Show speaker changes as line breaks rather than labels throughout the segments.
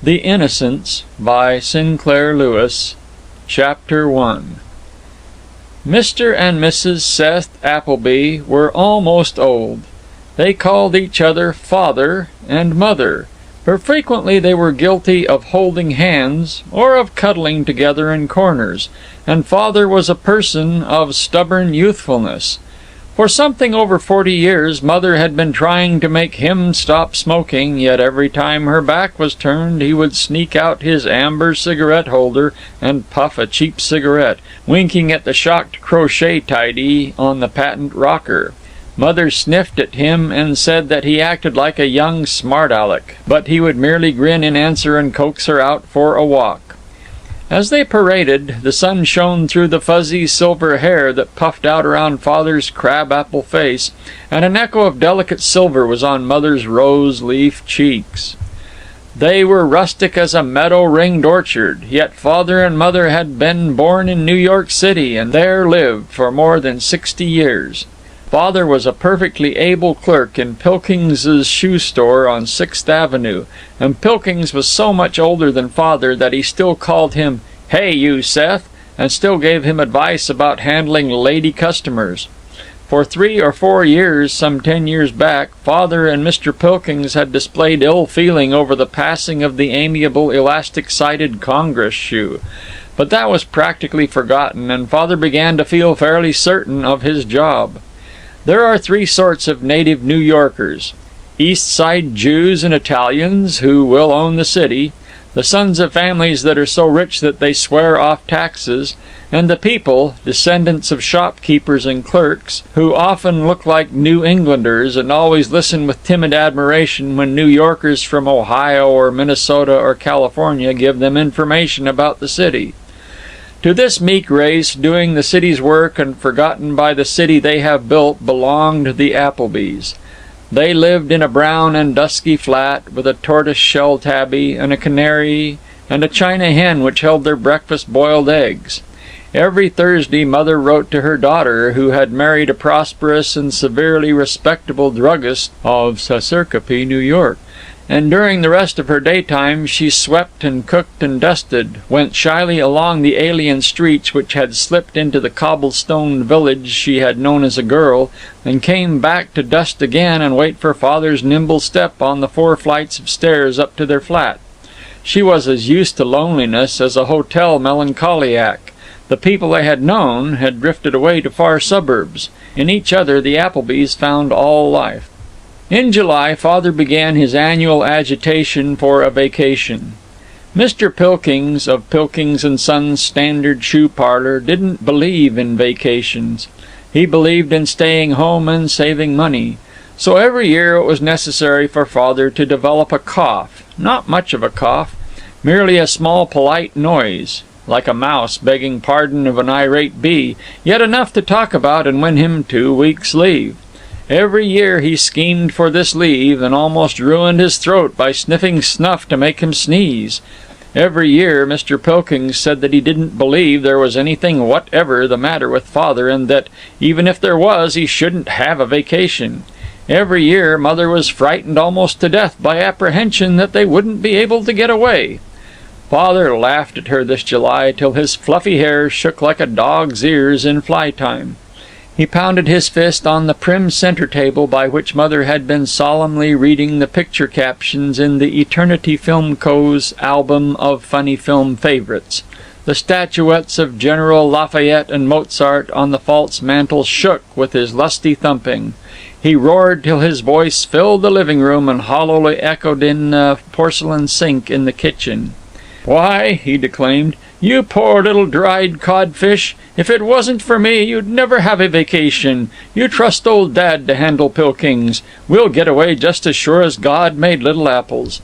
The Innocence by Sinclair Lewis. Chapter 1. Mr. and Mrs. Seth Appleby were almost old. They called each other father and mother, for frequently they were guilty of holding hands or of cuddling together in corners, and father was a person of stubborn youthfulness. For something over 40 years, mother had been trying to make him stop smoking, yet every time her back was turned, he would sneak out his amber cigarette holder and puff a cheap cigarette, winking at the shocked crochet tidy on the patent rocker. Mother sniffed at him and said that he acted like a young smart aleck, but he would merely grin in answer and coax her out for a walk. As they paraded, the sun shone through the fuzzy silver hair that puffed out around father's crab-apple face, and an echo of delicate silver was on mother's rose-leaf cheeks. They were rustic as a meadow-ringed orchard, yet father and mother had been born in New York City, and there lived for more than 60 years. Father was a perfectly able clerk in Pilkings's shoe store on 6th Avenue, and Pilkings was so much older than father that he still called him, "Hey, you, Seth," and still gave him advice about handling lady customers. For 3 or 4 years, some 10 years back, father and Mr. Pilkings had displayed ill feeling over the passing of the amiable elastic-sided Congress shoe. But that was practically forgotten, and father began to feel fairly certain of his job. There are 3 sorts of native New Yorkers: East Side Jews and Italians, who will own the city; the sons of families that are so rich that they swear off taxes; and the people, descendants of shopkeepers and clerks, who often look like New Englanders, and always listen with timid admiration when New Yorkers from Ohio or Minnesota or California give them information about the city. To this meek race, doing the city's work and forgotten by the city they have built, belonged the Applebys. They lived in a brown and dusky flat, with a tortoise-shell tabby, and a canary, and a china hen which held their breakfast boiled eggs. Every Thursday mother wrote to her daughter, who had married a prosperous and severely respectable druggist of Saserkopee, New York, and during the rest of her daytime she swept and cooked and dusted, went shyly along the alien streets which had slipped into the cobblestone village she had known as a girl, and came back to dust again and wait for father's nimble step on the 4 flights of stairs up to their flat. She was as used to loneliness as a hotel melancholiac. The people they had known had drifted away to far suburbs. In each other the Applebys found all life. In July, father began his annual agitation for a vacation. Mr. Pilkings, of Pilkings & Sons Standard Shoe Parlor, didn't believe in vacations. He believed in staying home and saving money. So every year it was necessary for father to develop a cough. Not much of a cough, merely a small polite noise, like a mouse begging pardon of an irate bee, yet enough to talk about and win him 2 weeks' leave. Every year he schemed for this leave, and almost ruined his throat by sniffing snuff to make him sneeze. Every year Mr. Pilkings said that he didn't believe there was anything whatever the matter with father, and that, even if there was, he shouldn't have a vacation. Every year mother was frightened almost to death by apprehension that they wouldn't be able to get away. Father laughed at her this July till his fluffy hair shook like a dog's ears in fly time. He pounded his fist on the prim center table by which mother had been solemnly reading the picture captions in the Eternity Film Co.'s album of funny film favorites. The statuettes of General Lafayette and Mozart on the false mantel shook with his lusty thumping. He roared till his voice filled the living room and hollowly echoed in the porcelain sink in the kitchen. "Why," he declaimed, "you poor little dried codfish, if it wasn't for me, you'd never have a vacation. You trust old Dad to handle Pilkings. We'll get away just as sure as God made little apples."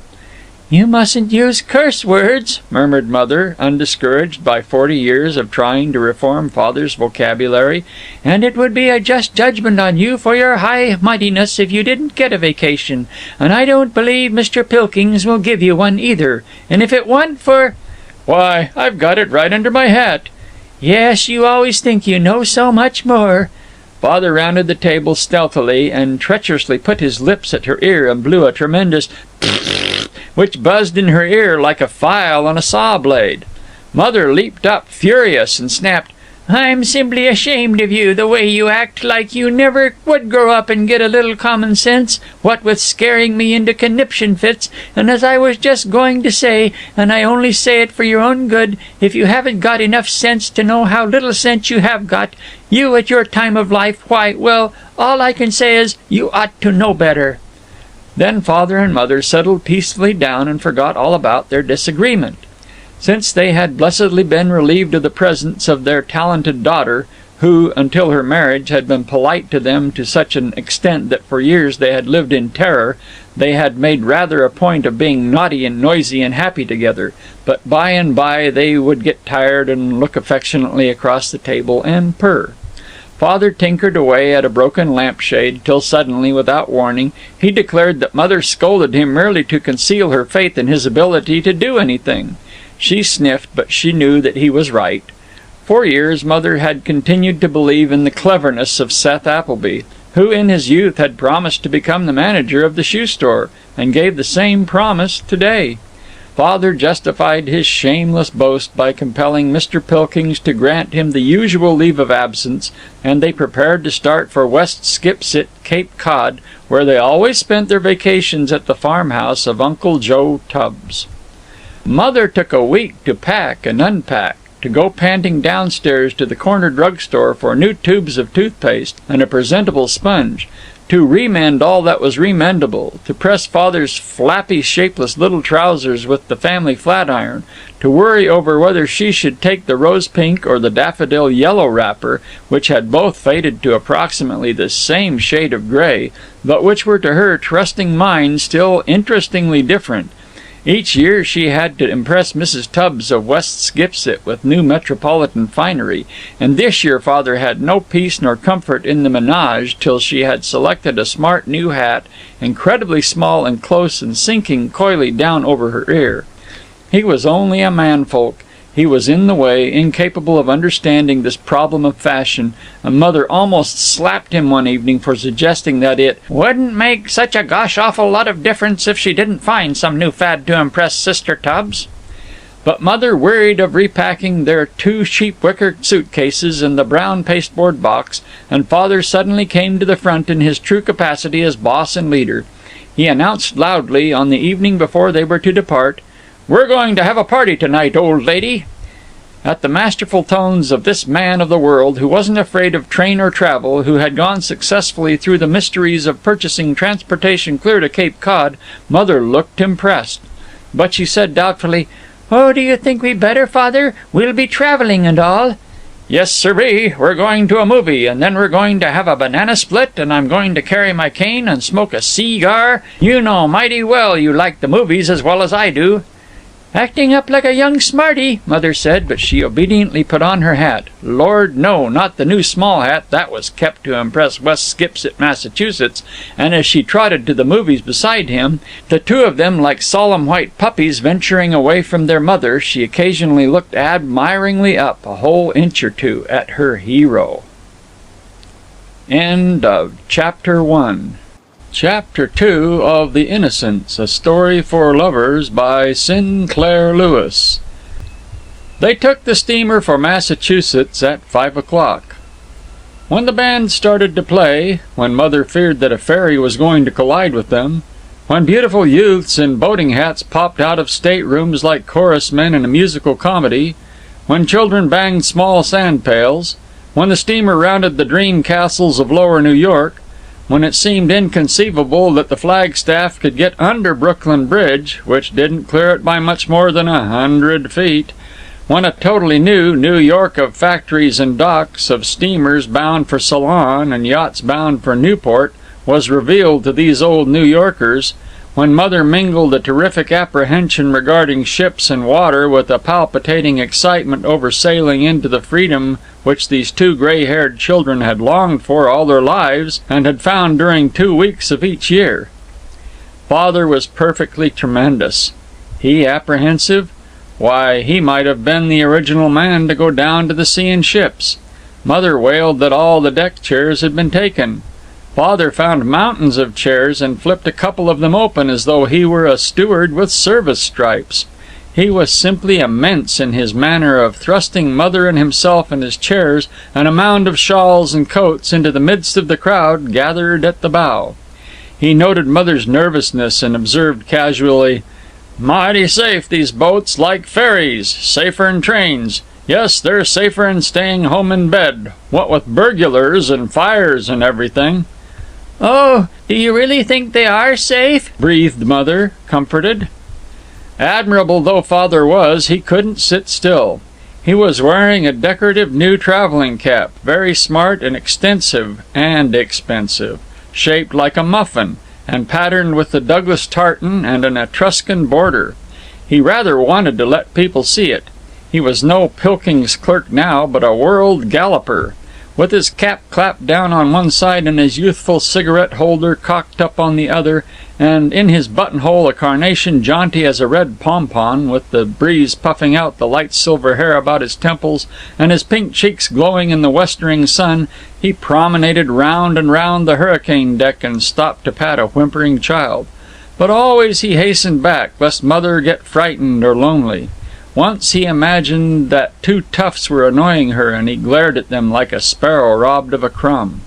"You mustn't use curse words," murmured mother, undiscouraged by 40 years of trying to reform father's vocabulary, "and it would be a just judgment on you for your high mightiness if you didn't get a vacation, and I don't believe Mr. Pilkings will give you one either, and if it wa'n't for—" "Why, I've got it right under my hat." "Yes, you always think you know so much more." Father rounded the table stealthily and treacherously put his lips at her ear and blew a tremendous which buzzed in her ear like a file on a saw blade. Mother leaped up, furious, and snapped, "I'm simply ashamed of you, the way you act like you never would grow up and get a little common sense, what with scaring me into conniption fits, and as I was just going to say, and I only say it for your own good, if you haven't got enough sense to know how little sense you have got, you at your time of life, why, well, all I can say is, you ought to know better." Then Father and Mother settled peacefully down and forgot all about their disagreement. Since they had blessedly been relieved of the presence of their talented daughter, who, until her marriage, had been polite to them to such an extent that for years they had lived in terror, they had made rather a point of being naughty and noisy and happy together, but by and by they would get tired and look affectionately across the table and purr. Father tinkered away at a broken lampshade, till suddenly, without warning, he declared that Mother scolded him merely to conceal her faith in his ability to do anything. She sniffed, but she knew that he was right. For years Mother had continued to believe in the cleverness of Seth Appleby, who in his youth had promised to become the manager of the shoe store, and gave the same promise today. Father justified his shameless boast by compelling Mr. Pilkings to grant him the usual leave of absence, and they prepared to start for West Skipsit, Cape Cod, where they always spent their vacations at the farmhouse of Uncle Joe Tubbs. Mother took a week to pack and unpack, to go panting downstairs to the corner drugstore for new tubes of toothpaste and a presentable sponge, to remend all that was remendable, to press Father's flappy, shapeless little trousers with the family flat iron, to worry over whether she should take the rose pink or the daffodil yellow wrapper, which had both faded to approximately the same shade of gray, but which were to her trusting mind still interestingly different. Each year she had to impress Mrs. Tubbs of West Skipsit with new metropolitan finery, and this year Father had no peace nor comfort in the menage till she had selected a smart new hat, incredibly small and close and sinking coyly down over her ear. He was only a manfolk. He was in the way, incapable of understanding this problem of fashion, and Mother almost slapped him one evening for suggesting that it "wouldn't make such a gosh awful lot of difference if she didn't find some new fad to impress Sister Tubbs." But Mother wearied of repacking their 2 cheap wicker suitcases and the brown pasteboard box, and Father suddenly came to the front in his true capacity as boss and leader. He announced loudly, on the evening before they were to depart, "We're going to have a party tonight, old lady." At the masterful tones of this man of the world, who wasn't afraid of train or travel, who had gone successfully through the mysteries of purchasing transportation clear to Cape Cod, Mother looked impressed. But she said doubtfully, "Oh, do you think we better, Father? We'll be traveling and all." "Yes, sirree. We're going to a movie, and then we're going to have a banana split, and I'm going to carry my cane and smoke a seegar. You know mighty well you like the movies as well as I do." "Acting up like a young smarty," Mother said, but she obediently put on her hat. Lord, no, not the new small hat, that was kept to impress West Skipsit, Massachusetts, and as she trotted to the movies beside him, the two of them like solemn white puppies venturing away from their mother, she occasionally looked admiringly up, a whole inch or two, at her hero. End of Chapter 1. Chapter 2 of The Innocence, a Story for Lovers by Sinclair Lewis. They took the steamer for Massachusetts at 5 o'clock. When the band started to play, when Mother feared that a ferry was going to collide with them, when beautiful youths in boating hats popped out of staterooms like chorus men in a musical comedy, when children banged small sand pails, when the steamer rounded the dream castles of lower New York, when it seemed inconceivable that the Flagstaff could get under Brooklyn Bridge, which didn't clear it by much more than 100 feet, when a totally new New York of factories and docks, of steamers bound for Ceylon and yachts bound for Newport, was revealed to these old New Yorkers, when Mother mingled a terrific apprehension regarding ships and water with a palpitating excitement over sailing into the freedom which these 2 gray-haired children had longed for all their lives and had found during 2 weeks of each year. Father was perfectly tremendous. He apprehensive? Why, he might have been the original man to go down to the sea in ships. Mother wailed that all the deck chairs had been taken. Father found mountains of chairs and flipped a couple of them open as though he were a steward with service stripes. He was simply immense in his manner of thrusting Mother and himself and his chairs and a mound of shawls and coats into the midst of the crowd gathered at the bow. He noted Mother's nervousness and observed casually, "Mighty safe, these boats, like ferries, safer'n trains. Yes, they're safer'n staying home in bed, what with burglars and fires and everything."
"Oh, do you really think they are safe?"
breathed Mother, comforted. Admirable though Father was, he couldn't sit still. He was wearing a decorative new traveling cap, very smart and extensive and expensive, shaped like a muffin, and patterned with the Douglas tartan and an Etruscan border. He rather wanted to let people see it. He was no Pilkings clerk now, but a world galloper. With his cap clapped down on one side and his youthful cigarette holder cocked up on the other, and in his buttonhole a carnation jaunty as a red pompon, with the breeze puffing out the light silver hair about his temples and his pink cheeks glowing in the westering sun, he promenaded round and round the hurricane deck and stopped to pat a whimpering child. But always he hastened back, lest Mother get frightened or lonely. Once he imagined that two toughs were annoying her, and he glared at them like a sparrow robbed of a crumb.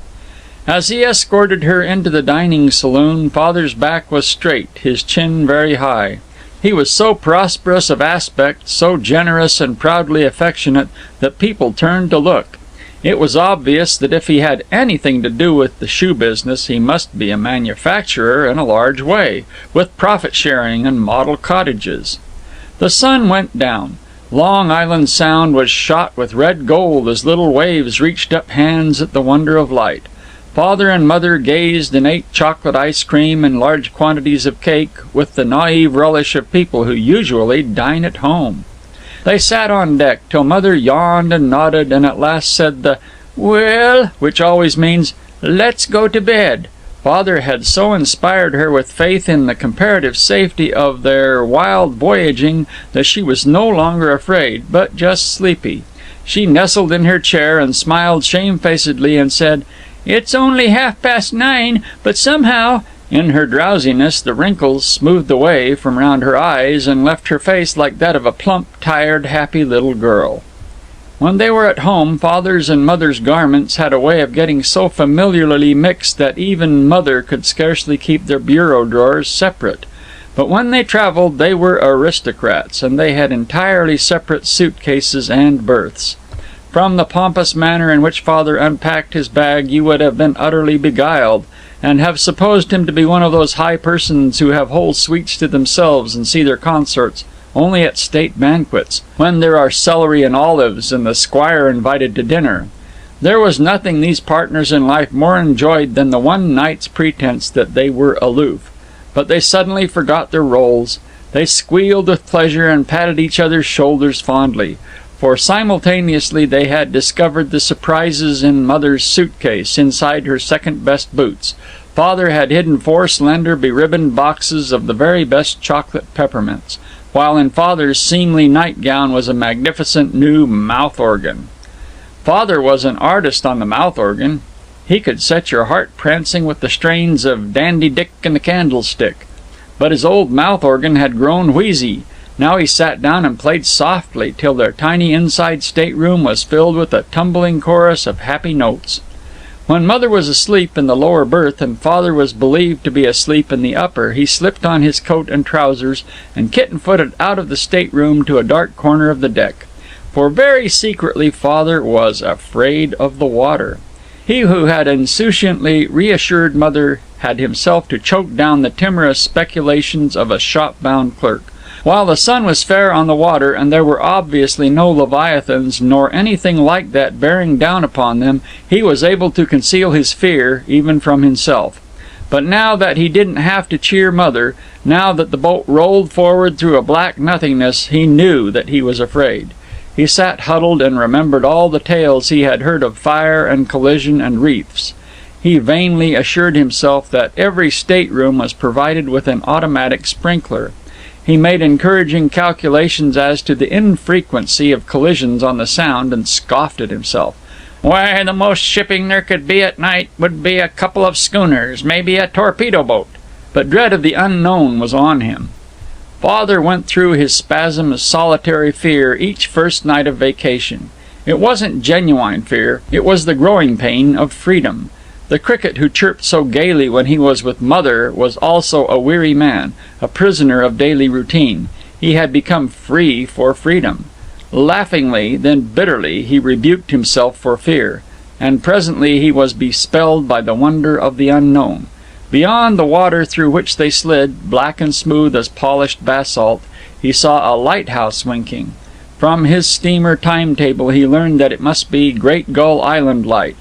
As he escorted her into the dining saloon, Father's back was straight, his chin very high. He was so prosperous of aspect, so generous and proudly affectionate, that people turned to look. It was obvious that if he had anything to do with the shoe business, he must be a manufacturer in a large way, with profit sharing and model cottages. The sun went down. Long Island Sound was shot with red gold as little waves reached up hands at the wonder of light. Father and Mother gazed and ate chocolate ice cream and large quantities of cake with the naive relish of people who usually dine at home. They sat on deck till Mother yawned and nodded and at last said the "Well," which always means "Let's go to bed." Father had so inspired her with faith in the comparative safety of their wild voyaging that she was no longer afraid, but just sleepy. She nestled in her chair and smiled shamefacedly and said, "It's only 9:30, but somehow—" In her drowsiness the wrinkles smoothed away from round her eyes and left her face like that of a plump, tired, happy little girl. When they were at home, Father's and Mother's garments had a way of getting so familiarly mixed that even Mother could scarcely keep their bureau drawers separate. But when they traveled, they were aristocrats, and they had entirely separate suitcases and berths. From the pompous manner in which Father unpacked his bag, you would have been utterly beguiled, and have supposed him to be one of those high persons who have whole suites to themselves and see their consorts only at state banquets, when there are celery and olives and the squire invited to dinner. There was nothing these partners in life more enjoyed than the one night's pretense that they were aloof. But they suddenly forgot their roles. They squealed with pleasure and patted each other's shoulders fondly, for simultaneously they had discovered the surprises in Mother's suitcase inside her second-best boots. Father had hidden 4 slender, beribboned boxes of the very best chocolate peppermints, while in Father's seemly nightgown was a magnificent new mouth-organ. Father was an artist on the mouth-organ. He could set your heart prancing with the strains of Dandy Dick and the Candlestick. But his old mouth-organ had grown wheezy. Now he sat down and played softly till their tiny inside stateroom was filled with a tumbling chorus of happy notes. When Mother was asleep in the lower berth and Father was believed to be asleep in the upper, he slipped on his coat and trousers and kitten-footed out of the stateroom to a dark corner of the deck. For very secretly Father was afraid of the water. He who had insouciantly reassured Mother had himself to choke down the timorous speculations of a shop-bound clerk. While the sun was fair on the water, and there were obviously no leviathans nor anything like that bearing down upon them, he was able to conceal his fear even from himself. But now that he didn't have to cheer Mother, now that the boat rolled forward through a black nothingness, he knew that he was afraid. He sat huddled and remembered all the tales he had heard of fire and collision and reefs. He vainly assured himself that every stateroom was provided with an automatic sprinkler. He made encouraging calculations as to the infrequency of collisions on the Sound and scoffed at himself.
Why, the most shipping there could be at night would be a couple of schooners, maybe a torpedo boat.
But dread of the unknown was on him. Father went through his spasm of solitary fear each first night of vacation. It wasn't genuine fear, it was the growing pain of freedom. The cricket who chirped so gaily when he was with Mother was also a weary man, a prisoner of daily routine. He had become free for freedom. Laughingly, then bitterly, he rebuked himself for fear, and presently he was bespelled by the wonder of the unknown. Beyond the water through which they slid, black and smooth as polished basalt, he saw a lighthouse winking. From his steamer timetable he learned that it must be Great Gull Island light.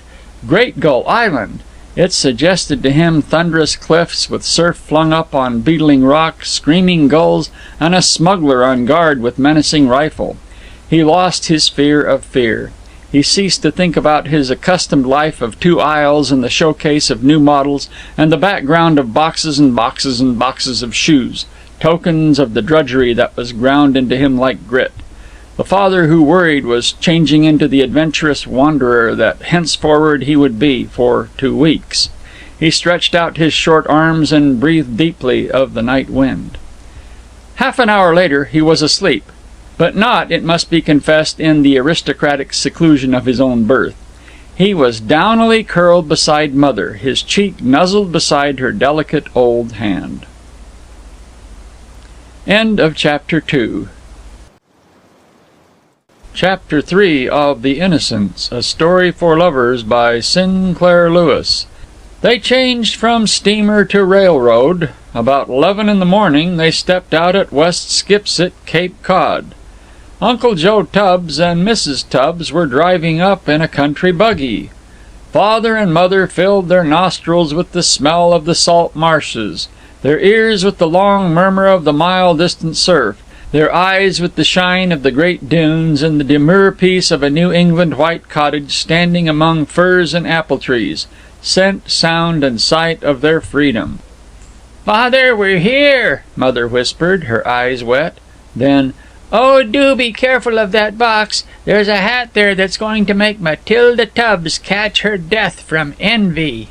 Great Gull Island! It suggested to him thunderous cliffs with surf flung up on beetling rock, screaming gulls, and a smuggler on guard with menacing rifle. He lost his fear of fear. He ceased to think about his accustomed life of 2 aisles and the showcase of new models, and the background of boxes and boxes and boxes of shoes, tokens of the drudgery that was ground into him like grit. The father who worried was changing into the adventurous wanderer that henceforward he would be for 2 weeks. He stretched out his short arms and breathed deeply of the night wind. Half an hour later he was asleep. But not, it must be confessed, in the aristocratic seclusion of his own berth. He was downily curled beside Mother, his cheek nuzzled beside her delicate old hand. End of Chapter 2. Chapter 3 of The Innocence, a Story for Lovers by Sinclair Lewis. They changed from steamer to railroad. About 11 in the morning they stepped out at West Skipsit, Cape Cod. Uncle Joe Tubbs and Mrs. Tubbs were driving up in a country buggy. Father and Mother filled their nostrils with the smell of the salt marshes, their ears with the long murmur of the mile-distant surf, their eyes with the shine of the great dunes and the demure peace of a New England white cottage standing among firs and apple trees, scent, sound, and sight of their freedom.
"Father, we're here,"
Mother whispered, her eyes wet. Then,
"Oh, do be careful of that box. There's a hat there that's going to make Matilda Tubbs catch her death from envy."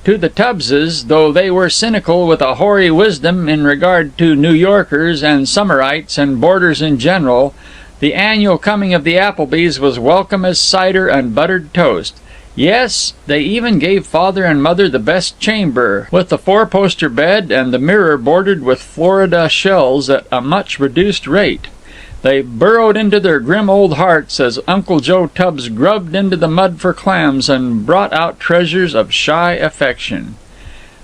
To the Tubbses, though they were cynical with a hoary wisdom in regard to New Yorkers and summerites and boarders in general, the annual coming of the Applebys was welcome as cider and buttered toast. Yes, they even gave Father and Mother the best chamber, with the 4-poster bed and the mirror bordered with Florida shells at a much reduced rate. They burrowed into their grim old hearts as Uncle Joe Tubbs grubbed into the mud for clams and brought out treasures of shy affection.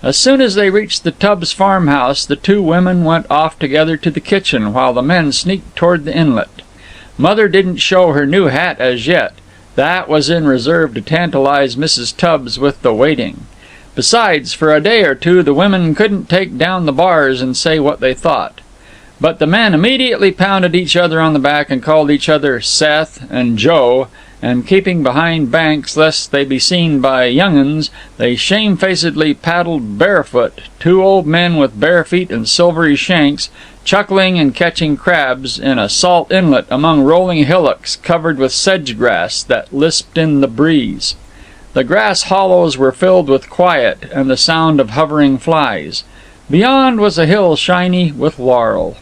As soon as they reached the Tubbs farmhouse, the 2 women went off together to the kitchen, while the men sneaked toward the inlet. Mother didn't show her new hat as yet. That was in reserve to tantalize Mrs. Tubbs with the waiting. Besides, for a day or 2 the women couldn't take down the bars and say what they thought. But the men immediately pounded each other on the back and called each other Seth and Joe, and keeping behind banks lest they be seen by young'uns, they shamefacedly paddled barefoot, 2 old men with bare feet and silvery shanks, chuckling and catching crabs in a salt inlet among rolling hillocks covered with sedge grass that lisped in the breeze. The grass hollows were filled with quiet and the sound of hovering flies. Beyond was a hill shiny with laurel.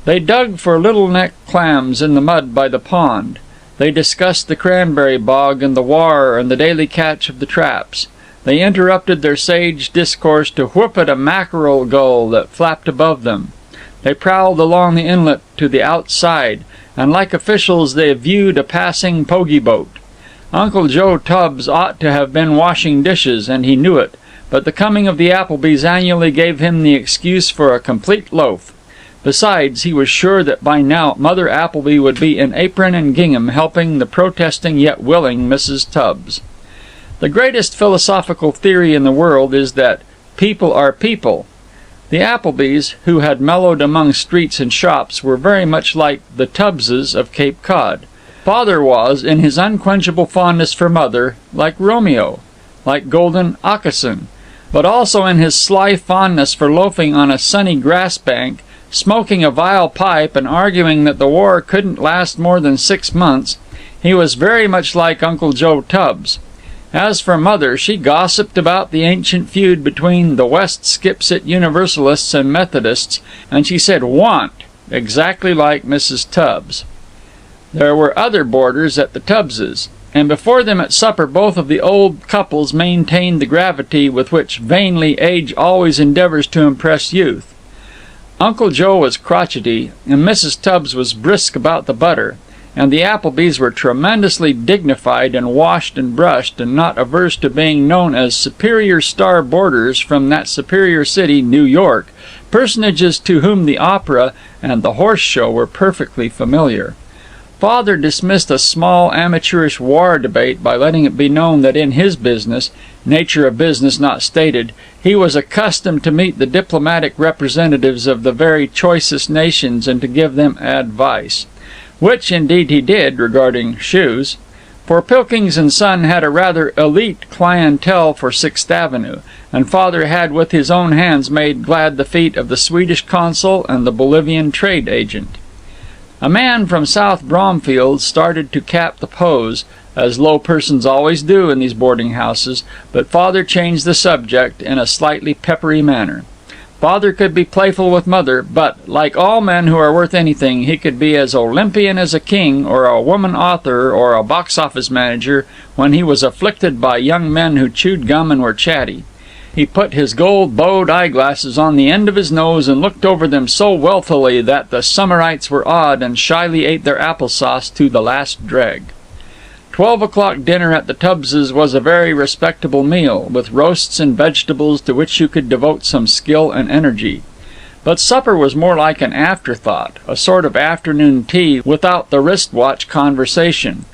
They dug for little neck clams in the mud by the pond. They discussed the cranberry bog and the war and the daily catch of the traps. They interrupted their sage discourse to whoop at a mackerel gull that flapped above them. They prowled along the inlet to the outside, and like officials they viewed a passing pogie boat. Uncle Joe Tubbs ought to have been washing dishes, and he knew it, but the coming of the Applebys annually gave him the excuse for a complete loaf. Besides, he was sure that by now Mother Appleby would be in apron and gingham helping the protesting yet willing Mrs. Tubbs. The greatest philosophical theory in the world is that people are people. The Applebys, who had mellowed among streets and shops, were very much like the Tubbses of Cape Cod. Father was, in his unquenchable fondness for Mother, like Romeo, like Golden Aucassin, but also in his sly fondness for loafing on a sunny grass bank, smoking a vile pipe and arguing that the war couldn't last more than 6 months. He was very much like Uncle Joe Tubbs. As for Mother, she gossiped about the ancient feud between the West Skipsit Universalists and Methodists, and she said "want" exactly like Mrs. Tubbs. There were other boarders at the Tubbses, and before them at supper both of the old couples maintained the gravity with which vainly age always endeavors to impress youth. Uncle Joe was crotchety, and Mrs. Tubbs was brisk about the butter, and the Applebys were tremendously dignified and washed and brushed, and not averse to being known as superior star boarders from that superior city, New York, personages to whom the opera and the horse show were perfectly familiar. Father dismissed a small amateurish war debate by letting it be known that in his business, nature of business not stated, he was accustomed to meet the diplomatic representatives of the very choicest nations and to give them advice. Which indeed he did regarding shoes. For Pilkings & Son had a rather elite clientele for Sixth Avenue, and Father had with his own hands made glad the feet of the Swedish consul and the Bolivian trade agent. A man from South Bromfield started to cap the pose, as low persons always do in these boarding houses, but Father changed the subject in a slightly peppery manner. Father could be playful with Mother, but, like all men who are worth anything, he could be as Olympian as a king, or a woman author, or a box-office manager, when he was afflicted by young men who chewed gum and were chatty. He put his gold-bowed eyeglasses on the end of his nose and looked over them so wealthily that the summerites were awed and shyly ate their applesauce to the last dreg. 12 o'clock dinner at the Tubbses was a very respectable meal, with roasts and vegetables to which you could devote some skill and energy. But supper was more like an afterthought, a sort of afternoon tea without the wrist-watch conversation.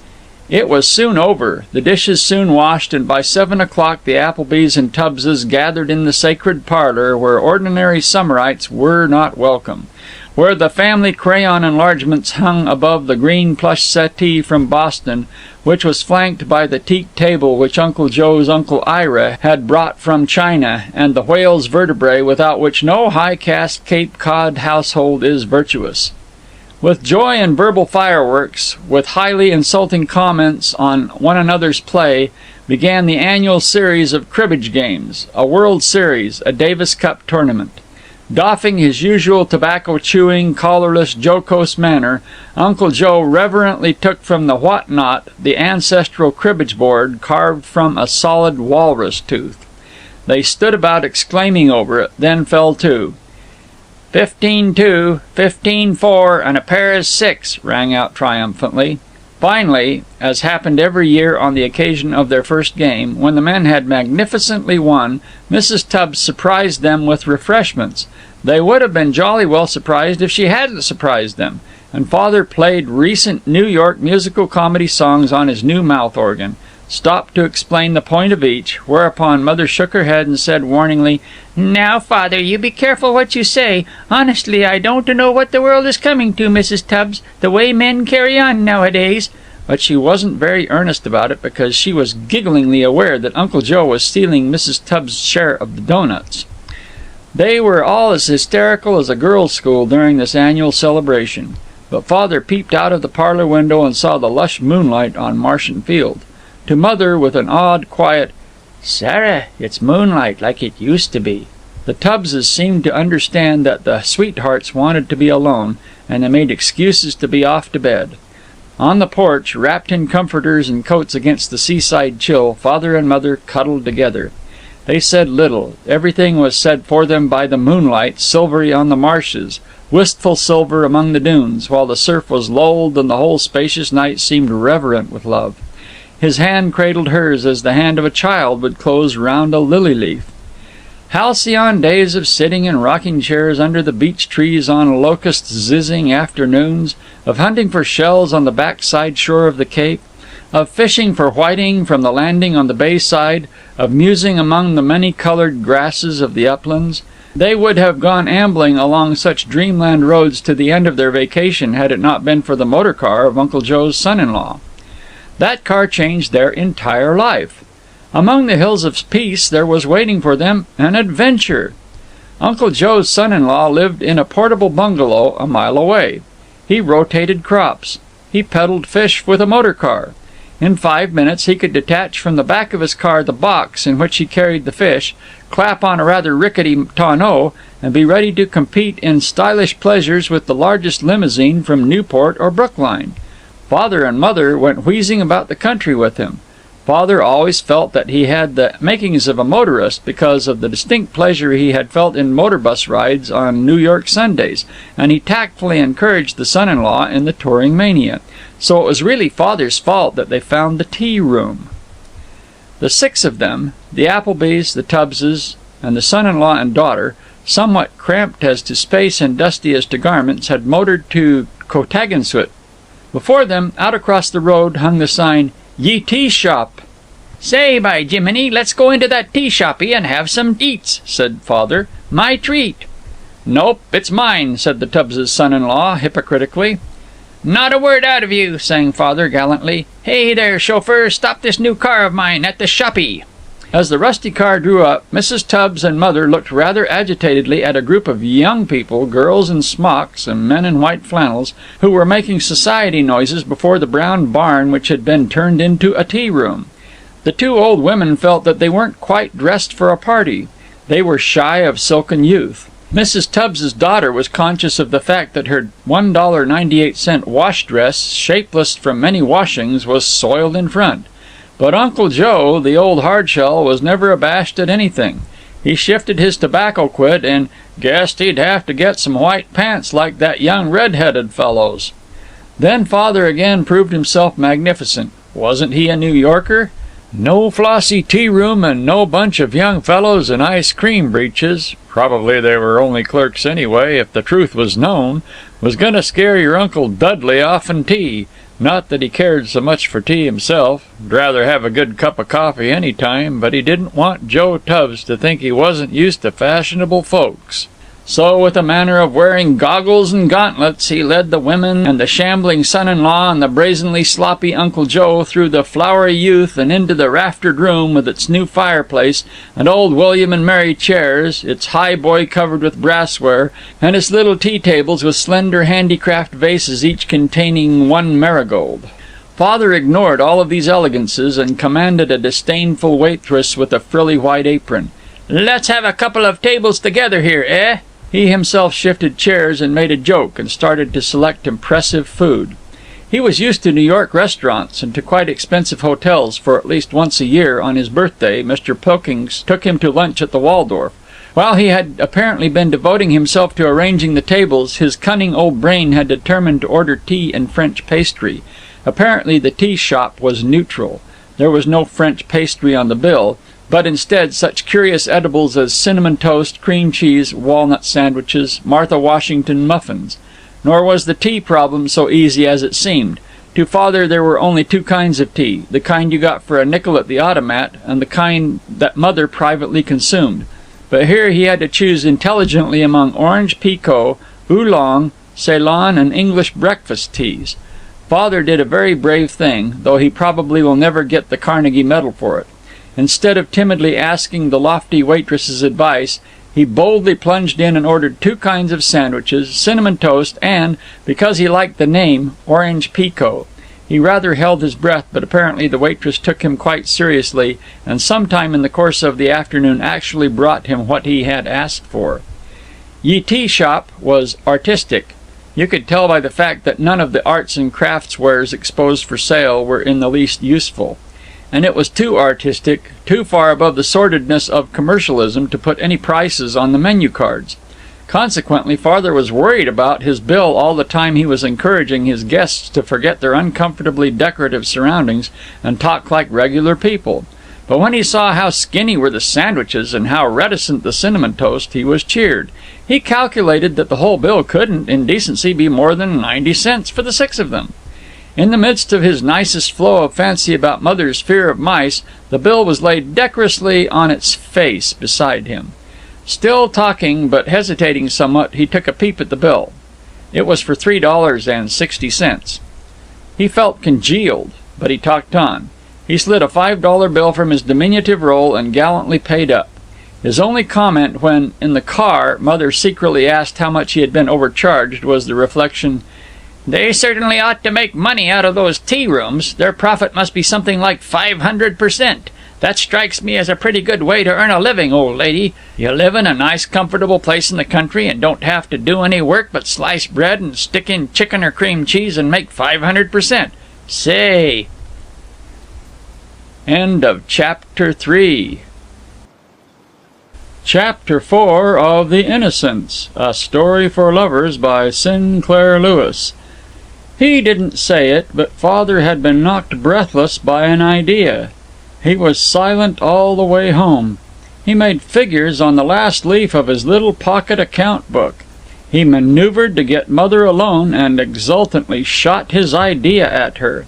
It was soon over, the dishes soon washed, and by 7 o'clock the Applebys and Tubbses gathered in the sacred parlor where ordinary summerites were not welcome, where the family crayon enlargements hung above the green plush settee from Boston, which was flanked by the teak table which Uncle Joe's Uncle Ira had brought from China, and the whale's vertebrae without which no high-caste Cape Cod household is virtuous. With joy and verbal fireworks, with highly insulting comments on one another's play, began the annual series of cribbage games, a World Series, a Davis Cup tournament. Doffing his usual tobacco-chewing, collarless, jocose manner, Uncle Joe reverently took from the what-not the ancestral cribbage board carved from a solid walrus tooth. They stood about exclaiming over it, then fell to. 15-2, 15-4, and a pair is 6, rang out triumphantly. Finally, as happened every year on the occasion of their first game, when the men had magnificently won, Mrs. Tubbs surprised them with refreshments. They would have been jolly well surprised if she hadn't surprised them, and Father played recent New York musical comedy songs on his new mouth organ, stopped to explain the point of each, whereupon Mother shook her head and said warningly, "Now, Father, you be careful what you say. Honestly, I don't know what the world is coming to, Mrs. Tubbs, the way men carry on nowadays." But she wasn't very earnest about it, because she was gigglingly aware that Uncle Joe was stealing Mrs. Tubbs' share of the doughnuts. They were all as hysterical as a girls' school during this annual celebration, but Father peeped out of the parlor window and saw the lush moonlight on Martian Field. To Mother, with an odd, quiet, "Sarah, it's moonlight like it used to be." The Tubbses seemed to understand that the sweethearts wanted to be alone, and they made excuses to be off to bed. On the porch, wrapped in comforters and coats against the seaside chill, Father and Mother cuddled together. They said little. Everything was said for them by the moonlight, silvery on the marshes, wistful silver among the dunes, while the surf was lulled and the whole spacious night seemed reverent with love. His hand cradled hers as the hand of a child would close round a lily leaf. Halcyon days of sitting in rocking chairs under the beech trees on locust-zizzing afternoons, of hunting for shells on the backside shore of the Cape, of fishing for whiting from the landing on the bayside, of musing among the many-colored grasses of the uplands. They would have gone ambling along such dreamland roads to the end of their vacation had it not been for the motor car of Uncle Joe's son-in-law. That car changed their entire life. Among the hills of peace there was waiting for them an adventure. Uncle Joe's son-in-law lived in a portable bungalow a mile away. He rotated crops. he peddled fish with a motor car. In 5 minutes he could detach from the back of his car the box in which he carried the fish, clap on a rather rickety tonneau, and be ready to compete in stylish pleasures with the largest limousine from Newport or Brookline. Father and Mother went wheezing about the country with him. Father always felt that he had the makings of a motorist because of the distinct pleasure he had felt in motor bus rides on New York Sundays, and he tactfully encouraged the son-in-law in the touring mania. So it was really Father's fault that they found the tea room. The 6 of them, the Applebys, the Tubbses, and the son-in-law and daughter, somewhat cramped as to space and dusty as to garments, had motored to Cotagansuit. Before them, out across the road, hung the sign, "Ye Tea Shop."
"Say, by Jiminy, let's go into that tea shoppy and have some eats," said Father. "My treat."
"Nope, it's mine," said the Tubbses' son-in-law, hypocritically.
"Not a word out of you," sang Father gallantly. "Hey there, chauffeur, stop this new car of mine at the shoppy."
As the rusty car drew up, Mrs. Tubbs and Mother looked rather agitatedly at a group of young people, girls in smocks and men in white flannels, who were making society noises before the brown barn which had been turned into a tea room. The 2 old women felt that they weren't quite dressed for a party. They were shy of silken youth. Mrs. Tubbs's daughter was conscious of the fact that her $1.98 wash dress, shapeless from many washings, was soiled in front. But Uncle Joe, the old hardshell, was never abashed at anything. He shifted his tobacco quid and guessed he'd have to get some white pants like that young red-headed fellow's. Then Father again proved himself magnificent. Wasn't he a New Yorker? No flossy tea room and no bunch of young fellows in ice cream breeches, probably they were only clerks anyway, if the truth was known, was going to scare your Uncle Dudley off'n tea. Not that he cared so much for tea himself. He'd rather have a good cup of coffee any time, but he didn't want Joe Tubbs to think he wasn't used to fashionable folks. So, with a manner of wearing goggles and gauntlets, he led the women and the shambling son-in-law and the brazenly sloppy Uncle Joe through the flowery youth and into the raftered room with its new fireplace and old William and Mary chairs, its highboy covered with brassware, and its little tea tables with slender handicraft vases each containing 1 marigold. Father ignored all of these elegances and commanded a disdainful waitress with a frilly white apron. "Let's have a couple of tables together here, eh?" He himself shifted chairs and made a joke and started to select impressive food. He was used to New York restaurants and to quite expensive hotels, for at least once a year, on his birthday, Mr. Pilkings took him to lunch at the Waldorf. While he had apparently been devoting himself to arranging the tables, his cunning old brain had determined to order tea and French pastry. Apparently the tea shop was neutral. There was no French pastry on the bill, but instead such curious edibles as cinnamon toast, cream cheese, walnut sandwiches, Martha Washington muffins. Nor was the tea problem so easy as it seemed. To Father there were only 2 kinds of tea, the kind you got for a nickel at the automat, and the kind that Mother privately consumed. But here he had to choose intelligently among orange pekoe, oolong, Ceylon, and English breakfast teas. Father did a very brave thing, though he probably will never get the Carnegie Medal for it. Instead of timidly asking the lofty waitress's advice, he boldly plunged in and ordered 2 kinds of sandwiches, cinnamon toast, and, because he liked the name, orange pekoe. He rather held his breath, but apparently the waitress took him quite seriously, and sometime in the course of the afternoon actually brought him what he had asked for. Ye Tea Shop was artistic. You could tell by the fact that none of the arts and crafts wares exposed for sale were in the least useful. And it was too artistic, too far above the sordidness of commercialism to put any prices on the menu cards. Consequently, Father was worried about his bill all the time he was encouraging his guests to forget their uncomfortably decorative surroundings and talk like regular people. But when he saw how skinny were the sandwiches and how reticent the cinnamon toast, he was cheered. He calculated that the whole bill couldn't, in decency, be more than 90 cents for the 6 of them. In the midst of his nicest flow of fancy about Mother's fear of mice, the bill was laid decorously on its face beside him. Still talking, but hesitating somewhat, he took a peep at the bill. It was for $3.60. He felt congealed, but he talked on. He slid a $5 bill from his diminutive roll and gallantly paid up. His only comment when, in the car, Mother secretly asked how much he had been overcharged was the reflection,
They certainly ought to make money out of those tea rooms. Their profit must be something like 500%. That strikes me as a pretty good way to earn a living, old lady. You live in a nice, comfortable place in the country and don't have to do any work but slice bread and stick in chicken or cream cheese and make 500%. Say.
End of Chapter 3. Chapter 4 of The Innocence, A Story for Lovers by Sinclair Lewis. He didn't say it, but Father had been knocked breathless by an idea. He was silent all the way home. He made figures on the last leaf of his little pocket account book. He maneuvered to get Mother alone and exultantly shot his idea at her.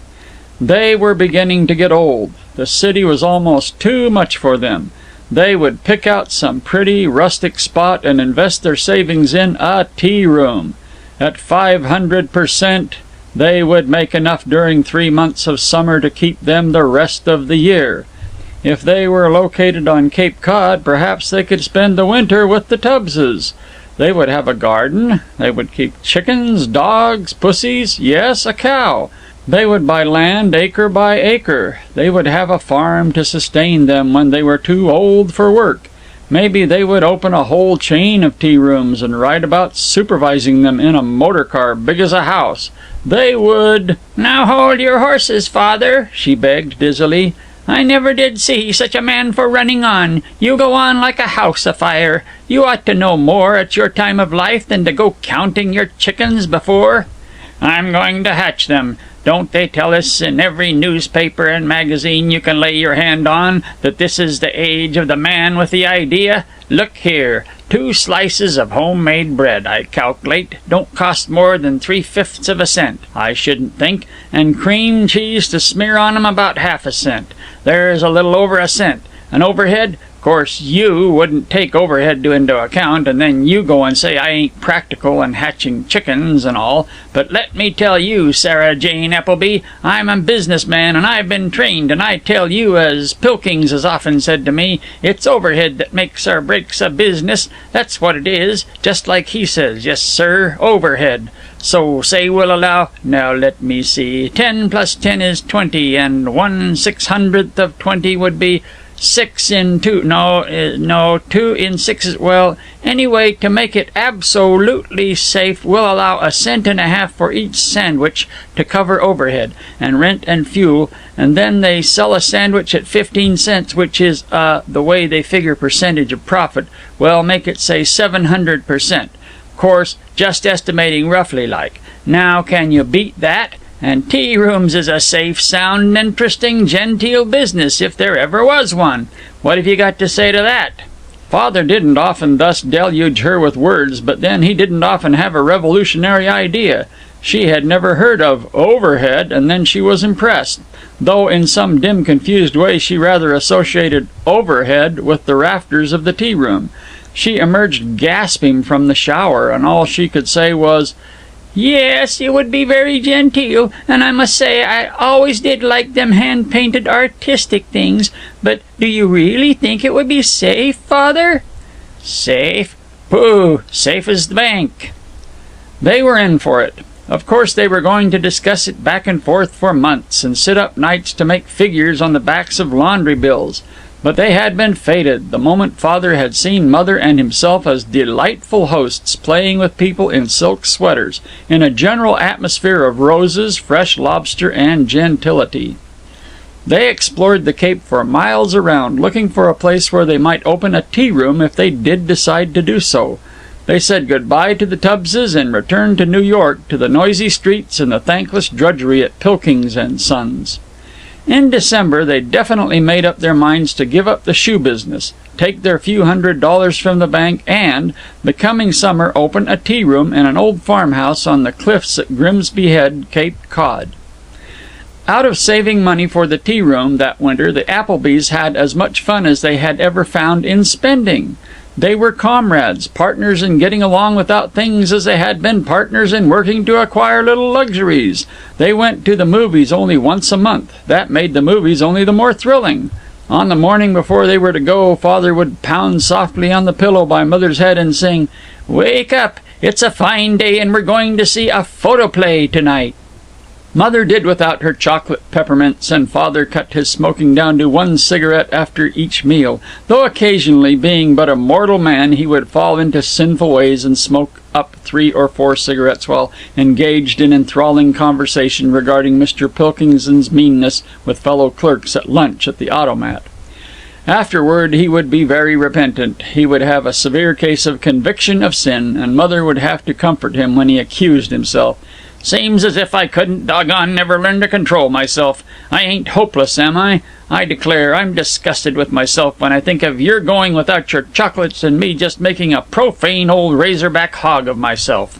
They were beginning to get old. The city was almost too much for them. They would pick out some pretty rustic spot and invest their savings in a tea room. At 500%, they would make enough during 3 months of summer to keep them the rest of the year. If they were located on Cape Cod, perhaps they could spend the winter with the Tubbses. They would have a garden. They would keep chickens, dogs, pussies, yes, a cow. They would buy land acre by acre. They would have a farm to sustain them when they were too old for work. Maybe they would open a whole chain of tea rooms and ride about supervising them in a motor car big as a house. They would...
Now hold your horses, Father, she begged dizzily. I never did see such a man for running on. You go on like a house afire. You ought to know more at your time of life than to go counting your chickens before. I'm going to hatch them. Don't they tell us in every newspaper and magazine you can lay your hand on that this is the age of the man with the idea? Look here, 2 slices of homemade bread, I calculate, don't cost more than 3/5 of a cent, I shouldn't think, and cream cheese to smear on 'em about half a cent. There's a little over a cent. An overhead? Course you wouldn't take overhead into account, and then you go and say I ain't practical and hatching chickens and all. But let me tell you, Sarah Jane Appleby, I'm a businessman and I've been trained, and I tell you, as Pilkings has often said to me, it's overhead that makes or breaks a business. That's what it is, just like he says, yes sir, overhead. So say we'll allow, now let me see, 10 plus 10 is 20, and 1/600th of 20 would be 6 in 2, no, 2 in 6 is, well, anyway, to make it absolutely safe, we'll allow 1.5 cents for each sandwich to cover overhead, and rent and fuel, and then they sell a sandwich at 15 cents, which is, the way they figure percentage of profit, well, make it say 700%. Course, just estimating roughly like. Now, can you beat that? And tea rooms is a safe, sound, interesting, genteel business, if there ever was one. What have you got to say to that? Father didn't often thus deluge her with words, but then he didn't often have a revolutionary idea. She had never heard of overhead, and then she was impressed, though in some dim, confused way she rather associated overhead with the rafters of the tea room. She emerged gasping from the shower, and all she could say was, Yes, it would be very genteel, and I must say I always did like them hand-painted artistic things, but do you really think it would be safe, Father? Safe? Pooh, safe as the bank. They were in for it. Of course they were going to discuss it back and forth for months, and sit up nights to make figures on the backs of laundry bills. But they had been fated the moment Father had seen Mother and himself as delightful hosts playing with people in silk sweaters, in a general atmosphere of roses, fresh lobster, and gentility. They explored the Cape for miles around, looking for a place where they might open a tea room if they did decide to do so. They said goodbye to the Tubbses and returned to New York, to the noisy streets and the thankless drudgery at Pilkings and Sons. In December, they definitely made up their minds to give up the shoe business, take their few $100s from the bank, and, the coming summer, open a tea room in an old farmhouse on the cliffs at Grimsby Head, Cape Cod. Out of saving money for the tea room that winter, the Applebys had as much fun as they had ever found in spending. They were comrades, partners in getting along without things as they had been partners in working to acquire little luxuries. They went to the movies only once a month. That made the movies only the more thrilling. On the morning before they were to go, Father would pound softly on the pillow by Mother's head and sing, "Wake up, It's a fine day and we're going to see a photoplay tonight." Mother did without her chocolate peppermints, and Father cut his smoking down to one cigarette after each meal, though occasionally, being but a mortal man, he would fall into sinful ways and smoke up 3 or 4 cigarettes while engaged in enthralling conversation regarding Mr. Pilkings's meanness with fellow clerks at lunch at the Automat. Afterward he would be very repentant. He would have a severe case of conviction of sin, and Mother would have to comfort him when he accused himself. "Seems as if I couldn't doggone never learn to control myself. I ain't hopeless, am I? I declare, I'm disgusted with myself when I think of your going without your chocolates and me just making a profane old razorback hog of myself."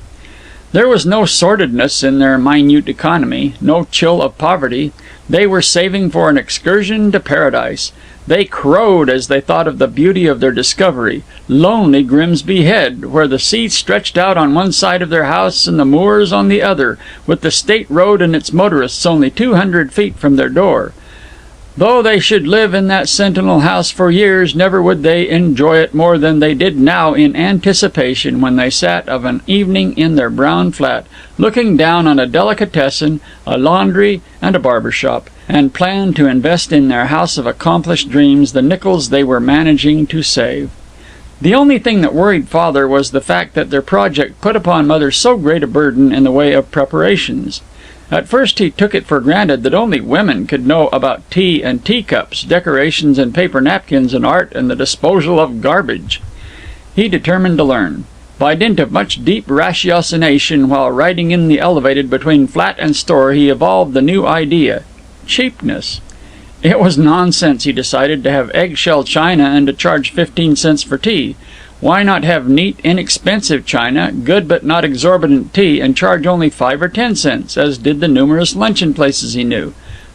There was no sordidness in their minute economy, no chill of poverty. They were saving for an excursion to paradise. They crowed as they thought of the beauty of their discovery, lonely Grimsby Head, where the sea stretched out on one side of their house and the moors on the other, with the state road and its motorists only 200 feet from their door. Though they should live in that sentinel house for years, never would they enjoy it more than they did now in anticipation when they sat of an evening in their brown flat, looking down on a delicatessen, a laundry, and a barber shop, and planned to invest in their house of accomplished dreams the nickels they were managing to save. The only thing that worried Father was the fact that their project put upon Mother so great a burden in the way of preparations. At first he took it for granted that only women could know about tea and teacups, decorations and paper napkins, and art and the disposal of garbage. He determined to learn. By dint of much deep ratiocination while riding in the elevated between flat and store, he evolved the new idea: cheapness. It was nonsense, he decided, to have eggshell china and to charge 15 cents for tea. Why not have neat, inexpensive china, good but not exorbitant tea, and charge only 5 or 10 cents, as did the numerous luncheon places he knew?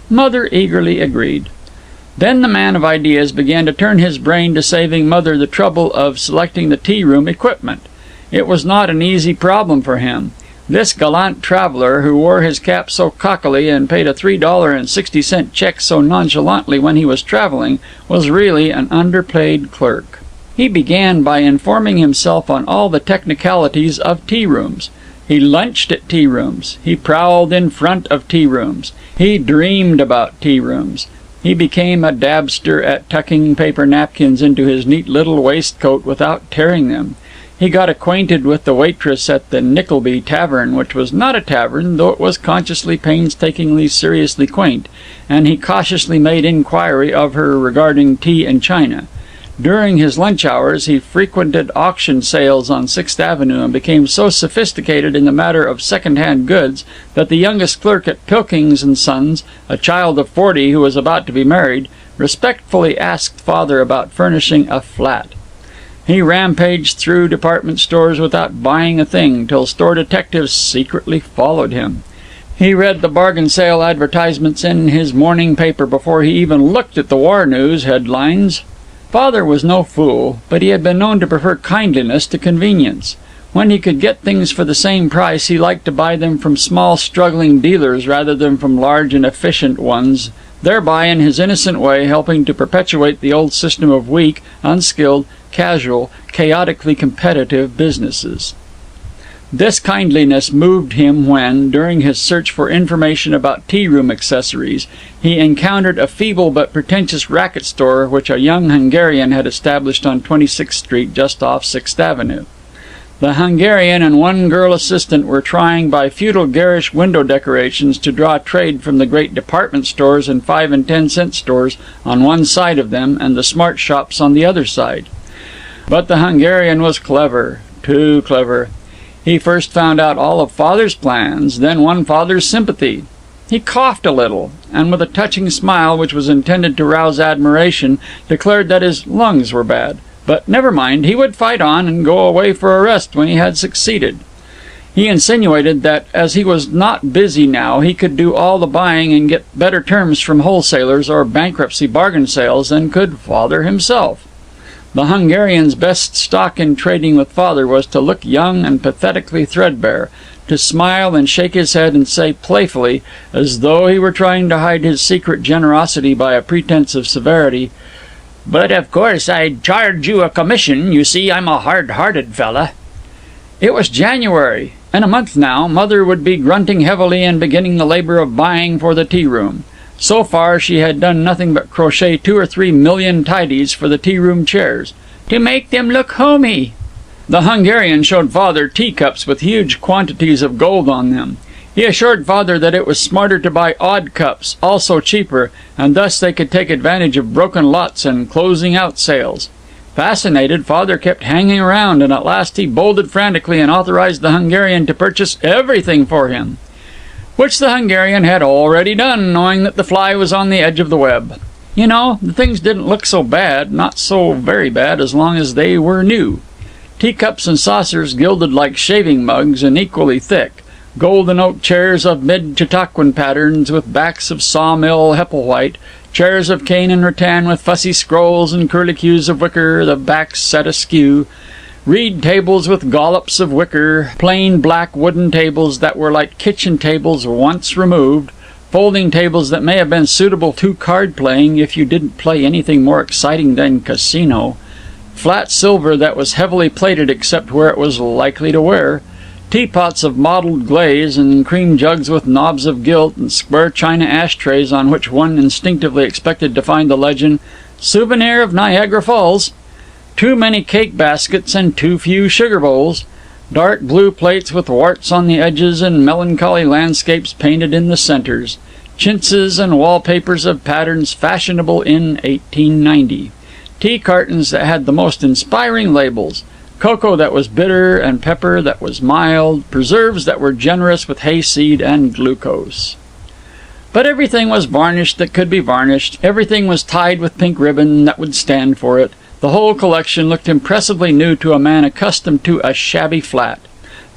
Mother eagerly agreed. Then the man of ideas began to turn his brain to saving Mother the trouble of selecting the tea-room equipment. It was not an easy problem for him. This gallant traveler, who wore his cap so cockily and paid a $3.60 check so nonchalantly when he was traveling, was really an underpaid clerk. He began by informing himself on all the technicalities of tea-rooms. He lunched at tea-rooms. He prowled in front of tea-rooms. He dreamed about tea-rooms. He became a dabster at tucking paper napkins into his neat little waistcoat without tearing them. He got acquainted with the waitress at the Nickleby Tavern, which was not a tavern, though it was consciously, painstakingly, seriously quaint, and he cautiously made inquiry of her regarding tea and china. During his lunch hours he frequented auction sales on 6th Avenue and became so sophisticated in the matter of second-hand goods that the youngest clerk at Pilkings & Sons, a child of 40 who was about to be married, respectfully asked Father about furnishing a flat. He rampaged through department stores without buying a thing, till store detectives secretly followed him. He read the bargain sale advertisements in his morning paper before he even looked at the war news headlines. Father was no fool, but he had been known to prefer kindliness to convenience. When he could get things for the same price, he liked to buy them from small struggling dealers rather than from large and efficient ones, thereby in his innocent way helping to perpetuate the old system of weak, unskilled, casual, chaotically competitive businesses. This kindliness moved him when, during his search for information about tea-room accessories, he encountered a feeble but pretentious racket store which a young Hungarian had established on 26th Street just off 6th Avenue. The Hungarian and one girl assistant were trying by futile garish window decorations to draw trade from the great department stores and 5 and 10 cent stores on one side of them and the smart shops on the other side. But the Hungarian was clever, too clever. He first found out all of Father's plans, then won Father's sympathy. He coughed a little, and with a touching smile which was intended to rouse admiration, declared that his lungs were bad. But never mind, he would fight on and go away for a rest when he had succeeded. He insinuated that, as he was not busy now, he could do all the buying and get better terms from wholesalers or bankruptcy bargain sales than could Father himself. The Hungarian's best stock in trading with Father was to look young and pathetically threadbare, to smile and shake his head and say playfully, as though he were trying to hide his secret generosity by a pretense of severity, "But of course I'd charge you a commission. You see, I'm a hard-hearted fella."
It was January. In a month now, Mother would be grunting heavily and beginning the labor of buying for the tea room. So far she had done nothing but crochet 2 or 3 million tidies for the tea room chairs,
to make them look homey.
The Hungarian showed Father teacups with huge quantities of gold on them. He assured Father that it was smarter to buy odd cups, also cheaper, and thus they could take advantage of broken lots and closing out sales. Fascinated, Father kept hanging around, and at last he bolted frantically and authorized the Hungarian to purchase everything for him, which the Hungarian had already done, knowing that the fly was on the edge of the web. You know, the things didn't look so bad, not so very bad, as long as they were new. Teacups and saucers gilded like shaving mugs and equally thick, golden oak chairs of mid-Chautauquan patterns with backs of sawmill Hepplewhite, chairs of cane and rattan with fussy scrolls and curlicues of wicker, the backs set askew, reed tables with gollops of wicker, plain black wooden tables that were like kitchen tables once removed, folding tables that may have been suitable to card playing if you didn't play anything more exciting than casino, flat silver that was heavily plated except where it was likely to wear, teapots of mottled glaze, and cream jugs with knobs of gilt, and square china ashtrays on which one instinctively expected to find the legend, "Souvenir of Niagara Falls." Too many cake baskets and too few sugar bowls. Dark blue plates with warts on the edges and melancholy landscapes painted in the centers. Chintzes and wallpapers of patterns fashionable in 1890. Tea cartons that had the most inspiring labels. Cocoa that was bitter and pepper that was mild, preserves that were generous with hayseed and glucose. But everything was varnished that could be varnished, everything was tied with pink ribbon that would stand for it. The whole collection looked impressively new to a man accustomed to a shabby flat.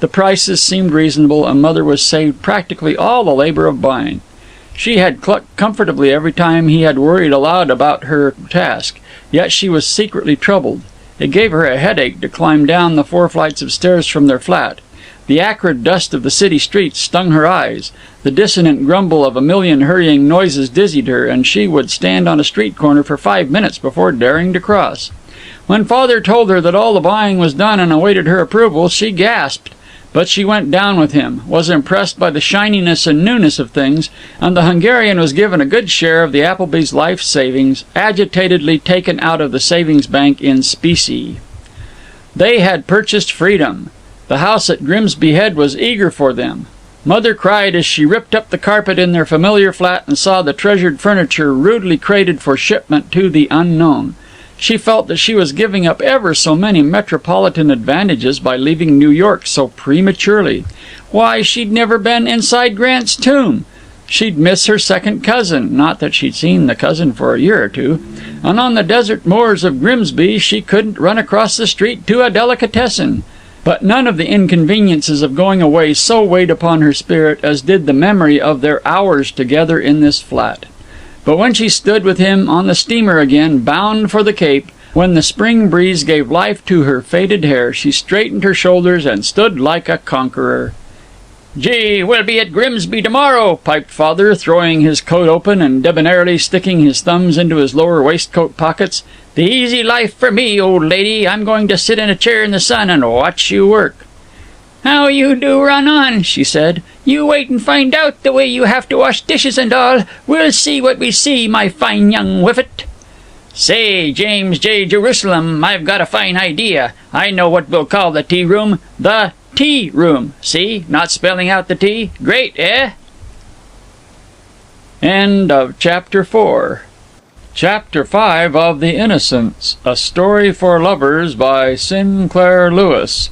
The prices seemed reasonable, and Mother was saved practically all the labor of buying. She had clucked comfortably every time he had worried aloud about her task, yet she was secretly troubled. It gave her a headache to climb down the 4 flights of stairs from their flat. The acrid dust of the city streets stung her eyes. The dissonant grumble of a million hurrying noises dizzied her, and she would stand on a street corner for 5 minutes before daring to cross. When Father told her that all the buying was done and awaited her approval, she gasped. But she went down with him, was impressed by the shininess and newness of things, and the Hungarian was given a good share of the Appleby's life savings, agitatedly taken out of the savings bank in specie. They had purchased freedom. The house at Grimsby Head was eager for them. Mother cried as she ripped up the carpet in their familiar flat and saw the treasured furniture rudely crated for shipment to the unknown. She felt that she was giving up ever so many metropolitan advantages by leaving New York so prematurely. Why, she'd never been inside Grant's tomb. She'd miss her second cousin, not that she'd seen the cousin for a year or two. And on the desert moors of Grimsby she couldn't run across the street to a delicatessen. But none of the inconveniences of going away so weighed upon her spirit as did the memory of their hours together in this flat. But when she stood with him on the steamer again, bound for the Cape, when the spring breeze gave life to her faded hair, she straightened her shoulders and stood like a conqueror. "Gee, we'll be at Grimsby tomorrow," piped Father, throwing his coat open and debonairly sticking his thumbs into his lower waistcoat pockets. "The easy life for me, old lady. I'm going to sit in a chair in the sun and watch you work."
"How you do run on," she said. "You wait and find out the way you have to wash dishes and all. We'll see what we see, my fine young whiffet." "Say, James J. Jerusalem, I've got a fine idea. I know what we'll call the tea room. The tea room. See? Not spelling out the T. Great, eh?"
End of Chapter 4. Chapter 5 of The Innocents, A Story for Lovers by Sinclair Lewis.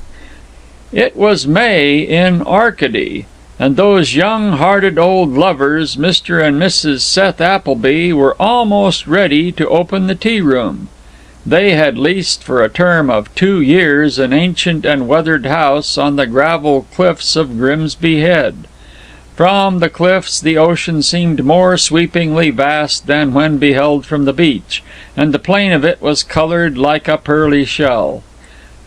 It was May in Arcady, and those young-hearted old lovers, Mr. and Mrs. Seth Appleby, were almost ready to open the tea room. They had leased for a term of 2 years an ancient and weathered house on the gravel cliffs of Grimsby Head. From the cliffs the ocean seemed more sweepingly vast than when beheld from the beach, and the plain of it was coloured like a pearly shell.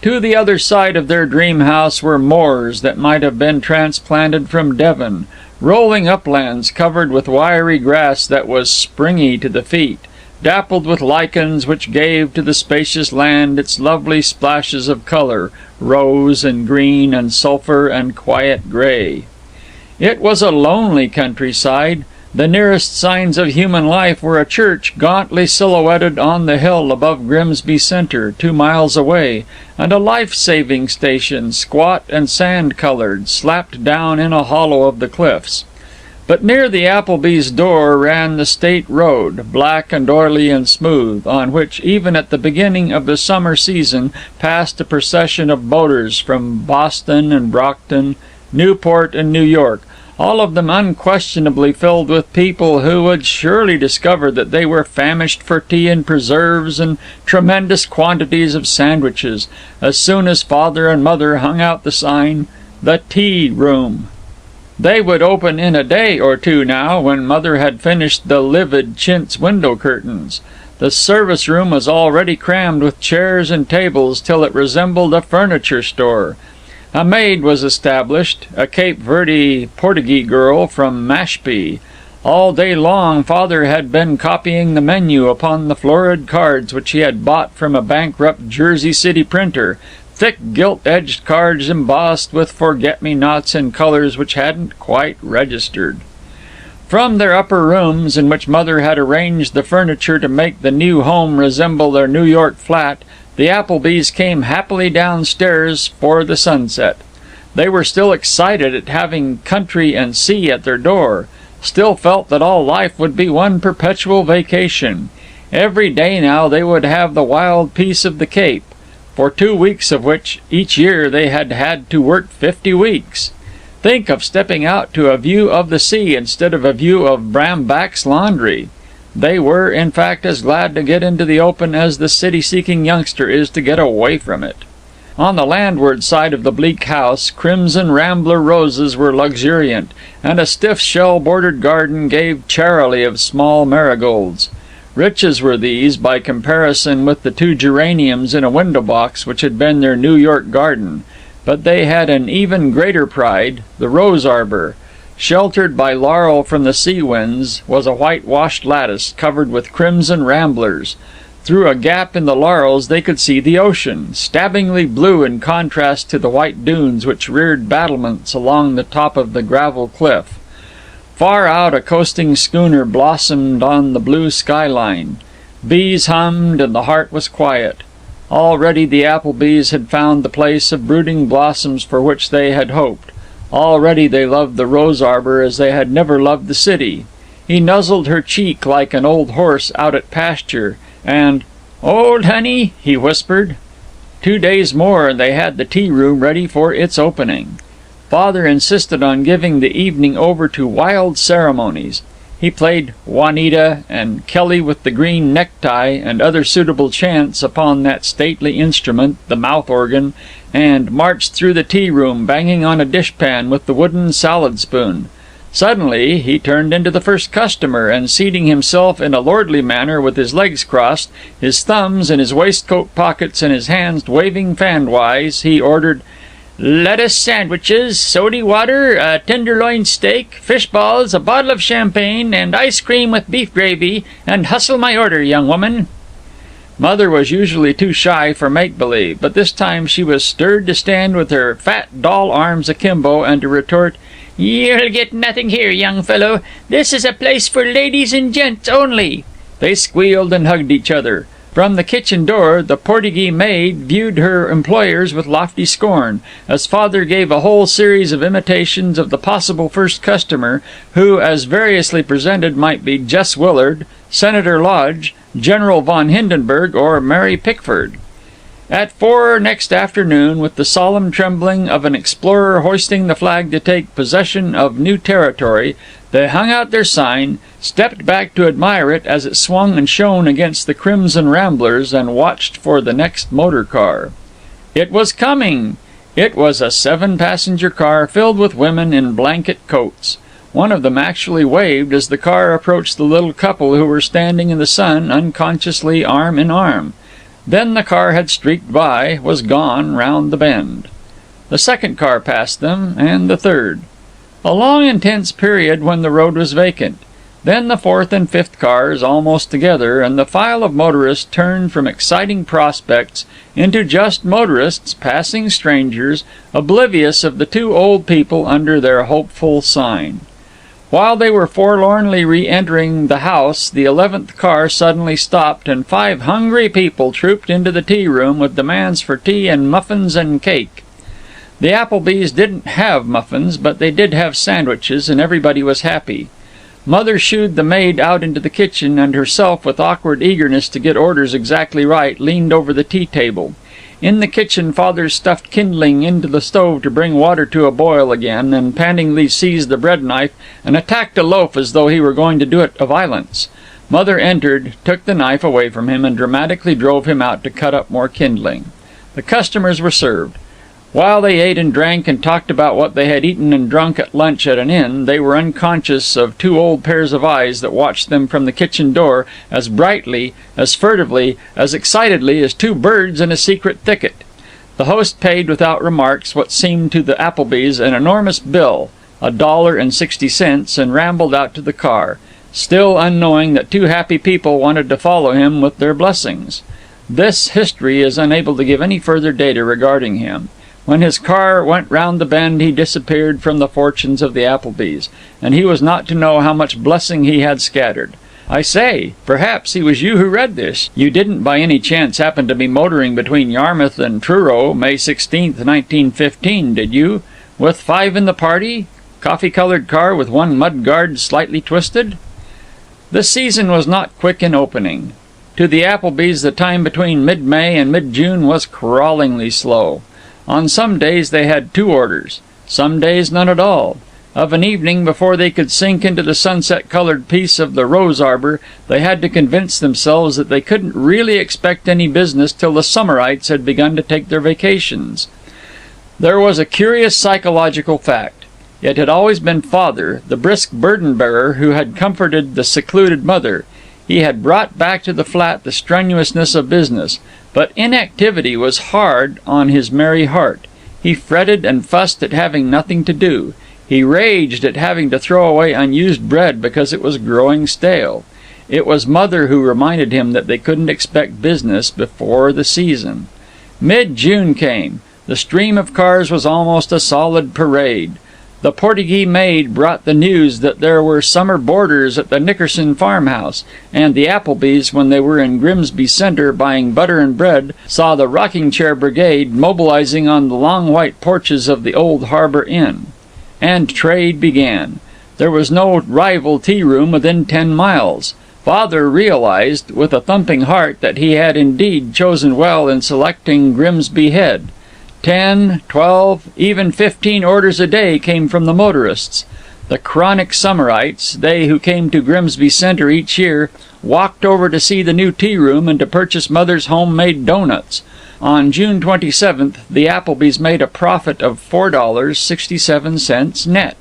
To the other side of their dream house were moors that might have been transplanted from Devon, rolling uplands covered with wiry grass that was springy to the feet, dappled with lichens which gave to the spacious land its lovely splashes of colour, rose and green and sulphur and quiet grey. It was a lonely countryside. The nearest signs of human life were a church gauntly silhouetted on the hill above Grimsby Centre, 2 miles away, and a life-saving station, squat and sand-coloured, slapped down in a hollow of the cliffs. But near the Applebys' door ran the State Road, black and oily and smooth, on which, even at the beginning of the summer season, passed a procession of motors from Boston and Brockton, Newport and New York, all of them unquestionably filled with people who would surely discover that they were famished for tea and preserves and tremendous quantities of sandwiches, as soon as father and mother hung out the sign, "The Tea Room." They would open in a day or two now, when mother had finished the livid chintz window curtains. The service room was already crammed with chairs and tables till it resembled a furniture store. A maid was established, a Cape Verde Portuguese girl from Mashpee. All day long father had been copying the menu upon the florid cards which he had bought from a bankrupt Jersey City printer, thick gilt-edged cards embossed with forget-me-nots in colours which hadn't quite registered. From their upper rooms, in which mother had arranged the furniture to make the new home resemble their New York flat, the Applebys came happily downstairs for the sunset. They were still excited at having country and sea at their door, still felt that all life would be one perpetual vacation. Every day now they would have the wild peace of the Cape, for 2 weeks of which each year they had had to work 50 weeks. Think of stepping out to a view of the sea instead of a view of Bramback's laundry. They were, in fact, as glad to get into the open as the city-seeking youngster is to get away from it. On the landward side of the bleak house, crimson rambler roses were luxuriant, and a stiff shell-bordered garden gave charily of small marigolds. Riches were these, by comparison with the 2 geraniums in a window-box which had been their New York garden, but they had an even greater pride, the rose arbour. Sheltered by laurel from the sea winds was a whitewashed lattice covered with crimson ramblers. Through a gap in the laurels they could see the ocean, stabbingly blue in contrast to the white dunes which reared battlements along the top of the gravel cliff. Far out a coasting schooner blossomed on the blue skyline. Bees hummed and the heart was quiet. Already the Applebys had found the place of brooding blossoms for which they had hoped. Already they loved the rose arbour as they had never loved the city. He nuzzled her cheek like an old horse out at pasture, and, "Old honey," he whispered. 2 days more and they had the tea room ready for its opening. Father insisted on giving the evening over to wild ceremonies. He played Juanita and Kelly with the Green Necktie and other suitable chants upon that stately instrument, the mouth organ, and marched through the tea room banging on a dishpan with the wooden salad spoon. Suddenly he turned into the first customer, and seating himself in a lordly manner with his legs crossed, his thumbs in his waistcoat pockets and his hands waving fan-wise, he ordered lettuce sandwiches, sody water, a tenderloin steak, fish balls, a bottle of champagne, and ice cream with beef gravy, and hustle my order, young woman. Mother was usually too shy for make-believe, but this time she was stirred to stand with her fat doll arms akimbo and to retort, "You'll get nothing here, young fellow. This is a place for ladies and gents only." They squealed and hugged each other. From the kitchen door, the Portuguese maid viewed her employers with lofty scorn, as father gave a whole series of imitations of the possible first customer, who, as variously presented, might be Jess Willard, Senator Lodge, General von Hindenburg, or Mary Pickford. At 4 next afternoon, with the solemn trembling of an explorer hoisting the flag to take possession of new territory, they hung out their sign, stepped back to admire it as it swung and shone against the crimson ramblers, and watched for the next motor car. It was coming! It was a 7-passenger car filled with women in blanket coats. One of them actually waved as the car approached the little couple who were standing in the sun unconsciously arm in arm. Then the car had streaked by, was gone round the bend. The second car passed them, and the third. A long intense period when the road was vacant. Then the fourth and fifth cars almost together, and the file of motorists turned from exciting prospects into just motorists passing strangers, oblivious of the two old people under their hopeful sign. While they were forlornly re-entering the house, the 11th car suddenly stopped, and 5 hungry people trooped into the tea room with demands for tea and muffins and cake. The Applebys didn't have muffins, but they did have sandwiches, and everybody was happy. Mother shooed the maid out into the kitchen, and herself, with awkward eagerness to get orders exactly right, leaned over the tea table. In the kitchen, Father stuffed kindling into the stove to bring water to a boil again, and pantingly seized the bread knife and attacked a loaf as though he were going to do it a violence. Mother entered, took the knife away from him, and dramatically drove him out to cut up more kindling. The customers were served. While they ate and drank and talked about what they had eaten and drunk at lunch at an inn, they were unconscious of 2 old pairs of eyes that watched them from the kitchen door as brightly, as furtively, as excitedly as 2 birds in a secret thicket. The host paid without remarks what seemed to the Applebys an enormous bill, $1.60, and rambled out to the car, still unknowing that 2 happy people wanted to follow him with their blessings. This history is unable to give any further data regarding him. When his car went round the bend, he disappeared from the fortunes of the Applebys, and he was not to know how much blessing he had scattered. I say, perhaps he was you who read this. You didn't by any chance happen to be motoring between Yarmouth and Truro, May 16th, 1915, did you? With 5 in the party? Coffee-coloured car with 1 mudguard slightly twisted? The season was not quick in opening. To the Applebys, the time between mid-May and mid-June was crawlingly slow. On some days they had 2 orders, some days none at all. Of an evening, before they could sink into the sunset-coloured peace of the rose arbour, they had to convince themselves that they couldn't really expect any business till the summerites had begun to take their vacations. There was a curious psychological fact. It had always been Father, the brisk burden-bearer, who had comforted the secluded mother. He had brought back to the flat the strenuousness of business, but inactivity was hard on his merry heart. He fretted and fussed at having nothing to do. He raged at having to throw away unused bread because it was growing stale. It was Mother who reminded him that they couldn't expect business before the season. Mid-June came. The stream of cars was almost a solid parade. The Portugee maid brought the news that there were summer boarders at the Nickerson farmhouse, and the Applebys, when they were in Grimsby Centre buying butter and bread, saw the rocking-chair brigade mobilizing on the long white porches of the old Harbour Inn. And trade began. There was no rival tea-room within 10 miles. Father realized, with a thumping heart, that he had indeed chosen well in selecting Grimsby Head. 10, 12, even 15 orders a day came from the motorists. The chronic summerites, they who came to Grimsby Centre each year, walked over to see the new tea-room and to purchase Mother's home-made doughnuts. On June 27th, the Applebys made a profit of $4.67 net.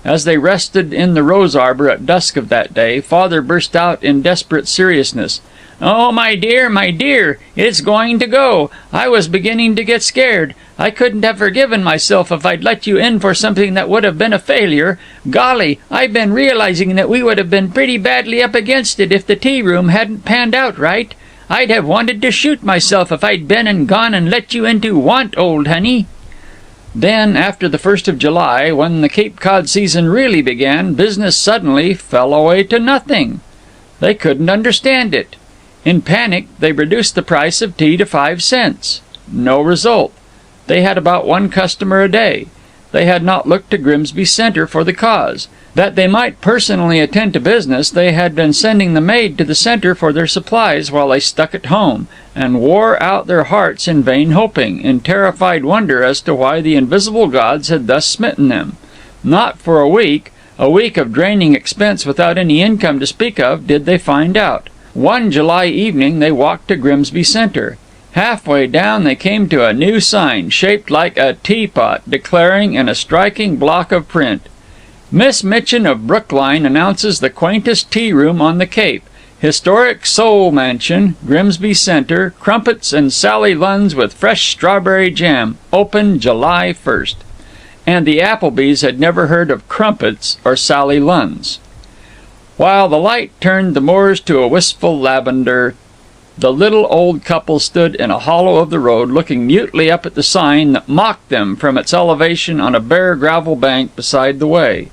As they rested in the rose arbour at dusk of that day, Father burst out in desperate seriousness. "Oh, my dear, it's going to go. I was beginning to get scared. I couldn't have forgiven myself if I'd let you in for something that would have been a failure. Golly, I've been realizing that we would have been pretty badly up against it if the tea-room hadn't panned out right. I'd have wanted to shoot myself if I'd been and gone and let you into want, old honey." Then, after the 1st of July, when the Cape Cod season really began, business suddenly fell away to nothing. They couldn't understand it. In panic, they reduced the price of tea to 5 cents. No result. They had about 1 customer a day. They had not looked to Grimsby Centre for the cause. That they might personally attend to business, they had been sending the maid to the centre for their supplies while they stuck at home, and wore out their hearts in vain hoping, in terrified wonder as to why the invisible gods had thus smitten them. Not for a week of draining expense without any income to speak of, did they find out. One July evening they walked to Grimsby Centre. Halfway down they came to a new sign, shaped like a teapot, declaring in a striking block of print, "Miss Mitchin of Brookline announces the quaintest tea-room on the Cape. Historic Soul Mansion, Grimsby Centre, crumpets and Sally Lunns with fresh strawberry jam, open July 1st. And the Applebys had never heard of crumpets or Sally Lunns. While the light turned the moors to a wistful lavender, the little old couple stood in a hollow of the road, looking mutely up at the sign that mocked them from its elevation on a bare gravel bank beside the way.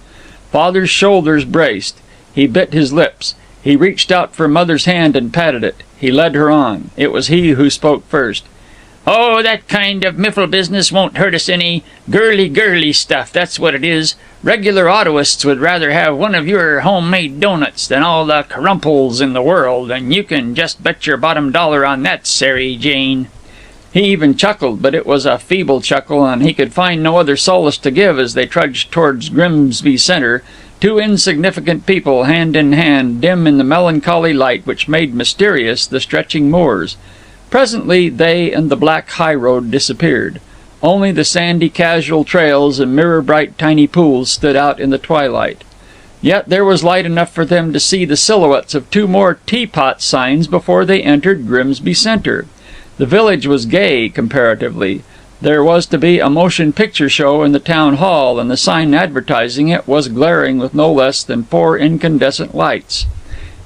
Father's shoulders braced. He bit his lips. He reached out for Mother's hand and patted it. He led her on. It was he who spoke first.
"Oh, that kind of miffle business won't hurt us any. Girly stuff, that's what it is. Regular autoists would rather have one of your homemade doughnuts than all the crumples in the world, and you can just bet your bottom dollar on that, Sary Jane." He even chuckled, but it was a feeble chuckle, and he could find no other solace to give as they trudged towards Grimsby Center, two insignificant people, hand in hand, dim in the melancholy light which made mysterious the stretching moors. Presently they and the black high road disappeared. Only the sandy casual trails and mirror-bright tiny pools stood out in the twilight. Yet there was light enough for them to see the silhouettes of two more teapot signs before they entered Grimsby Center. The village was gay, comparatively. There was to be a motion picture show in the town hall, and the sign advertising it was glaring with no less than 4 incandescent lights.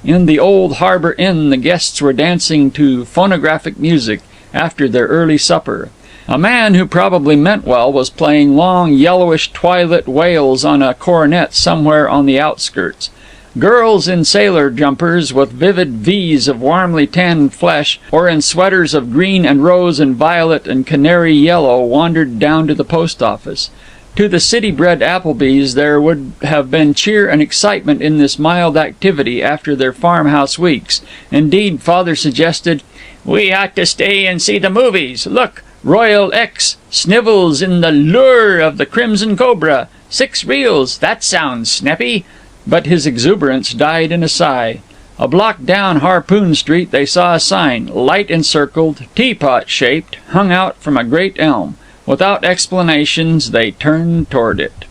In the old Harbour Inn the guests were dancing to phonographic music after their early supper. A man who probably meant well was playing long yellowish twilit wails on a cornet somewhere on the outskirts. Girls in sailor jumpers with vivid V's of warmly tanned flesh, or in sweaters of green and rose and violet and canary yellow, wandered down to the post office. To the city-bred Applebys there would have been cheer and excitement in this mild activity after their farmhouse weeks. Indeed, Father suggested, "We ought to stay and see the movies. Look, Royal X snivels in the lure of the Crimson Cobra. 6 reels, that sounds snappy." But his exuberance died in a sigh. A block down Harpoon Street they saw a sign, light encircled, teapot-shaped, hung out from a great elm. Without explanations, they turned toward it.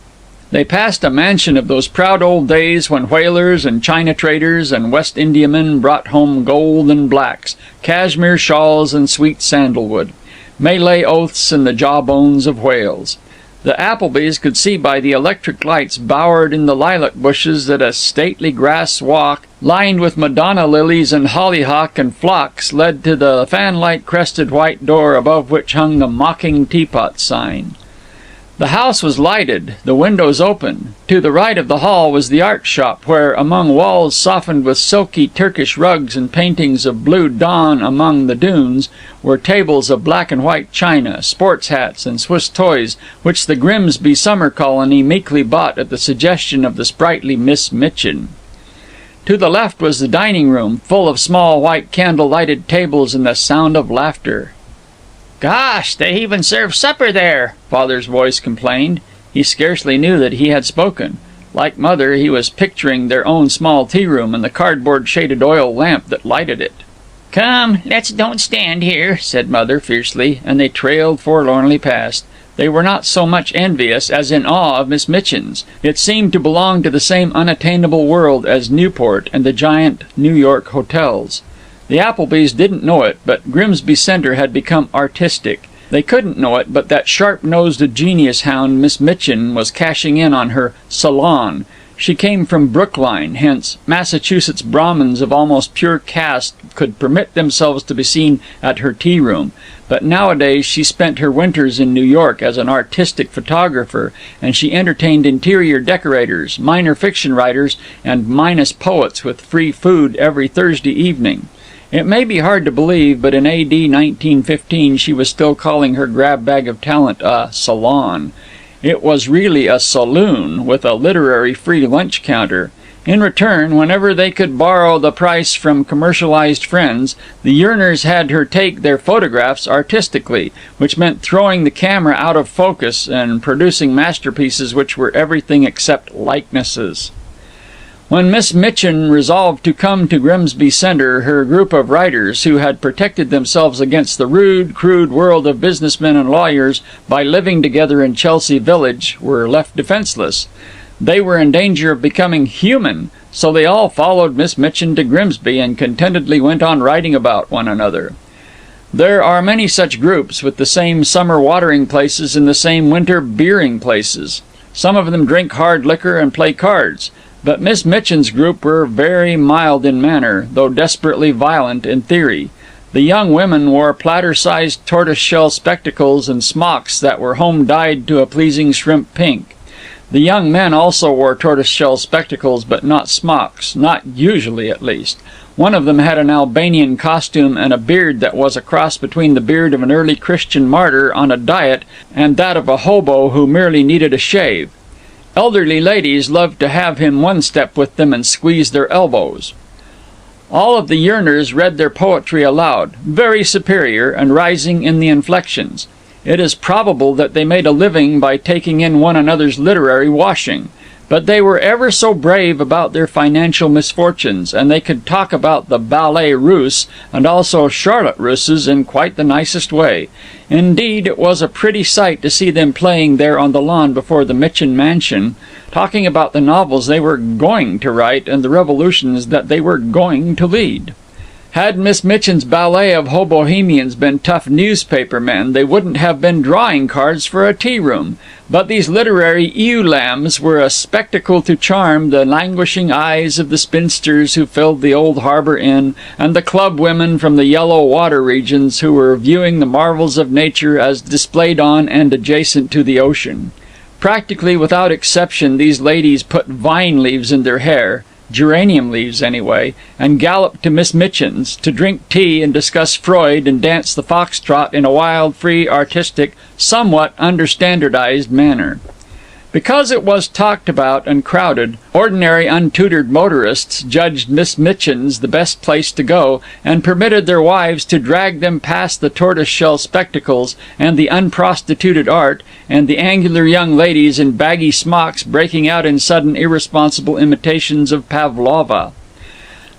They passed a mansion of those proud old days when whalers and China traders and West Indiamen brought home gold and blacks, cashmere shawls and sweet sandalwood, Malay oaths and the jawbones of whales. The Applebys could see by the electric lights bowered in the lilac bushes that a stately grass walk, lined with Madonna lilies and hollyhock and phlox, led to the fanlight-crested white door above which hung the mocking teapot sign. The house was lighted, the windows open. To the right of the hall was the art shop, where, among walls softened with silky Turkish rugs and paintings of blue dawn among the dunes, were tables of black and white china, sports hats, and Swiss toys, which the Grimsby summer colony meekly bought at the suggestion of the sprightly Miss Mitchin. To the left was the dining room, full of small white candle-lighted tables and the sound of laughter. "Gosh, they even serve supper there," Father's voice complained. He scarcely knew that he had spoken. Like Mother, he was picturing their own small tea-room and the cardboard-shaded oil lamp that lighted it. "Come, don't stand here," said Mother fiercely, and they trailed forlornly past. They were not so much envious as in awe of Miss Mitchin's. It seemed to belong to the same unattainable world as Newport and the giant New York hotels. The Applebys didn't know it, but Grimsby Center had become artistic. They couldn't know it, but that sharp-nosed genius hound Miss Mitchin was cashing in on her salon. She came from Brookline, hence Massachusetts Brahmins of almost pure caste could permit themselves to be seen at her tea-room. But nowadays she spent her winters in New York as an artistic photographer, and she entertained interior decorators, minor fiction writers, and minus poets with free food every Thursday evening. It may be hard to believe, but in A.D. 1915 she was still calling her grab bag of talent a salon. It was really a saloon, with a literary free lunch counter. In return, whenever they could borrow the price from commercialized friends, the yearners had her take their photographs artistically, which meant throwing the camera out of focus and producing masterpieces which were everything except likenesses. When Miss Mitchin resolved to come to Grimsby Center, her group of writers, who had protected themselves against the rude, crude world of businessmen and lawyers by living together in Chelsea Village, were left defenseless. They were in danger of becoming human, so they all followed Miss Mitchin to Grimsby and contentedly went on writing about one another. There are many such groups, with the same summer watering places and the same winter beering places. Some of them drink hard liquor and play cards.
But Miss Mitchin's group were very mild in manner, though desperately violent in theory. The young women wore platter-sized tortoise-shell spectacles and smocks that were home-dyed to a pleasing shrimp pink. The young men also wore tortoise-shell spectacles, but not smocks, not usually at least. One of them had an Albanian costume and a beard that was a cross between the beard of an early Christian martyr on a diet and that of a hobo who merely needed a shave. Elderly ladies loved to have him one step with them and squeeze their elbows. All of the yearners read their poetry aloud, very superior and rising in the inflections. It is probable that they made a living by taking in one another's literary washing. But they were ever so brave about their financial misfortunes, and they could talk about the ballet russe and also Charlotte russes in quite the nicest way. Indeed, it was a pretty sight to see them playing there on the lawn before the Mitchin mansion, talking about the novels they were going to write and the revolutions that they were going to lead. Had Miss Mitchin's ballet of hobohemians been tough newspaper men, they wouldn't have been drawing cards for a tea-room. But these literary ewe-lambs were a spectacle to charm the languishing eyes of the spinsters who filled the old Harbour Inn, and the club women from the yellow water regions who were viewing the marvels of nature as displayed on and adjacent to the ocean. Practically without exception, these ladies put vine leaves in their hair, geranium leaves anyway, and galloped to Miss Mitchin's to drink tea and discuss Freud and dance the foxtrot in a wild, free, artistic, somewhat under-standardized manner. Because it was talked about and crowded, ordinary untutored motorists judged Miss Mitchin's the best place to go, and permitted their wives to drag them past the tortoise-shell spectacles and the unprostituted art, and the angular young ladies in baggy smocks breaking out in sudden irresponsible imitations of Pavlova.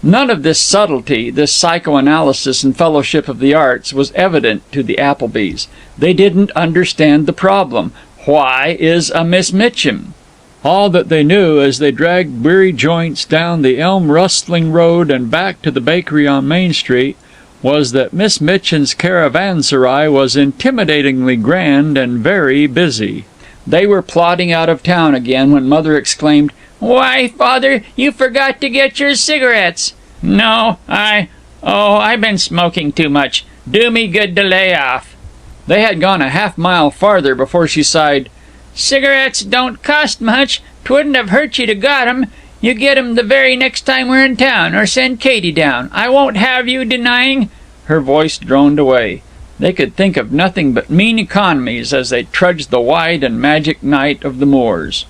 None of this subtlety, this psychoanalysis and fellowship of the arts, was evident to the Applebys. They didn't understand the problem. Why is a Miss Mitchin? All that they knew as they dragged weary joints down the elm-rustling road and back to the bakery on Main Street was that Miss Mitchin's caravanserai was intimidatingly grand and very busy. They were plodding out of town again when Mother exclaimed, "Why, Father, you forgot to get your cigarettes." "No, I've been smoking too much. Do me good to lay off." They had gone a half-mile farther before she sighed, "Cigarettes don't cost much. 'Twouldn't have hurt you to got 'em. You get 'em the very next time we're in town, or send Katie down. I won't have you denying—" Her voice droned away. They could think of nothing but mean economies as they trudged the wide and magic night of the moors.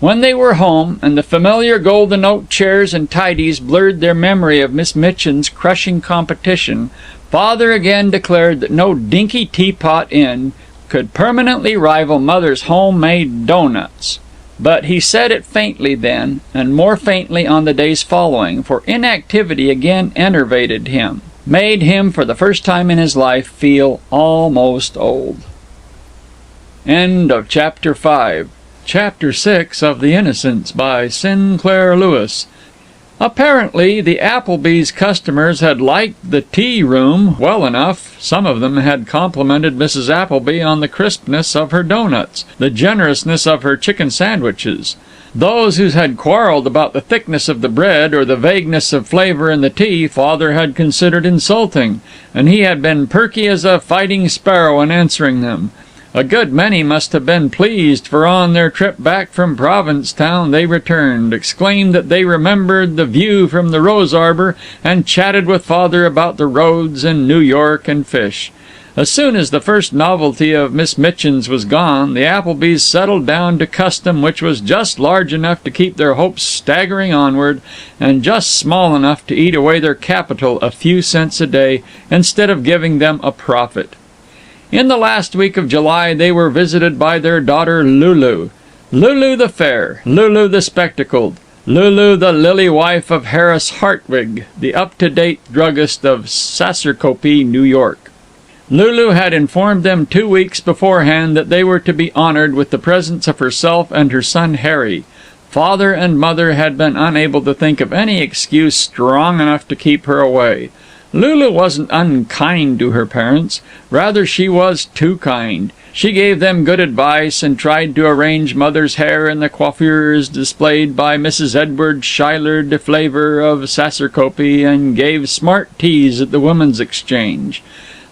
When they were home, and the familiar golden oak chairs and tidies blurred their memory of Miss Mitchin's crushing competition, Father again declared that no dinky Teapot Inn could permanently rival Mother's homemade doughnuts. But he said it faintly then, and more faintly on the days following, for inactivity again enervated him, made him for the first time in his life feel almost old. End of Chapter 5. Chapter 6 of The Innocence by Sinclair Lewis. Apparently, the Applebys' customers had liked the tea-room well enough. Some of them had complimented Mrs. Appleby on the crispness of her doughnuts, the generousness of her chicken sandwiches. Those who had quarrelled about the thickness of the bread or the vagueness of flavour in the tea, Father had considered insulting, and he had been perky as a fighting sparrow in answering them. A good many must have been pleased, for on their trip back from Provincetown they returned, exclaimed that they remembered the view from the rose arbour, and chatted with Father about the roads and New York and fish. As soon as the first novelty of Miss Mitchin's was gone, the Applebys settled down to custom which was just large enough to keep their hopes staggering onward, and just small enough to eat away their capital a few cents a day, instead of giving them a profit. In the last week of July they were visited by their daughter Lulu. Lulu the fair, Lulu the spectacled, Lulu the lily wife of Harris Hartwig, the up-to-date druggist of Saserkopee, New York. Lulu had informed them 2 weeks beforehand that they were to be honoured with the presence of herself and her son Harry. Father and Mother had been unable to think of any excuse strong enough to keep her away. Lulu wasn't unkind to her parents. Rather, she was too kind. She gave them good advice, and tried to arrange Mother's hair in the coiffures displayed by Mrs. Edward Schuyler de Flavor of Saserkopee, and gave smart teas at the Women's Exchange.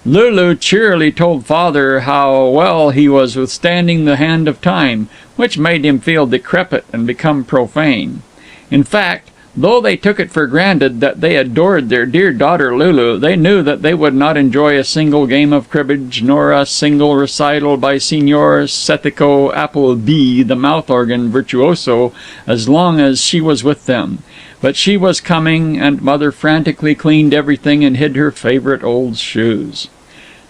Lulu cheerily told Father how well he was withstanding the hand of time, which made him feel decrepit and become profane. In fact, though they took it for granted that they adored their dear daughter Lulu, they knew that they would not enjoy a single game of cribbage, nor a single recital by Signor Sethico Appleby, the mouth-organ virtuoso, as long as she was with them. But she was coming, and Mother frantically cleaned everything and hid her favorite old shoes.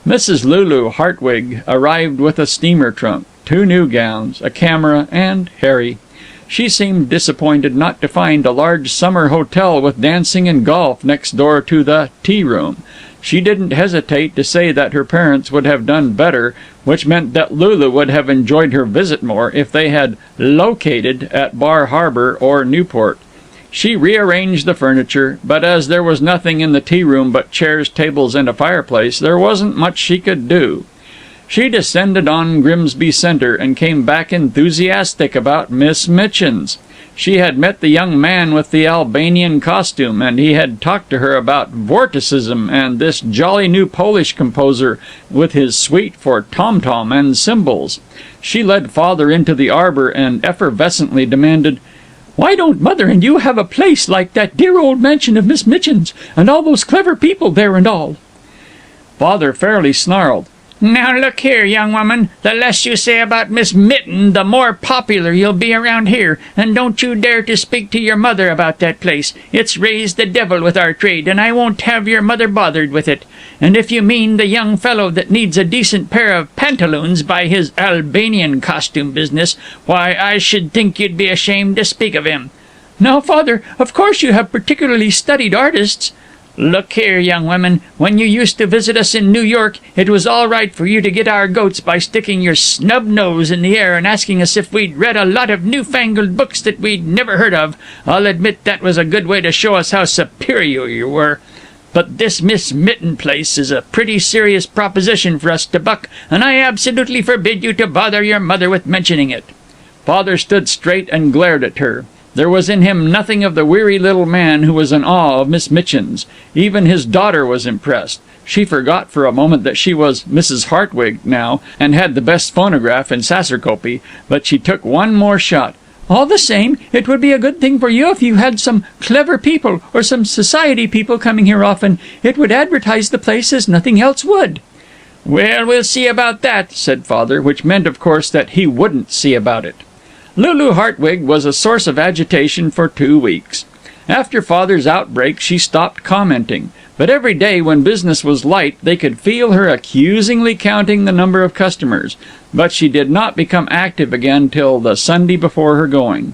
Mrs. Lulu Hartwig arrived with a steamer trunk, 2 new gowns, a camera, and Harry. She seemed disappointed not to find a large summer hotel with dancing and golf next door to the tea room. She didn't hesitate to say that her parents would have done better, which meant that Lulu would have enjoyed her visit more if they had located at Bar Harbor or Newport. She rearranged the furniture, but as there was nothing in the tea room but chairs, tables, and a fireplace, there wasn't much she could do. She descended on Grimsby Center and came back enthusiastic about Miss Mitchins. She had met the young man with the Albanian costume, and he had talked to her about vorticism and this jolly new Polish composer with his suite for tom-tom and cymbals. She led Father into the arbor and effervescently demanded, "Why don't Mother and you have a place like that dear old mansion of Miss Mitchin's, and all those clever people there and all?" Father fairly snarled. "Now look here, young woman, the less you say about Miss Mitten, the more popular you'll be around here, and don't you dare to speak to your mother about that place. It's raised the devil with our trade, and I won't have your mother bothered with it. And if you mean the young fellow that needs a decent pair of pantaloons by his Albanian costume business, why, I should think you'd be ashamed to speak of him." "Now, Father, of course you have particularly studied artists." "Look here, young woman, when you used to visit us in New York, it was all right for you to get our goats by sticking your snub nose in the air and asking us if we'd read a lot of newfangled books that we'd never heard of. I'll admit that was a good way to show us how superior you were. But this Miss Mitten place is a pretty serious proposition for us to buck, and I absolutely forbid you to bother your mother with mentioning it." Father stood straight and glared at her. There was in him nothing of the weary little man who was in awe of Miss Mitchins. Even his daughter was impressed. She forgot for a moment that she was Mrs. Hartwig now, and had the best phonograph in Saserkopee, but she took one more shot. "All the same, it would be a good thing for you if you had some clever people, or some society people coming here often. It would advertise the place as nothing else would." "Well, we'll see about that," said Father, which meant, of course, that he wouldn't see about it. Lulu Hartwig was a source of agitation for 2 weeks. After Father's outbreak, she stopped commenting, but every day when business was light, they could feel her accusingly counting the number of customers, but she did not become active again till the Sunday before her going.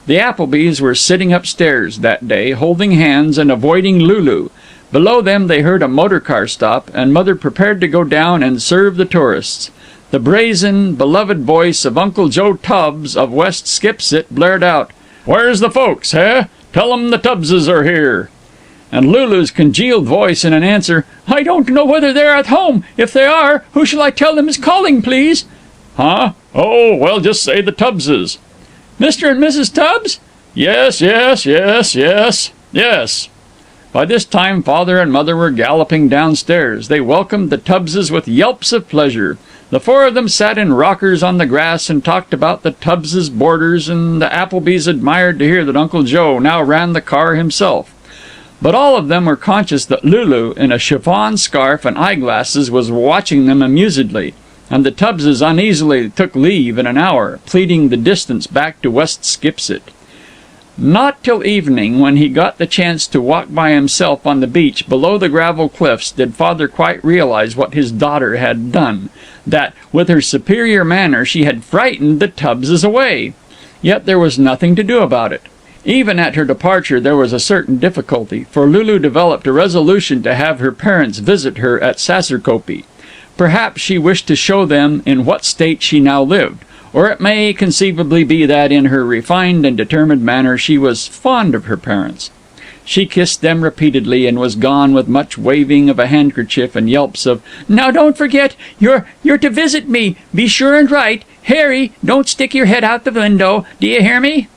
The Applebys were sitting upstairs that day, holding hands and avoiding Lulu. Below them they heard a motor car stop, and Mother prepared to go down and serve the tourists. The brazen, beloved voice of Uncle Joe Tubbs of West Skipsit blared out, "Where's the folks, eh? Tell 'em the Tubbses are here." And Lulu's congealed voice in an answer, "I don't know whether they're at home. If they are, who shall I tell them is calling, please?" "Huh? Oh, well, just say the Tubbses." "Mr. and Mrs. Tubbs?" "Yes, yes, yes, yes, yes." By this time Father and Mother were galloping downstairs. They welcomed the Tubbses with yelps of pleasure. The 4 of them sat in rockers on the grass and talked about the Tubbses' boarders, and the Applebys admired to hear that Uncle Joe now ran the car himself. But all of them were conscious that Lulu, in a chiffon scarf and eyeglasses, was watching them amusedly, and the Tubbses uneasily took leave in an hour, pleading the distance back to West Skipsit. Not till evening, when he got the chance to walk by himself on the beach below the gravel cliffs, did Father quite realize what his daughter had done, that, with her superior manner, she had frightened the Tubbses away. Yet there was nothing to do about it. Even at her departure there was a certain difficulty, for Lulu developed a resolution to have her parents visit her at Saserkopee. Perhaps she wished to show them in what state she now lived, or it may conceivably be that, in her refined and determined manner, she was fond of her parents. She kissed them repeatedly, and was gone with much waving of a handkerchief and yelps of, "Now don't forget, you're to visit me. Be sure and write. Harry, don't stick your head out the window. Do you hear me?"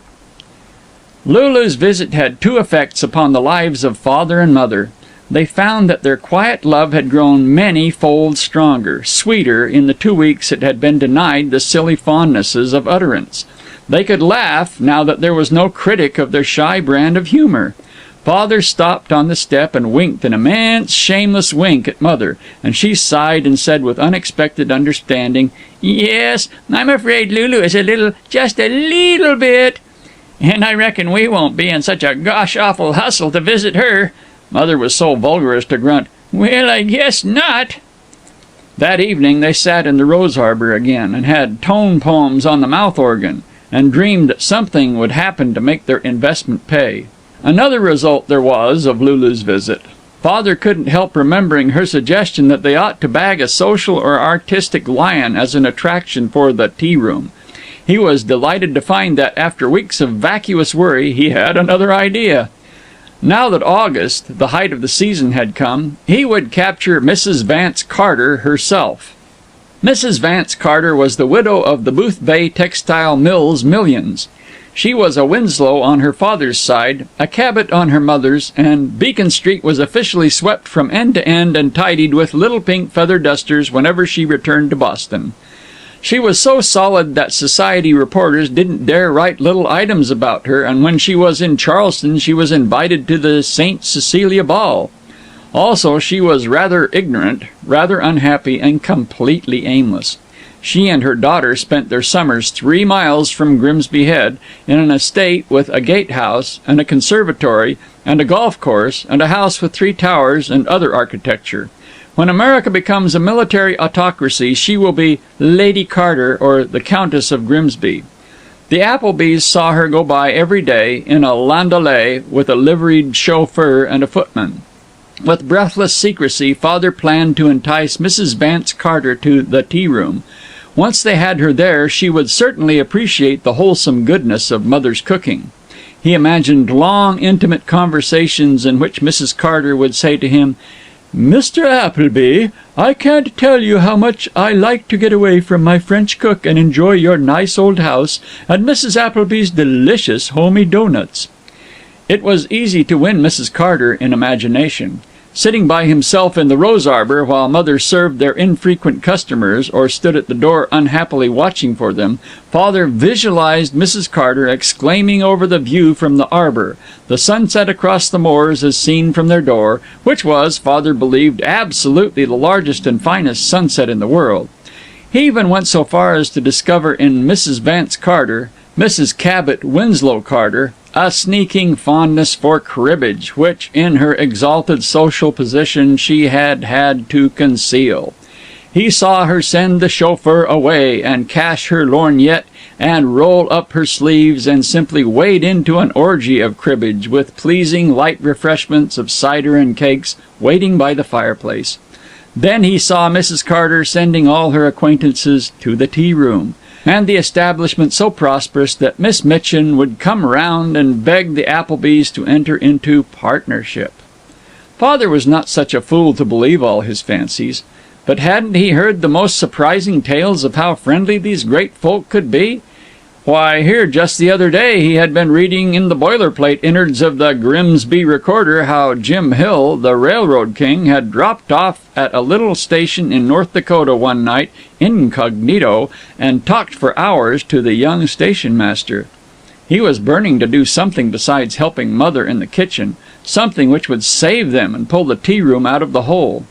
Lulu's visit had two effects upon the lives of father and mother. They found that their quiet love had grown many-fold stronger, sweeter, in the 2 weeks it had been denied the silly fondnesses of utterance. They could laugh, now that there was no critic of their shy brand of humour. Father stopped on the step and winked an immense, shameless wink at Mother, and she sighed and said with unexpected understanding, "Yes, I'm afraid Lulu is just a leetle bit. And I reckon we won't be in such a gosh-awful hustle to visit her." Mother was so vulgar as to grunt, "Well, I guess not." That evening they sat in the rose arbor again, and had tone poems on the mouth organ, and dreamed that something would happen to make their investment pay. Another result there was of Lulu's visit. Father couldn't help remembering her suggestion that they ought to bag a social or artistic lion as an attraction for the tea-room. He was delighted to find that, after weeks of vacuous worry, he had another idea. Now that August, the height of the season, had come, he would capture Mrs. Vance Carter herself. Mrs. Vance Carter was the widow of the Booth Bay Textile Mills millions. She was a Winslow on her father's side, a Cabot on her mother's, and Beacon Street was officially swept from end to end and tidied with little pink feather dusters whenever she returned to Boston. She was so solid that society reporters didn't dare write little items about her, and when she was in Charleston she was invited to the St. Cecilia ball. Also, she was rather ignorant, rather unhappy, and completely aimless. She and her daughter spent their summers 3 miles from Grimsby Head, in an estate with a gatehouse, and a conservatory, and a golf course, and a house with 3 towers, and other architecture. When America becomes a military autocracy, she will be Lady Carter or the Countess of Grimsby. The Applebys saw her go by every day, in a landaulet, with a liveried chauffeur and a footman. With breathless secrecy, Father planned to entice Mrs. Vance Carter to the tea-room. Once they had her there, she would certainly appreciate the wholesome goodness of Mother's cooking. He imagined long, intimate conversations in which Mrs. Carter would say to him, "Mr. Appleby, I can't tell you how much I like to get away from my French cook and enjoy your nice old house and Mrs. Appleby's delicious homey doughnuts." It was easy to win Mrs. Carter in imagination. Sitting by himself in the rose arbor while Mother served their infrequent customers, or stood at the door unhappily watching for them, Father visualized Mrs. Carter exclaiming over the view from the arbor, the sunset across the moors as seen from their door, which was, Father believed, absolutely the largest and finest sunset in the world. He even went so far as to discover in Mrs. Vance Carter, Mrs. Cabot Winslow Carter, a sneaking fondness for cribbage, which, in her exalted social position, she had had to conceal. He saw her send the chauffeur away, and cash her lorgnette, and roll up her sleeves, and simply wade into an orgy of cribbage, with pleasing light refreshments of cider and cakes waiting by the fireplace. Then he saw Mrs. Carter sending all her acquaintances to the tea-room, and the establishment so prosperous that Miss Mitchin would come round and beg the Applebys to enter into partnership. Father was not such a fool to believe all his fancies, but hadn't he heard the most surprising tales of how friendly these great folk could be? Why, here just the other day he had been reading in the boilerplate innards of the Grimsby Recorder how Jim Hill, the railroad king, had dropped off at a little station in North Dakota one night, incognito, and talked for hours to the young station master. He was burning to do something besides helping Mother in the kitchen, something which would save them and pull the tea-room out of the hole.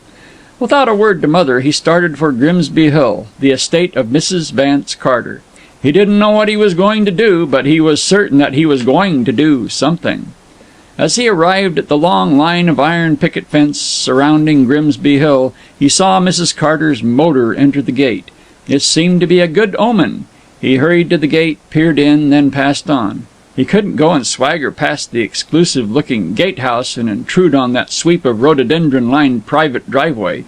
Without a word to Mother, he started for Grimsby Hill, the estate of Mrs. Vance Carter. He didn't know what he was going to do, but he was certain that he was going to do something. As he arrived at the long line of iron picket fence surrounding Grimsby Hill, he saw Mrs. Carter's motor enter the gate. It seemed to be a good omen. He hurried to the gate, peered in, then passed on. He couldn't go and swagger past the exclusive-looking gatehouse and intrude on that sweep of rhododendron-lined private driveway.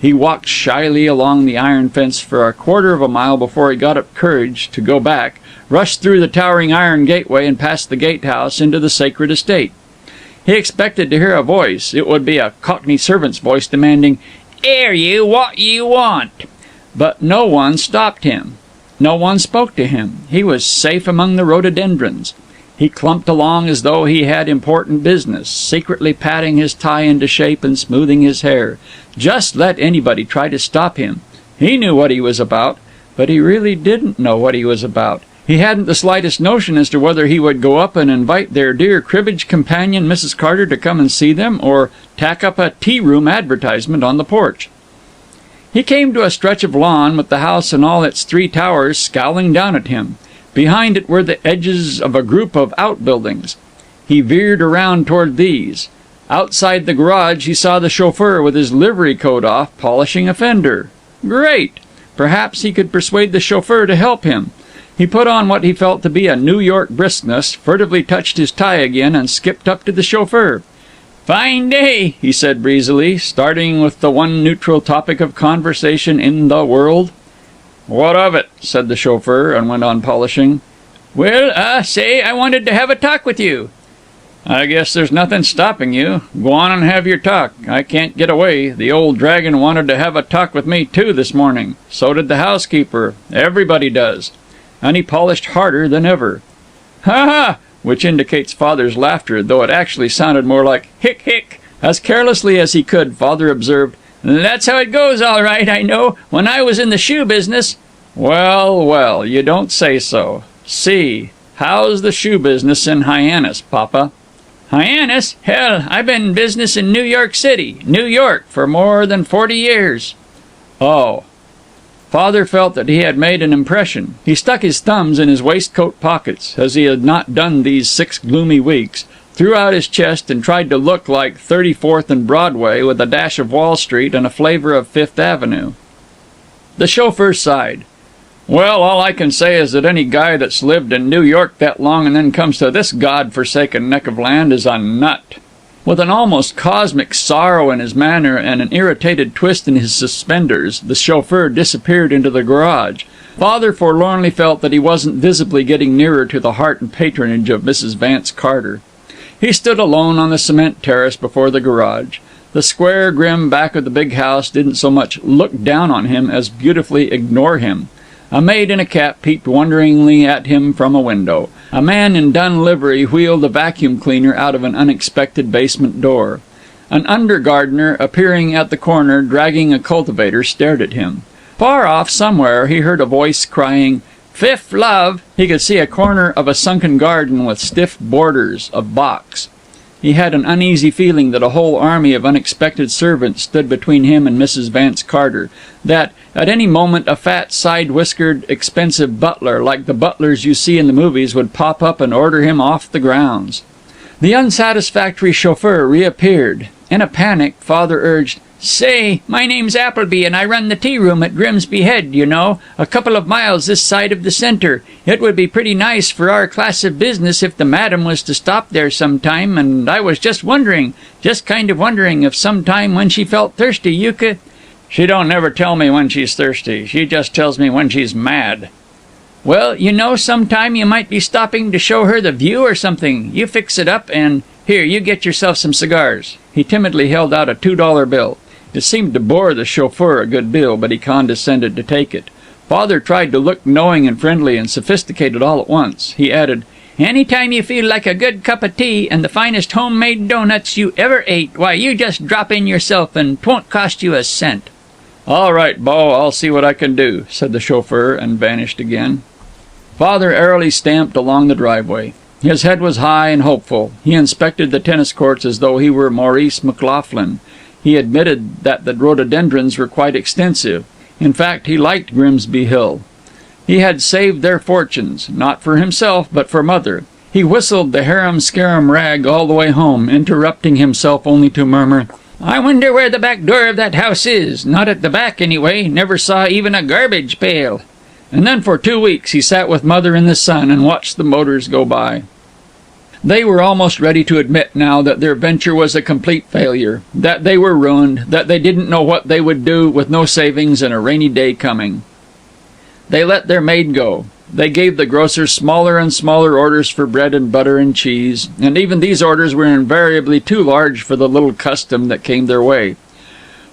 He walked shyly along the iron fence for a quarter of a mile before he got up courage to go back, rushed through the towering iron gateway, and past the gatehouse into the sacred estate. He expected to hear a voice. It would be a Cockney servant's voice demanding, "'Ere you, what you want?" But no one stopped him. No one spoke to him. He was safe among the rhododendrons. He clumped along as though he had important business, secretly patting his tie into shape and smoothing his hair. Just let anybody try to stop him. He knew what he was about, but he really didn't know what he was about. He hadn't the slightest notion as to whether he would go up and invite their dear cribbage companion, Mrs. Carter, to come and see them, or tack up a tea-room advertisement on the porch. He came to a stretch of lawn with the house and all its 3 towers scowling down at him. Behind it were the edges of a group of outbuildings. He veered around toward these. Outside the garage he saw the chauffeur with his livery coat off, polishing a fender. Great! Perhaps he could persuade the chauffeur to help him. He put on what he felt to be a New York briskness, furtively touched his tie again, and skipped up to the chauffeur. "Fine day," he said breezily, starting with the one neutral topic of conversation in the world. "What of it?" said the chauffeur, and went on polishing. "Well, say, I wanted to have a talk with you." "I guess there's nothing stopping you. Go on and have your talk. I can't get away. The old dragon wanted to have a talk with me, too, this morning. So did the housekeeper. Everybody does." And he polished harder than ever. "Ha ha!" which indicates Father's laughter, though it actually sounded more like hick hick. As carelessly as he could, Father observed, "That's how it goes, all right, I know. When I was in the shoe business—" "Well, well, you don't say so. See, how's the shoe business in Hyannis, Papa?" "Hyannis? Hell, I've been in business in New York City, New York, for more than 40 years. "Oh." Father felt that he had made an impression. He stuck his thumbs in his waistcoat pockets, as he had not done these 6 gloomy weeks, threw out his chest, and tried to look like 34th and Broadway, with a dash of Wall Street and a flavor of 5th Avenue. The chauffeur sighed. "Well, all I can say is that any guy that's lived in New York that long and then comes to this god-forsaken neck of land is a nut." With an almost cosmic sorrow in his manner and an irritated twist in his suspenders, the chauffeur disappeared into the garage. Father forlornly felt that he wasn't visibly getting nearer to the heart and patronage of Mrs. Vance Carter. He stood alone on the cement terrace before the garage. The square, grim back of the big house didn't so much look down on him as beautifully ignore him. A maid in a cap peeped wonderingly at him from a window. A man in dun livery wheeled a vacuum cleaner out of an unexpected basement door. An under-gardener, appearing at the corner dragging a cultivator, stared at him. Far off somewhere he heard a voice crying, "Fifth love!" He could see a corner of a sunken garden with stiff borders of box. He had an uneasy feeling that a whole army of unexpected servants stood between him and Mrs. Vance Carter, that at any moment a fat, side-whiskered, expensive butler, like the butlers you see in the movies, would pop up and order him off the grounds. The unsatisfactory chauffeur reappeared. In a panic, Father urged, "Say, my name's Appleby, and I run the tea room at Grimsby Head, you know, a couple of miles this side of the centre. It would be pretty nice for our class of business if the madam was to stop there sometime, and I was just kind of wondering if sometime when she felt thirsty you could—" "She don't never tell me when she's thirsty. She just tells me when she's mad." "Well, you know, sometime you might be stopping to show her the view or something. You fix it up, and here, you get yourself some cigars." He timidly held out a $2 bill. It seemed to bore the chauffeur a good deal, but he condescended to take it. Father tried to look knowing and friendly and sophisticated all at once. He added, "Any time you feel like a good cup of tea and the finest homemade doughnuts you ever ate, why, you just drop in yourself, and 'twon't cost you a cent." "All right, Bo, I'll see what I can do," said the chauffeur, and vanished again. Father airily stamped along the driveway. His head was high and hopeful. He inspected the tennis courts as though he were Maurice McLaughlin. He admitted that the rhododendrons were quite extensive. In fact, he liked Grimsby Hill. He had saved their fortunes, not for himself, but for Mother. He whistled the harum-scarum rag all the way home, interrupting himself only to murmur, "I wonder where the back door of that house is. Not at the back, anyway. Never saw even a garbage pail." And then for 2 weeks he sat with Mother in the sun and watched the motors go by. They were almost ready to admit now that their venture was a complete failure, that they were ruined, that they didn't know what they would do with no savings and a rainy day coming. They let their maid go. They gave the grocer smaller and smaller orders for bread and butter and cheese, and even these orders were invariably too large for the little custom that came their way.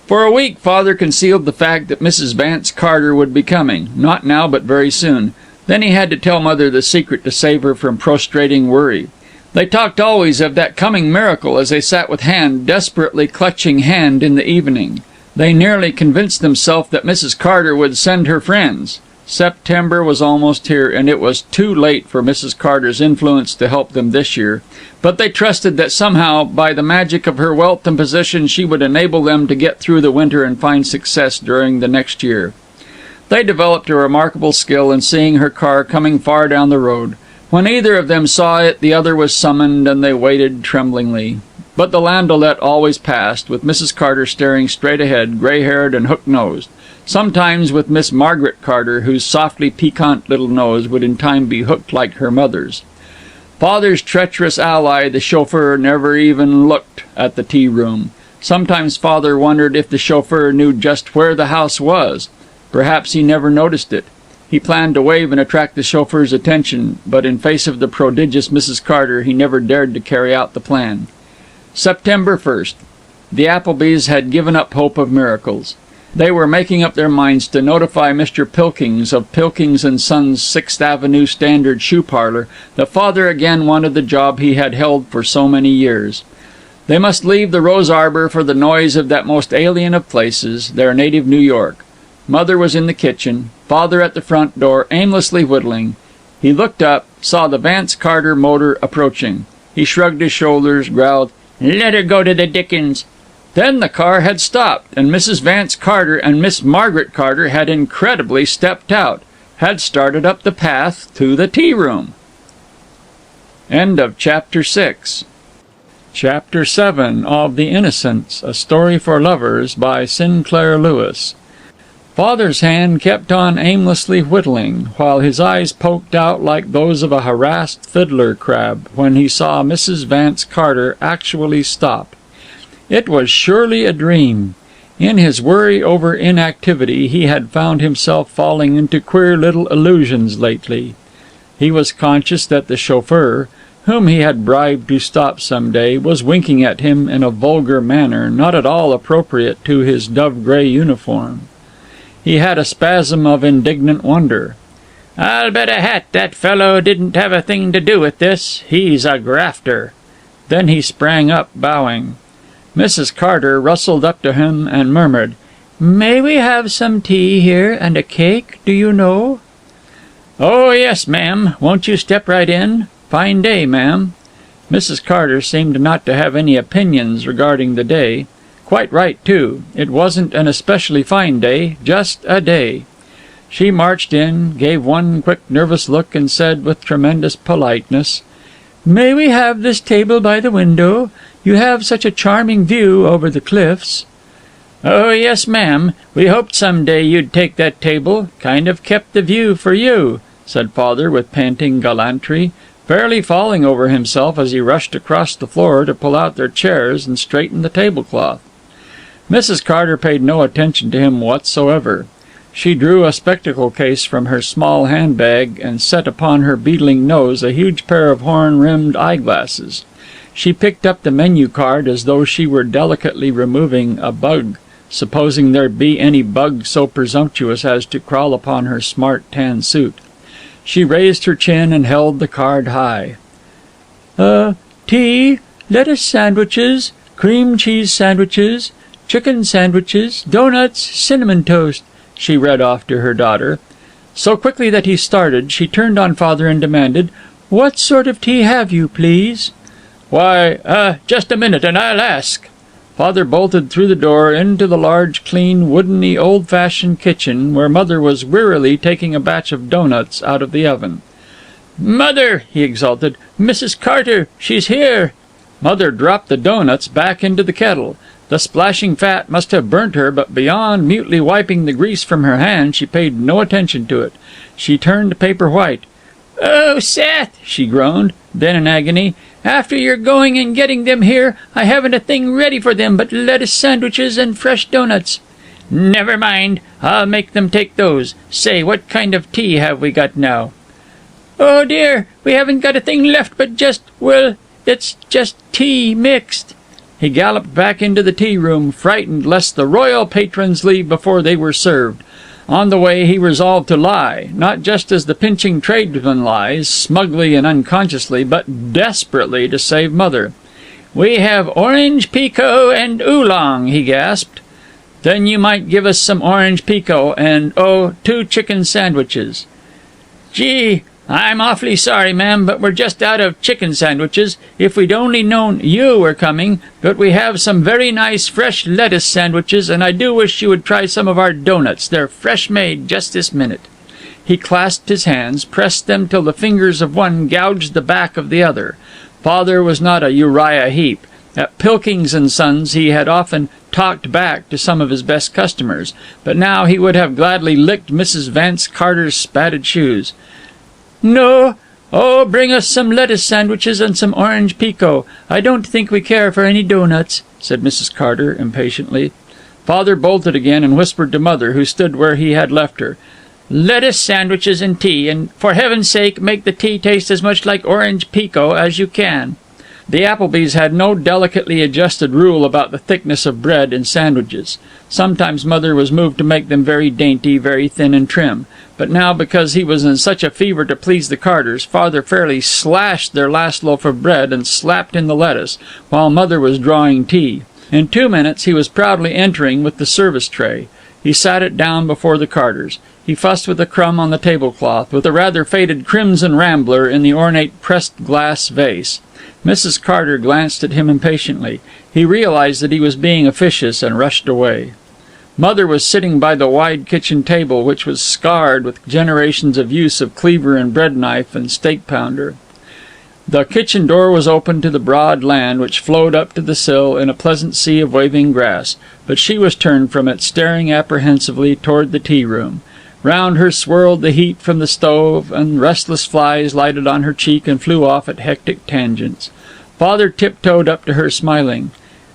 For a week Father concealed the fact that Mrs. Vance Carter would be coming, not now but very soon. Then he had to tell Mother the secret to save her from prostrating worry. They talked always of that coming miracle as they sat with hand desperately clutching hand in the evening. They nearly convinced themselves that Mrs. Carter would send her friends. September was almost here, and it was too late for Mrs. Carter's influence to help them this year, but they trusted that somehow, by the magic of her wealth and position, she would enable them to get through the winter and find success during the next year. They developed a remarkable skill in seeing her car coming far down the road. When either of them saw it, the other was summoned, and they waited tremblingly. But the landaulet always passed, with Mrs. Carter staring straight ahead, gray-haired and hook-nosed. Sometimes with Miss Margaret Carter, whose softly piquant little nose would in time be hooked like her mother's. Father's treacherous ally, the chauffeur, never even looked at the tea-room. Sometimes Father wondered if the chauffeur knew just where the house was. Perhaps he never noticed it. He planned to wave and attract the chauffeur's attention, but in face of the prodigious Mrs. Carter, he never dared to carry out the plan. September 1st. The Applebys had given up hope of miracles. They were making up their minds to notify Mr. Pilkings of Pilkings & Sons' 6th Avenue Standard Shoe Parlor that Father again wanted the job he had held for so many years. They must leave the Rose Arbor for the noise of that most alien of places, their native New York. Mother was in the kitchen, Father at the front door, aimlessly whittling. He looked up, saw the Vance Carter motor approaching. He shrugged his shoulders, growled, "Let her go to the dickens." Then the car had stopped, and Mrs. Vance Carter and Miss Margaret Carter had incredibly stepped out, had started up the path to the tea-room. End of Chapter 6. Chapter 7 of The Innocence, A Story for Lovers by Sinclair Lewis. Father's hand kept on aimlessly whittling, while his eyes poked out like those of a harassed fiddler crab when he saw Mrs. Vance Carter actually stop. It was surely a dream. In his worry over inactivity, he had found himself falling into queer little illusions lately. He was conscious that the chauffeur, whom he had bribed to stop some day, was winking at him in a vulgar manner not at all appropriate to his dove-gray uniform. He had a spasm of indignant wonder. "I'll bet a hat that fellow didn't have a thing to do with this. He's a grafter." Then he sprang up, bowing. Mrs. Carter rustled up to him and murmured, "May we have some tea here and a cake, do you know?" "Oh, yes, ma'am. Won't you step right in? Fine day, ma'am." Mrs. Carter seemed not to have any opinions regarding the day. Quite right, too. It wasn't an especially fine day, just a day. She marched in, gave one quick nervous look, and said with tremendous politeness, "May we have this table by the window? You have such a charming view over the cliffs." "Oh, yes, ma'am. We hoped some day you'd take that table. Kind of kept the view for you," said Father with panting gallantry, fairly falling over himself as he rushed across the floor to pull out their chairs and straighten the tablecloth. Mrs. Carter paid no attention to him whatsoever. She drew a spectacle case from her small handbag and set upon her beetling nose a huge pair of horn-rimmed eyeglasses. She picked up the menu card as though she were delicately removing a bug, supposing there be any bug so presumptuous as to crawl upon her smart tan suit. She raised her chin and held the card high. Tea, lettuce sandwiches, cream cheese sandwiches, chicken sandwiches, donuts, cinnamon toast," she read off to her daughter. So quickly that he started, she turned on Father and demanded, "What sort of tea have you, please?" "Why, just a minute and I'll ask." Father bolted through the door into the large, clean, woodeny, old-fashioned kitchen, where Mother was wearily taking a batch of doughnuts out of the oven. "Mother," he exulted, "Mrs. Carter, she's here." Mother dropped the doughnuts back into the kettle. The splashing fat must have burnt her, but beyond mutely wiping the grease from her hand, she paid no attention to it. She turned paper white. "Oh, Seth," she groaned. Then in agony, "after you're going and getting them here, I haven't a thing ready for them but lettuce sandwiches and fresh doughnuts." "Never mind. I'll make them take those. Say, what kind of tea have we got now?"
Oh, dear, we haven't got a thing left but it's just tea mixed."
He galloped back into the tea room, frightened lest the royal patrons leave before they were served. On the way he resolved to lie, not just as the pinching tradesman lies, smugly and unconsciously, but desperately, to save Mother.
"We have orange pekoe and oolong," he gasped.
"Then you might give us some orange pekoe and, 2 chicken sandwiches."
"Gee, I'm awfully sorry, ma'am, but we're just out of chicken sandwiches. If we'd only known you were coming. But we have some very nice fresh lettuce sandwiches, and I do wish you would try some of our doughnuts. They're fresh made just this minute." He clasped his hands, pressed them till the fingers of one gouged the back of the other. Father was not a Uriah Heep. At Pilkings & Sons he had often talked back to some of his best customers, but now he would have gladly licked Mrs. Vance Carter's spatted shoes. "No. Oh, bring us some lettuce sandwiches and some orange pekoe. I don't think we care for any doughnuts," said Mrs. Carter impatiently.
Father bolted again and whispered to Mother, who stood where he had left her.
"Lettuce sandwiches and tea, and for heaven's sake make the tea taste as much like orange pekoe as you can."
The Applebys had no delicately adjusted rule about the thickness of bread in sandwiches. Sometimes Mother was moved to make them very dainty, very thin and trim. But now, because he was in such a fever to please the Carters, Father fairly slashed their last loaf of bread and slapped in the lettuce, while Mother was drawing tea. In 2 minutes he was proudly entering with the service tray. He sat it down before the Carters. He fussed with a crumb on the tablecloth, with a rather faded crimson rambler in the ornate pressed glass vase. Mrs. Carter glanced at him impatiently. He realized that he was being officious and rushed away. Mother was sitting by the wide kitchen table, which was scarred with generations of use of cleaver and bread knife and steak pounder. The kitchen door was open to the broad land, which flowed up to the sill in a pleasant sea of waving grass, but she was turned from it, staring apprehensively toward the tea room. Round her swirled the heat from the stove, and restless flies lighted on her cheek and flew off at hectic tangents. Father tiptoed up to her, smiling.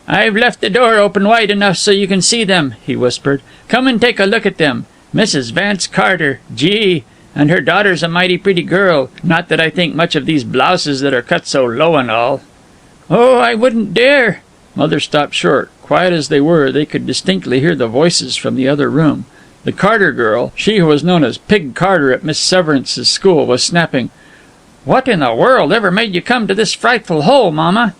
"I've left the door open wide enough so you can see them," he whispered. "Come and take a look at them. Mrs. Vance Carter, gee, and her daughter's a mighty pretty girl. Not that I think much of these blouses that are cut so low and all." "Oh, I wouldn't dare." Mother stopped short. Quiet as they were, they could distinctly hear the voices from the other room. The Carter girl, she who was known as Pig Carter at Miss Severance's school, was snapping. "What in the world ever made you come to this frightful hole, Mamma?"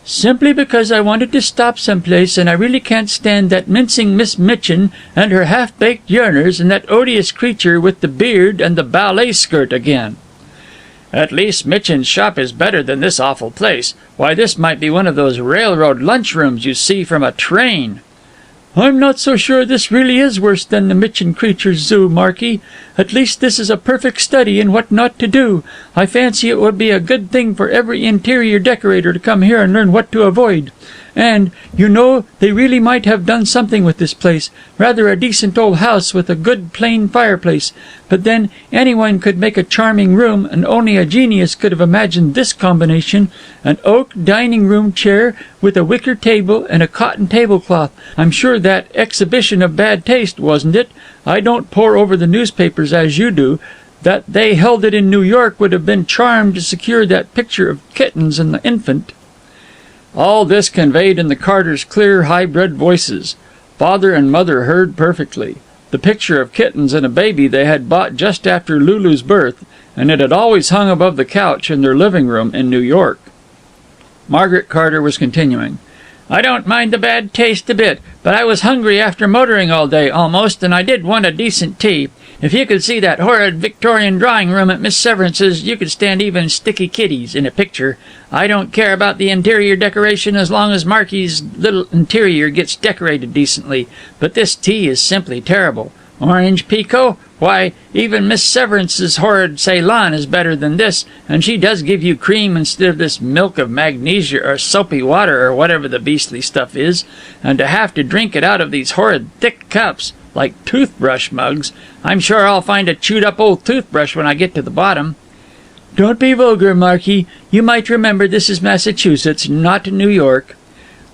"Simply because I wanted to stop someplace, and I really can't stand that mincing Miss Mitchin and her half-baked yearners and that odious creature with the beard and the ballet skirt again." "At least Mitchin's shop is better than this awful place. Why, this might be one of those railroad lunchrooms you see from a train." "I'm not so sure this really is worse than the Mitchin creature's zoo, Marky. At least this is a perfect study in what not to do. I fancy it would be a good thing for every interior decorator to come here and learn what to avoid. And, you know, they really might have done something with this place. Rather a decent old house with a good plain fireplace. But then, anyone could make a charming room, and only a genius could have imagined this combination. An oak dining room chair with a wicker table and a cotton tablecloth. I'm sure that exhibition of bad taste, wasn't it? I don't pore over the newspapers as you do. That they held it in New York would have been charmed to secure that picture of kittens and the infant." All this conveyed in the Carters' clear, high-bred voices. Father and Mother heard perfectly. The picture of kittens and a baby they had bought just after Lulu's birth, and it had always hung above the couch in their living room in New York. Margaret Carter was continuing. "I don't mind the bad taste a bit, but I was hungry after motoring all day, almost, and I did want a decent tea. If you could see that horrid Victorian drawing room at Miss Severance's, you could stand even sticky kitties in a picture. I don't care about the interior decoration as long as Marky's little interior gets decorated decently, but this tea is simply terrible. Orange pekoe? Why, even Miss Severance's horrid Ceylon is better than this, and she does give you cream instead of this milk of magnesia or soapy water or whatever the beastly stuff is, and to have to drink it out of these horrid thick cups, like toothbrush mugs. I'm sure I'll find a chewed-up old toothbrush when I get to the bottom." "Don't be vulgar, Marky. You might remember this is Massachusetts, not New York."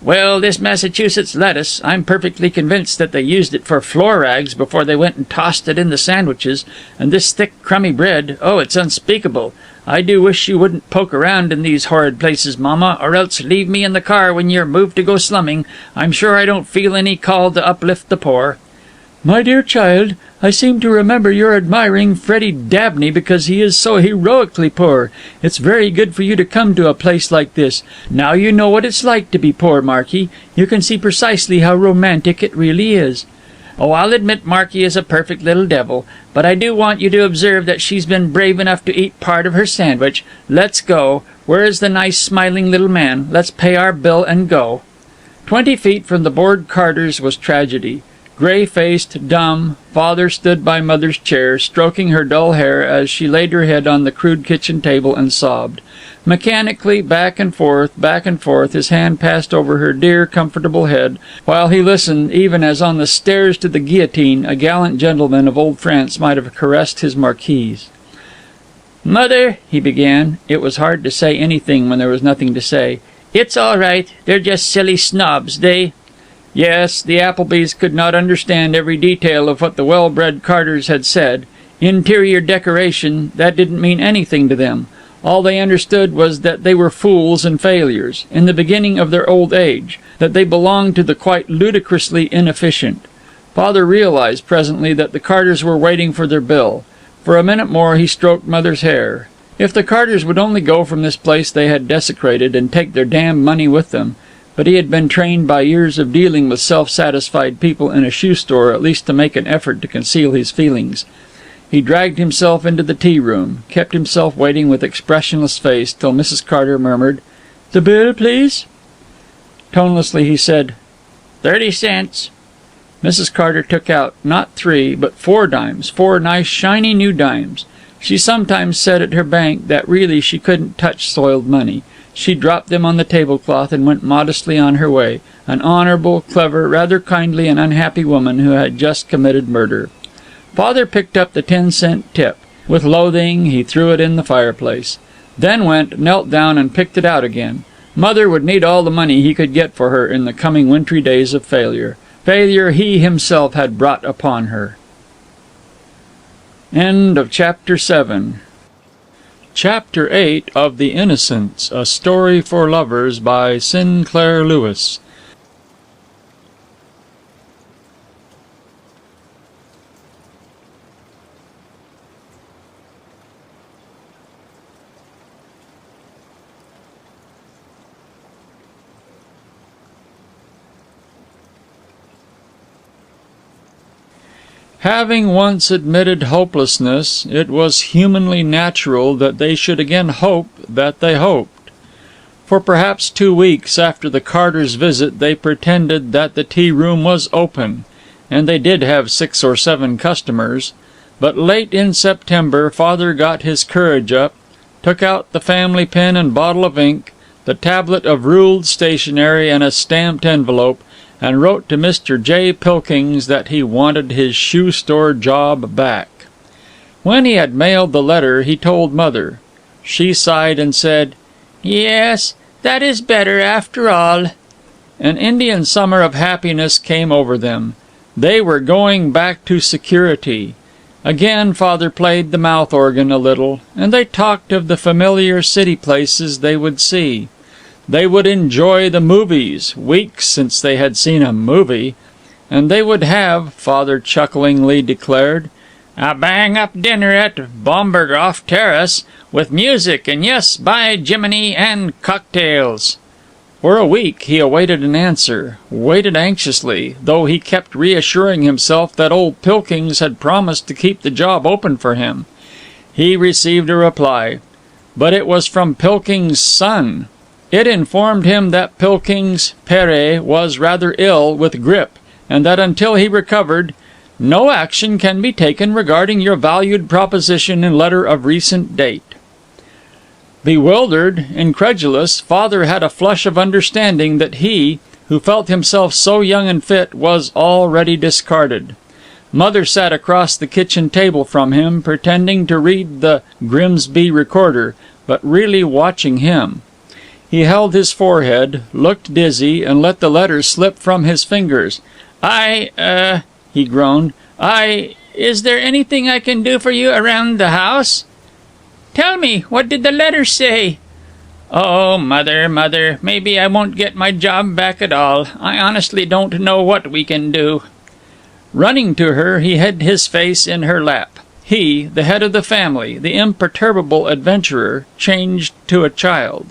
Well, this Massachusetts lettuce, I'm perfectly convinced that they used it for floor rags before they went and tossed it in the sandwiches. And this thick, crummy bread, oh, it's unspeakable. I do wish you wouldn't poke around in these horrid places, Mamma, or else leave me in the car when you're moved to go slumming. I'm sure I don't feel any call to uplift the poor. My dear child, I seem to remember you're admiring Freddie Dabney because he is so heroically poor. It's very good for you to come to a place like this. Now you know what it's like to be poor, Marky. You can see precisely how romantic it really is. Oh, I'll admit Marky is a perfect little devil, but I do want you to observe that she's been brave enough to eat part of her sandwich. Let's go. Where is the nice smiling little man? Let's pay our bill and go. 20 feet from the bored Carters was tragedy. Gray-faced, dumb, Father stood by Mother's chair, stroking her dull hair as she laid her head on the crude kitchen table and sobbed. Mechanically, back and forth, his hand passed over her dear, comfortable head, while he listened, even as on the stairs to the guillotine a gallant gentleman of old France might have caressed his marquise. "Mother," he began. It was hard to say anything when there was nothing to say. "It's all right. They're just silly snobs. They—" Yes, the Applebys could not understand every detail of what the well-bred Carters had said. Interior decoration, that didn't mean anything to them. All they understood was that they were fools and failures, in the beginning of their old age, that they belonged to the quite ludicrously inefficient. Father realized presently that the Carters were waiting for their bill. For a minute more he stroked Mother's hair. If the Carters would only go from this place they had desecrated and take their damned money with them. But he had been trained by years of dealing with self-satisfied people in a shoe store at least to make an effort to conceal his feelings. He dragged himself into the tea-room, kept himself waiting with expressionless face till Mrs. Carter murmured, "The bill, please?" Tonelessly he said, 30 cents. Mrs. Carter took out, not 3, but 4 dimes, 4 nice, shiny new dimes. She sometimes said at her bank that really she couldn't touch soiled money. She dropped them on the tablecloth and went modestly on her way, an honorable, clever, rather kindly and unhappy woman who had just committed murder. Father picked up the 10-cent tip. With loathing, he threw it in the fireplace. Then went, knelt down, and picked it out again. Mother would need all the money he could get for her in the coming wintry days of failure. Failure he himself had brought upon her. End of Chapter 7. Chapter 8 of The Innocents, A Story for Lovers by Sinclair Lewis. Having once admitted hopelessness, it was humanly natural that they should again hope that they hoped. For perhaps 2 weeks after the Carters' visit they pretended that the tea-room was open, and they did have 6 or 7 customers. But late in September Father got his courage up, took out the family pen and bottle of ink, the tablet of ruled stationery and a stamped envelope, and wrote to Mr. J. Pilkings that he wanted his shoe store job back. When he had mailed the letter, he told Mother. She sighed and said, "Yes, that is better after all." An Indian summer of happiness came over them. They were going back to security. Again Father played the mouth organ a little, and they talked of the familiar city places they would see. They would enjoy the movies, weeks since they had seen a movie, and they would have, Father chucklingly declared, a bang-up dinner at Bombergoff Terrace, with music, and yes, by Jiminy, and cocktails. For a week he awaited an answer, waited anxiously, though he kept reassuring himself that old Pilkings had promised to keep the job open for him. He received a reply, but it was from Pilkings' son. It informed him that Pilkings père was rather ill with grippe, and that until he recovered, no action can be taken regarding your valued proposition in letter of recent date. Bewildered, incredulous, Father had a flush of understanding that he, who felt himself so young and fit, was already discarded. Mother sat across the kitchen table from him, pretending to read the Grimsby Recorder, but really watching him.
He held his forehead, looked dizzy, and let the letters slip from his fingers. He groaned. Is there anything I can do for you around the house?" "Tell me, what did the letter say?" "Oh, Mother, maybe I won't get my job back at all. I honestly don't know what we can do." Running to her, he hid his face in her lap. He, the head of the family, the imperturbable adventurer, changed to a child.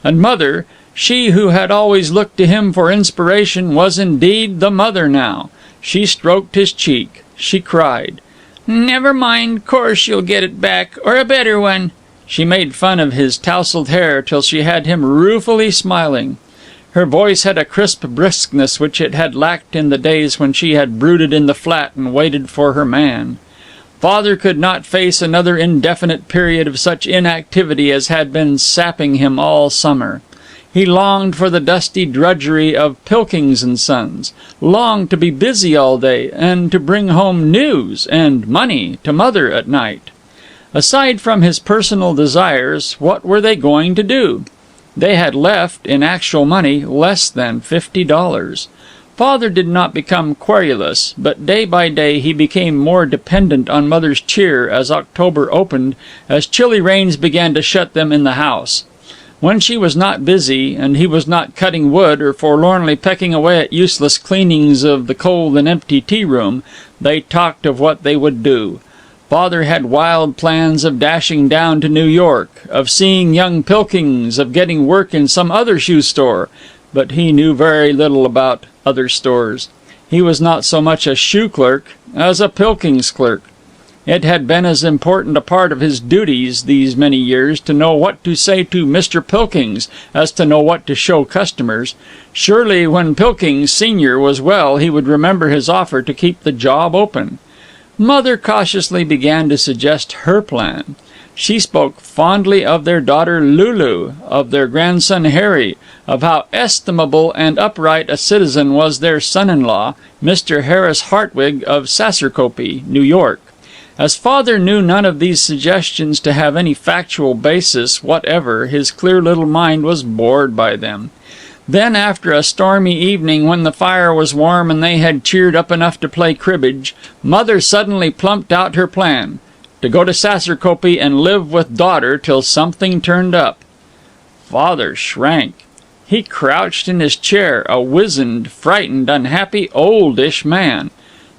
And Mother, she who had always looked to him for inspiration, was indeed the mother now. She stroked his cheek. She cried. "Never mind, course you'll get it back, or a better one." She made fun of his tousled hair till she had him ruefully smiling. Her voice had a crisp briskness which it had lacked in the days when she had brooded in the flat and waited for her man. Father could not face another indefinite period of such inactivity as had been sapping him all summer. He longed for the dusty drudgery of Pilkings and Sons, longed to be busy all day, and to bring home news and money to Mother at night. Aside from his personal desires, what were they going to do? They had left, in actual money, less than $50. Father did not become querulous, but day by day he became more dependent on Mother's cheer as October opened, as chilly rains began to shut them in the house. When she was not busy, and he was not cutting wood or forlornly pecking away at useless cleanings of the cold and empty tea-room, they talked of what they would do. Father had wild plans of dashing down to New York, of seeing young Pilkings, of getting work in some other shoe store, but he knew very little about other stores. He was not so much a shoe clerk as a Pilkings clerk. It had been as important a part of his duties these many years to know what to say to Mr. Pilkings as to know what to show customers. Surely when Pilkings senior was well he would remember his offer to keep the job open. Mother cautiously began to suggest her plan. She spoke fondly of their daughter Lulu, of their grandson Harry, of how estimable and upright a citizen was their son-in-law, Mr. Harris Hartwig of Saserkopee, New York. As Father knew none of these suggestions to have any factual basis whatever, his clear little mind was bored by them. Then, after a stormy evening when the fire was warm and they had cheered up enough to play cribbage, Mother suddenly plumped out her plan: to go to Saserkopee and live with daughter till something turned up. Father shrank. He crouched in his chair, a wizened, frightened, unhappy, oldish man.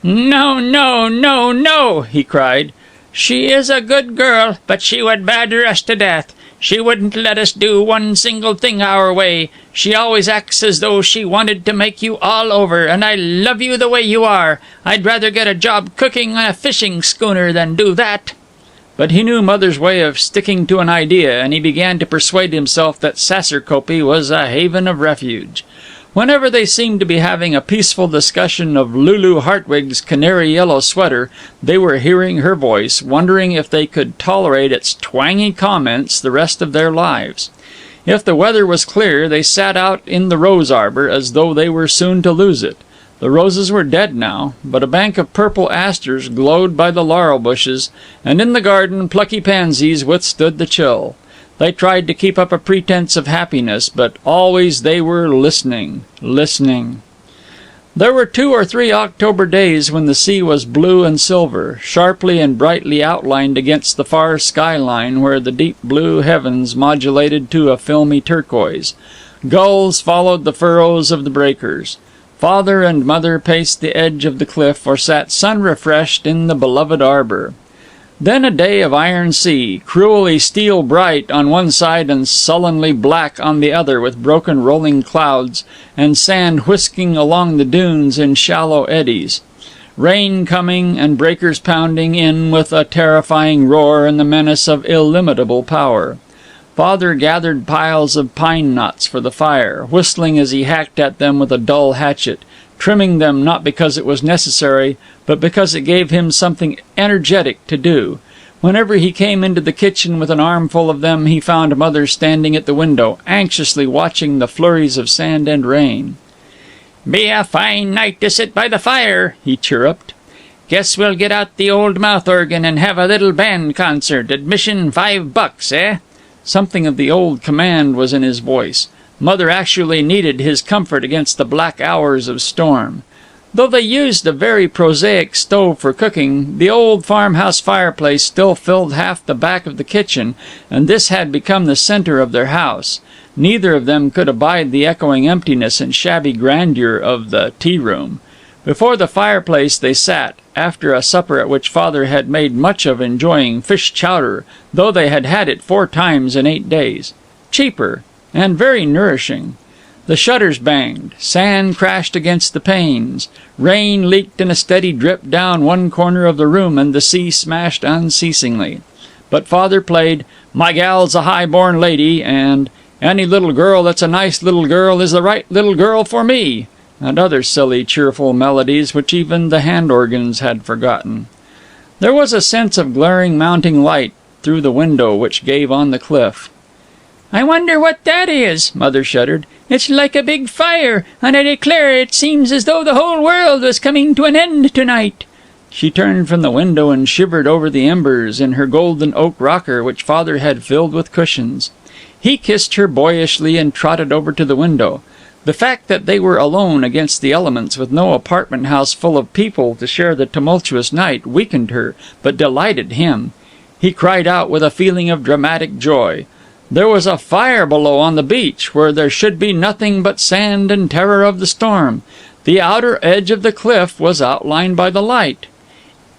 "No, no, no, no!" he cried. "She is a good girl, but she would badger us to death. She wouldn't let us do one single thing our way. She always acts as though she wanted to make you all over, and I love you the way you are. I'd rather get a job cooking on a fishing schooner than do that." But he knew Mother's way of sticking to an idea, and he began to persuade himself that Saserkopee was a haven of refuge. Whenever they seemed to be having a peaceful discussion of Lulu Hartwig's canary yellow sweater, they were hearing her voice, wondering if they could tolerate its twangy comments the rest of their lives. If the weather was clear, they sat out in the rose arbor as though they were soon to lose it. The roses were dead now, but a bank of purple asters glowed by the laurel bushes, and in the garden plucky pansies withstood the chill. They tried to keep up a pretense of happiness, but always they were listening. There were 2 or 3 October days when the sea was blue and silver, sharply and brightly outlined against the far skyline where the deep blue heavens modulated to a filmy turquoise. Gulls followed the furrows of the breakers. Father and Mother paced the edge of the cliff or sat sun-refreshed in the beloved arbor. Then a day of iron sea, cruelly steel bright on one side and sullenly black on the other, with broken rolling clouds and sand whisking along the dunes in shallow eddies. Rain coming and breakers pounding in with a terrifying roar and the menace of illimitable power. Father gathered piles of pine knots for the fire, whistling as he hacked at them with a dull hatchet, trimming them not because it was necessary, but because it gave him something energetic to do. Whenever he came into the kitchen with an armful of them, he found Mother standing at the window, anxiously watching the flurries of sand and rain. "Be a fine night to sit by the fire," he chirruped. "Guess we'll get out the old mouth organ and have a little band concert. Admission $5, eh?" Something of the old command was in his voice. Mother actually needed his comfort against the black hours of storm. Though they used a very prosaic stove for cooking, the old farmhouse fireplace still filled half the back of the kitchen, and this had become the center of their house. Neither of them could abide the echoing emptiness and shabby grandeur of the tea-room. Before the fireplace they sat, after a supper at which Father had made much of enjoying fish chowder, though they had had it 4 times in 8 days. Cheaper, and very nourishing. The shutters banged, sand crashed against the panes, rain leaked in a steady drip down one corner of the room, and the sea smashed unceasingly. But Father played "My Gal's a High-Born Lady" and "Any Little Girl That's a Nice Little Girl Is the Right Little Girl for Me," and other silly, cheerful melodies which even the hand organs had forgotten. There was a sense of glaring mounting light through the window which gave on the cliff.
"I wonder what that is," Mother shuddered. "It's like a big fire, and I declare it seems as though the whole world was coming to an end tonight."
She turned from the window and shivered over the embers in her golden oak rocker which Father had filled with cushions. He kissed her boyishly and trotted over to the window. The fact that they were alone against the elements, with no apartment house full of people to share the tumultuous night, weakened her, but delighted him. He cried out with a feeling of dramatic joy. There was a fire below on the beach, where there should be nothing but sand and terror of the storm. The outer edge of the cliff was outlined by the light.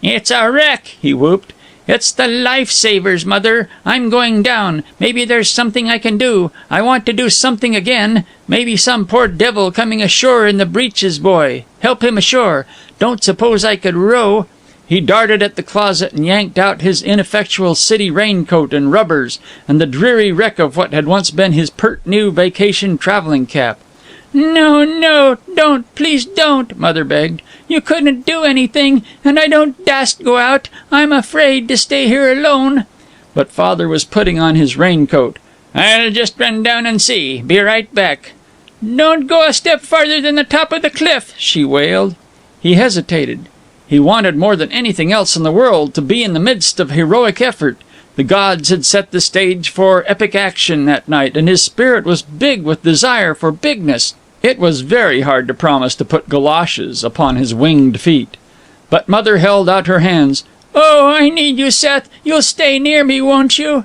"It's a wreck!" he whooped. "It's the life-savers, Mother. I'm going down. Maybe there's something I can do. I want to do something again. Maybe some poor devil coming ashore in the breeches buoy. Help him ashore. Don't suppose I could row." He darted at the closet and yanked out his ineffectual city raincoat and rubbers, and the dreary wreck of what had once been his pert new vacation traveling cap. "No, no, don't, please don't," Mother begged. "You couldn't do anything, and I don't dast go out. I'm afraid to stay here alone."
But Father was putting on his raincoat.
"I'll just run down and see. Be right back." "Don't go a step farther than the top of the cliff," she wailed.
He hesitated. He wanted more than anything else in the world to be in the midst of heroic effort. The gods had set the stage for epic action that night, and his spirit was big with desire for bigness. It was very hard to promise to put galoshes upon his winged feet. But Mother held out her hands.
"Oh, I need you, Seth. You'll stay near me, won't you?"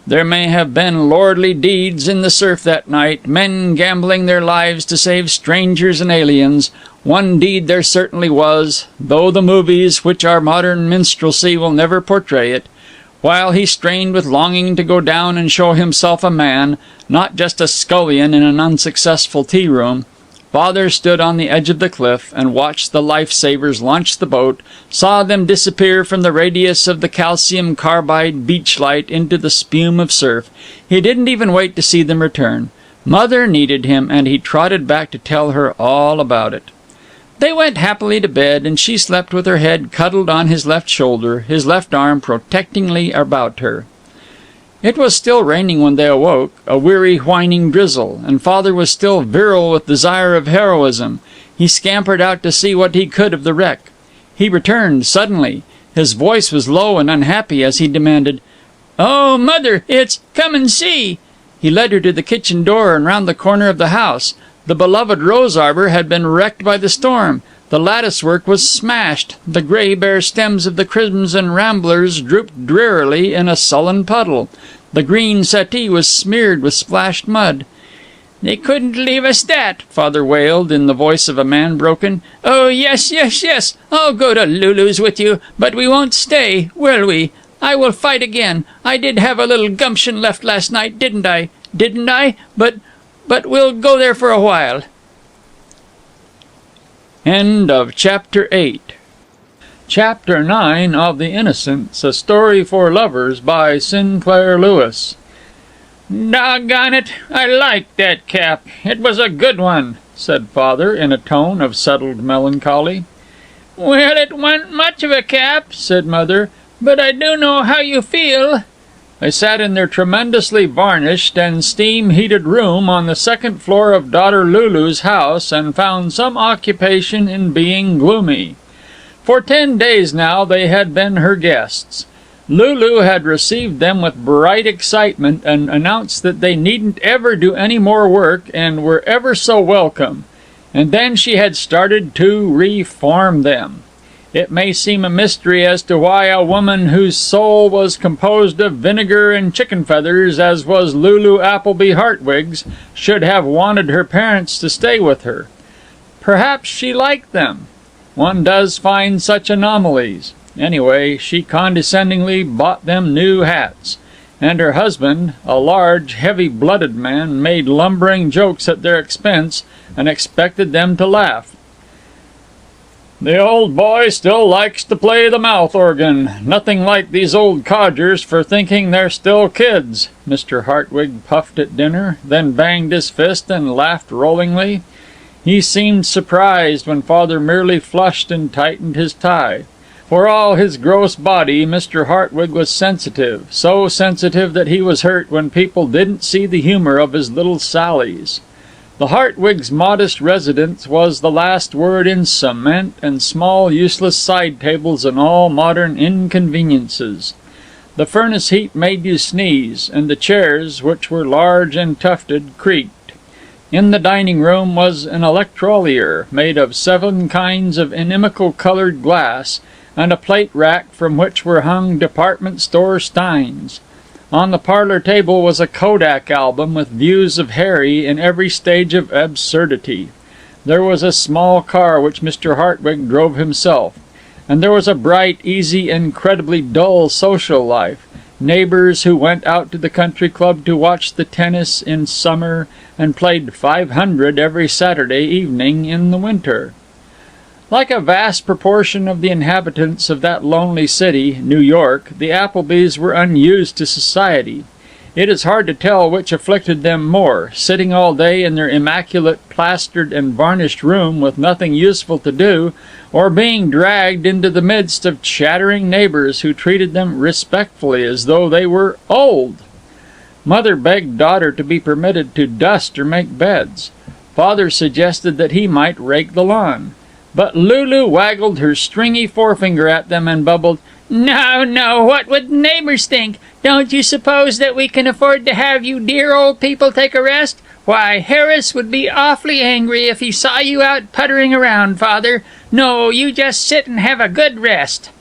There may have been lordly deeds in the surf that night, men gambling their lives to save strangers and aliens. One deed there certainly was, though the movies, which are modern minstrelsy, will never portray it. While he strained with longing to go down and show himself a man, not just a scullion in an unsuccessful tea-room, Father stood on the edge of the cliff and watched the life-savers launch the boat, saw them disappear from the radius of the calcium carbide beach light into the spume of surf. He didn't even wait to see them return. Mother needed him, and he trotted back to tell her all about it. They went happily to bed, and she slept with her head cuddled on his left shoulder, his left arm protectingly about her. It was still raining when they awoke, a weary, whining drizzle, and Father was still virile with desire of heroism. He scampered out to see what he could of the wreck. He returned suddenly. His voice was low and unhappy as he demanded, "Oh, Mother, it's come and see." He led her to the kitchen door and round the corner of the house. The beloved rose arbor had been wrecked by the storm. The lattice work was smashed. The grey bare stems of the crimson ramblers drooped drearily in a sullen puddle. The green settee was smeared with splashed mud.
"They couldn't leave us that," Father wailed in the voice of a man broken. "Oh, yes, yes, yes. I'll go to Lulu's with you, but we won't stay, will we? I will fight again. I did have a little gumption left last night, didn't I? Didn't I? But we'll go there for a while."
End of Chapter 8. Chapter 9 of The Innocence, A Story for Lovers by Sinclair Lewis.
"Doggone it, I liked that cap. It was a good one,"
said Father in a tone of settled melancholy.
"Well, it wa'n't much of a cap," said Mother, "but I do know how you feel."
They sat in their tremendously varnished and steam-heated room on the second floor of daughter Lulu's house, and found some occupation in being gloomy. For 10 days now they had been her guests. Lulu had received them with bright excitement and announced that they needn't ever do any more work and were ever so welcome. And then she had started to reform them. It may seem a mystery as to why a woman whose soul was composed of vinegar and chicken feathers, as was Lulu Appleby Hartwig's, should have wanted her parents to stay with her. Perhaps she liked them. One does find such anomalies. Anyway, she condescendingly bought them new hats, and her husband, a large, heavy-blooded man, made lumbering jokes at their expense and expected them to laugh. "The old boy still likes to play the mouth organ. Nothing like these old codgers for thinking they're still kids," Mr. Hartwig puffed at dinner, then banged his fist and laughed rollingly. He seemed surprised when Father merely flushed and tightened his tie. For all his gross body, Mr. Hartwig was sensitive, so sensitive that he was hurt when people didn't see the humor of his little sallies. The Hartwigs' modest residence was the last word in cement and small useless side tables and all modern inconveniences. The furnace heat made you sneeze, and the chairs, which were large and tufted, creaked. In the dining room was an electrolier made of 7 kinds of inimical-colored glass, and a plate rack from which were hung department store steins. On the parlor table was a Kodak album with views of Harry in every stage of absurdity. There was a small car which Mr. Hartwig drove himself. And there was a bright, easy, incredibly dull social life. Neighbors who went out to the country club to watch the tennis in summer and played 500 every Saturday evening in the winter. Like a vast proportion of the inhabitants of that lonely city, New York, the Applebys were unused to society. It is hard to tell which afflicted them more, sitting all day in their immaculate plastered and varnished room with nothing useful to do, or being dragged into the midst of chattering neighbors who treated them respectfully as though they were old. Mother begged daughter to be permitted to dust or make beds. Father suggested that he might rake the lawn. But Lulu waggled her stringy forefinger at them and bubbled, "No, no, what would neighbors think? Don't you suppose that we can afford to have you dear old people take a rest? Why, Harris would be awfully angry if he saw you out puttering around, Father. No, you just sit and have a good rest."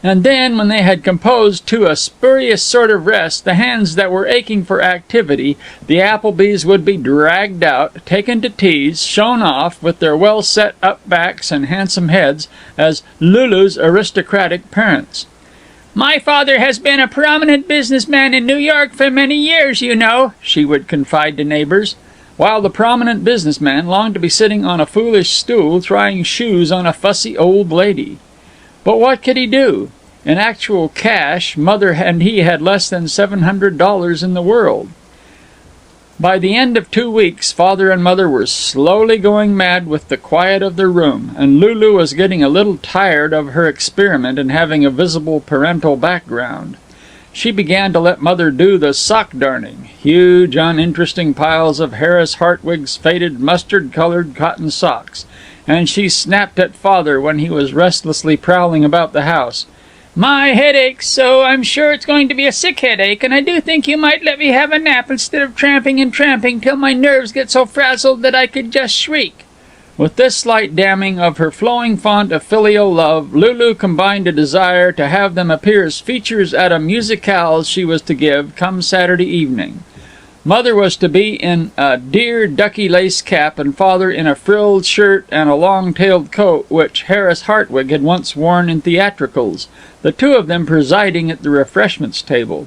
And then, when they had composed to a spurious sort of rest the hands that were aching for activity, the Applebys would be dragged out, taken to teas, shown off, with their well-set-up backs and handsome heads, as Lulu's aristocratic parents. "My father has been a prominent businessman in New York for many years, you know," she would confide to neighbors, while the prominent businessman longed to be sitting on a foolish stool trying shoes on a fussy old lady. But what could he do? In actual cash, Mother and he had less than $700 in the world. By the end of 2 weeks, Father and Mother were slowly going mad with the quiet of their room, and Lulu was getting a little tired of her experiment in having a visible parental background. She began to let Mother do the sock darning, huge, uninteresting piles of Harris Hartwig's faded mustard-colored cotton socks, and she snapped at Father when he was restlessly prowling about the house. "My head aches so, I'm sure it's going to be a sick headache, and I do think you might let me have a nap instead of tramping and tramping till my nerves get so frazzled that I could just shriek." With this slight damming of her flowing font of filial love, Lulu combined a desire to have them appear as features at a musicale she was to give come Saturday evening. Mother was to be in a dear ducky lace cap, and Father in a frilled shirt and a long-tailed coat which Harris Hartwig had once worn in theatricals, the two of them presiding at the refreshments table.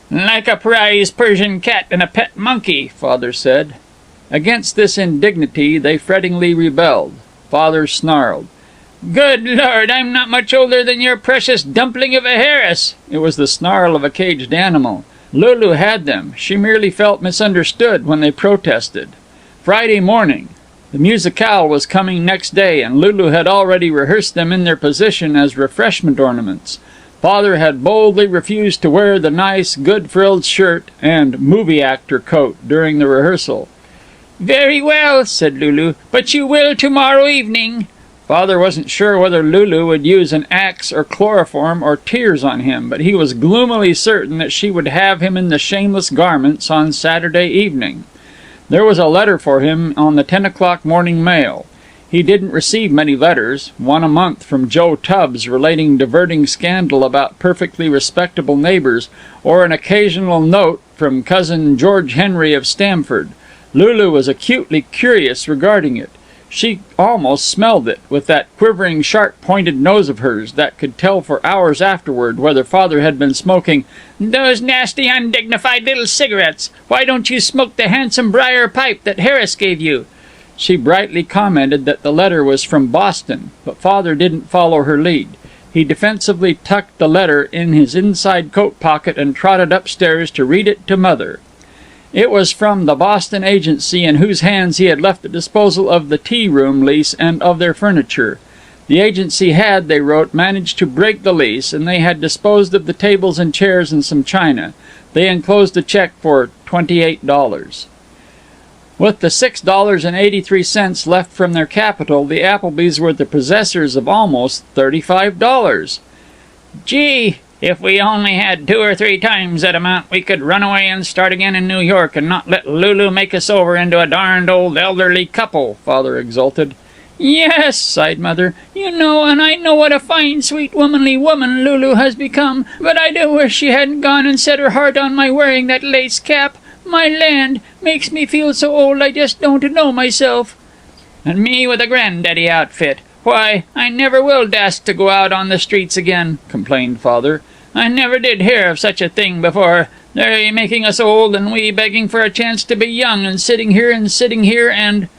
"Like a prize Persian cat and a pet monkey," Father said. Against this indignity they frettingly rebelled. Father snarled, "Good Lord, I'm not much older than your precious dumpling of a Harris." It was the snarl of a caged animal. Lulu had them. She merely felt misunderstood when they protested. Friday morning. The musicale was coming next day, and Lulu had already rehearsed them in their position as refreshment ornaments. Father had boldly refused to wear the nice, good-frilled shirt and movie actor coat during the rehearsal. "Very well," said Lulu, "but you will tomorrow evening." Father wasn't sure whether Lulu would use an axe or chloroform or tears on him, but he was gloomily certain that she would have him in the shameless garments on Saturday evening. There was a letter for him on the 10 o'clock morning mail. He didn't receive many letters, one a month from Joe Tubbs relating diverting scandal about perfectly respectable neighbors, or an occasional note from cousin George Henry of Stamford. Lulu was acutely curious regarding it. She almost smelled it, with that quivering, sharp-pointed nose of hers, that could tell for hours afterward whether Father had been smoking
"Those nasty, undignified little cigarettes. Why don't you smoke the handsome briar pipe that Harris gave you?"
She brightly commented that the letter was from Boston, but Father didn't follow her lead. He defensively tucked the letter in his inside coat pocket and trotted upstairs to read it to Mother. It was from the Boston agency in whose hands he had left the disposal of the tea-room lease and of their furniture. The agency had, they wrote, managed to break the lease, and they had disposed of the tables and chairs and some china. They enclosed a check for $28. With the $6.83 left from their capital, the Applebys were the possessors of almost $35.
"Gee, if we only had 2 or 3 times that amount, we could run away and start again in New York and not let Lulu make us over into a darned old elderly couple," Father exulted.
"Yes," sighed Mother. "You know, and I know what a fine, sweet, womanly woman Lulu has become, but I do wish she hadn't gone and set her heart on my wearing that lace cap. My land, makes me feel so old I just don't know myself."
"And me with a granddaddy outfit. Why, I never will dast to go out on the streets again," complained Father. "I never did hear of such a thing before. They're making us old, and we begging for a chance to be young, and sitting here and—"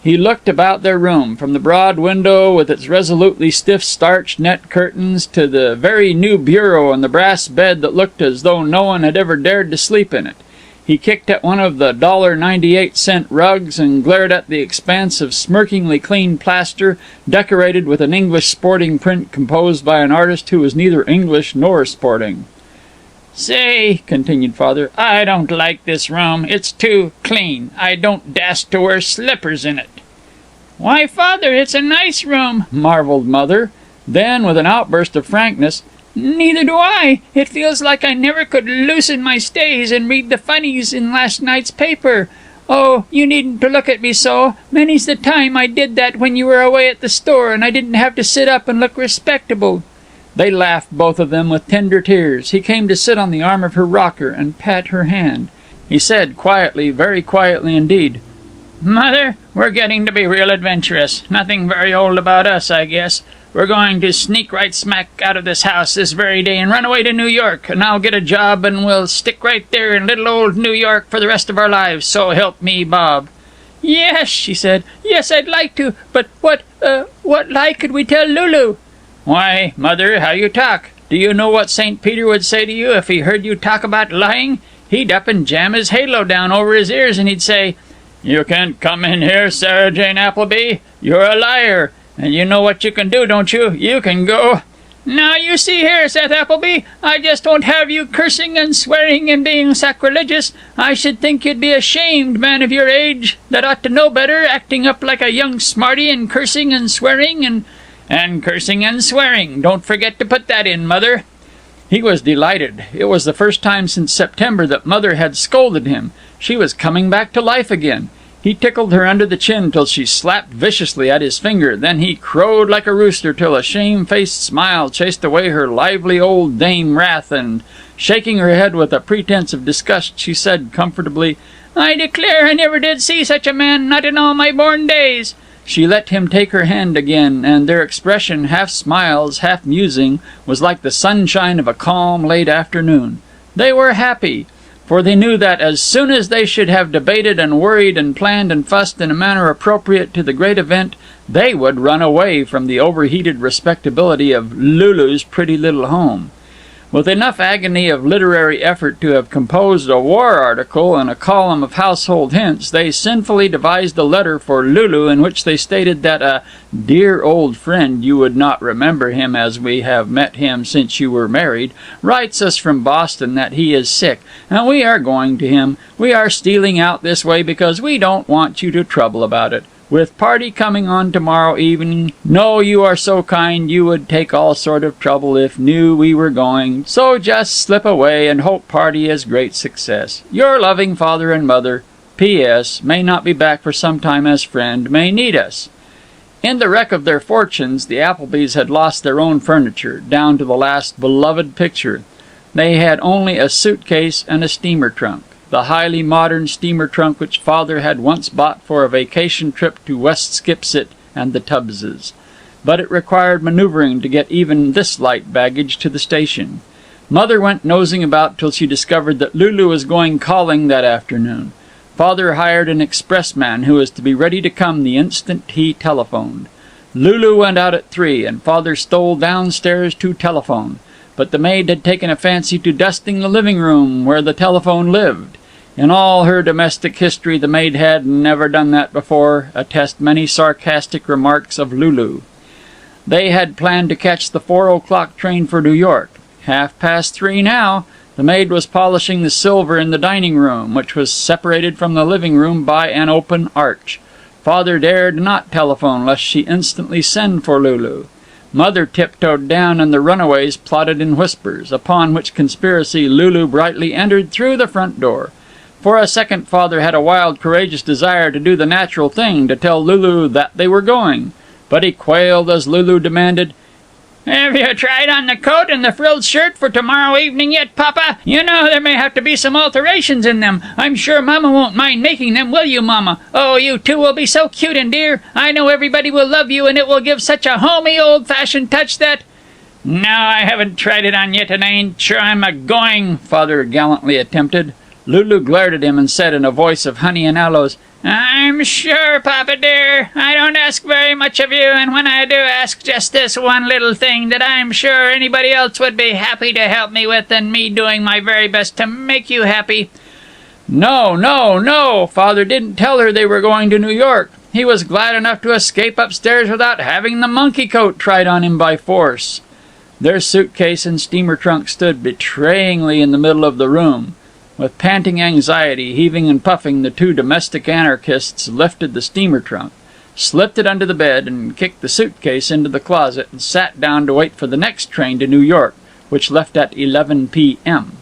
He looked about their room, from the broad window with its resolutely stiff starched net curtains to the very new bureau and the brass bed that looked as though no one had ever dared to sleep in it. He kicked at one of the $1.98 rugs and glared at the expanse of smirkingly clean plaster, decorated with an English sporting print composed by an artist who was neither English nor sporting. "Say," continued Father, "I don't like this room. It's too clean. I don't dast to wear slippers in it."
"Why, Father, it's a nice room,"
marveled Mother. Then, with an outburst of frankness,
"Neither do I. It feels like I never could loosen my stays and read the funnies in last night's paper. Oh, you needn't to look at me so. Many's the time I did that when you were away at the store, and I didn't have to sit up and look respectable."
They laughed, both of them, with tender tears. He came to sit on the arm of her rocker and pat her hand. He said quietly, very quietly indeed,
"Mother, we're getting to be real adventurous. Nothing very old about us, I guess. We're going to sneak right smack out of this house this very day and run away to New York, and I'll get a job and we'll stick right there in little old New York for the rest of our lives, so help me Bob."
"Yes," she said. "Yes, I'd like to. But what lie could we tell Lulu?"
"Why, Mother, how you talk. Do you know what St. Peter would say to you if he heard you talk about lying? He'd up and jam his halo down over his ears, and he'd say, 'You can't come in here, Sarah Jane Appleby. You're a liar. And you know what you can do, don't you? You can go—'
"Now, you see here, Seth Appleby, I just won't have you cursing and swearing and being sacrilegious. I should think you'd be ashamed, man of your age, that ought to know better, acting up like a young smarty and cursing and swearing and—"
"And cursing and swearing. Don't forget to put that in, Mother."
He was delighted. It was the first time since September that Mother had scolded him. She was coming back to life again. He tickled her under the chin till she slapped viciously at his finger. Then he crowed like a rooster till a shamefaced smile chased away her lively old dame wrath, and, shaking her head with a pretense of disgust, she said comfortably,
"I declare I never did see such a man, not in all my born days."
She let him take her hand again, and their expression, half smiles, half musing, was like the sunshine of a calm late afternoon. They were happy, for they knew that, as soon as they should have debated and worried and planned and fussed in a manner appropriate to the great event, they would run away from the overheated respectability of Lulu's pretty little home. With enough agony of literary effort to have composed a war article and a column of household hints, they sinfully devised a letter for Lulu in which they stated that a "dear old friend, you would not remember him as we have met him since you were married, writes us from Boston that he is sick, and we are going to him. We are stealing out this way because we don't want you to trouble about it. With party coming on tomorrow evening. No, you are so kind you would take all sort of trouble if knew we were going. So just slip away and hope party is great success. Your loving father and mother. P.S. May not be back for some time as friend. May need us. In the wreck of their fortunes, the Applebys had lost their own furniture, down to the last beloved picture. They had only a suitcase and a steamer trunk. The highly modern steamer trunk which Father had once bought for a vacation trip to West Skipsit and the Tubbses. But it required maneuvering to get even this light baggage to the station. Mother went nosing about till she discovered that Lulu was going calling that afternoon. Father hired an expressman who was to be ready to come the instant he telephoned. Lulu went out at 3, and Father stole downstairs to telephone. But the maid had taken a fancy to dusting the living room where the telephone lived. In all her domestic history, the maid had never done that before, attest many sarcastic remarks of Lulu. They had planned to catch the 4 o'clock train for New York. 3:30 now. The maid was polishing the silver in the dining room, which was separated from the living room by an open arch. Father dared not telephone, lest she instantly send for Lulu. Mother tiptoed down, and the runaways plotted in whispers, upon which conspiracy Lulu brightly entered through the front door. For a second, Father had a wild, courageous desire to do the natural thing, to tell Lulu that they were going. But he quailed as Lulu demanded,
"Have you tried on the coat and the frilled shirt for tomorrow evening yet, Papa? You know there may have to be some alterations in them. I'm sure Mama won't mind making them, will you, Mama? Oh, you two will be so cute and dear. I know everybody will love you, and it will give such a homey, old-fashioned touch that—" "No, I haven't tried it on yet, and I ain't sure I'm a-going," Father gallantly attempted. Lulu glared at him and said in a voice of honey and aloes, "I'm sure, Papa dear. I don't ask very much of you, and when I do ask just this one little thing that I'm sure anybody else would be happy to help me with, and me doing my very best to make you happy." No, no, no! Father didn't tell her they were going to New York. He was glad enough to escape upstairs without having the monkey coat tried on him by force. Their suitcase and steamer trunk stood betrayingly in the middle of the room. With panting anxiety, heaving and puffing, the two domestic anarchists lifted the steamer trunk, slipped it under the bed, and kicked the suitcase into the closet, and sat down to wait for the next train to New York, which left at 11 p.m.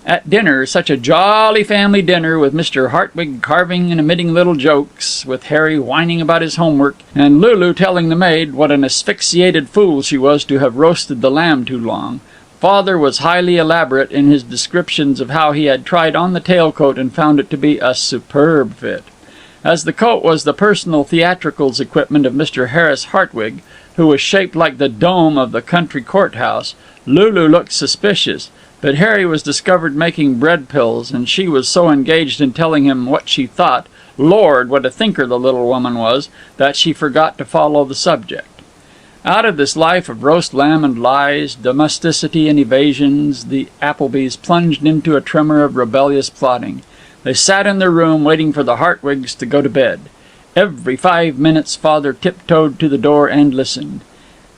At dinner, such a jolly family dinner, with Mr. Hartwig carving and emitting little jokes, with Harry whining about his homework, and Lulu telling the maid what an asphyxiated fool she was to have roasted the lamb too long. Father was highly elaborate in his descriptions of how he had tried on the tailcoat and found it to be a superb fit. As the coat was the personal theatricals equipment of Mr. Harris Hartwig, who was shaped like the dome of the country courthouse, Lulu looked suspicious, but Harry was discovered making bread pills, and she was so engaged in telling him what she thought, Lord, what a thinker the little woman was, that she forgot to follow the subject. Out of this life of roast lamb and lies, domesticity and evasions, the Applebys plunged into a tremor of rebellious plotting. They sat in their room waiting for the Hartwigs to go to bed. Every 5 minutes Father tiptoed to the door and listened.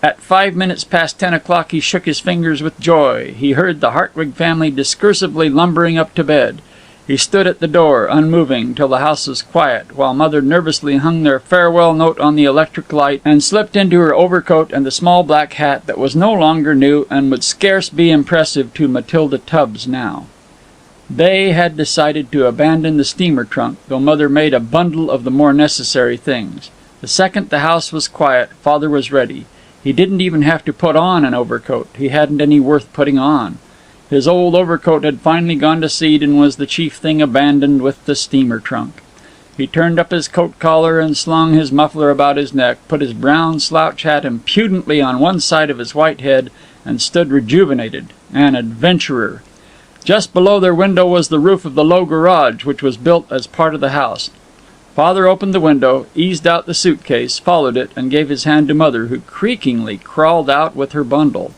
At 5 minutes past 10 o'clock he shook his fingers with joy. He heard the Hartwig family discursively lumbering up to bed. He stood at the door, unmoving, till the house was quiet, while Mother nervously hung their farewell note on the electric light, and slipped into her overcoat and the small black hat that was no longer new and would scarce be impressive to Matilda Tubbs now. They had decided to abandon the steamer trunk, though Mother made a bundle of the more necessary things. The second the house was quiet, Father was ready. He didn't even have to put on an overcoat. He hadn't any worth putting on. His old overcoat had finally gone to seed and was the chief thing abandoned with the steamer trunk. He turned up his coat collar and slung his muffler about his neck, put his brown slouch hat impudently on one side of his white head, and stood rejuvenated, an adventurer. Just below their window was the roof of the low garage, which was built as part of the house. Father opened the window, eased out the suitcase, followed it, and gave his hand to Mother, who creakingly crawled out with her bundle.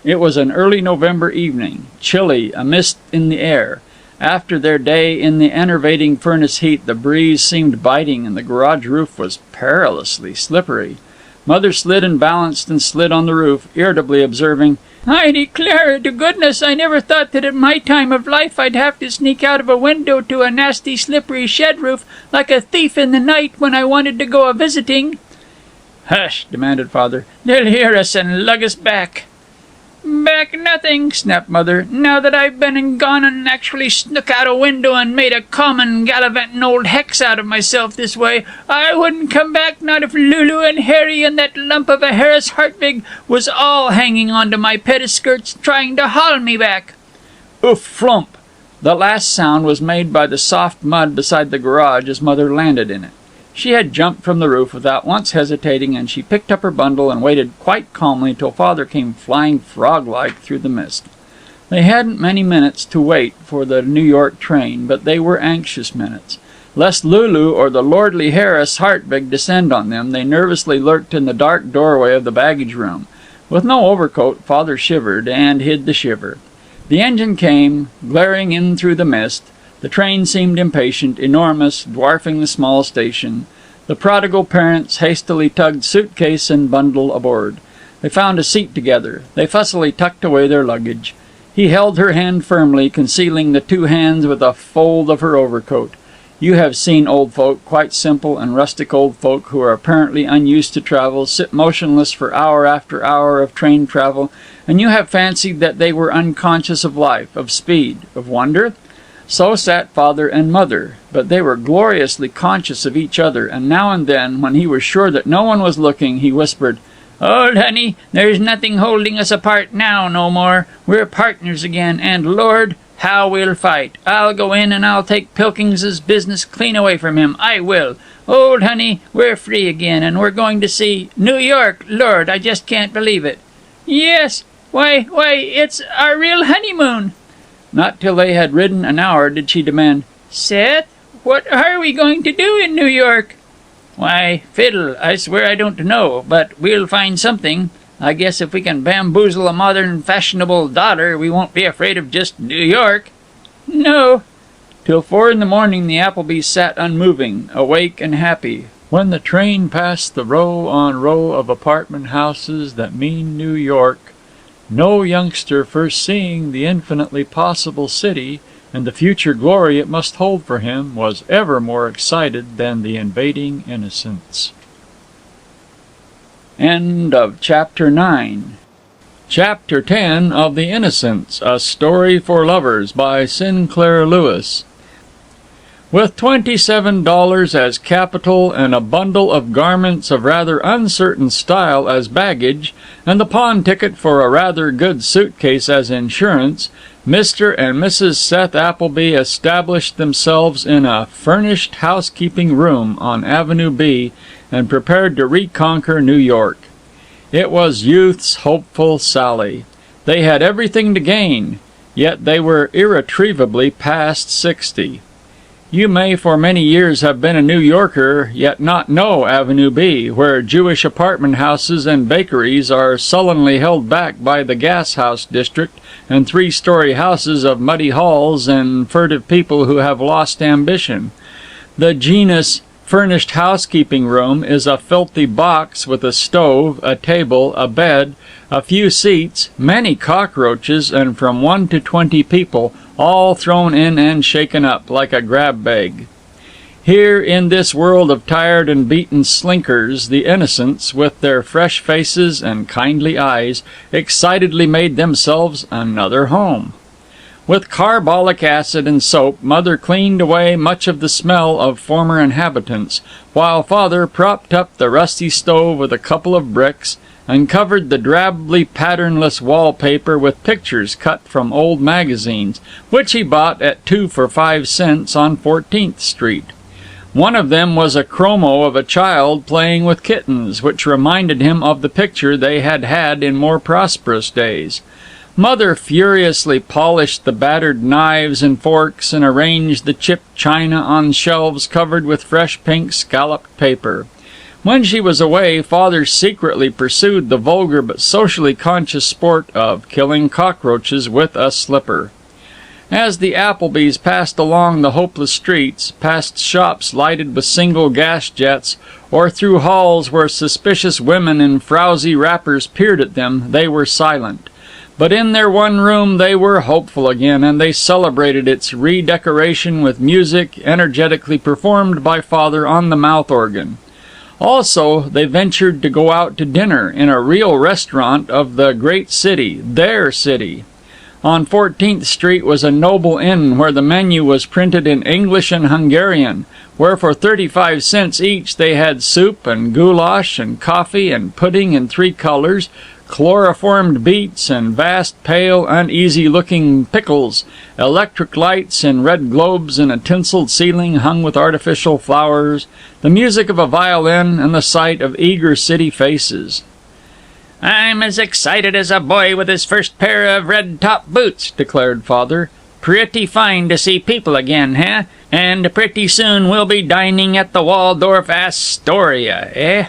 It was an early November evening, chilly, a mist in the air. After their day in the enervating furnace heat, the breeze seemed biting, and the garage roof was perilously slippery. Mother slid and balanced and slid on the roof, irritably observing, I declare to goodness I never thought that at my time of life I'd have to sneak out of a window to a nasty slippery shed roof like a thief in the night when I wanted to go a-visiting."
"Hush!" demanded Father. "They'll hear us and lug us back."
"Back nothing," snapped Mother. "Now that I've been and gone and actually snook out a window and made a common gallivanting old hex out of myself this way, I wouldn't come back, not if Lulu and Harry and that lump of a Harris Hartvig was all hanging onto my pettiskirts trying to haul me back."
Oof flump! The last sound was made by the soft mud beside the garage as Mother landed in it. She had jumped from the roof without once hesitating, and she picked up her bundle and waited quite calmly till Father came flying frog-like through the mist. They hadn't many minutes to wait for the New York train, but they were anxious minutes. Lest Lulu or the lordly Harris Hartvig descend on them, they nervously lurked in the dark doorway of the baggage room. With no overcoat, Father shivered, and hid the shiver. The engine came, glaring in through the mist. The train seemed impatient, enormous, dwarfing the small station. The prodigal parents hastily tugged suitcase and bundle aboard. They found a seat together. They fussily tucked away their luggage. He held her hand firmly, concealing the two hands with a fold of her overcoat. You have seen old folk, quite simple and rustic old folk who are apparently unused to travel, sit motionless for hour after hour of train travel, and you have fancied that they were unconscious of life, of speed, of wonder? So sat Father and Mother, but they were gloriously conscious of each other, and now and then, when he was sure that no one was looking, he whispered, "Old honey, there's nothing holding us apart now no more. We're partners again, and Lord, how we'll fight. I'll go in and I'll take Pilkings's business clean away from him. I will. Old honey, we're free again, and we're going to see New York. Lord, I just can't believe it." "Yes, why, it's our real honeymoon." Not till they had ridden an hour did she demand,
"Seth, what are we going to do in New York?"
"Why, fiddle, I swear I don't know, but we'll find something. I guess if we can bamboozle a modern, fashionable daughter, we won't be afraid of just New York."
"No."
Till 4 in the morning the Applebys sat unmoving, awake and happy, when the train passed the row on row of apartment houses that mean New York. No youngster first seeing the infinitely possible city and the future glory it must hold for him was ever more excited than the invading innocence. End of Chapter 9. Chapter 10 of The Innocents, A Story for Lovers by Sinclair Lewis. With $27 as capital and a bundle of garments of rather uncertain style as baggage, and the pawn ticket for a rather good suitcase as insurance, Mr. and Mrs. Seth Appleby established themselves in a furnished housekeeping room on Avenue B and prepared to reconquer New York. It was youth's hopeful sally. They had everything to gain, yet they were irretrievably past 60. You may for many years have been a New Yorker, yet not know Avenue B, where Jewish apartment houses and bakeries are sullenly held back by the gas house district and three-story houses of muddy halls and furtive people who have lost ambition. The genus furnished housekeeping room is a filthy box with a stove, a table, a bed, a few seats, many cockroaches, and from 1 to 20 people, all thrown in and shaken up like a grab bag. Here, in this world of tired and beaten slinkers, the innocents, with their fresh faces and kindly eyes, excitedly made themselves another home. With carbolic acid and soap, Mother cleaned away much of the smell of former inhabitants, while Father propped up the rusty stove with a couple of bricks, and covered the drably patternless wallpaper with pictures cut from old magazines, which he bought at 2 for 5 cents on 14th Street. One of them was a chromo of a child playing with kittens, which reminded him of the picture they had had in more prosperous days. Mother furiously polished the battered knives and forks and arranged the chipped china on shelves covered with fresh pink scalloped paper. When she was away, Father secretly pursued the vulgar but socially conscious sport of killing cockroaches with a slipper. As the Applebys passed along the hopeless streets, past shops lighted with single gas jets, or through halls where suspicious women in frowsy wrappers peered at them, they were silent. But in their one room they were hopeful again, and they celebrated its redecoration with music energetically performed by Father on the mouth organ. Also, they ventured to go out to dinner in a real restaurant of the great city, their city. On 14th Street was a noble inn where the menu was printed in English and Hungarian, where for 35 cents each they had soup and goulash and coffee and pudding in 3 colors, chloroformed beets and vast, pale, uneasy-looking pickles, electric lights in red globes and a tinseled ceiling hung with artificial flowers, the music of a violin, and the sight of eager city faces.
"I'm as excited as a boy with his first pair of red top boots," declared Father. "Pretty fine to see people again, eh? And pretty soon we'll be dining at the Waldorf Astoria, eh?"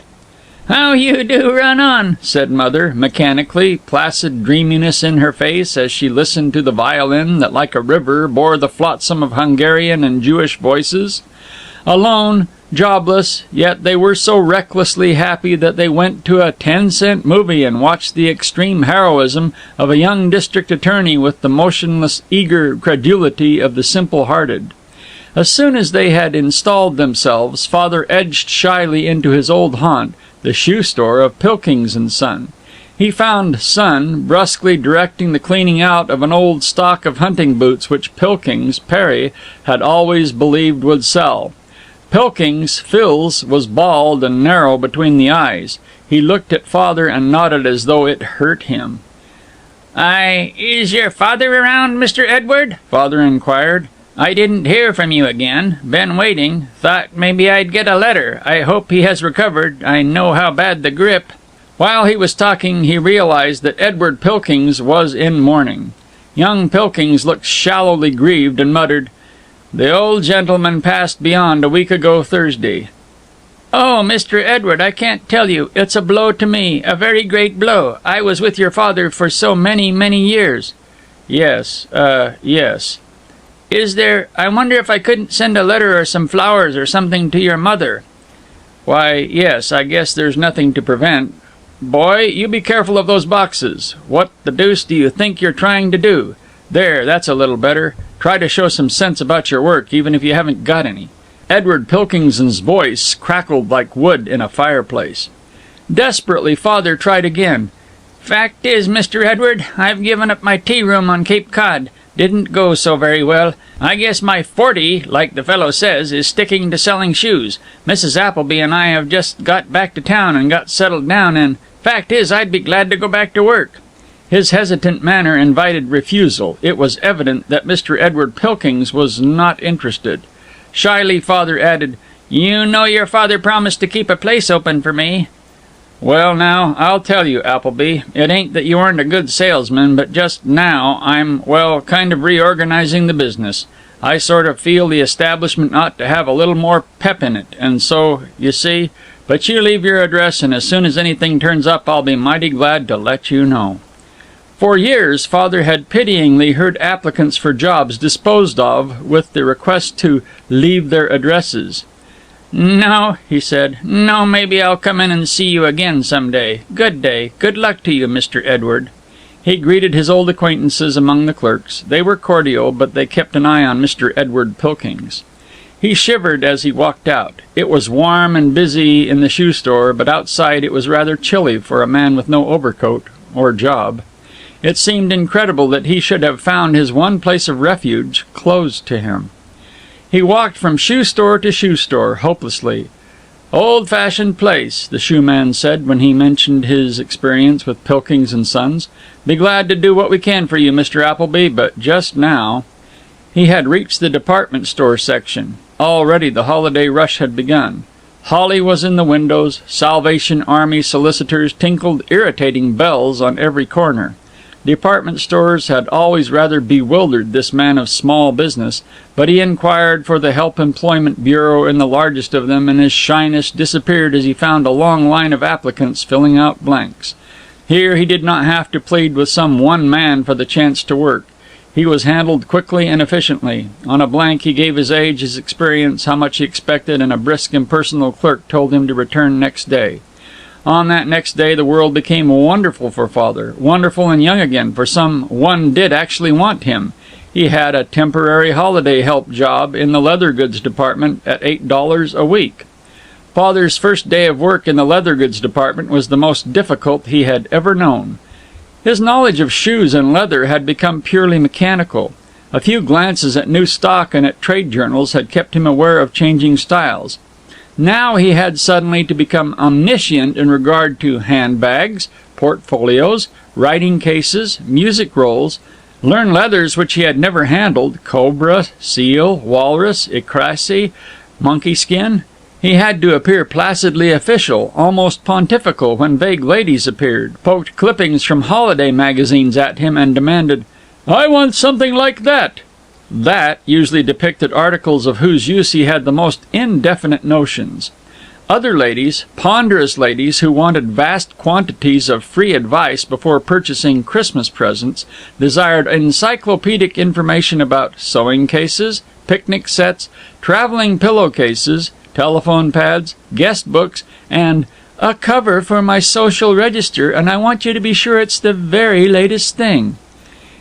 "How you do run on,"
said Mother, mechanically, placid dreaminess in her face as she listened to the violin that like a river bore the flotsam of Hungarian and Jewish voices. Alone, jobless, yet they were so recklessly happy that they went to a 10-cent movie and watched the extreme heroism of a young district attorney with the motionless, eager credulity of the simple-hearted. As soon as they had installed themselves, Father edged shyly into his old haunt, the shoe store of Pilkings & Son. He found Son brusquely directing the cleaning out of an old stock of hunting boots which Pilkings, Perry, had always believed would sell. Pilkings, Phil's, was bald and narrow between the eyes. He looked at Father and nodded as though it hurt him.
Is your father around, Mr. Edward?" Father inquired. "I didn't hear from you again. Been waiting. Thought maybe I'd get a letter. I hope he has recovered. I know how bad the grip." While he was talking, he realized that Edward Pilkings was in mourning. Young Pilkings looked shallowly grieved and muttered, "The old gentleman passed beyond a week ago Thursday."
"Oh, Mr. Edward, I can't tell you. It's a blow to me, a very great blow. I was with your father for so many, many years."
Yes.
I wonder if I couldn't send a letter or some flowers or something to your mother."
"Why, yes, I guess there's nothing to prevent. Boy, you be careful of those boxes. What the deuce do you think you're trying to do? There, that's a little better. Try to show some sense about your work, even if you haven't got any." Edward Pilkings's voice crackled like wood in a fireplace. Desperately, Father tried again.
"Fact is, Mr. Edward, I've given up my tea room on Cape Cod. Didn't go so very well. I guess my 40, like the fellow says, is sticking to selling shoes. Mrs. Appleby and I have just got back to town and got settled down, and fact is, I'd be glad to go back to work." His hesitant manner invited refusal. It was evident that Mr. Edward Pilkings was not interested. Shyly, Father added, "You know your father promised to keep a place open for me." "Well, now, I'll tell you, Appleby, it ain't that you aren't a good salesman, but just now I'm, kind of reorganizing the business. I sort of feel the establishment ought to have a little more pep in it, and so, you see, but you leave your address, and as soon as anything turns up, I'll be mighty glad to let you know." For years, Father had pityingly heard applicants for jobs disposed of with the request to leave their addresses. "No," he said. "No, maybe I'll come in and see you again some day. Good day. Good luck to you, Mr. Edward."
He greeted his old acquaintances among the clerks. They were cordial, but they kept an eye on Mr. Edward Pilkings. He shivered as he walked out. It was warm and busy in the shoe store, but outside it was rather chilly for a man with no overcoat or job. It seemed incredible that he should have found his one place of refuge closed to him. He walked from shoe store to shoe store, hopelessly. "Old-fashioned place," the shoeman said when he mentioned his experience with Pilkings & Sons. "Be glad to do what we can for you, Mr. Appleby, but just now—" He had reached the department store section. Already the holiday rush had begun. Holly was in the windows. Salvation Army solicitors tinkled irritating bells on every corner. Department stores had always rather bewildered this man of small business, but he inquired for the Help Employment Bureau in the largest of them, and his shyness disappeared as he found a long line of applicants filling out blanks. Here he did not have to plead with some one man for the chance to work. He was handled quickly and efficiently. On a blank he gave his age, his experience, how much he expected, and a brisk impersonal clerk told him to return next day. On that next day the world became wonderful for Father, wonderful and young again, for someone did actually want him. He had a temporary holiday help job in the leather goods department at $8 a week. Father's first day of work in the leather goods department was the most difficult he had ever known. His knowledge of shoes and leather had become purely mechanical. A few glances at new stock and at trade journals had kept him aware of changing styles. Now he had suddenly to become omniscient in regard to handbags, portfolios, writing cases, music rolls, learn leathers which he had never handled, cobra, seal, walrus, ecrasy, monkey skin. He had to appear placidly official, almost pontifical, when vague ladies appeared, poked clippings from holiday magazines at him, and demanded, "I want something like that." That usually depicted articles of whose use he had the most indefinite notions. Other ladies, ponderous ladies who wanted vast quantities of free advice before purchasing Christmas presents, desired encyclopedic information about sewing cases, picnic sets, traveling pillowcases, telephone pads, guest books, and "a cover for my social register, and I want you to be sure it's the very latest thing."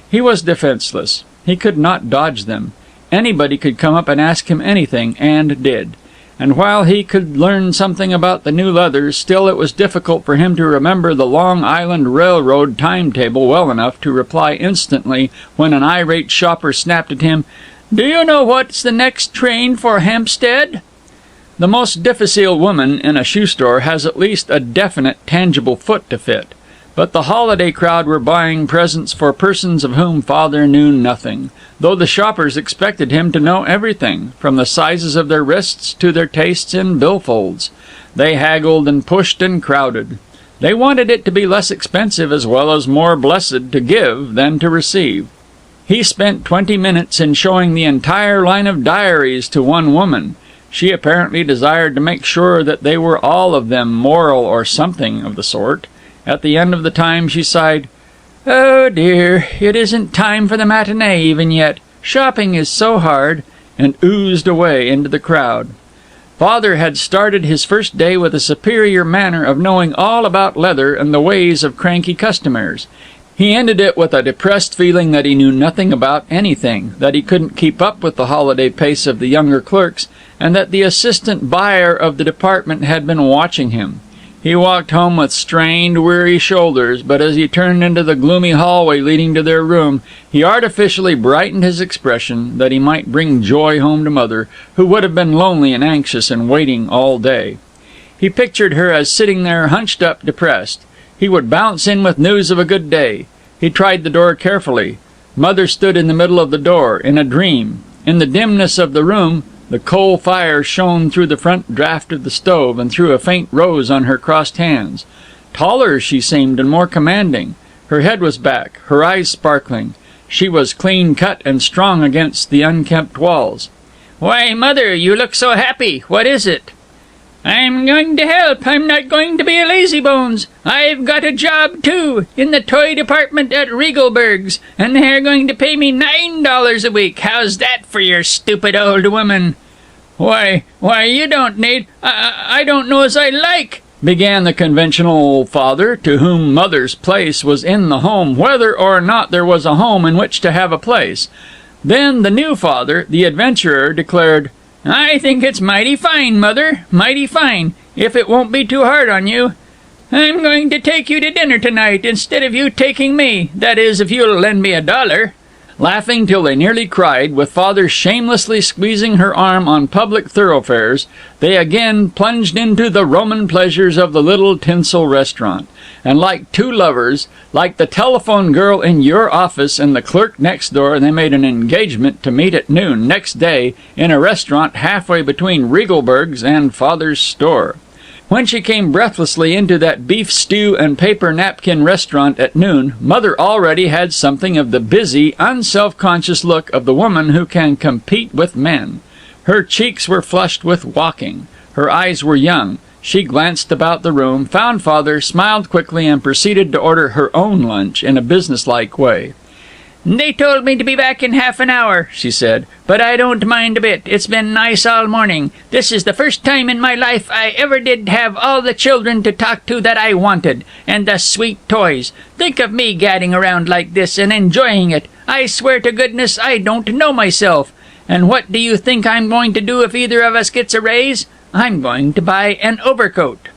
He was defenseless. He could not dodge them. Anybody could come up and ask him anything, and did. And while he could learn something about the new leathers, still it was difficult for him to remember the Long Island Railroad timetable well enough to reply instantly when an irate shopper snapped at him, "Do you know what's the next train for Hampstead?" The most difficile woman in a shoe store has at least a definite, tangible foot to fit. But the holiday crowd were buying presents for persons of whom Father knew nothing, though the shoppers expected him to know everything, from the sizes of their wrists to their tastes in billfolds. They haggled and pushed and crowded. They wanted it to be less expensive as well as more blessed to give than to receive. He spent 20 minutes in showing the entire line of diaries to one woman. She apparently desired to make sure that they were all of them moral or something of the sort. At the end of the time she sighed, "Oh dear, it isn't time for the matinee even yet. Shopping is so hard," and oozed away into the crowd. Father had started his first day with a superior manner of knowing all about leather and the ways of cranky customers. He ended it with a depressed feeling that he knew nothing about anything, that he couldn't keep up with the holiday pace of the younger clerks, and that the assistant buyer of the department had been watching him. He walked home with strained, weary shoulders, but as he turned into the gloomy hallway leading to their room, he artificially brightened his expression that he might bring joy home to Mother, who would have been lonely and anxious and waiting all day. He pictured her as sitting there hunched up, depressed. He would bounce in with news of a good day. He tried the door carefully. Mother stood in the middle of the door, in a dream. In the dimness of the room, the coal fire shone through the front draught of the stove and threw a faint rose on her crossed hands. Taller she seemed and more commanding. Her head was back, her eyes sparkling. She was clean cut and strong against the unkempt walls.
"Why, Mother, you look so happy. What is it?" "I'm going to help. I'm not going to be a lazybones. I've got a job, too, in the toy department at Regalberg's, and they're going to pay me $9 a week. How's that for your stupid old woman?" Why, you don't need... I don't know as I like," began the conventional Father, to whom Mother's place was in the home, whether or not there was a home in which to have a place. Then the new Father, the adventurer, declared, "I think it's mighty fine, Mother, mighty fine, if it won't be too hard on you. I'm going to take you to dinner tonight, instead of you taking me. That is, if you'll lend me $1. Laughing till they nearly cried, with Father shamelessly squeezing her arm on public thoroughfares, they again plunged into the Roman pleasures of the little tinsel restaurant. And like two lovers, like the telephone girl in your office and the clerk next door, they made an engagement to meet at noon next day in a restaurant halfway between Regalberg's and Father's store. When she came breathlessly into that beef stew and paper napkin restaurant at noon, Mother already had something of the busy, unself-conscious look of the woman who can compete with men. Her cheeks were flushed with walking. Her eyes were young. She glanced about the room, found Father, smiled quickly, and proceeded to order her own lunch in a businesslike way. "They told me to be back in half an hour," she said, "but I don't mind a bit. It's been nice all morning. This is the first time in my life I ever did have all the children to talk to that I wanted, and the sweet toys. Think of me gadding around like this and enjoying it. I swear to goodness I don't know myself. And what do you think I'm going to do if either of us gets a raise? I'm going to buy an overcoat."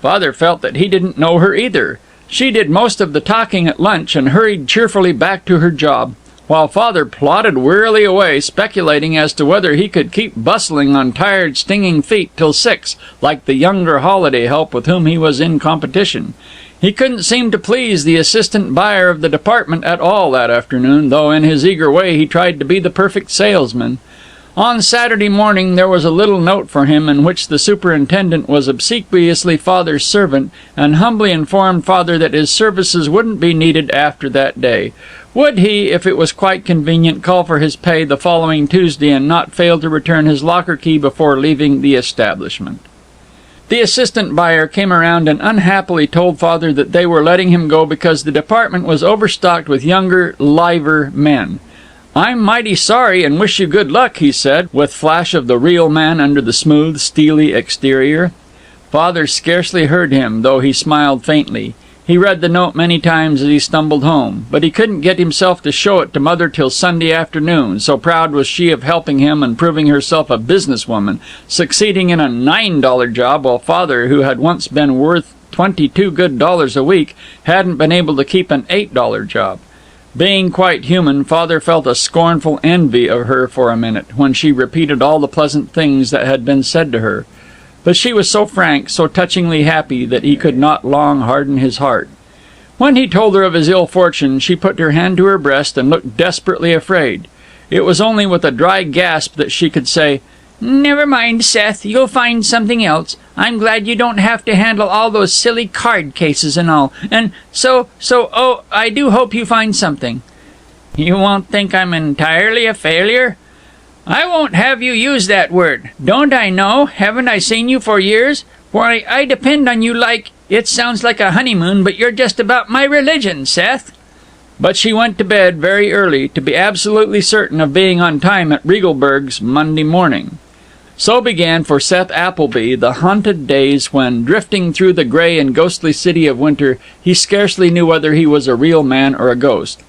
Father felt that he didn't know her either. She did most of the talking at lunch and hurried cheerfully back to her job, while Father plodded wearily away, speculating as to whether he could keep bustling on tired, stinging feet till 6, like the younger holiday help with whom he was in competition. He couldn't seem to please the assistant buyer of the department at all that afternoon, though in his eager way he tried to be the perfect salesman. On Saturday morning there was a little note for him in which the superintendent was obsequiously Father's servant, and humbly informed Father that his services wouldn't be needed after that day. Would he, if it was quite convenient, call for his pay the following Tuesday and not fail to return his locker key before leaving the establishment? The assistant buyer came around and unhappily told Father that they were letting him go because the department was overstocked with younger, liver men. "I'm mighty sorry and wish you good luck," he said, with flash of the real man under the smooth, steely exterior. Father scarcely heard him, though he smiled faintly. He read the note many times as he stumbled home, but he couldn't get himself to show it to Mother till Sunday afternoon, so proud was she of helping him and proving herself a businesswoman, succeeding in a $9 job, while Father, who had once been worth $22 good a week, hadn't been able to keep an $8 job. Being quite human, Father felt a scornful envy of her for a minute, when she repeated all the pleasant things that had been said to her. But she was so frank, so touchingly happy, that he could not long harden his heart. When he told her of his ill fortune, she put her hand to her breast and looked desperately afraid. It was only with a dry gasp that she could say, "Never mind, Seth, you'll find something else. I'm glad you don't have to handle all those silly card cases and all. And oh, I do hope you find something." "You won't think I'm entirely a failure?" "I won't have you use that word. Don't I know? Haven't I seen you for years? Why, I depend on you like, it sounds like a honeymoon, but you're just about my religion, Seth." But she went to bed very early, to be absolutely certain of being on time at Riegelberg's Monday morning. So began for Seth Appleby the haunted days when, drifting through the gray and ghostly city of winter, he scarcely knew whether he was a real man or a ghost.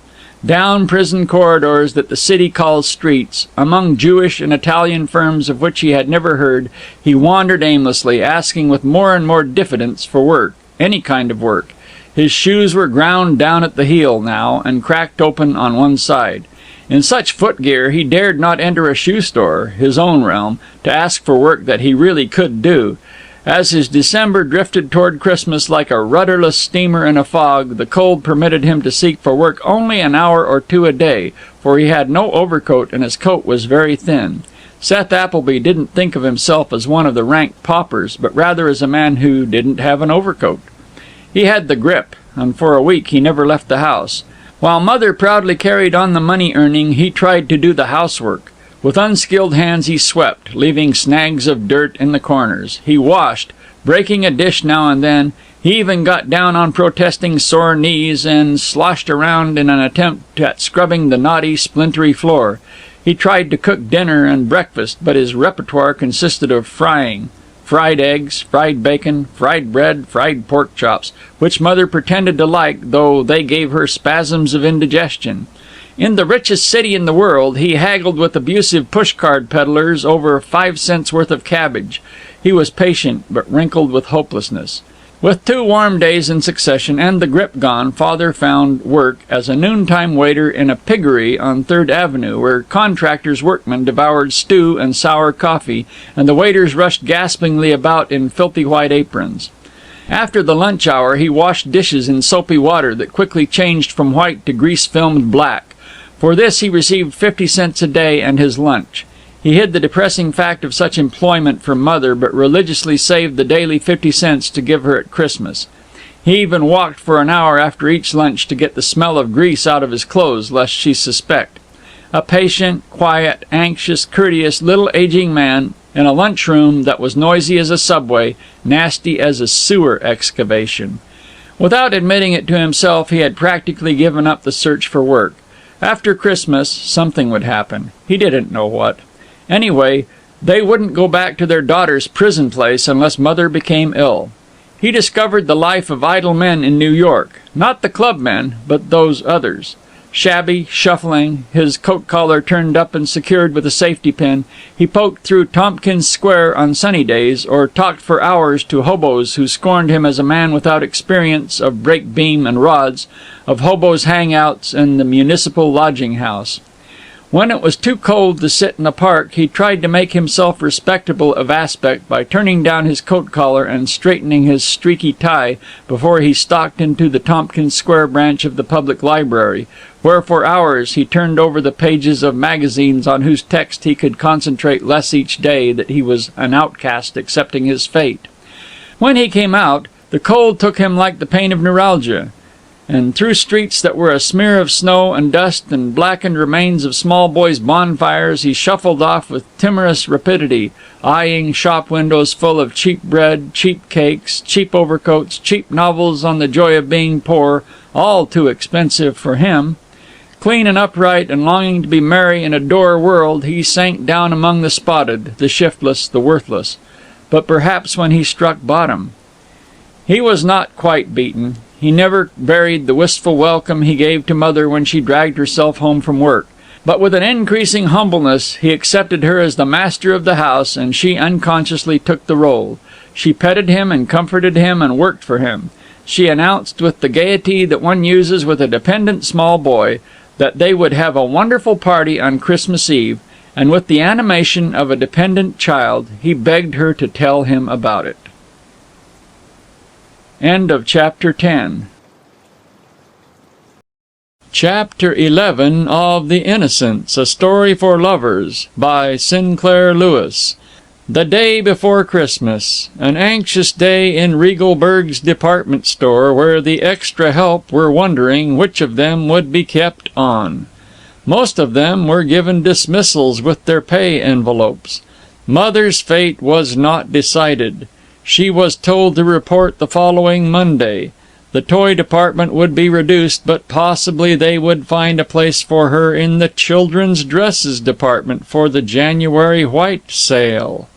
Down prison corridors that the city calls streets, among Jewish and Italian firms of which he had never heard, he wandered aimlessly, asking with more and more diffidence for work, any kind of work. His shoes were ground down at the heel now, and cracked open on one side. In such footgear he dared not enter a shoe store, his own realm, to ask for work that he really could do. As his December drifted toward Christmas like a rudderless steamer in a fog, the cold permitted him to seek for work only an hour or two a day, for he had no overcoat and his coat was very thin. Seth Appleby didn't think of himself as one of the rank paupers, but rather as a man who didn't have an overcoat. He had the grip, and for a week he never left the house. While Mother proudly carried on the money-earning, he tried to do the housework. With unskilled hands he swept, leaving snags of dirt in the corners. He washed, breaking a dish now and then. He even got down on protesting sore knees and sloshed around in an attempt at scrubbing the knotty, splintery floor. He tried to cook dinner and breakfast, but his repertoire consisted of frying. Fried eggs, fried bacon, fried bread, fried pork chops, which Mother pretended to like, though they gave her spasms of indigestion. In the richest city in the world, he haggled with abusive push-card peddlers over 5 cents worth of cabbage. He was patient, but wrinkled with hopelessness. With 2 warm days in succession and the grip gone, Father found work as a noontime waiter in a piggery on 3rd Avenue, where contractors' workmen devoured stew and sour coffee, and the waiters rushed gaspingly about in filthy white aprons. After the lunch hour, he washed dishes in soapy water that quickly changed from white to grease-filmed black. For this he received 50 cents a day and his lunch. He hid the depressing fact of such employment from Mother, but religiously saved the daily 50 cents to give her at Christmas. He even walked for an hour after each lunch to get the smell of grease out of his clothes, lest she suspect. A patient, quiet, anxious, courteous, little aging man in a lunchroom that was noisy as a subway, nasty as a sewer excavation. Without admitting it to himself, he had practically given up the search for work. After Christmas, something would happen. He didn't know what. Anyway, they wouldn't go back to their daughter's prison place unless Mother became ill. He discovered the life of idle men in New York. Not the club men, but those others. Shabby, shuffling, his coat collar turned up and secured with a safety pin, he poked through Tompkins Square on sunny days, or talked for hours to hobos who scorned him as a man without experience of brake beam and rods, of hobos' hangouts and the municipal lodging house. When it was too cold to sit in the park, he tried to make himself respectable of aspect by turning down his coat collar and straightening his streaky tie before he stalked into the Tompkins Square branch of the public library, where for hours he turned over the pages of magazines on whose text he could concentrate less each day that he was an outcast accepting his fate. When he came out, the cold took him like the pain of neuralgia, and through streets that were a smear of snow and dust and blackened remains of small boys' bonfires he shuffled off with timorous rapidity, eyeing shop windows full of cheap bread, cheap cakes, cheap overcoats, cheap novels on the joy of being poor, all too expensive for him. Clean and upright and longing to be merry in a dour world, he sank down among the spotted, the shiftless, the worthless. But perhaps when he struck bottom, he was not quite beaten. He never varied the wistful welcome he gave to Mother when she dragged herself home from work. But with an increasing humbleness, he accepted her as the master of the house, and she unconsciously took the role. She petted him and comforted him and worked for him. She announced with the gaiety that one uses with a dependent small boy that they would have a wonderful party on Christmas Eve, and with the animation of a dependent child, he begged her to tell him about it. End of Chapter 10. Chapter 11 of The Innocence, A Story for Lovers, by Sinclair Lewis. The day before Christmas. An anxious day in Regalberg's department store, where the extra help were wondering which of them would be kept on. Most of them were given dismissals with their pay envelopes. Mother's fate was not decided. She was told to report the following Monday. The toy department would be reduced, but possibly they would find a place for her in the children's dresses department for the January white sale.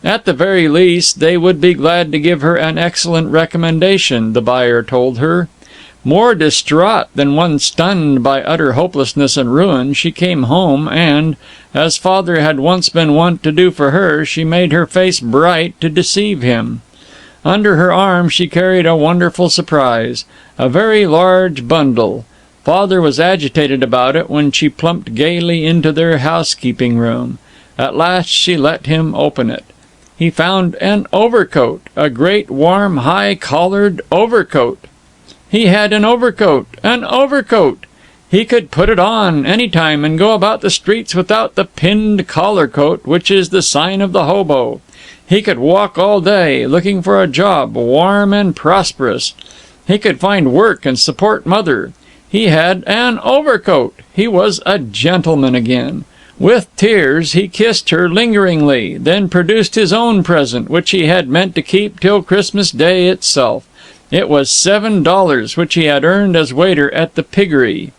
At the very least, they would be glad to give her an excellent recommendation, the buyer told her. More distraught than one stunned by utter hopelessness and ruin, she came home and, as Father had once been wont to do for her, she made her face bright to deceive him. Under her arm she carried a wonderful surprise, a very large bundle. Father was agitated about it when she plumped gaily into their housekeeping room. At last she let him open it. He found an overcoat, a great, warm, high-collared overcoat. He had an overcoat! An overcoat! He could put it on any time and go about the streets without the pinned collar coat, which is the sign of the hobo. He could walk all day, looking for a job, warm and prosperous. He could find work and support Mother. He had an overcoat. He was a gentleman again. With tears he kissed her lingeringly, then produced his own present, which he had meant to keep till Christmas Day itself. It was $7, which he had earned as waiter at the piggery.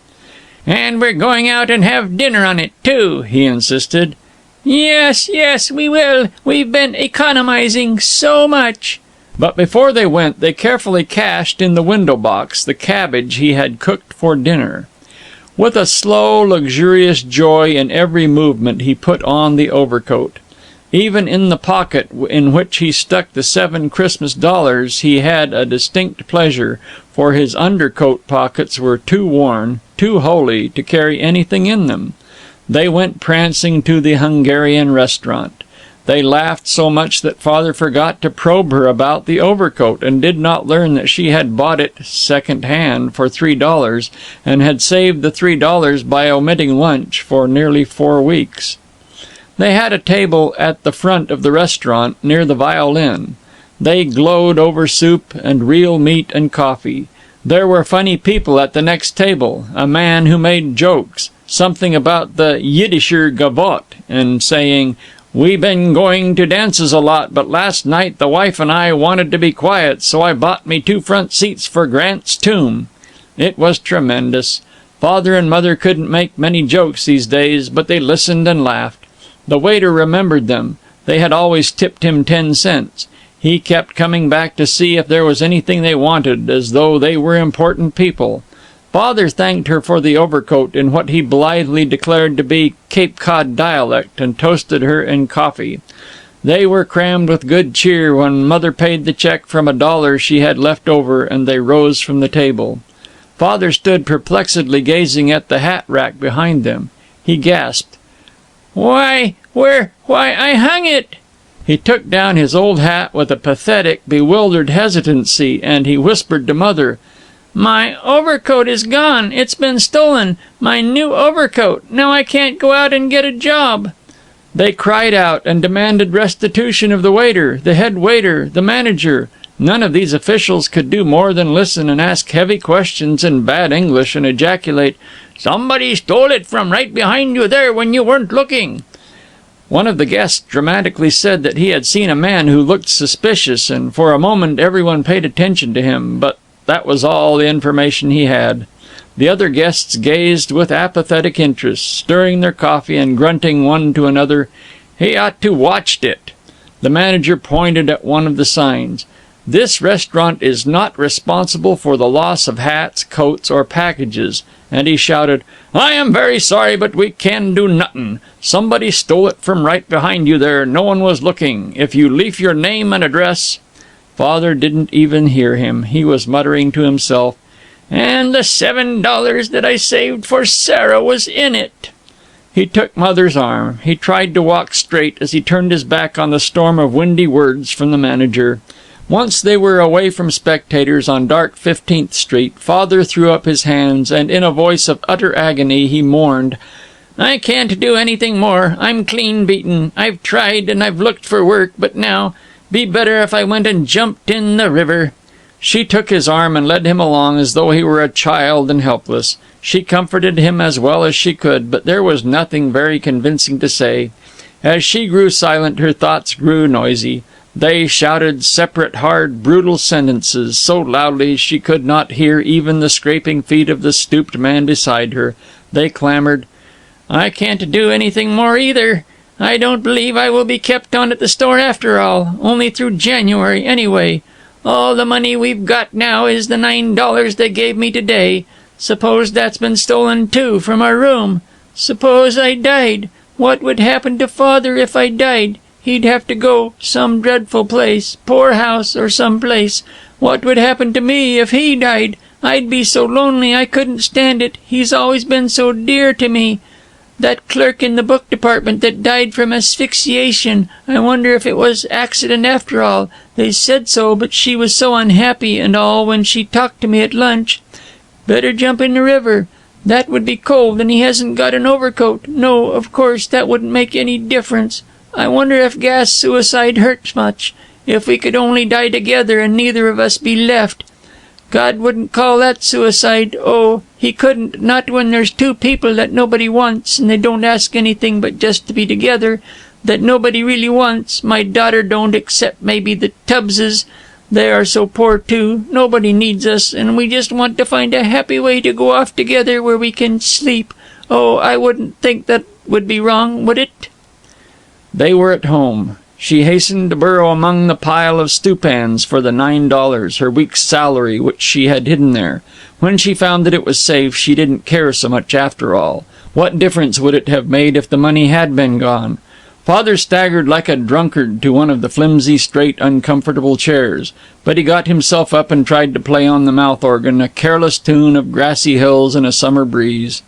"And we're going out and have dinner on it, too," he insisted. "Yes, yes, we will. We've been economizing so much." But before they went, they carefully cached in the window box the cabbage he had cooked for dinner. With a slow, luxurious joy in every movement, he put on the overcoat. Even in the pocket in which he stuck the 7 Christmas dollars he had a distinct pleasure, for his undercoat pockets were too worn, too holy, to carry anything in them. They went prancing to the Hungarian restaurant. They laughed so much that Father forgot to probe her about the overcoat, and did not learn that she had bought it second hand for $3, and had saved the $3 by omitting lunch for nearly 4 weeks. They had a table at the front of the restaurant, near the violin. They glowed over soup and real meat and coffee. There were funny people at the next table, a man who made jokes, something about the Yiddischer Gavotte, and saying, "We been going to dances a lot, but last night the wife and I wanted to be quiet, so I bought me 2 front seats for Grant's tomb." It was tremendous. Father and Mother couldn't make many jokes these days, but they listened and laughed. The waiter remembered them. They had always tipped him 10 cents. He kept coming back to see if there was anything they wanted, as though they were important people. Father thanked her for the overcoat in what he blithely declared to be Cape Cod dialect, and toasted her in coffee. They were crammed with good cheer when Mother paid the check from $1 she had left over, and they rose from the table. Father stood perplexedly gazing at the hat rack behind them. He gasped, "Why, I hung it!" He took down his old hat with a pathetic, bewildered hesitancy, and he whispered to Mother, "My overcoat is gone. It's been stolen. My new overcoat. Now I can't go out and get a job." They cried out and demanded restitution of the waiter, the head waiter, the manager. None of these officials could do more than listen and ask heavy questions in bad English and ejaculate, "Somebody stole it from right behind you there when you weren't looking." One of the guests dramatically said that he had seen a man who looked suspicious, and for a moment everyone paid attention to him, but that was all the information he had. The other guests gazed with apathetic interest, stirring their coffee and grunting one to another, "He ought to watched it." The manager pointed at one of the signs. "This restaurant is not responsible for the loss of hats, coats, or packages." And he shouted, "I am very sorry, but we can do nothin'. Somebody stole it from right behind you there. No one was looking. If you leave your name and address—" Father didn't even hear him. He was muttering to himself, "And the $7 that I saved for Sarah was in it." He took Mother's arm. He tried to walk straight as he turned his back on the storm of windy words from the manager. Once they were away from spectators on dark 15th Street, Father threw up his hands, and in a voice of utter agony he mourned, "I can't do anything more. I'm clean beaten. I've tried and I've looked for work, but now, be better if I went and jumped in the river." She took his arm and led him along as though he were a child and helpless. She comforted him as well as she could, but there was nothing very convincing to say. As she grew silent, her thoughts grew noisy. They shouted separate, hard, brutal sentences so loudly she could not hear even the scraping feet of the stooped man beside her. They clamored, "I can't do anything more either. I don't believe I will be kept on at the store after all. Only through January, anyway. All the money we've got now is the $9 they gave me today. Suppose that's been stolen too, from our room. Suppose I died. What would happen to Father if I died? He'd have to go some dreadful place, poorhouse or some place. What would happen to me if he died? I'd be so lonely I couldn't stand it. He's always been so dear to me. That clerk in the book department that died from asphyxiation, I wonder if it was accident after all. They said so, but she was so unhappy and all when she talked to me at lunch. Better jump in the river. That would be cold, and he hasn't got an overcoat. No, of course, that wouldn't make any difference. I wonder if gas suicide hurts much. If we could only die together and neither of us be left. God wouldn't call that suicide. Oh, he couldn't, not when there's two people that nobody wants, and they don't ask anything but just to be together, that nobody really wants. My daughter don't, except maybe the Tubbses. They are so poor too. Nobody needs us, and we just want to find a happy way to go off together where we can sleep. Oh, I wouldn't think that would be wrong, would it?" They were at home. She hastened to burrow among the pile of stewpans for the $9, her week's salary, which she had hidden there. When she found that it was safe, she didn't care so much after all. What difference would it have made if the money had been gone? Father staggered like a drunkard to one of the flimsy, straight, uncomfortable chairs, but he got himself up and tried to play on the mouth organ, a careless tune of grassy hills and a summer breeze.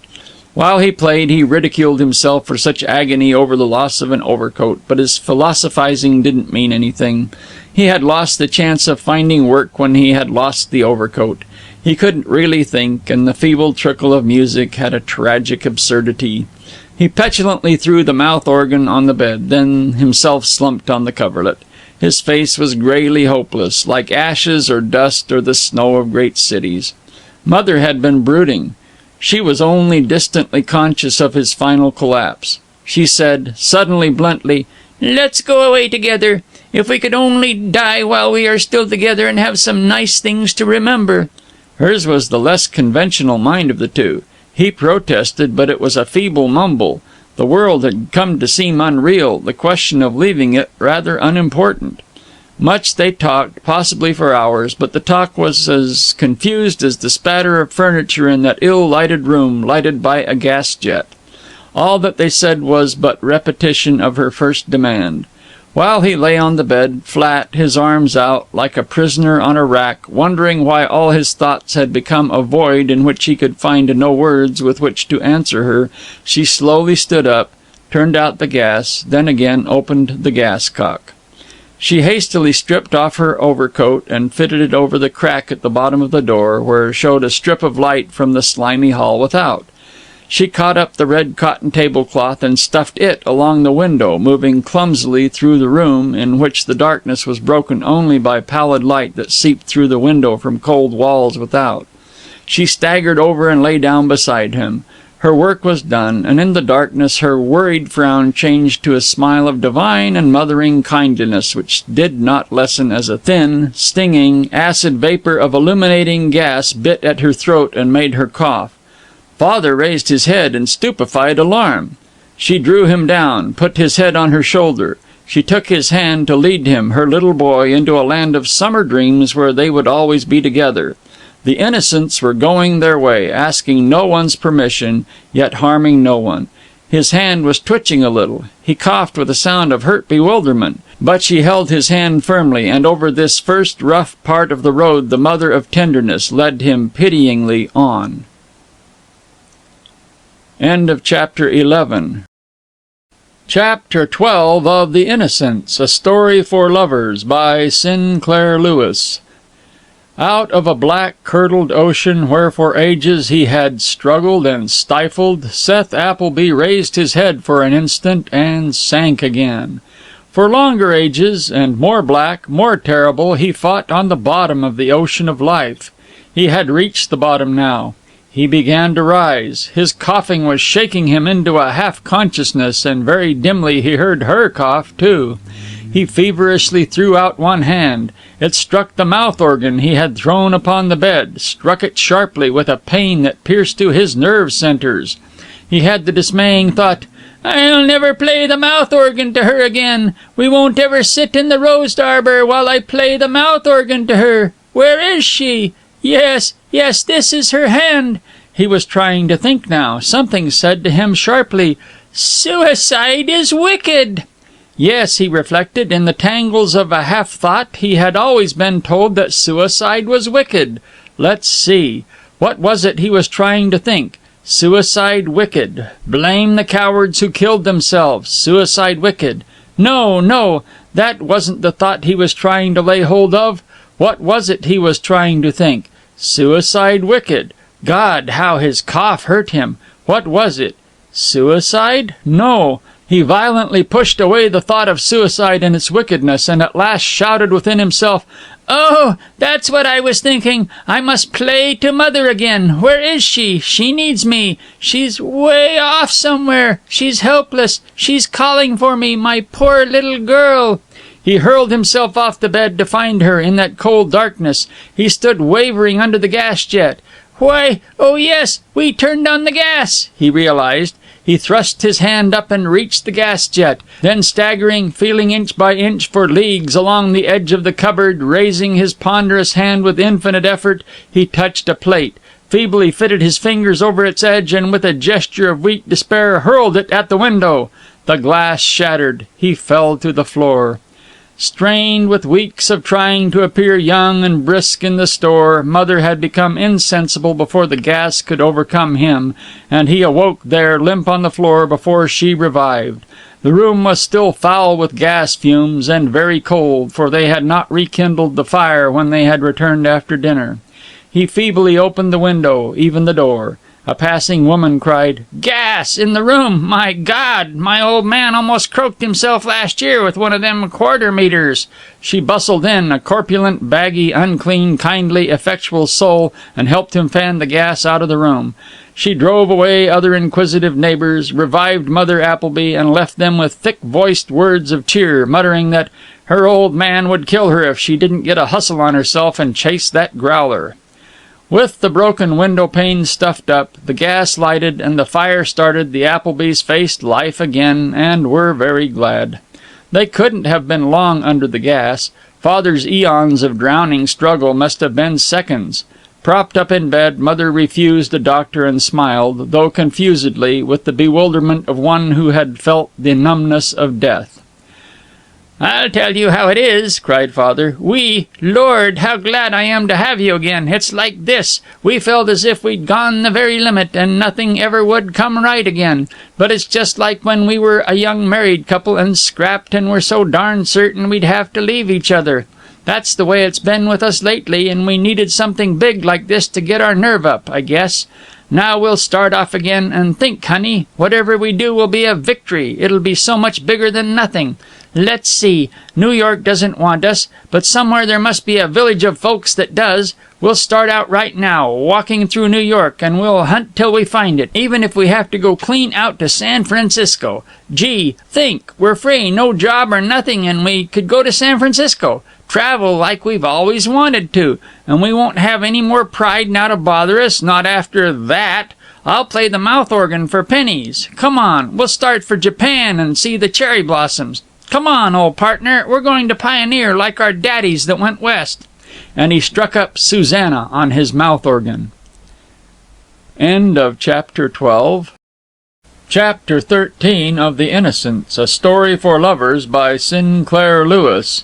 While he played, he ridiculed himself for such agony over the loss of an overcoat, but his philosophizing didn't mean anything. He had lost the chance of finding work when he had lost the overcoat. He couldn't really think, and the feeble trickle of music had a tragic absurdity. He petulantly threw the mouth organ on the bed, then himself slumped on the coverlet. His face was grayly hopeless, like ashes or dust or the snow of great cities. Mother had been brooding. She was only distantly conscious of his final collapse. She said, suddenly, bluntly, "Let's go away together. If we could only die while we are still together and have some nice things to remember." Hers was the less conventional mind of the two. He protested, but it was a feeble mumble. The world had come to seem unreal, the question of leaving it rather unimportant. Much they talked, possibly for hours, but the talk was as confused as the spatter of furniture in that ill-lighted room, lighted by a gas jet. All that they said was but repetition of her first demand. While he lay on the bed, flat, his arms out, like a prisoner on a rack, wondering why all his thoughts had become a void in which he could find no words with which to answer her, she slowly stood up, turned out the gas, then again opened the gas cock. She hastily stripped off her overcoat and fitted it over the crack at the bottom of the door, where showed a strip of light from the slimy hall without. She caught up the red cotton tablecloth and stuffed it along the window, moving clumsily through the room, in which the darkness was broken only by pallid light that seeped through the window from cold walls without. She staggered over and lay down beside him. Her work was done, and in the darkness her worried frown changed to a smile of divine and mothering kindliness, which did not lessen as a thin, stinging, acid vapor of illuminating gas bit at her throat and made her cough. Father raised his head in stupefied alarm. She drew him down, put his head on her shoulder. She took his hand to lead him, her little boy, into a land of summer dreams where they would always be together. The innocents were going their way, asking no one's permission, yet harming no one. His hand was twitching a little. He coughed with a sound of hurt bewilderment. But she held his hand firmly, and over this first rough part of the road the mother of tenderness led him pityingly on. End of chapter 11. Chapter 12 of The Innocents, A Story for Lovers, by Sinclair Lewis. Out of a black-curdled ocean where for ages he had struggled and stifled, Seth Appleby raised his head for an instant and sank again. For longer ages, and more black, more terrible, he fought on the bottom of the ocean of life. He had reached the bottom now. He began to rise. His coughing was shaking him into a half-consciousness, and very dimly he heard her cough, too. He feverishly threw out one hand. It struck the mouth-organ he had thrown upon the bed, struck it sharply with a pain that pierced to his nerve centers. He had the dismaying thought, "I'll never play the mouth-organ to her again. We won't ever sit in the rose arbor while I play the mouth-organ to her. Where is she? Yes, this is her hand." He was trying to think now. Something said to him sharply, "Suicide is wicked." Yes, he reflected, in the tangles of a half-thought he had always been told that suicide was wicked. Let's see. What was it he was trying to think? Suicide wicked. Blame the cowards who killed themselves. Suicide wicked. No, that wasn't the thought he was trying to lay hold of. What was it he was trying to think? Suicide wicked. God, how his cough hurt him. What was it? Suicide? No. He violently pushed away the thought of suicide and its wickedness, and at last shouted within himself, "Oh, that's what I was thinking. I must play to Mother again. Where is she? She needs me. She's way off somewhere. She's helpless. She's calling for me, my poor little girl." He hurled himself off the bed to find her in that cold darkness. He stood wavering under the gas jet. "Why, oh yes, we turned on the gas," he realized. He thrust his hand up and reached the gas jet. Then staggering, feeling inch by inch for leagues along the edge of the cupboard, raising his ponderous hand with infinite effort, he touched a plate, feebly fitted his fingers over its edge, and with a gesture of weak despair hurled it at the window. The glass shattered. He fell to the floor. Strained with weeks of trying to appear young and brisk in the store, Mother had become insensible before the gas could overcome him, and he awoke there, limp on the floor, before she revived. The room was still foul with gas fumes, and very cold, for they had not rekindled the fire when they had returned after dinner. He feebly opened the window, even the door. A passing woman cried, "Gas in the room! My God! My old man almost croaked himself last year with one of them quarter meters." She bustled in, a corpulent, baggy, unclean, kindly, effectual soul, and helped him fan the gas out of the room. She drove away other inquisitive neighbors, revived Mother Appleby, and left them with thick-voiced words of cheer, muttering that her old man would kill her if she didn't get a hustle on herself and chase that growler. With the broken window pane stuffed up, the gas lighted, and the fire started, the Applebys faced life again, and were very glad. They couldn't have been long under the gas. Father's eons of drowning struggle must have been seconds. Propped up in bed, Mother refused a doctor and smiled, though confusedly, with the bewilderment of one who had felt the numbness of death.
"I'll tell you how it is," cried Father. Lord, how glad I am to have you again. It's like this. We felt as if we'd gone the very limit, and nothing ever would come right again. But it's just like when we were a young married couple and scrapped and were so darn certain we'd have to leave each other. That's the way it's been with us lately, and we needed something big like this to get our nerve up, I guess. Now we'll start off again, and think, honey, whatever we do will be a victory. It'll be so much bigger than nothing. Let's see. New York doesn't want us, but somewhere there must be a village of folks that does. We'll start out right now, walking through New York, and we'll hunt till we find it, even if we have to go clean out to San Francisco. Gee, think, we're free, no job or nothing, and we could go to San Francisco. Travel like we've always wanted to, and we won't have any more pride now to bother us, not after that. I'll play the mouth organ for pennies. Come on, we'll start for Japan and see the cherry blossoms. Come on, old partner, we're going to pioneer like our daddies that went west." And he struck up Susanna on his mouth organ. End of chapter 12. Chapter 13 of The Innocents, A Story for Lovers by Sinclair Lewis.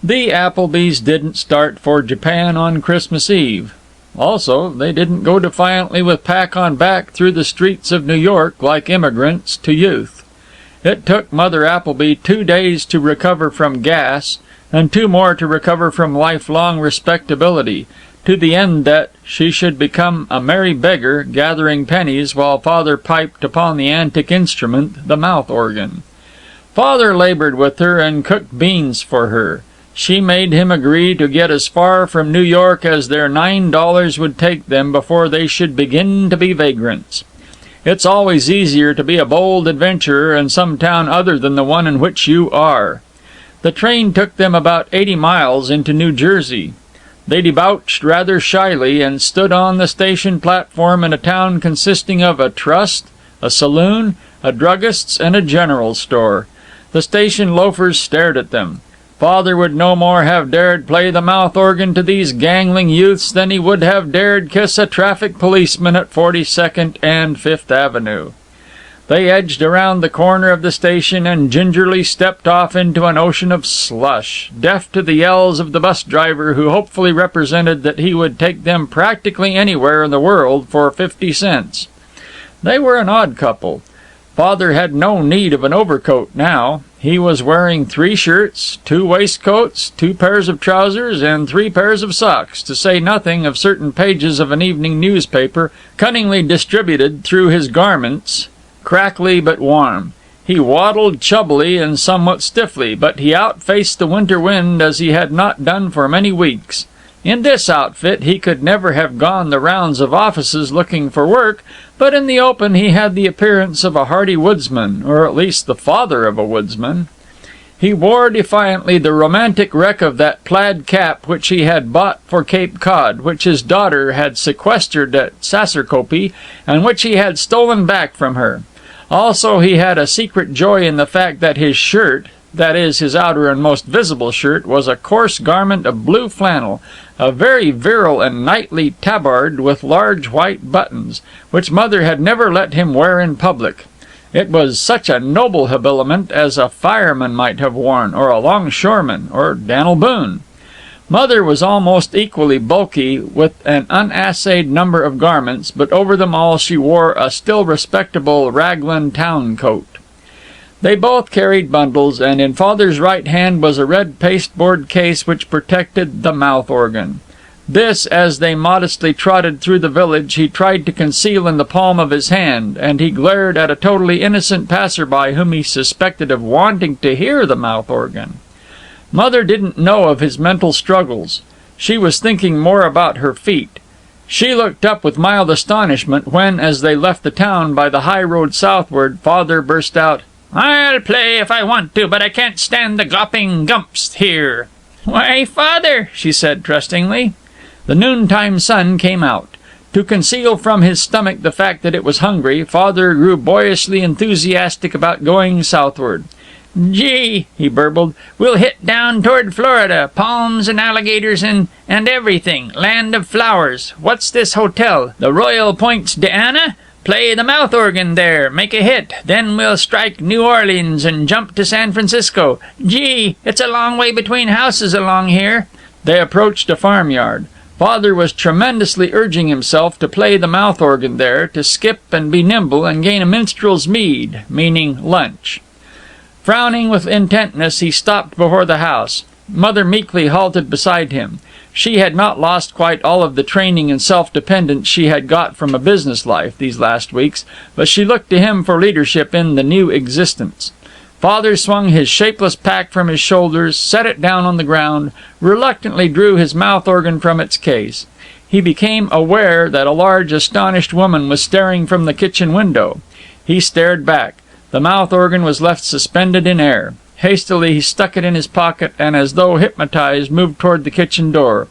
The Applebys didn't start for Japan on Christmas Eve. Also, they didn't go defiantly with pack on back through the streets of New York like immigrants to youth. It took Mother Appleby 2 days to recover from gas, and 2 more to recover from lifelong respectability, to the end that she should become a merry beggar gathering pennies while Father piped upon the antique instrument, the mouth organ. Father labored with her and cooked beans for her. She made him agree to get as far from New York as their $9 would take them before they should begin to be vagrants. It's always easier to be a bold adventurer in some town other than the one in which you are. The train took them about 80 miles into New Jersey. They debouched rather shyly and stood on the station platform in a town consisting of a trust, a saloon, a druggist's, and a general store. The station loafers stared at them. Father would no more have dared play the mouth organ to these gangling youths than he would have dared kiss a traffic policeman at 42nd and 5th Avenue. They edged around the corner of the station and gingerly stepped off into an ocean of slush, deaf to the yells of the bus driver who hopefully represented that he would take them practically anywhere in the world for 50 cents. They were an odd couple. Father had no need of an overcoat now. He was wearing 3 shirts, 2 waistcoats, 2 pairs of trousers, and 3 pairs of socks, to say nothing of certain pages of an evening newspaper cunningly distributed through his garments, crackly but warm. He waddled chubbily and somewhat stiffly, but he outfaced the winter wind as he had not done for many weeks. In this outfit he could never have gone the rounds of offices looking for work, but in the open he had the appearance of a hardy woodsman, or at least the father of a woodsman. He wore defiantly the romantic wreck of that plaid cap which he had bought for Cape Cod, which his daughter had sequestered at Saserkopee, and which he had stolen back from her. Also he had a secret joy in the fact that his shirt, that is, his outer and most visible shirt, was a coarse garment of blue flannel, a very virile and knightly tabard with large white buttons, which Mother had never let him wear in public. It was such a noble habiliment as a fireman might have worn, or a longshoreman, or Dan'l Boone. Mother was almost equally bulky, with an unassayed number of garments, but over them all she wore a still respectable raglan town coat. They both carried bundles, and in Father's right hand was a red pasteboard case which protected the mouth organ. This, as they modestly trotted through the village, he tried to conceal in the palm of his hand, and he glared at a totally innocent passer-by whom he suspected of wanting to hear the mouth organ. Mother didn't know of his mental struggles. She was thinking more about her feet. She looked up with mild astonishment when, as they left the town by the high road southward, Father burst out, "I'll play if I want to, but I can't stand the gawping gumps here." "Why, Father," she said trustingly.
The noontime sun came out. To conceal from his stomach the fact that it was hungry, Father grew boyishly enthusiastic about going southward.
"Gee," he burbled, "we'll hit down toward Florida. Palms and alligators and everything. Land of flowers. What's this hotel? The Royal Points d'Anna? Play the mouth organ there. Make a hit. Then we'll strike New Orleans and jump to San Francisco. Gee, it's a long way between houses along here."
They approached a farmyard. Father was tremendously urging himself to play the mouth organ there, to skip and be nimble and gain a minstrel's meed, meaning lunch. Frowning with intentness, he stopped before the house. Mother meekly halted beside him. She had not lost quite all of the training and self-dependence she had got from a business life these last weeks, but she looked to him for leadership in the new existence. Father swung his shapeless pack from his shoulders, set it down on the ground, reluctantly drew his mouth organ from its case. He became aware that a large, astonished woman was staring from the kitchen window. He stared back. The mouth organ was left suspended in air. Hastily he stuck it in his pocket and, as though hypnotized, moved toward the kitchen door.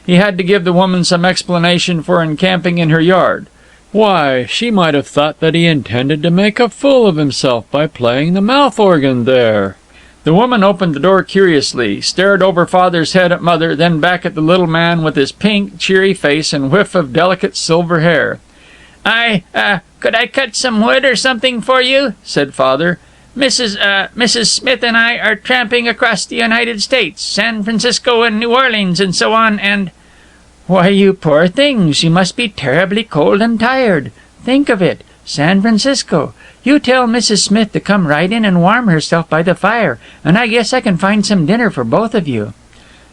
He had to give the woman some explanation for encamping in her yard. Why, she might have thought that he intended to make a fool of himself by playing the mouth organ there. The woman opened the door curiously, stared over Father's head at Mother, then back at the little man with his pink, cheery face and whiff of delicate silver hair.
Could I cut some wood or something for you?" said Father. Mrs. Smith and I are tramping across the United States, San Francisco and New Orleans and so on, and—" "Why, you poor things, you must be terribly cold and tired. Think of it, San Francisco. You tell Mrs. Smith to come right in and warm herself by the fire, and I guess I can find some dinner for both of you."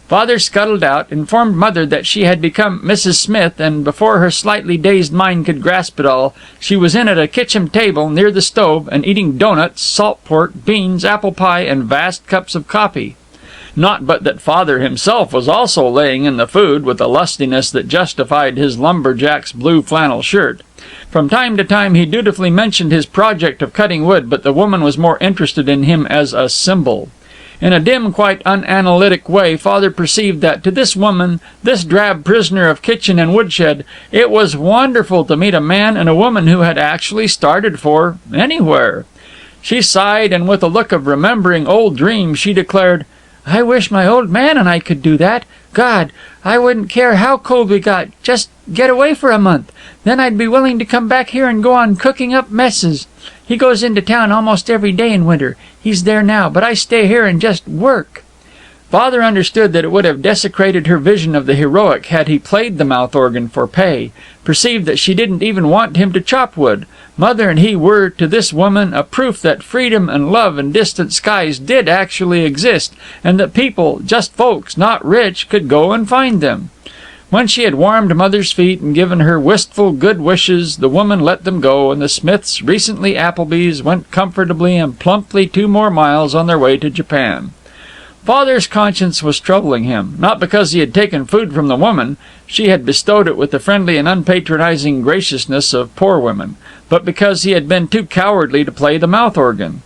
Father scuttled out, informed Mother that she had become Mrs. Smith, and before her slightly dazed mind could grasp it all, she was in at a kitchen table near the stove and eating doughnuts, salt pork, beans, apple pie, and vast cups of coffee. Not but that Father himself was also laying in the food with a lustiness that justified his lumberjack's blue flannel shirt. From time to time he dutifully mentioned his project of cutting wood, but the woman was more interested in him as a symbol. In a dim, quite unanalytic way, Father perceived that to this woman, this drab prisoner of kitchen and woodshed, it was wonderful to meet a man and a woman who had actually started for anywhere. She sighed, and with a look of remembering old dreams, she declared, "I wish my old man and I could do that. God, I wouldn't care how cold we got. Just get away for a month. Then I'd be willing to come back here and go on cooking up messes. He goes into town almost every day in winter. He's there now, but I stay here and just work." Father understood that it would have desecrated her vision of the heroic had he played the mouth organ for pay, perceived that she didn't even want him to chop wood. Mother and he were, to this woman, a proof that freedom and love and distant skies did actually exist, and that people, just folks, not rich, could go and find them. When she had warmed Mother's feet and given her wistful good wishes, the woman let them go, and the Smiths, recently Applebys, went comfortably and plumply 2 more miles on their way to Japan. Father's conscience was troubling him, not because he had taken food from the woman, she had bestowed it with the friendly and unpatronizing graciousness of poor women, but because he had been too cowardly to play the mouth organ.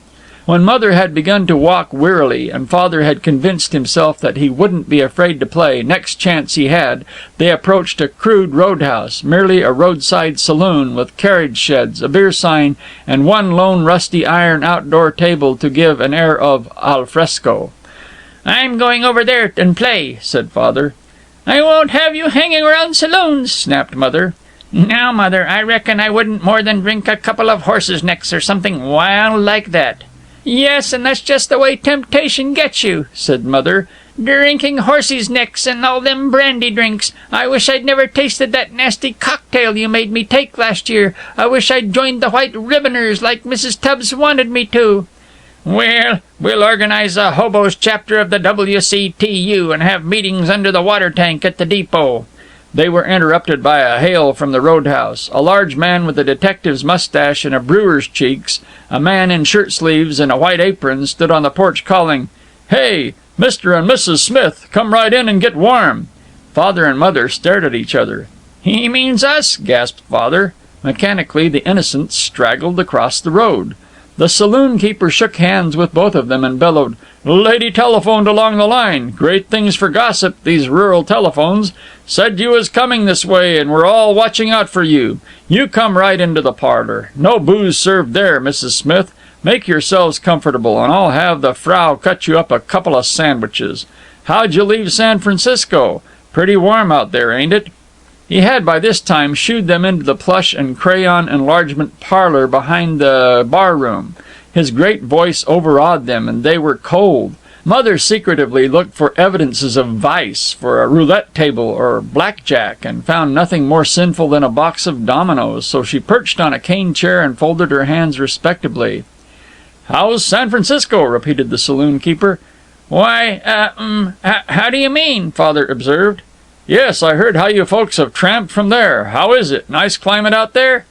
When Mother had begun to walk wearily, and Father had convinced himself that he wouldn't be afraid to play next chance he had, they approached a crude roadhouse, merely a roadside saloon with carriage sheds, a beer sign, and one lone rusty iron outdoor table to give an air of al fresco. "I'm going over there and play," said Father.
"I won't have you hanging around saloons," snapped Mother.
"Now, Mother, I reckon I wouldn't more than drink a couple of horses' necks or something wild like that."
"Yes, and that's just the way temptation gets you," said Mother. "Drinking horses' necks and all them brandy drinks. I wish I'd never tasted that nasty cocktail you made me take last year. I wish I'd joined the White Ribboners like Mrs. Tubbs wanted me to."
"Well, we'll organize a hobos chapter of the WCTU and have meetings under the water tank at the depot."
They were interrupted by a hail from the roadhouse. A large man with a detective's mustache and a brewer's cheeks, a man in shirt sleeves and a white apron, stood on the porch calling, "Hey, Mr. and Mrs. Smith, come right in and get warm." Father and Mother stared at each other.
"He means us," gasped Father.
Mechanically, the innocents straggled across the road. The saloon keeper shook hands with both of them and bellowed, "Lady telephoned along the line. Great things for gossip, these rural telephones. Said you was coming this way, and we're all watching out for you. You come right into the parlor. No booze served there, Mrs. Smith. Make yourselves comfortable, and I'll have the Frau cut you up a couple of sandwiches. How'd you leave San Francisco? Pretty warm out there, ain't it?" He had by this time shooed them into the plush and crayon enlargement parlor behind the bar room. His great voice overawed them, and they were cold. Mother secretively looked for evidences of vice, for a roulette table or blackjack, and found nothing more sinful than a box of dominoes, so she perched on a cane chair and folded her hands respectably. "How's San Francisco?" repeated the saloon keeper.
"Why, how do you mean?" Father observed.
"Yes, I heard how you folks have tramped from there. How is it? Nice climate out there?"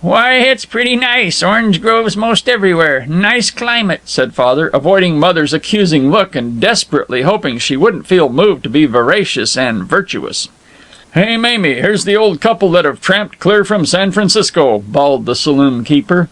"Why, it's pretty nice. Orange groves most everywhere. Nice climate," said Father,
avoiding Mother's accusing look and desperately hoping she wouldn't feel moved to be veracious and virtuous. "Hey, Mamie, here's the old couple that have tramped clear from San Francisco," bawled the saloon keeper.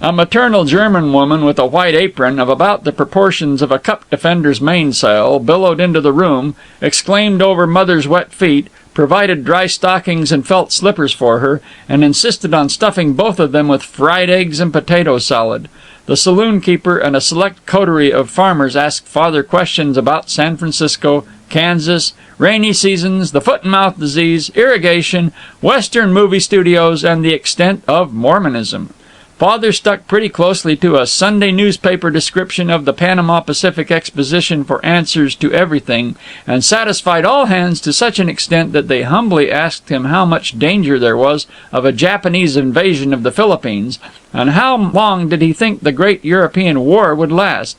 A maternal German woman with a white apron of about the proportions of a cup defender's mainsail billowed into the room, exclaimed over Mother's wet feet, provided dry stockings and felt slippers for her, and insisted on stuffing both of them with fried eggs and potato salad. The saloon keeper and a select coterie of farmers asked Father questions about San Francisco, Kansas, rainy seasons, the foot and mouth disease, irrigation, Western movie studios, and the extent of Mormonism. Father stuck pretty closely to a Sunday newspaper description of the Panama Pacific Exposition for answers to everything, and satisfied all hands to such an extent that they humbly asked him how much danger there was of a Japanese invasion of the Philippines, and how long did he think the great European war would last.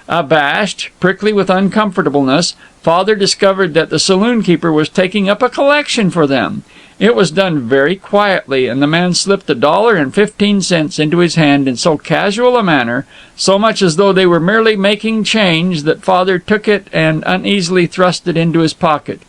Abashed, prickly with uncomfortableness, Father discovered that the saloon keeper was taking up a collection for them. It was done very quietly, and the man slipped $1.15 into his hand in so casual a manner, so much as though they were merely making change, that Father took it and uneasily thrust it into his pocket.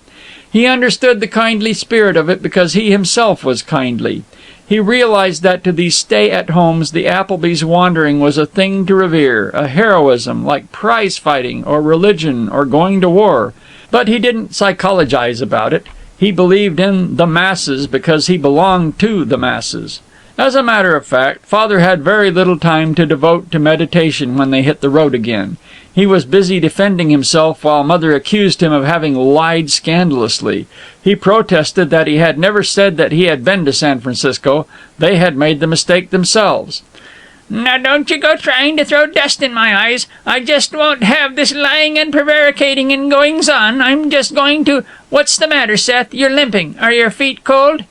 He understood the kindly spirit of it because he himself was kindly. He realized that to these stay-at-homes the Applebys' wandering was a thing to revere, a heroism like prize-fighting or religion or going to war. But he didn't psychologize about it. He believed in the masses because he belonged to the masses. As a matter of fact, Father had very little time to devote to meditation when they hit the road again. He was busy defending himself while Mother accused him of having lied scandalously. He protested that he had never said that he had been to San Francisco. They had made the mistake themselves.
"Now don't you go trying to throw dust in my eyes. I just won't have this lying and prevaricating and goings on. I'm just going to... What's the matter, Seth? You're limping. Are your feet cold?"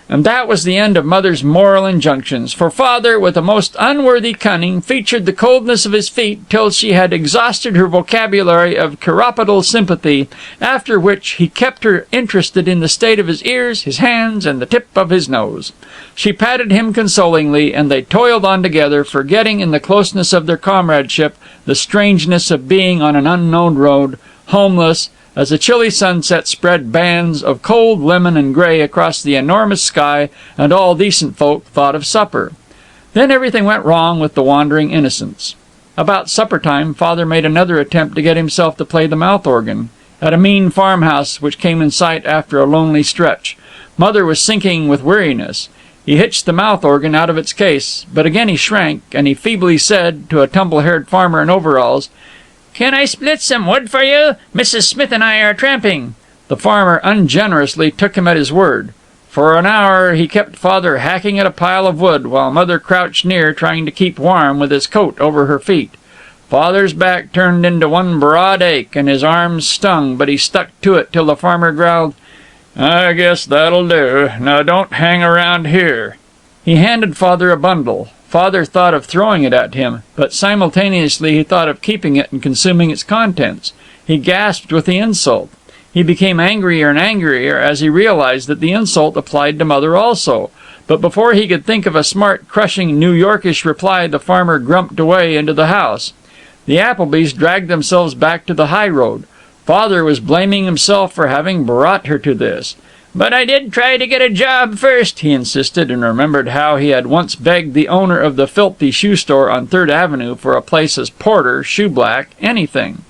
And that was the end of Mother's moral injunctions, for Father, with a most unworthy cunning, featured the coldness of his feet till she had exhausted her vocabulary of chiropodal sympathy, after which he kept her interested in the state of his ears, his hands, and the tip of his nose. She patted him consolingly, and they toiled on together, forgetting in the closeness of their comradeship the strangeness of being on an unknown road, homeless, as a chilly sunset spread bands of cold lemon and gray across the enormous sky, and all decent folk thought of supper. Then everything went wrong with the wandering innocents. About supper time, Father made another attempt to get himself to play the mouth organ, at a mean farmhouse which came in sight after a lonely stretch. Mother was sinking with weariness. He hitched the mouth organ out of its case, but again he shrank, and he feebly said to a tumble-haired farmer in overalls,
"Can I split some wood for you? Mrs. Smith and I are tramping."
The farmer ungenerously took him at his word. For an hour he kept Father hacking at a pile of wood, while Mother crouched near, trying to keep warm with his coat over her feet. Father's back turned into one broad ache, and his arms stung, but he stuck to it till the farmer growled, "I guess that'll do. Now don't hang around here." He handed Father a bundle. Father thought of throwing it at him, but simultaneously he thought of keeping it and consuming its contents. He gasped with the insult. He became angrier and angrier as he realized that the insult applied to Mother also. But before he could think of a smart, crushing, New Yorkish reply, the farmer grumped away into the house. The Applebys dragged themselves back to the high road. Father was blaming himself for having brought her to this.
"But I did try to get a job first," he insisted, and remembered how he had once begged the owner of the filthy shoe store on 3rd Avenue for a place as porter, shoeblack, anything.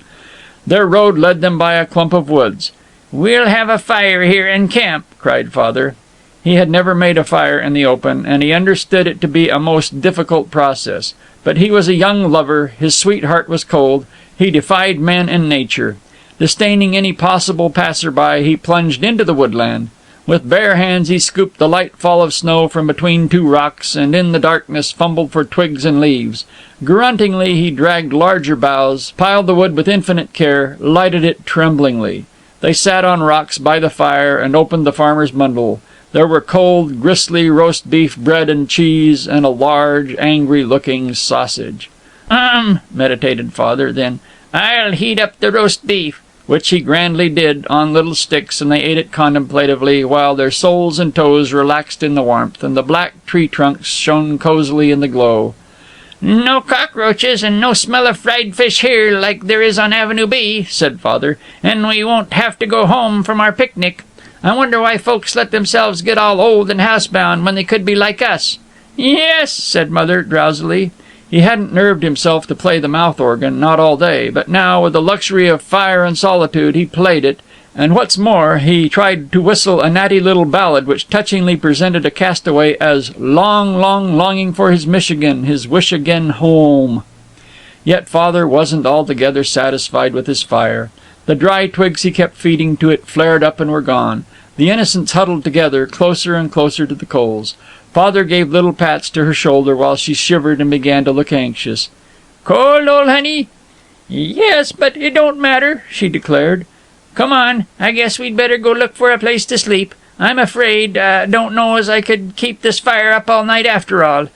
Their road led them by a clump of woods. "We'll have a fire here in camp," cried Father. He had never made a fire in the open, and he understood it to be a most difficult process. But he was a young lover, his sweetheart was cold, he defied men and nature. Disdaining any possible passer-by, he plunged into the woodland. With bare hands he scooped the light fall of snow from between two rocks, and in the darkness fumbled for twigs and leaves. Gruntingly he dragged larger boughs, piled the wood with infinite care, lighted it tremblingly. They sat on rocks by the fire and opened the farmer's bundle. There were cold, gristly roast beef, bread and cheese, and a large, angry-looking sausage. Meditated Father, then, "I'll heat up the roast beef," which he grandly did on little sticks, and they ate it contemplatively, while their soles and toes relaxed in the warmth, and the black tree trunks shone cosily in the glow. "No cockroaches and no smell of fried fish here like there is on Avenue B," said Father, "and we won't have to go home from our picnic. I wonder why folks let themselves get all old and housebound when they could be like us." "Yes," said Mother, drowsily. He hadn't nerved himself to play the mouth organ, not all day, but now, with the luxury of fire and solitude, he played it, and what's more, he tried to whistle a natty little ballad which touchingly presented a castaway as long, long longing for his Michigan, his wish again home. Yet Father wasn't altogether satisfied with his fire. The dry twigs he kept feeding to it flared up and were gone. The innocents huddled together, closer and closer to the coals. Father gave little pats to her shoulder while she shivered and began to look anxious. "Cold, old honey?" "Yes, but it don't matter," she declared. "Come on, I guess we'd better go look for a place to sleep. I'm afraid, don't know as I could keep this fire up all night after all."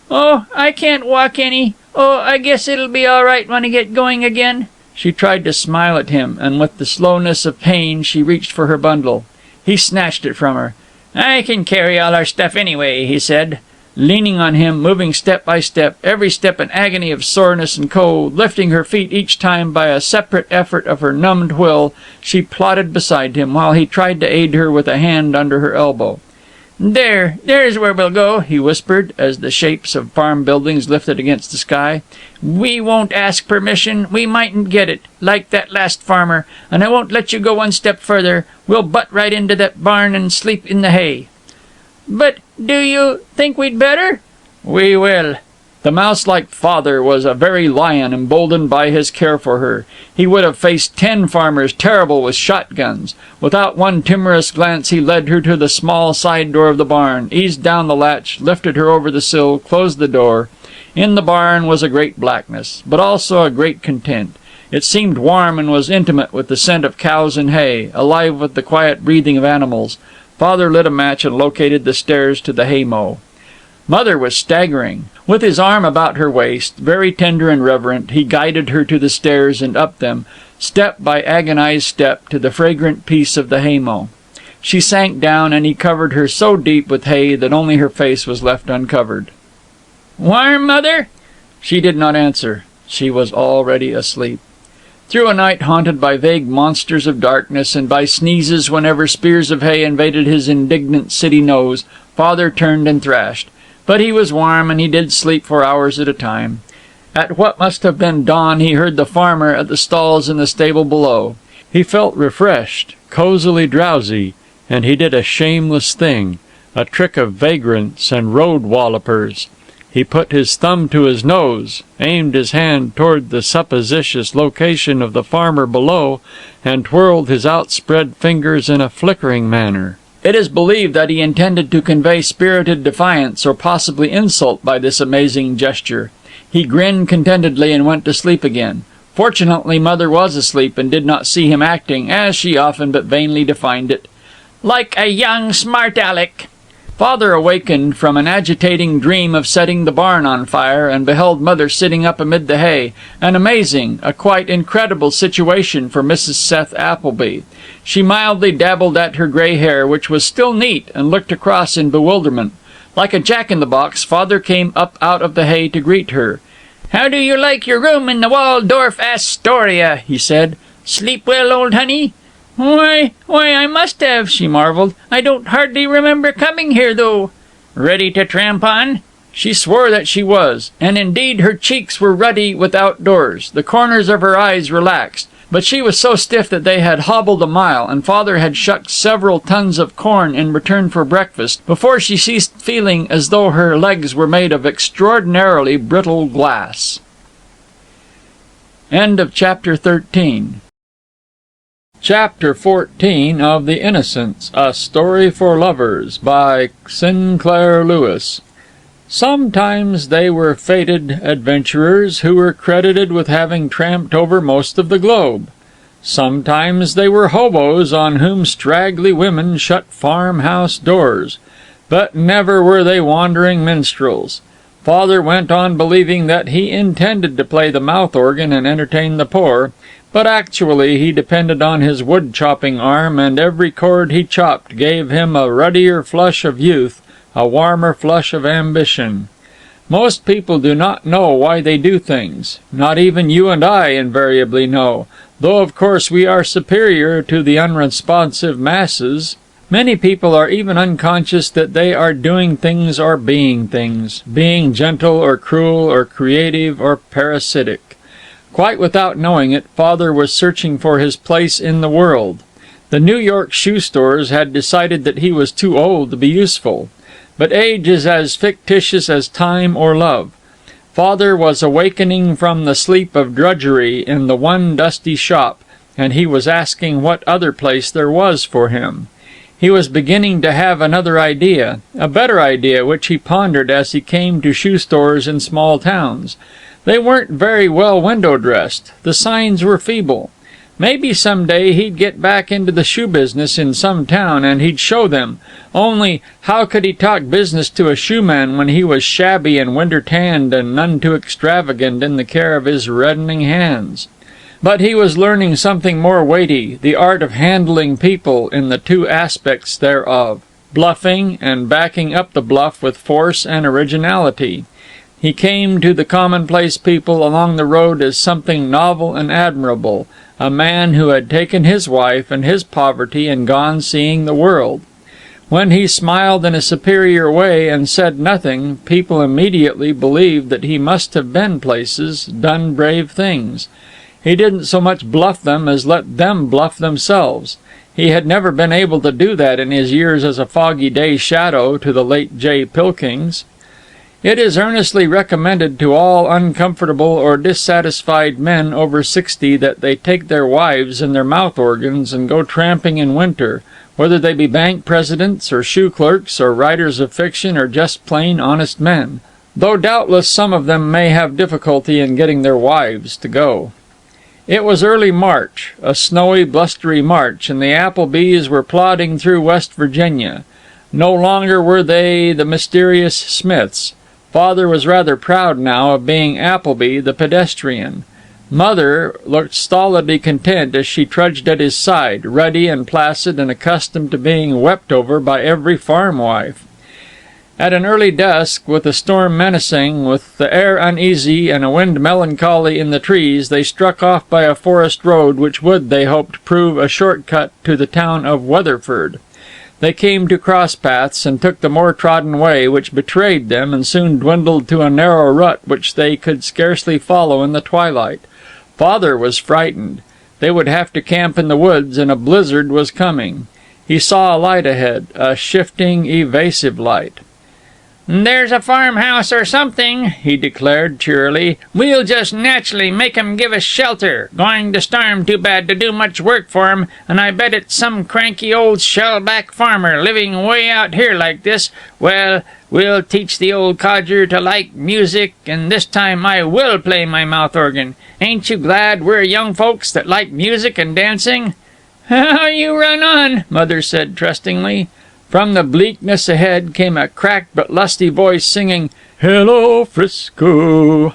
"Oh, I can't walk any. Oh, I guess it'll be all right when I get going again." She tried to smile at him, and with the slowness of pain she reached for her bundle. He snatched it from her. "I can carry all our stuff anyway," he said. Leaning on him, moving step by step, every step an agony of soreness and cold, lifting her feet each time by a separate effort of her numbed will, she plodded beside him, while he tried to aid her with a hand under her elbow. There's where we'll go," he whispered, as the shapes of farm buildings lifted against the sky. "We won't ask permission. We mightn't get it, like that last farmer. And I won't let you go one step further. We'll butt right into that barn and sleep in the hay." "But do you think we'd better?" "We will." The mouse-like Father was a very lion, emboldened by his care for her. He would have faced 10 farmers terrible with shotguns. Without one timorous glance he led her to the small side door of the barn, eased down the latch, lifted her over the sill, closed the door. In the barn was a great blackness, but also a great content. It seemed warm and was intimate with the scent of cows and hay, alive with the quiet breathing of animals. Father lit a match and located the stairs to the haymow. Mother was staggering. With his arm about her waist, very tender and reverent, he guided her to the stairs and up them, step by agonized step, to the fragrant peace of the haymow. She sank down, and he covered her so deep with hay that only her face was left uncovered. "Warm, Mother?" She did not answer. She was already asleep. Through a night haunted by vague monsters of darkness, and by sneezes whenever spears of hay invaded his indignant city nose, Father turned and thrashed. But he was warm, and he did sleep for hours at a time. At what must have been dawn he heard the farmer at the stalls in the stable below. He felt refreshed, cosily drowsy, and he did a shameless thing, a trick of vagrants and road wallopers. He put his thumb to his nose, aimed his hand toward the supposititious location of the farmer below, and twirled his outspread fingers in a flickering manner. It is believed that he intended to convey spirited defiance or possibly insult by this amazing gesture. He grinned contentedly and went to sleep again. Fortunately, Mother was asleep and did not see him acting, as she often but vainly defined it, "like a young smart aleck." Father awakened from an agitating dream of setting the barn on fire, and beheld Mother sitting up amid the hay, an amazing, a quite incredible situation for Mrs. Seth Appleby. She mildly dabbled at her grey hair, which was still neat, and looked across in bewilderment. Like a jack-in-the-box, Father came up out of the hay to greet her. "How do you like your room in the Waldorf Astoria?" he said. "Sleep well, old honey?" Why, I must have," she marveled. "I don't hardly remember coming here, though." "Ready to tramp on?" She swore that she was, and indeed her cheeks were ruddy with outdoors. The corners of her eyes relaxed.
But she was so stiff that they had hobbled a mile, and Father had shucked several tons of corn in return for breakfast, before she ceased feeling as though her legs were made of extraordinarily brittle glass. End of Chapter 13. Chapter 14 of The Innocents, A Story for Lovers, by Sinclair Lewis. Sometimes they were fated adventurers who were credited with having tramped over most of the globe. Sometimes they were hobos on whom straggly women shut farmhouse doors. But never were they wandering minstrels. Father went on believing that he intended to play the mouth organ and entertain the poor, but actually he depended on his wood-chopping arm, and every cord he chopped gave him a ruddier flush of youth, a warmer flush of ambition. Most people do not know why they do things. Not even you and I invariably know, though of course we are superior to the unresponsive masses. Many people are even unconscious that they are doing things or being things, being gentle or cruel or creative or parasitic. Quite without knowing it, Father was searching for his place in the world. The New York shoe stores had decided that he was too old to be useful. But age is as fictitious as time or love. Father was awakening from the sleep of drudgery in the one dusty shop, and he was asking what other place there was for him. He was beginning to have another idea, a better idea, which he pondered as he came to shoe stores in small towns. They weren't very well window-dressed. The signs were feeble. Maybe some day he'd get back into the shoe business in some town, and he'd show them. Only, how could he talk business to a shoeman when he was shabby and winter-tanned and none too extravagant in the care of his reddening hands? But he was learning something more weighty, the art of handling people in the two aspects thereof, bluffing and backing up the bluff with force and originality. He came to the commonplace people along the road as something novel and admirable, a man who had taken his wife and his poverty and gone seeing the world. When he smiled in a superior way and said nothing, people immediately believed that he must have been places, done brave things. He didn't so much bluff them as let them bluff themselves. He had never been able to do that in his years as a foggy day shadow to the late J. Pilkings. It is earnestly recommended to all uncomfortable or dissatisfied men over 60 that they take their wives and their mouth organs and go tramping in winter, whether they be bank presidents or shoe clerks or writers of fiction or just plain honest men, though doubtless some of them may have difficulty in getting their wives to go. It was early March, a snowy, blustery March, and the Applebys were plodding through West Virginia. No longer were they the mysterious Smiths. Father was rather proud now of being Appleby, the pedestrian. Mother looked stolidly content as she trudged at his side, ruddy and placid and accustomed to being wept over by every farm wife. At an early dusk, with a storm menacing, with the air uneasy and a wind melancholy in the trees, they struck off by a forest road which would, they hoped, prove a short cut to the town of Weatherford. They came to cross paths and took the more trodden way, which betrayed them and soon dwindled to a narrow rut which they could scarcely follow in the twilight. Father was frightened. They would have to camp in the woods, and a blizzard was coming. He saw a light ahead, a shifting, evasive light.
"There's a farmhouse or something," he declared cheerily. "We'll just naturally make 'em give us shelter. Going to storm too bad to do much work for 'em, and I bet it's some cranky old shellback farmer living way out here like this. Well, we'll teach the old codger to like music, and this time I will play my mouth organ. Ain't you glad we're young folks that like music and dancing?" "How you run on," Mother said trustingly. From the bleakness ahead came a cracked but lusty voice singing, "Hello, Frisco."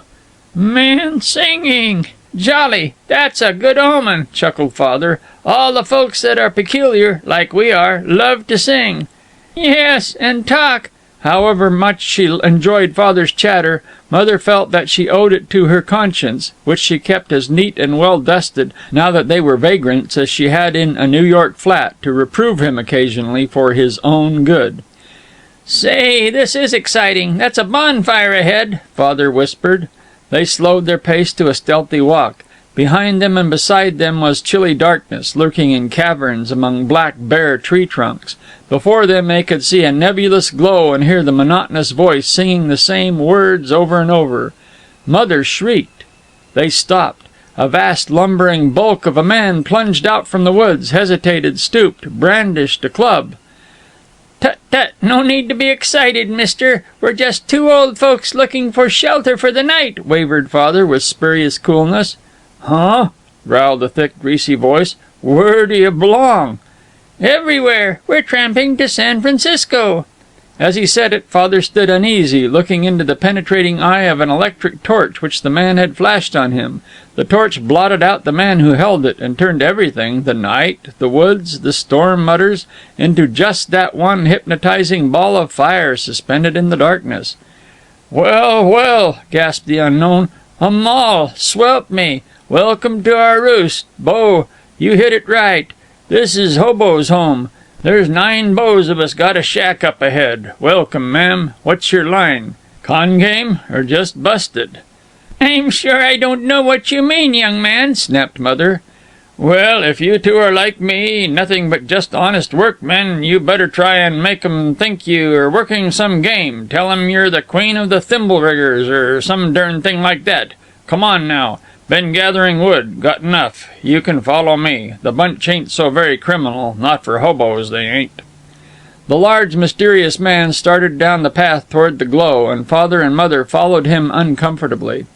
"Man singing! Jolly! That's a good omen," chuckled Father. "All the folks that are peculiar, like we are, love to sing." "Yes, and talk." However much she enjoyed Father's chatter, Mother felt that she owed it to her conscience, which she kept as neat and well dusted, now that they were vagrants, as she had in a New York flat, to reprove him occasionally for his own good. "Say, this is exciting. That's a bonfire ahead," Father whispered. They slowed their pace to a stealthy walk.
Behind them and beside them was chilly darkness, lurking in caverns among black, bare tree trunks. Before them they could see a nebulous glow and hear the monotonous voice singing the same words over and over. Mother shrieked. They stopped. A vast lumbering bulk of a man plunged out from the woods, hesitated, stooped, brandished a club.
Tut, tut, no need to be excited, mister. We're just two old folks looking for shelter for the night,
wavered Father with spurious coolness. Huh? Growled the thick, greasy voice. Where do you belong?
Everywhere. We're tramping to San Francisco.
As he said it, Father stood uneasy, looking into the penetrating eye of an electric torch which the man had flashed on him. The torch blotted out the man who held it, and turned everything, the night, the woods, the storm mutters, into just that one hypnotizing ball of fire suspended in the darkness. "Well, well," gasped the unknown. "A moll! Swelp me! Welcome to our roost, Bo. You hit it right. This is Hobo's home. There's 9 Bo's of us got a shack up ahead. Welcome, ma'am. What's your line? Con game or just busted?"
"I'm sure I don't know what you mean, young man," snapped Mother.
"Well, if you two are like me, nothing but just honest workmen, you better try and make 'em think you are working some game. Tell 'em you're the queen of the thimble riggers, or some darn thing like that. Come on now. Been gathering wood. Got enough. You can follow me. The bunch ain't so very criminal. Not for hobos, they ain't." The large, mysterious man started down the path toward the glow, and Father and Mother followed him uncomfortably.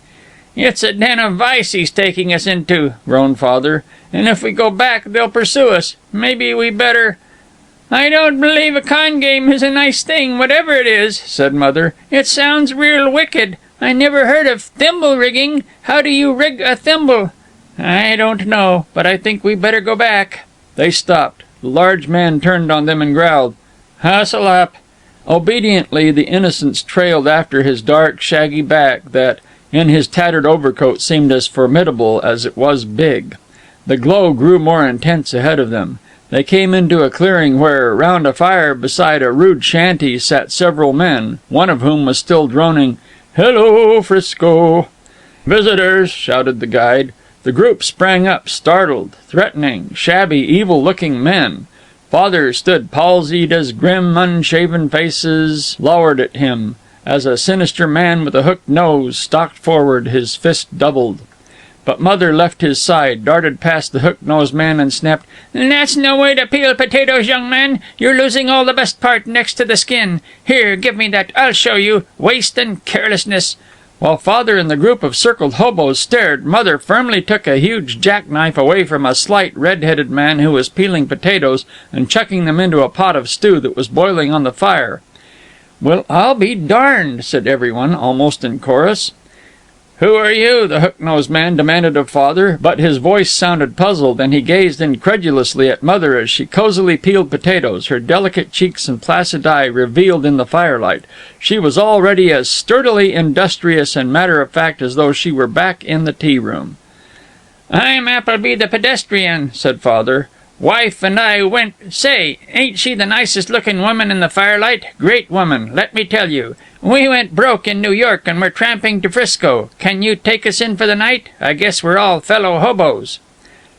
"It's a den of vice he's taking us into," groaned Father. "And if we go back, they'll pursue us. Maybe we better—" "I don't believe a con game is a nice thing, whatever it is," said Mother. "It sounds real wicked. I never heard of thimble rigging. How do you rig a thimble?" "I don't know, but I think we better go back."
They stopped. The large man turned on them and growled, "Hustle up." Obediently, the innocence trailed after his dark, shaggy back that, in his tattered overcoat, seemed as formidable as it was big. The glow grew more intense ahead of them. They came into a clearing where, round a fire beside a rude shanty, sat several men, one of whom was still droning, "Hello, Frisco." "Visitors," shouted the guide. The group sprang up, startled, threatening, shabby, evil-looking men. Father stood palsied as grim, unshaven faces lowered at him, as a sinister man with a hooked nose stalked forward, his fist doubled. But Mother left his side, darted past the hook-nosed man, and snapped, "That's no way to peel potatoes, young man. You're losing all the best part next to the skin. Here, give me that. I'll show you. Waste and carelessness." While Father and the group of circled hobos stared, Mother firmly took a huge jackknife away from a slight, red-headed man who was peeling potatoes and chucking them into a pot of stew that was boiling on the fire. "Well, I'll be darned," said everyone, almost in chorus. "Who are you?" the hook-nosed man demanded of Father, but his voice sounded puzzled, and he gazed incredulously at Mother as she cozily peeled potatoes, her delicate cheeks and placid eye revealed in the firelight. She was already as sturdily industrious and matter-of-fact as though she were back in the tea-room. "I'm Appleby the pedestrian," said Father. "Wife and I went— Say, ain't she the nicest-looking woman in the firelight? Great woman, let me tell you. We went broke in New York and we're tramping to Frisco. Can you take us in for the night? I guess we're all fellow hobos."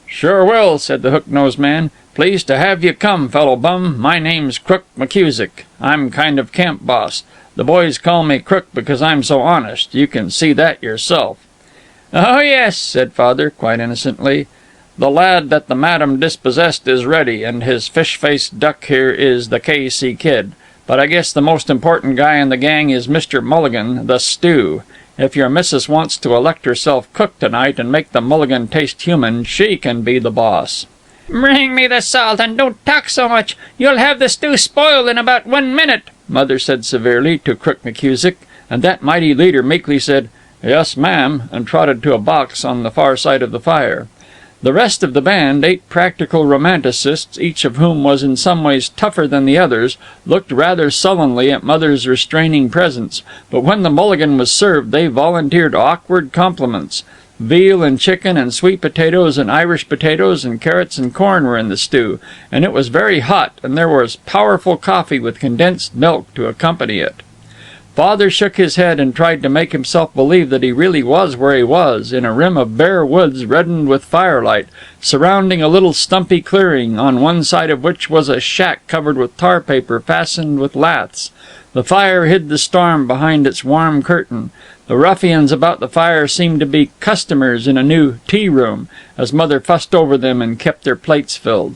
"Sure will," said the hook-nosed man. "Pleased to have you come, fellow bum. My name's Crook McCusick. I'm kind of camp boss. The boys call me Crook because I'm so honest. You can see that yourself." "Oh, yes," said Father, quite innocently. "The lad that the madam dispossessed is ready, and his fish-faced duck here is the K.C. Kid. But I guess the most important guy in the gang is Mr. Mulligan, the stew. If your missus wants to elect herself cook tonight and make the mulligan taste human, she can be the boss."
"Bring me the salt, and don't talk so much. You'll have the stew spoiled in about 1 minute,"
Mother said severely to Crook McCusick, and that mighty leader meekly said, "Yes, ma'am," and trotted to a box on the far side of the fire. The rest of the band, 8 practical romanticists, each of whom was in some ways tougher than the others, looked rather sullenly at Mother's restraining presence, but when the mulligan was served they volunteered awkward compliments. Veal and chicken and sweet potatoes and Irish potatoes and carrots and corn were in the stew, and it was very hot, and there was powerful coffee with condensed milk to accompany it. Father shook his head and tried to make himself believe that he really was where he was, in a rim of bare woods reddened with firelight, surrounding a little stumpy clearing, on one side of which was a shack covered with tar paper fastened with laths. The fire hid the storm behind its warm curtain. The ruffians about the fire seemed to be customers in a new tea-room, as Mother fussed over them and kept their plates filled.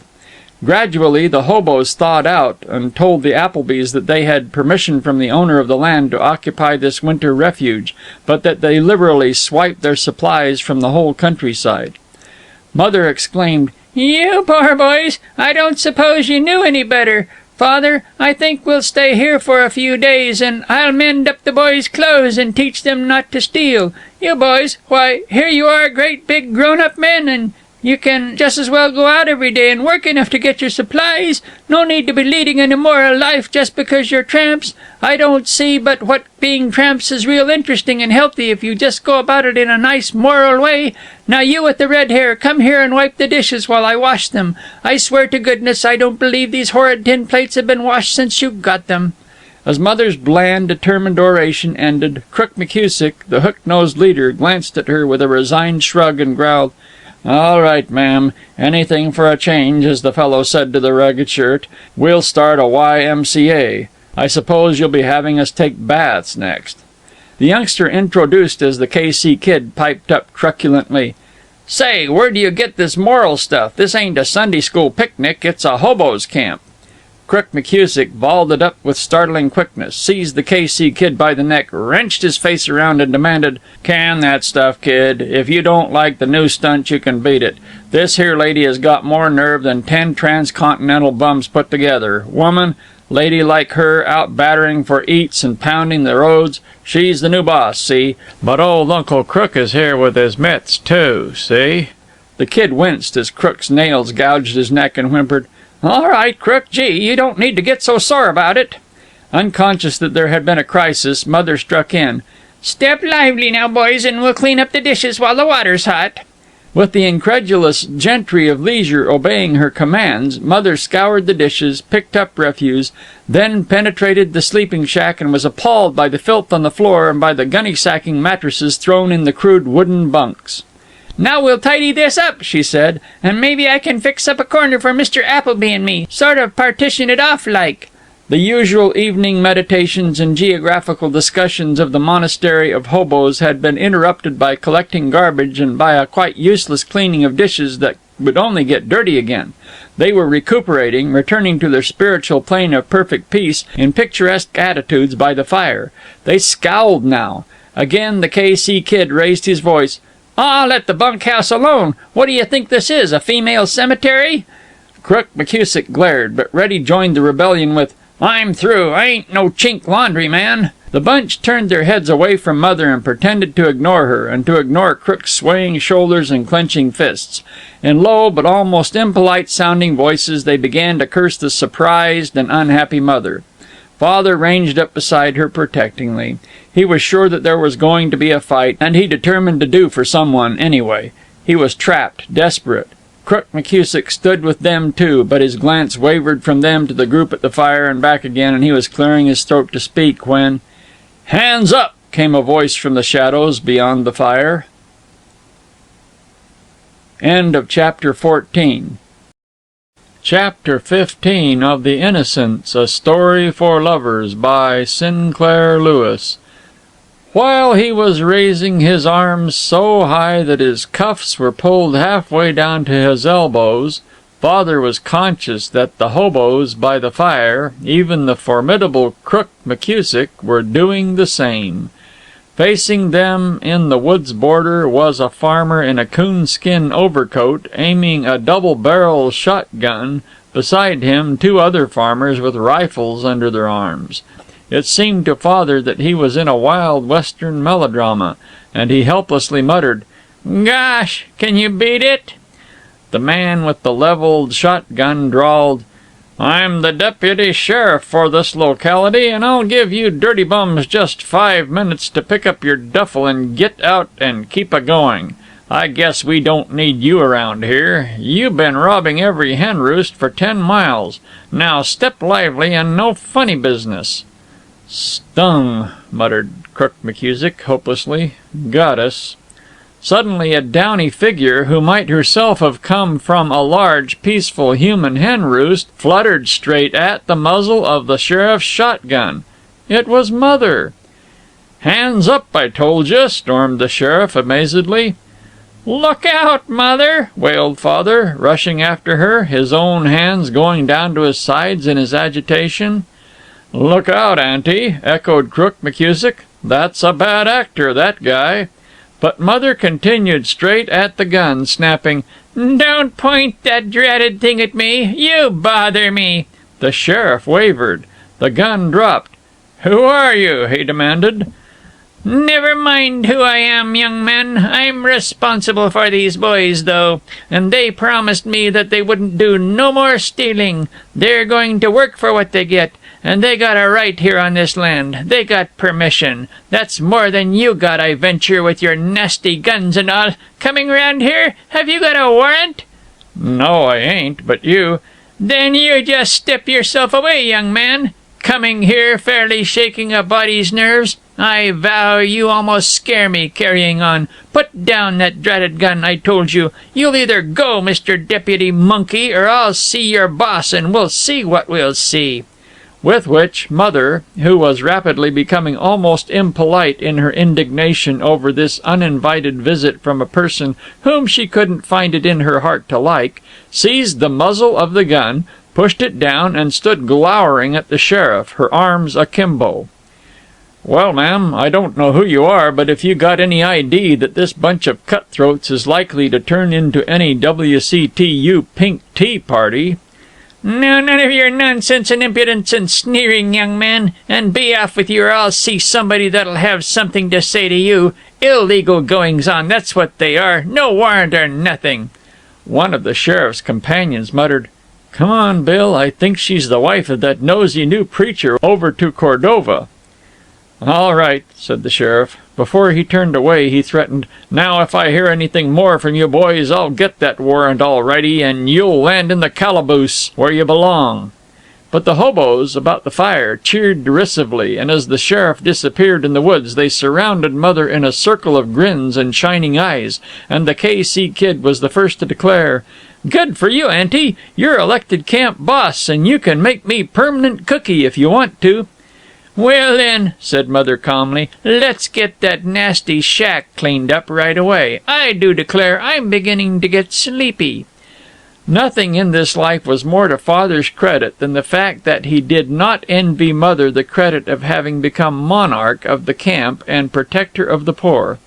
Gradually the hobos thawed out and told the Applebys that they had permission from the owner of the land to occupy this winter refuge, but that they liberally swiped their supplies from the whole countryside. Mother exclaimed,
"You poor boys! I don't suppose you knew any better. Father, I think we'll stay here for a few days, and I'll mend up the boys' clothes and teach them not to steal. You boys, why, here you are great big grown-up men, and you can just as well go out every day and work enough to get your supplies. No need to be leading an immoral life just because you're tramps. I don't see but what being tramps is real interesting and healthy if you just go about it in a nice moral way. Now you with the red hair, come here and wipe the dishes while I wash them. I swear to goodness I don't believe these horrid tin plates have been washed since you got them."
As Mother's bland, determined oration ended, Crook McCusick, the hook-nosed leader, glanced at her with a resigned shrug and growled, "All right, ma'am. Anything for a change, as the fellow said to the ragged shirt. We'll start a YMCA. I suppose you'll be having us take baths next." The youngster introduced as the K.C. Kid piped up truculently, "Say, where do you get this moral stuff? This ain't a Sunday school picnic, it's a hobo's camp." Crook McCusick vaulted up with startling quickness, seized the K.C. Kid by the neck, wrenched his face around and demanded, "Can that stuff, kid. If you don't like the new stunt, you can beat it. This here lady has got more nerve than 10 transcontinental bums put together. Woman, lady like her, out battering for eats and pounding the roads. She's the new boss, see? But old Uncle Crook is here with his mitts, too, see?" The Kid winced as Crook's nails gouged his neck and whimpered, "All right, Crook, gee, you don't need to get so sore about it." Unconscious that there had been a crisis, Mother struck in. "Step lively now, boys, and we'll clean up the dishes while the water's hot." With the incredulous gentry of leisure obeying her commands, Mother scoured the dishes, picked up refuse, then penetrated the sleeping shack and was appalled by the filth on the floor and by the gunny-sacking mattresses thrown in the crude wooden bunks. "Now we'll tidy this up," she said, "and maybe I can fix up a corner for Mr. Appleby and me, sort of partition it off like." The usual evening meditations and geographical discussions of the monastery of hobos had been interrupted by collecting garbage and by a quite useless cleaning of dishes that would only get dirty again. They were recuperating, returning to their spiritual plane of perfect peace in picturesque attitudes by the fire. They scowled now. Again the K.C. Kid raised his voice. "Ah, let the bunkhouse alone. What do you think this is, a female cemetery?" Crook McCusick glared, but Reddy joined the rebellion with, "I'm through. I ain't no chink laundry man." The bunch turned their heads away from Mother and pretended to ignore her, and to ignore Crook's swaying shoulders and clenching fists. In low but almost impolite sounding voices they began to curse the surprised and unhappy Mother. Father ranged up beside her protectingly. He was sure that there was going to be a fight, and he determined to do for someone anyway. He was trapped, desperate. Crook McCusick stood with them too, but his glance wavered from them to the group at the fire and back again, and he was clearing his throat to speak when, "Hands up!" came a voice from the shadows beyond the fire. End of chapter 14. Chapter 15 of The Innocence, A Story for Lovers by Sinclair Lewis. While he was raising his arms so high that his cuffs were pulled halfway down to his elbows, Father was conscious that the hobos by the fire, even the formidable Crook McCusick, were doing the same. Facing them in the woods border was a farmer in a coonskin overcoat aiming a double-barrel shotgun, beside him 2 other farmers with rifles under their arms. It seemed to Father that he was in a wild western melodrama, and he helplessly muttered, "Gosh, can you beat it?" The man with the leveled shotgun drawled, "I'm the deputy sheriff for this locality, and I'll give you dirty bums just 5 minutes to pick up your duffel and get out and keep a-going. I guess we don't need you around here. You've been robbing every hen roost for 10 miles. Now step lively and no funny business." "Stung," muttered Crook McKusick, hopelessly. "Got us." Suddenly a downy figure, who might herself have come from a large, peaceful human hen roost, fluttered straight at the muzzle of the sheriff's shotgun. It was Mother. "Hands up, I told you," stormed the sheriff, amazedly. "Look out, Mother!" wailed Father, rushing after her, his own hands going down to his sides in his agitation. "Look out, Auntie," echoed Crook McKusick. "That's a bad actor, that guy." But Mother continued straight at the gun, snapping, "Don't point that dratted thing at me! You bother me!" The sheriff wavered. The gun dropped. "Who are you?" he demanded. "Never mind who I am, young man. I'm responsible for these boys, though. And they promised me that they wouldn't do no more stealing. They're going to work for what they get. And they got a right here on this land. They got permission. That's more than you got, I venture, with your nasty guns and all. Coming round here? Have you got a warrant?" "No, I ain't, but you—" "Then you just step yourself away, young man. Coming here fairly shaking a body's nerves. I vow you almost scare me, carrying on. Put down that dratted gun, I told you. You'll either go, Mr. Deputy Monkey, or I'll see your boss, and we'll see what we'll see." With which Mother, who was rapidly becoming almost impolite in her indignation over this uninvited visit from a person whom she couldn't find it in her heart to like, seized the muzzle of the gun, pushed it down, and stood glowering at the sheriff, her arms akimbo. "Well, ma'am, I don't know who you are, but if you got any idea that this bunch of cutthroats is likely to turn into any WCTU pink tea party—" "No, none of your nonsense and impudence and sneering, young man. And be off with you, or I'll see somebody that'll have something to say to you. Illegal goings-on, that's what they are. No warrant or nothing." One of the sheriff's companions muttered, "Come on, Bill, I think she's the wife of that nosy new preacher over to Cordova." "All right," said the sheriff. Before he turned away, he threatened, "Now, if I hear anything more from you boys, I'll get that warrant all righty, and you'll land in the calaboose, where you belong." But the hobos about the fire cheered derisively, and as the sheriff disappeared in the woods, they surrounded Mother in a circle of grins and shining eyes, and the K.C. Kid was the first to declare, "Good for you, Auntie. You're elected camp boss, and you can make me permanent cookie if you want to." "Well, then," said Mother calmly, "let's get that nasty shack cleaned up right away. I do declare I'm beginning to get sleepy." Nothing in this life was more to Father's credit than the fact that he did not envy Mother the credit of having become monarch of the camp and protector of the poor.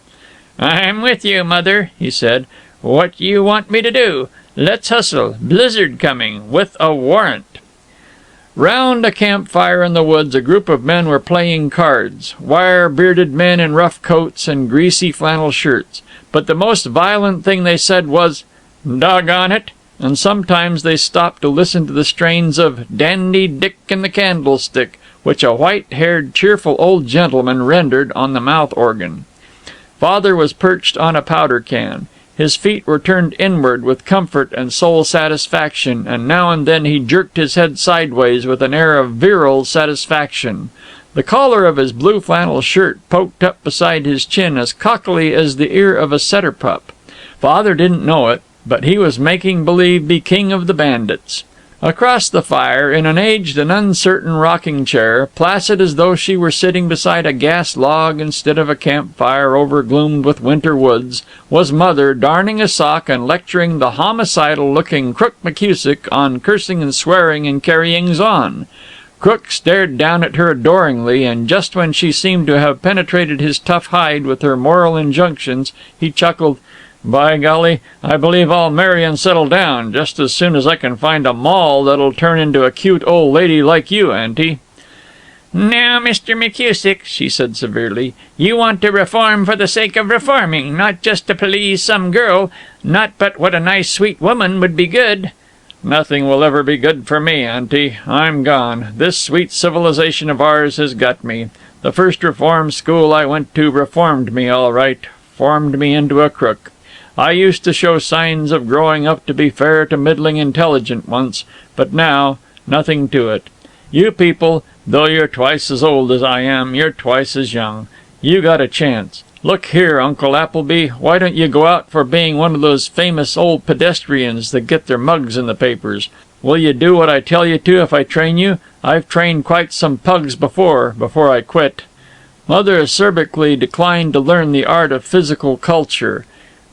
"I'm with you, Mother," he said. "What you want me to do? Let's hustle. Blizzard coming, with a warrant." Round a campfire in the woods a group of men were playing cards, wire-bearded men in rough coats and greasy flannel shirts. But the most violent thing they said was, "Doggone it," and sometimes they stopped to listen to the strains of Dandy Dick and the Candlestick, which a white-haired, cheerful old gentleman rendered on the mouth organ. Father was perched on a powder can. His feet were turned inward with comfort and soul satisfaction, and now and then he jerked his head sideways with an air of virile satisfaction. The collar of his blue flannel shirt poked up beside his chin as cockily as the ear of a setter pup. Father didn't know it, but he was making believe be king of the bandits. Across the fire, in an aged and uncertain rocking chair, placid as though she were sitting beside a gas log instead of a campfire overgloomed with winter woods, was Mother, darning a sock and lecturing the homicidal-looking Crook McKusick on cursing and swearing and carryings on. Crook stared down at her adoringly, and just when she seemed to have penetrated his tough hide with her moral injunctions, he chuckled, "By golly, I believe I'll marry and settle down, just as soon as I can find a moll that'll turn into a cute old lady like you, Auntie." "Now, Mr. McKusick," she said severely, "you want to reform for the sake of reforming, not just to please some girl. Not but what a nice sweet woman would be good." "Nothing will ever be good for me, Auntie. I'm gone. This sweet civilization of ours has got me. The first reform school I went to reformed me all right, formed me into a crook. I used to show signs of growing up to be fair to middling intelligent once, but now, nothing to it. You people, Though you're twice as old as I am, you're twice as young. You got a chance. Look here, Uncle Appleby, why don't you go out for being one of those famous old pedestrians that get their mugs in the papers? Will you do what I tell you to if I train you? I've trained quite some pugs before I quit." Mother acerbically declined to learn the art of physical culture.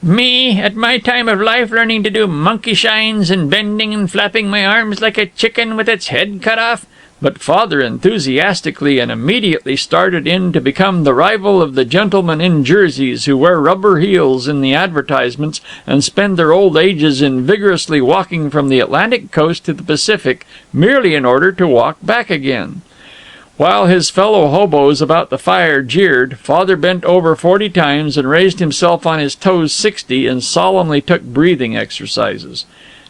Me, at my time of life, learning to do monkey shines and bending and flapping my arms like a chicken with its head cut off?
But Father enthusiastically and immediately started in to become the rival of the gentlemen in jerseys who wear rubber heels in the advertisements and spend their old ages in vigorously walking from the Atlantic coast to the Pacific merely in order to walk back again. While his fellow hobos about the fire jeered, Father bent over 40 times and raised himself on his toes 60 and solemnly took breathing exercises.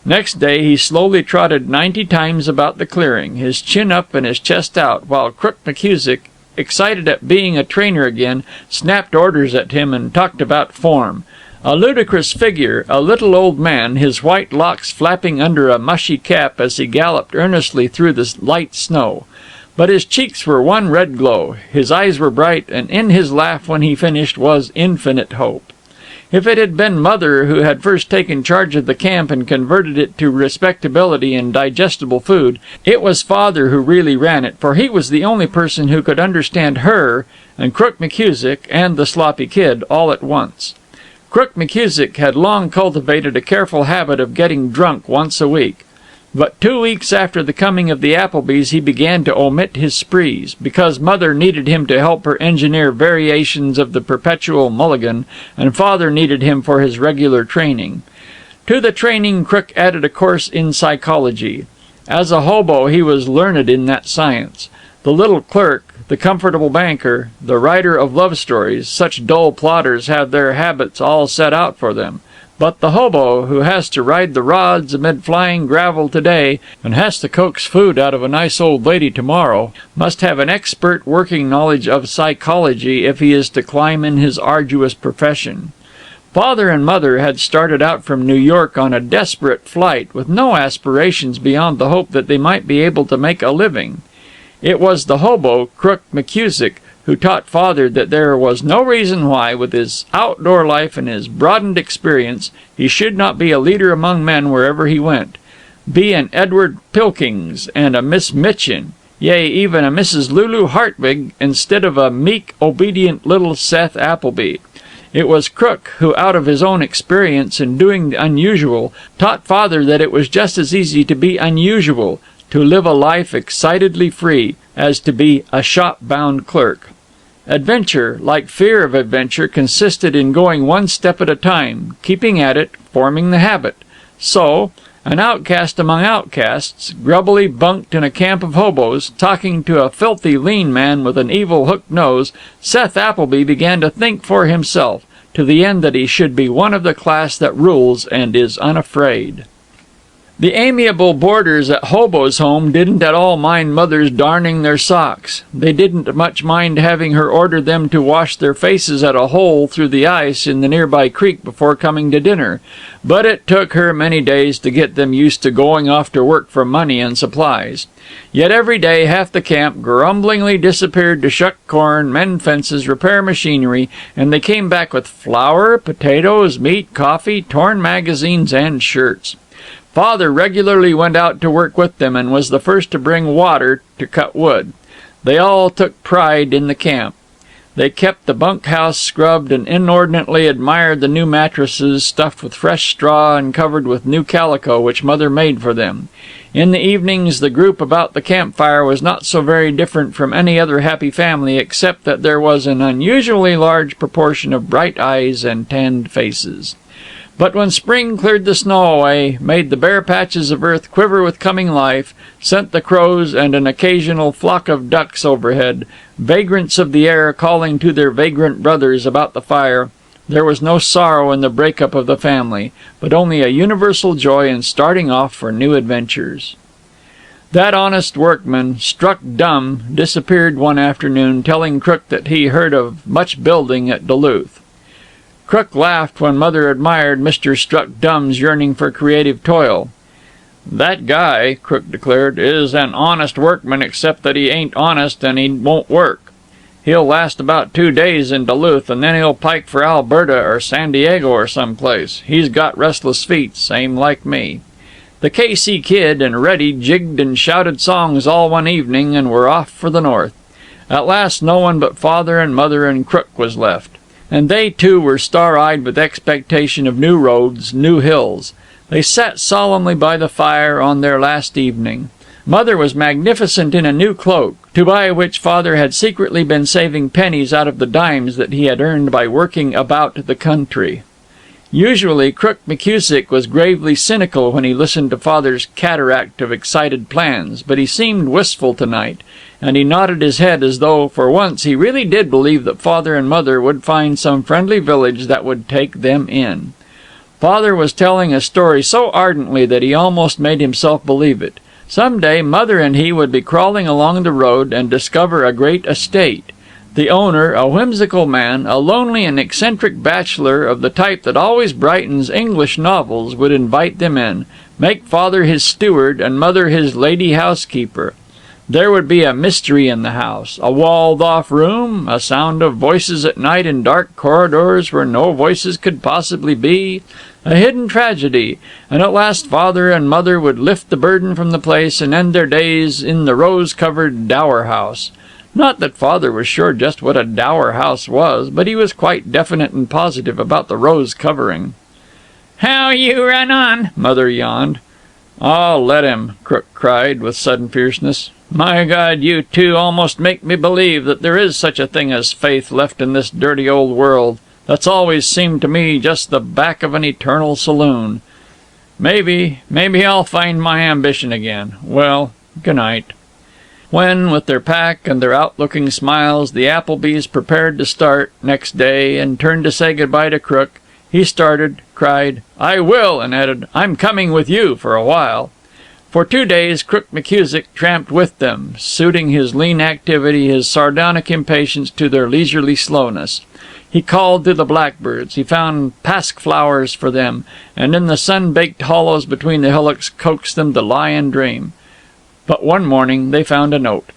Next day he slowly trotted 90 times about the clearing, his chin up and his chest out, while Crook McKusick, excited at being a trainer again, snapped orders at him and talked about form. A ludicrous figure, a little old man, his white locks flapping under a mushy cap as he galloped earnestly through the light snow. But his cheeks were one red glow, his eyes were bright, and in his laugh when he finished was infinite hope. If it had been Mother who had first taken charge of the camp and converted it to respectability and digestible food, it was Father who really ran it, for he was the only person who could understand her and Crook McKusick and the sloppy kid all at once. Crook McKusick had long cultivated a careful habit of getting drunk once a week. But 2 weeks after the coming of the Applebys he began to omit his sprees, because Mother needed him to help her engineer variations of the perpetual mulligan, and Father needed him for his regular training. To the training Crook added a course in psychology. As a hobo he was learned in that science. The little clerk, the comfortable banker, the writer of love stories, such dull plodders have their habits all set out for them. But the hobo, who has to ride the rods amid flying gravel today, and has to coax food out of a nice old lady tomorrow, must have an expert working knowledge of psychology if he is to climb in his arduous profession. Father and Mother had started out from New York on a desperate flight, with no aspirations beyond the hope that they might be able to make a living. It was the hobo, Crook McKusick, who taught Father that there was no reason why, with his outdoor life and his broadened experience, he should not be a leader among men wherever he went. Be an Edward Pilkings and a Miss Mitchin, yea, even a Mrs. Lulu Hartwig, instead of a meek, obedient little Seth Appleby. It was Crook who, out of his own experience in doing the unusual, taught Father that it was just as easy to be unusual, to live a life excitedly free, as to be a shop-bound clerk. Adventure, like fear of adventure, consisted in going one step at a time, keeping at it, forming the habit. So, an outcast among outcasts, grubbily bunked in a camp of hobos, talking to a filthy lean man with an evil hooked nose, Seth Appleby began to think for himself, to the end that he should be one of the class that rules and is unafraid. The amiable boarders at Hobo's home didn't at all mind Mother's darning their socks. They didn't much mind having her order them to wash their faces at a hole through the ice in the nearby creek before coming to dinner. But it took her many days to get them used to going off to work for money and supplies. Yet every day half the camp grumblingly disappeared to shuck corn, mend fences, repair machinery, and they came back with flour, potatoes, meat, coffee, torn magazines, and shirts. Father regularly went out to work with them and was the first to bring water to cut wood. They all took pride in the camp. They kept the bunkhouse scrubbed and inordinately admired the new mattresses stuffed with fresh straw and covered with new calico which Mother made for them. In the evenings the group about the campfire was not so very different from any other happy family, except that there was an unusually large proportion of bright eyes and tanned faces. But when spring cleared the snow away, made the bare patches of earth quiver with coming life, sent the crows and an occasional flock of ducks overhead, vagrants of the air calling to their vagrant brothers about the fire, there was no sorrow in the break-up of the family, but only a universal joy in starting off for new adventures. That honest workman, struck dumb, disappeared one afternoon, telling Crook that he heard of much building at Duluth. Crook laughed when Mother admired Mr. Struck Dumb's yearning for creative toil. "That guy," Crook declared, "is an honest workman, except that he ain't honest and he won't work. He'll last about 2 days in Duluth, and then he'll pike for Alberta or San Diego or some place. He's got restless feet, same like me." The K.C. Kid and Reddy jigged and shouted songs all one evening and were off for the north. At last no one but Father and Mother and Crook was left, and they too were star-eyed with expectation of new roads, new hills. They sat solemnly by the fire on their last evening. Mother was magnificent in a new cloak, to buy which Father had secretly been saving pennies out of the dimes that he had earned by working about the country. Usually Crook McCusick was gravely cynical when he listened to Father's cataract of excited plans, but he seemed wistful tonight, and he nodded his head as though, for once, he really did believe that Father and Mother would find some friendly village that would take them in. Father was telling a story so ardently that he almost made himself believe it. Some day Mother and he would be crawling along the road and discover a great estate. The owner, a whimsical man, a lonely and eccentric bachelor of the type that always brightens English novels, would invite them in, make Father his steward and Mother his lady housekeeper. There would be a mystery in the house, a walled-off room, a sound of voices at night in dark corridors where no voices could possibly be, a hidden tragedy, and at last Father and Mother would lift the burden from the place and end their days in the rose-covered dower house. Not that Father was sure just what a dower house was, but he was quite definite and positive about the rose covering.
"How you run on!" Mother yawned.
"Oh, let him!" Crook cried with sudden fierceness. "My God, you two almost make me believe that there is such a thing as faith left in this dirty old world, that's always seemed to me just the back of an eternal saloon. Maybe I'll find my ambition again. Well, good night." When, with their pack and their out-looking smiles, the Applebys prepared to start next day and turned to say goodbye to Crook, he started, cried, "I will," and added, "I'm coming with you for a while." For 2 days Crook McCusick tramped with them, suiting his lean activity, his sardonic impatience, to their leisurely slowness. He called to the blackbirds, he found pasque flowers for them, and in the sun-baked hollows between the hillocks coaxed them to lie and dream. But one morning they found a note.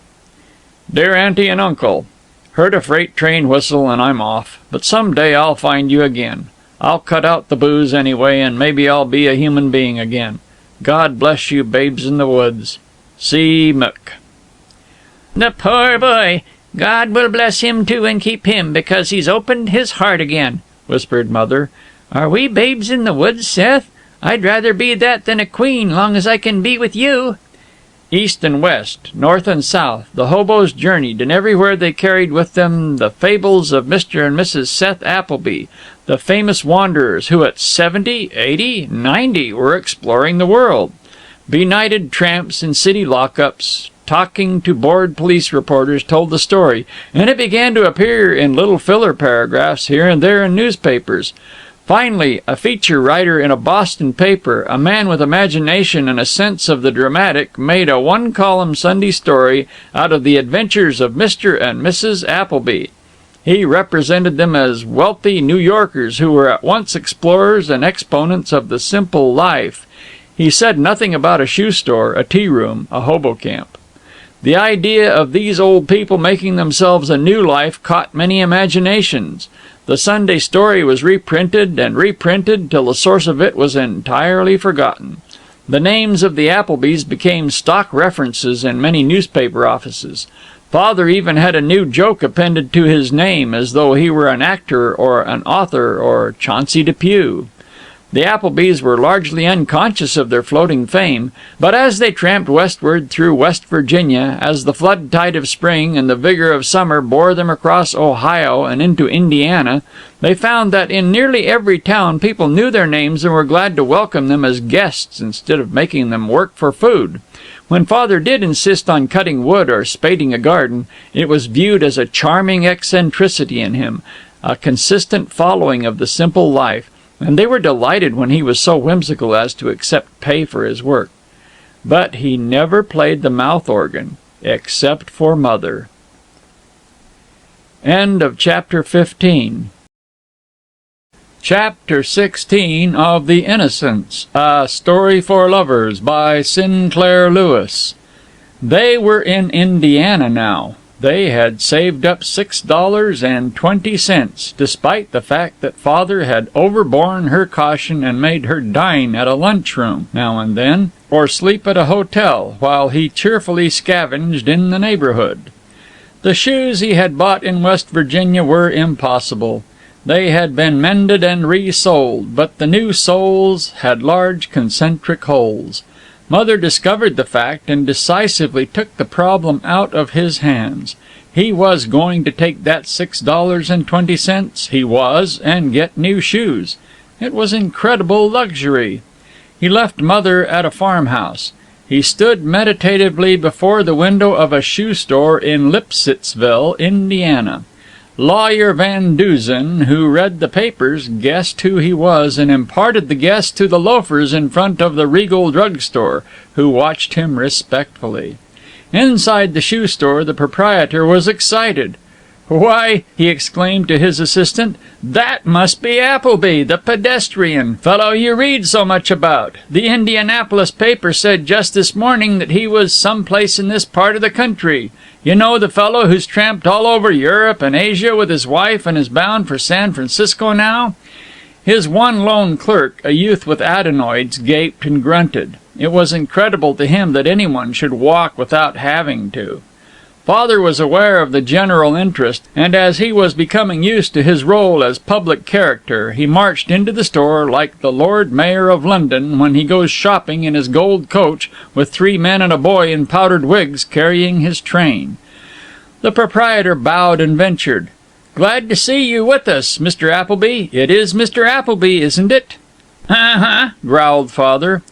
"Dear Auntie and Uncle, heard a freight train whistle and I'm off, but some day I'll find you again. I'll cut out the booze anyway, and maybe I'll be a human being again. God bless you, babes in the woods. C. Mook."
"The poor boy! God will bless him too and keep him, because he's opened his heart again," whispered Mother. "Are we babes in the woods, Seth? I'd rather be that than a queen, long as I can be with you."
East and west, north and south, the hobos journeyed, and everywhere they carried with them the fables of Mr. and Mrs. Seth Appleby, the famous wanderers who at 70, 80, 90 were exploring the world. Benighted tramps in city lockups, talking to bored police reporters, told the story, and it began to appear in little filler paragraphs here and there in newspapers. Finally, a feature writer in a Boston paper, a man with imagination and a sense of the dramatic, made a one-column Sunday story out of the adventures of Mr. and Mrs. Appleby. He represented them as wealthy New Yorkers who were at once explorers and exponents of the simple life. He said nothing about a shoe store, a tea room, a hobo camp. The idea of these old people making themselves a new life caught many imaginations. The Sunday story was reprinted and reprinted till the source of it was entirely forgotten. The names of the Applebys became stock references in many newspaper offices. Father even had a new joke appended to his name, as though he were an actor or an author or Chauncey Depew. The Applebys were largely unconscious of their floating fame, but as they tramped westward through West Virginia, as the flood tide of spring and the vigor of summer bore them across Ohio and into Indiana, they found that in nearly every town people knew their names and were glad to welcome them as guests instead of making them work for food. When Father did insist on cutting wood or spading a garden, it was viewed as a charming eccentricity in him, a consistent following of the simple life, and they were delighted when he was so whimsical as to accept pay for his work. But he never played the mouth organ, except for Mother. End of chapter 15. Chapter 16 of The Innocence, A Story for Lovers by Sinclair Lewis. They were in Indiana now. They had saved up $6.20, despite the fact that Father had overborne her caution and made her dine at a lunchroom now and then, or sleep at a hotel, while he cheerfully scavenged in the neighborhood. The shoes he had bought in West Virginia were impossible. They had been mended and resoled, but the new soles had large concentric holes. Mother discovered the fact and decisively took the problem out of his hands. He was going to take that $6.20, he was, and get new shoes. It was incredible luxury. He left Mother at a farmhouse. He stood meditatively before the window of a shoe store in Lipsittsville, Indiana. Lawyer Van Duzen, who read the papers, guessed who he was and imparted the guess to the loafers in front of the Regal Drug Store, who watched him respectfully. Inside the shoe store, the proprietor was excited. "Why," he exclaimed to his assistant, "that must be Appleby, the pedestrian fellow you read so much about. The Indianapolis paper said just this morning that he was someplace in this part of the country. You know, the fellow who's tramped all over Europe and Asia with his wife and is bound for San Francisco now?" His one lone clerk, a youth with adenoids, gaped and grunted. It was incredible to him that anyone should walk without having to. Father was aware of the general interest, and as he was becoming used to his role as public character, he marched into the store like the Lord Mayor of London when he goes shopping in his gold coach with 3 men and a boy in powdered wigs carrying his train. The proprietor bowed and ventured, "Glad to see you with us, Mr. Appleby. It is Mr. Appleby, isn't it?" "Uh-huh," growled Father.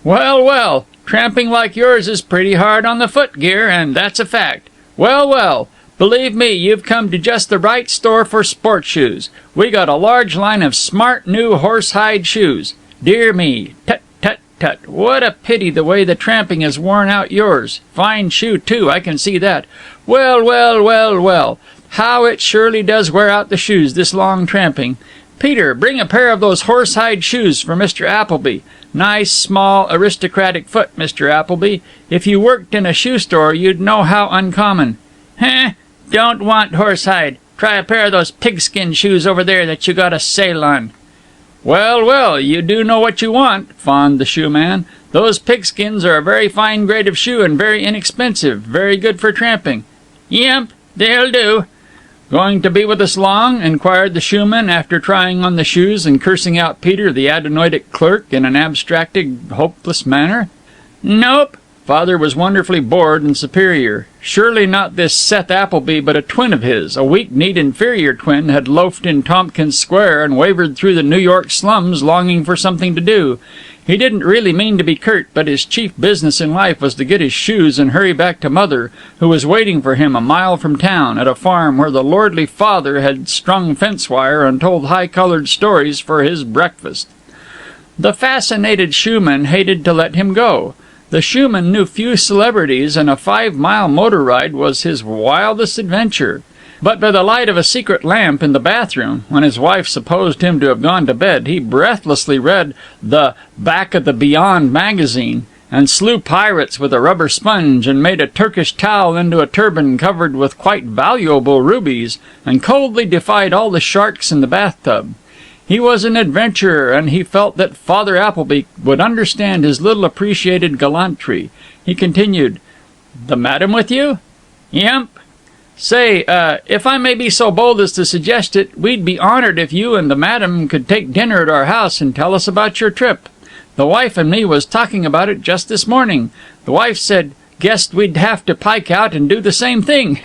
"Well, well, tramping like yours is pretty hard on the foot gear, and that's a fact. Well, well, believe me, you've come to just the right store for sport shoes. We got a large line of smart new horsehide shoes. Dear me, tut, tut, tut, what a pity the way the tramping has worn out yours. Fine shoe, too, I can see that. Well, well, well, well, how it surely does wear out the shoes, this long tramping. Peter, bring a pair of those horsehide shoes for Mr. Appleby. Nice, small, aristocratic foot, Mr. Appleby. If you worked in a shoe store, you'd know how uncommon." "Heh, don't want horsehide. Try a pair of those pigskin shoes over there that you got a sale on." "Well, well, you do know what you want," fawned the shoeman. "Those pigskins are a very fine grade of shoe and very inexpensive, very good for tramping." "Yep, they'll do." "Going to be with us long?" inquired the shoeman, after trying on the shoes and cursing out Peter, the adenoidic clerk, in an abstracted, hopeless manner. "Nope." Father was wonderfully bored and superior. Surely not this Seth Appleby, but a twin of his, a weak-kneed inferior twin, had loafed in Tompkins Square and wavered through the New York slums longing for something to do. He didn't really mean to be curt, but his chief business in life was to get his shoes and hurry back to Mother, who was waiting for him a mile from town, at a farm where the lordly Father had strung fence wire and told high-colored stories for his breakfast. The fascinated shoeman hated to let him go. The shoeman knew few celebrities, and a 5-mile motor ride was his wildest adventure. But by the light of a secret lamp in the bathroom, when his wife supposed him to have gone to bed, he breathlessly read the back of the Beyond magazine, and slew pirates with a rubber sponge, and made a Turkish towel into a turban covered with quite valuable rubies, and coldly defied all the sharks in the bathtub. He was an adventurer, and he felt that Father Appleby would understand his little appreciated gallantry. He continued, "The madam with you?" "Yep." "Say, if I may be so bold as to suggest it, we'd be honored if you and the madam could take dinner at our house and tell us about your trip. The wife and me was talking about it just this morning. The wife said, guessed we'd have to pike out and do the same thing.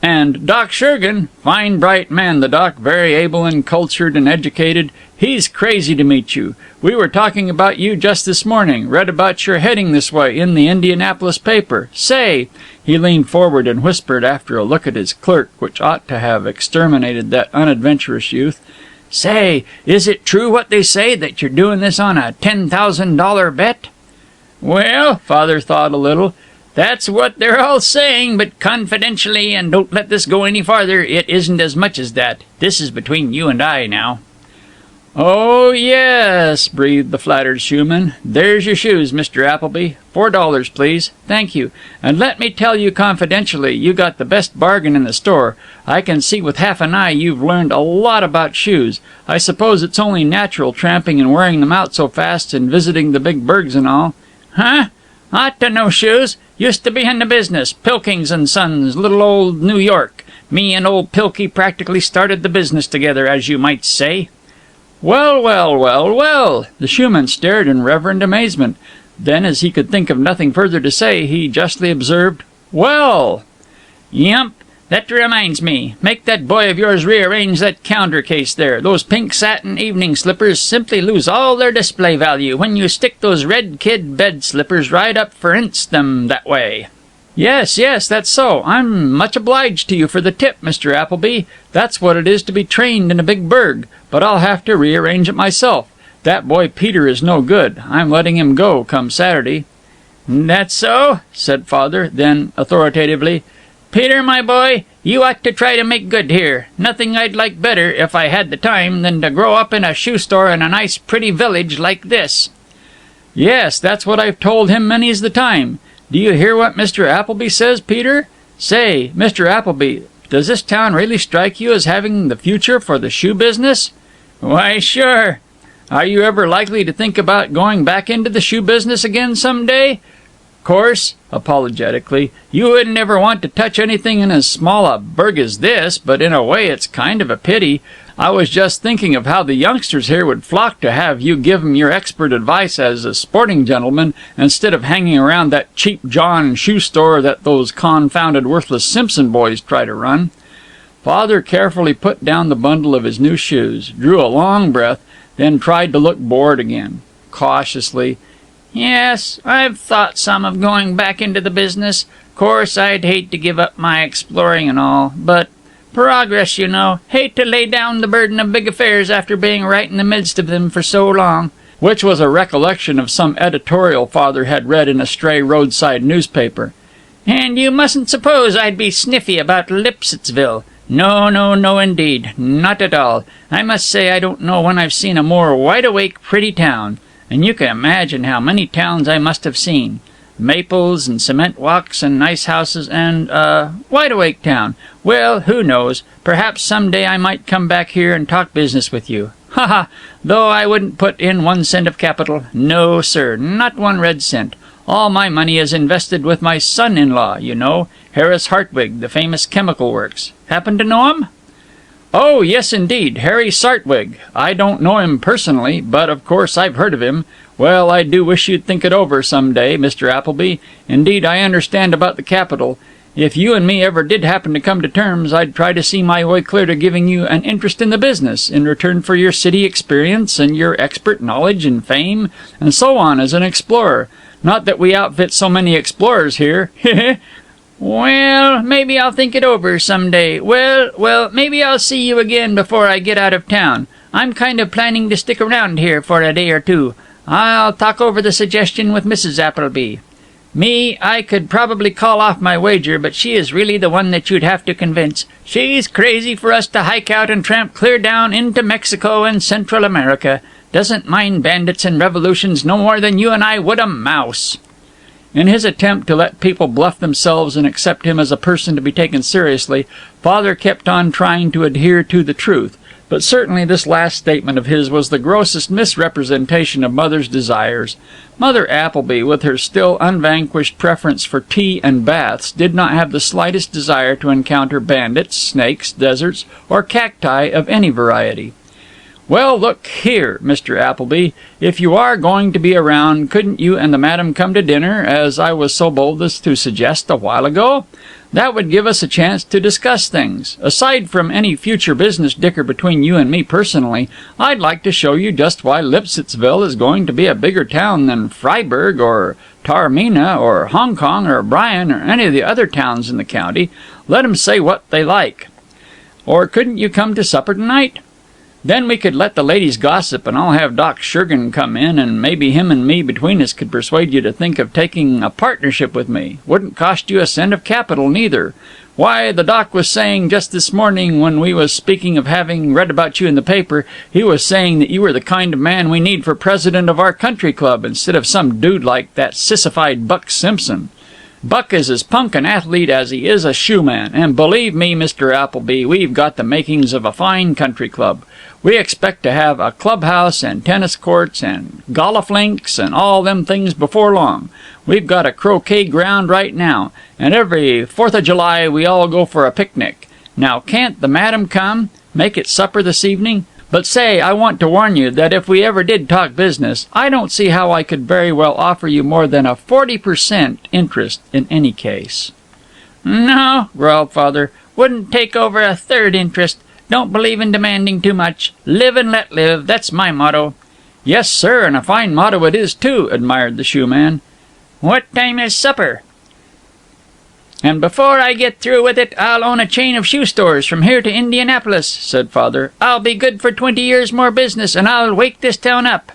And Doc Shergan, fine bright man the doc, very able and cultured and educated, he's crazy to meet you. We were talking about you just this morning, read about your heading this way in the Indianapolis paper. Say," he leaned forward and whispered after a look at his clerk, which ought to have exterminated that unadventurous youth, "say, is it true what they say, that you're doing this on a $10,000 bet?" "Well," Father thought a little, "that's what they're all saying, but confidentially, and don't let this go any farther, it isn't as much as that. This is between you and I now."
"Oh, yes," breathed the flattered shoeman. "There's your shoes, Mr. Appleby. $4, please. Thank you. And let me tell you confidentially, you got the best bargain in the store. I can see with half an eye you've learned a lot about shoes. I suppose it's only natural, tramping and wearing them out so fast and visiting the big burgs and all." "Huh? Ought to know shoes. Used to be in the business. Pilkings and Sons, little old New York. Me and old Pilky practically started the business together, as you might say." "Well, well, well, well!" The shoeman stared in reverent amazement. Then, as he could think of nothing further to say, he justly observed, "Well!" "Yump. That reminds me. Make that boy of yours rearrange that counter case there. Those pink satin evening slippers simply lose all their display value when you stick those red kid bed slippers right up for them that way." "Yes, yes, that's so. I'm much obliged to you for the tip, Mr. Appleby. That's what it is to be trained in a big burg. But I'll have to rearrange it myself. That boy Peter is no good. I'm letting him go come Saturday." "That's so?" said Father. Then, authoritatively, "Peter, my boy, you ought to try to make good here. Nothing I'd like better, if I had the time, than to grow up in a shoe store in a nice pretty village like this." "Yes, that's what I've told him many's the time. Do you hear what Mr. Appleby says, Peter? Say, Mr. Appleby, does this town really strike you as having the future for the shoe business?" "Why, sure." "Are you ever likely to think about going back into the shoe business again some day? Course," apologetically, "you wouldn't ever want to touch anything in as small a burg as this, but in a way it's kind of a pity. I was just thinking of how the youngsters here would flock to have you give 'em your expert advice as a sporting gentleman, instead of hanging around that cheap John shoe store that those confounded worthless Simpson boys try to run." Father carefully put down the bundle of his new shoes, drew a long breath, then tried to look bored again. Cautiously, "Yes, I've thought some of going back into the business. Course, I'd hate to give up my exploring and all, but progress, you know. Hate to lay down the burden of big affairs after being right in the midst of them for so long." Which was a recollection of some editorial Father had read in a stray roadside newspaper. "And you mustn't suppose I'd be sniffy about Lipsittsville. No, no, no, indeed. Not at all. I must say I don't know when I've seen a more wide-awake, pretty town. And you can imagine how many towns I must have seen. Maples and cement walks and nice houses and, wide-awake town. Well, who knows? Perhaps some day I might come back here and talk business with you. Ha ha! Though I wouldn't put in 1 cent of capital. No, sir, not 1 red cent. All my money is invested with my son-in-law, you know, Harris Hartwig, the famous chemical works. Happen to know him?" "Oh, yes, indeed, Harry Sartwig. I don't know him personally, but of course I've heard of him. Well, I do wish you'd think it over some day, Mr. Appleby. Indeed, I understand about the capital. If you and me ever did happen to come to terms, I'd try to see my way clear to giving you an interest in the business, in return for your city experience and your expert knowledge and fame, and so on as an explorer. Not that we outfit so many explorers here. "Well, maybe I'll think it over some day. Well, maybe I'll see you again before I get out of town. I'm kind of planning to stick around here for a day or two. I'll talk over the suggestion with Mrs. Appleby. Me, I could probably call off my wager, but she is really the one that you'd have to convince. She's crazy for us to hike out and tramp clear down into Mexico and Central America. Doesn't mind bandits and revolutions no more than you and I would a mouse." In his attempt to let people bluff themselves and accept him as a person to be taken seriously, Father kept on trying to adhere to the truth. But certainly this last statement of his was the grossest misrepresentation of Mother's desires. Mother Appleby, with her still unvanquished preference for tea and baths, did not have the slightest desire to encounter bandits, snakes, deserts, or cacti of any variety. "Well, look here, Mr. Appleby, if you are going to be around, couldn't you and the madam come to dinner, as I was so bold as to suggest a while ago? That would give us a chance to discuss things. Aside from any future business dicker between you and me personally, I'd like to show you just why Lipsittsville is going to be a bigger town than Freiburg or Taormina or Hong Kong or Bryan or any of the other towns in the county. Let 'em say what they like. Or couldn't you come to supper tonight? Then we could let the ladies gossip, and I'll have Doc Shergan come in, and maybe him and me between us could persuade you to think of taking a partnership with me. Wouldn't cost you a cent of capital, neither.
Why, the doc was saying just this morning when we was speaking of having read about you in the paper, he was saying that you were the kind of man we need for president of our country club instead of some dude like that sissified Buck Simpson. Buck is as punk an athlete as he is a shoeman, and believe me, Mr. Appleby, we've got the makings of a fine country club. We expect to have a clubhouse and tennis courts and golf links and all them things before long. We've got a croquet ground right now, and every 4th of July we all go for a picnic. Now, can't the madam come? Make it supper this evening? But say, I want to warn you that if we ever did talk business, I don't see how I could very well offer you more than a 40% interest in any case."
"No," growled Father. "Wouldn't take over a third interest. Don't believe in demanding too much. Live and let live. That's my motto."
"Yes, sir, and a fine motto it is, too," admired the shoeman.
"What time is supper?" "And before I get through with it, I'll own a chain of shoe stores from here to Indianapolis," said Father. "I'll be good for 20 years more business, and I'll wake this town up."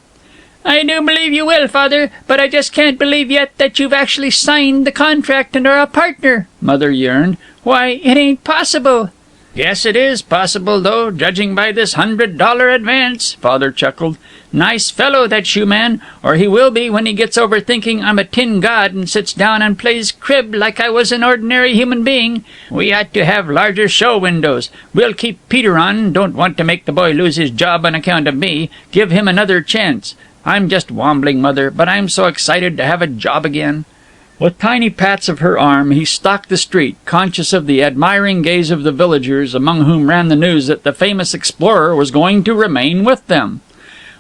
"I do believe you will, Father, but I just can't believe yet that you've actually signed the contract and are a partner," Mother yearned. "Why, it ain't possible."
"Yes, it is possible, though, judging by this $100 advance," Father chuckled.
"Nice fellow, that shoeman, or he will be when he gets over thinking I'm a tin god and sits down and plays crib like I was an ordinary human being. We ought to have larger show windows. We'll keep Peter on. Don't want to make the boy lose his job on account of me. Give him another chance. I'm just wambling, Mother, but I'm so excited to have a job again."
With tiny pats of her arm, he stalked the street, conscious of the admiring gaze of the villagers, among whom ran the news that the famous explorer was going to remain with them.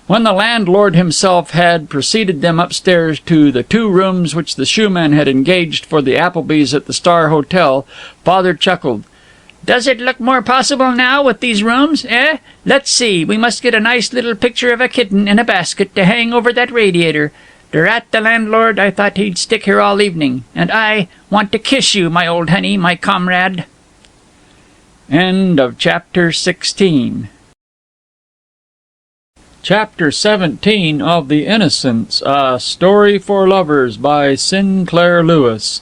When the landlord himself had preceded them upstairs to the 2 rooms which the shoeman had engaged for the Applebys at the Star Hotel, Father chuckled.
"Does it look more possible now with these rooms, eh? Let's see, we must get a nice little picture of a kitten in a basket to hang over that radiator. Drat the landlord, I thought he'd stick here all evening. And I want to kiss you, my old honey, my comrade."
End of Chapter 16. Chapter 17 of The Innocence, A Story for Lovers by Sinclair Lewis.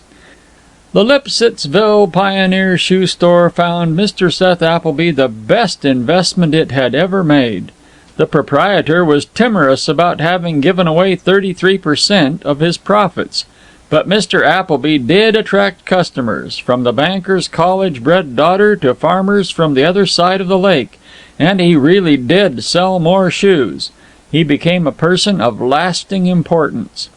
The Lipsittsville Pioneer Shoe Store found Mr. Seth Appleby the best investment it had ever made. The proprietor was timorous about having given away 33% of his profits, but Mr. Appleby did attract customers, from the banker's college-bred daughter to farmers from the other side of the lake, and he really did sell more shoes. He became a person of lasting importance.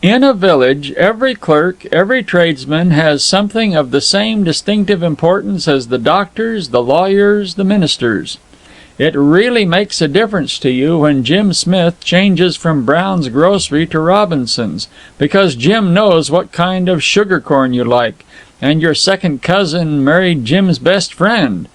In a village, every clerk, every tradesman has something of the same distinctive importance as the doctors, the lawyers, the ministers. It really makes a difference to you when Jim Smith changes from Brown's Grocery to Robinson's, because Jim knows what kind of sugar corn you like, and your second cousin married Jim's best friend.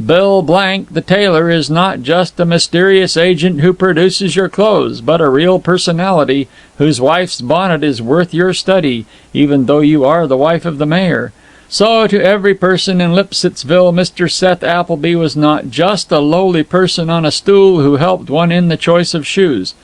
Bill Blank, the tailor, is not just a mysterious agent who produces your clothes, but a real personality whose wife's bonnet is worth your study, even though you are the wife of the mayor. So to every person in Lipsittsville, Mr. Seth Appleby was not just a lowly person on a stool who helped one in the choice of shoes.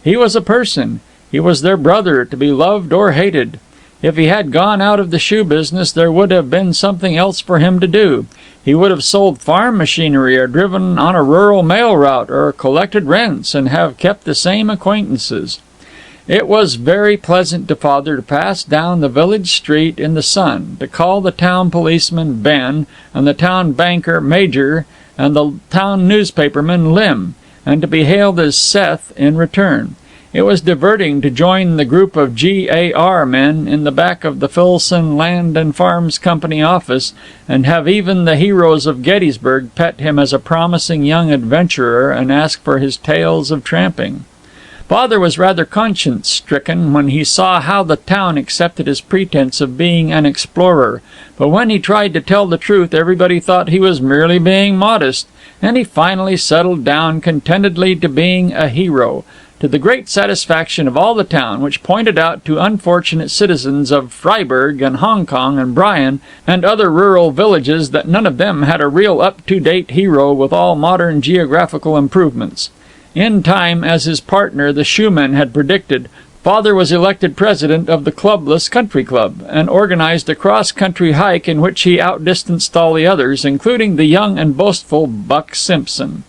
He was a person. He was their brother, to be loved or hated. If he had gone out of the shoe business, there would have been something else for him to do. He would have sold farm machinery, or driven on a rural mail route, or collected rents, and have kept the same acquaintances. It was very pleasant to Father to pass down the village street in the sun, to call the town policeman Ben, and the town banker Major, and the town newspaperman Lim, and to be hailed as Seth in return. It was diverting to join the group of GAR men in the back of the Filson Land and Farms Company office, and have even the heroes of Gettysburg pet him as a promising young adventurer and ask for his tales of tramping. Father was rather conscience-stricken when he saw how the town accepted his pretense of being an explorer, but when he tried to tell the truth everybody thought he was merely being modest, and he finally settled down contentedly to being a hero, to the great satisfaction of all the town, which pointed out to unfortunate citizens of Freiburg and Hong Kong and Bryan and other rural villages that none of them had a real up-to-date hero with all modern geographical improvements. In time, as his partner, the shoeman, had predicted, Father was elected president of the Clubless Country Club, and organized a cross-country hike in which he outdistanced all the others, including the young and boastful Buck Simpson.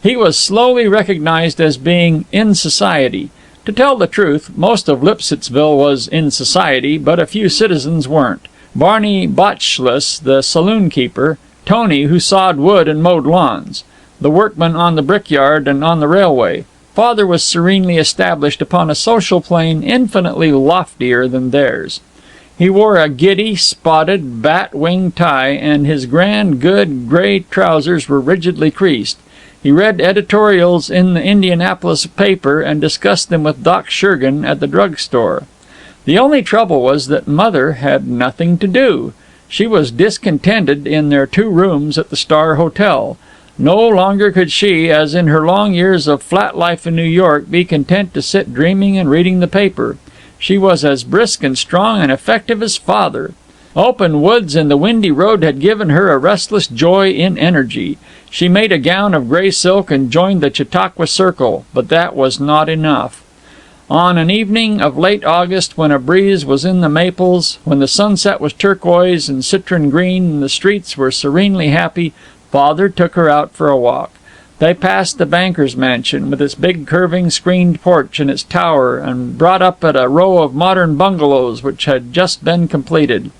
He was slowly recognized as being in society. To tell the truth, most of Lipsittsville was in society, but a few citizens weren't. Barney Botchless, the saloon keeper, Tony, who sawed wood and mowed lawns, the workmen on the brickyard and on the railway. Father was serenely established upon a social plane infinitely loftier than theirs. He wore a giddy, spotted, bat-wing tie, and his grand, good, gray trousers were rigidly creased. He read editorials in the Indianapolis paper and discussed them with Doc Shergan at the drugstore. The only trouble was that Mother had nothing to do. She was discontented in their 2 rooms at the Star Hotel. No longer could she, as in her long years of flat life in New York, be content to sit dreaming and reading the paper. She was as brisk and strong and effective as Father. Open woods and the windy road had given her a restless joy in energy. She made a gown of gray silk and joined the Chautauqua Circle, but that was not enough. On an evening of late August, when a breeze was in the maples, when the sunset was turquoise and citron green and the streets were serenely happy, Father took her out for a walk. They passed the banker's mansion, with its big curving screened porch and its tower, and brought up at a row of modern bungalows which had just been completed.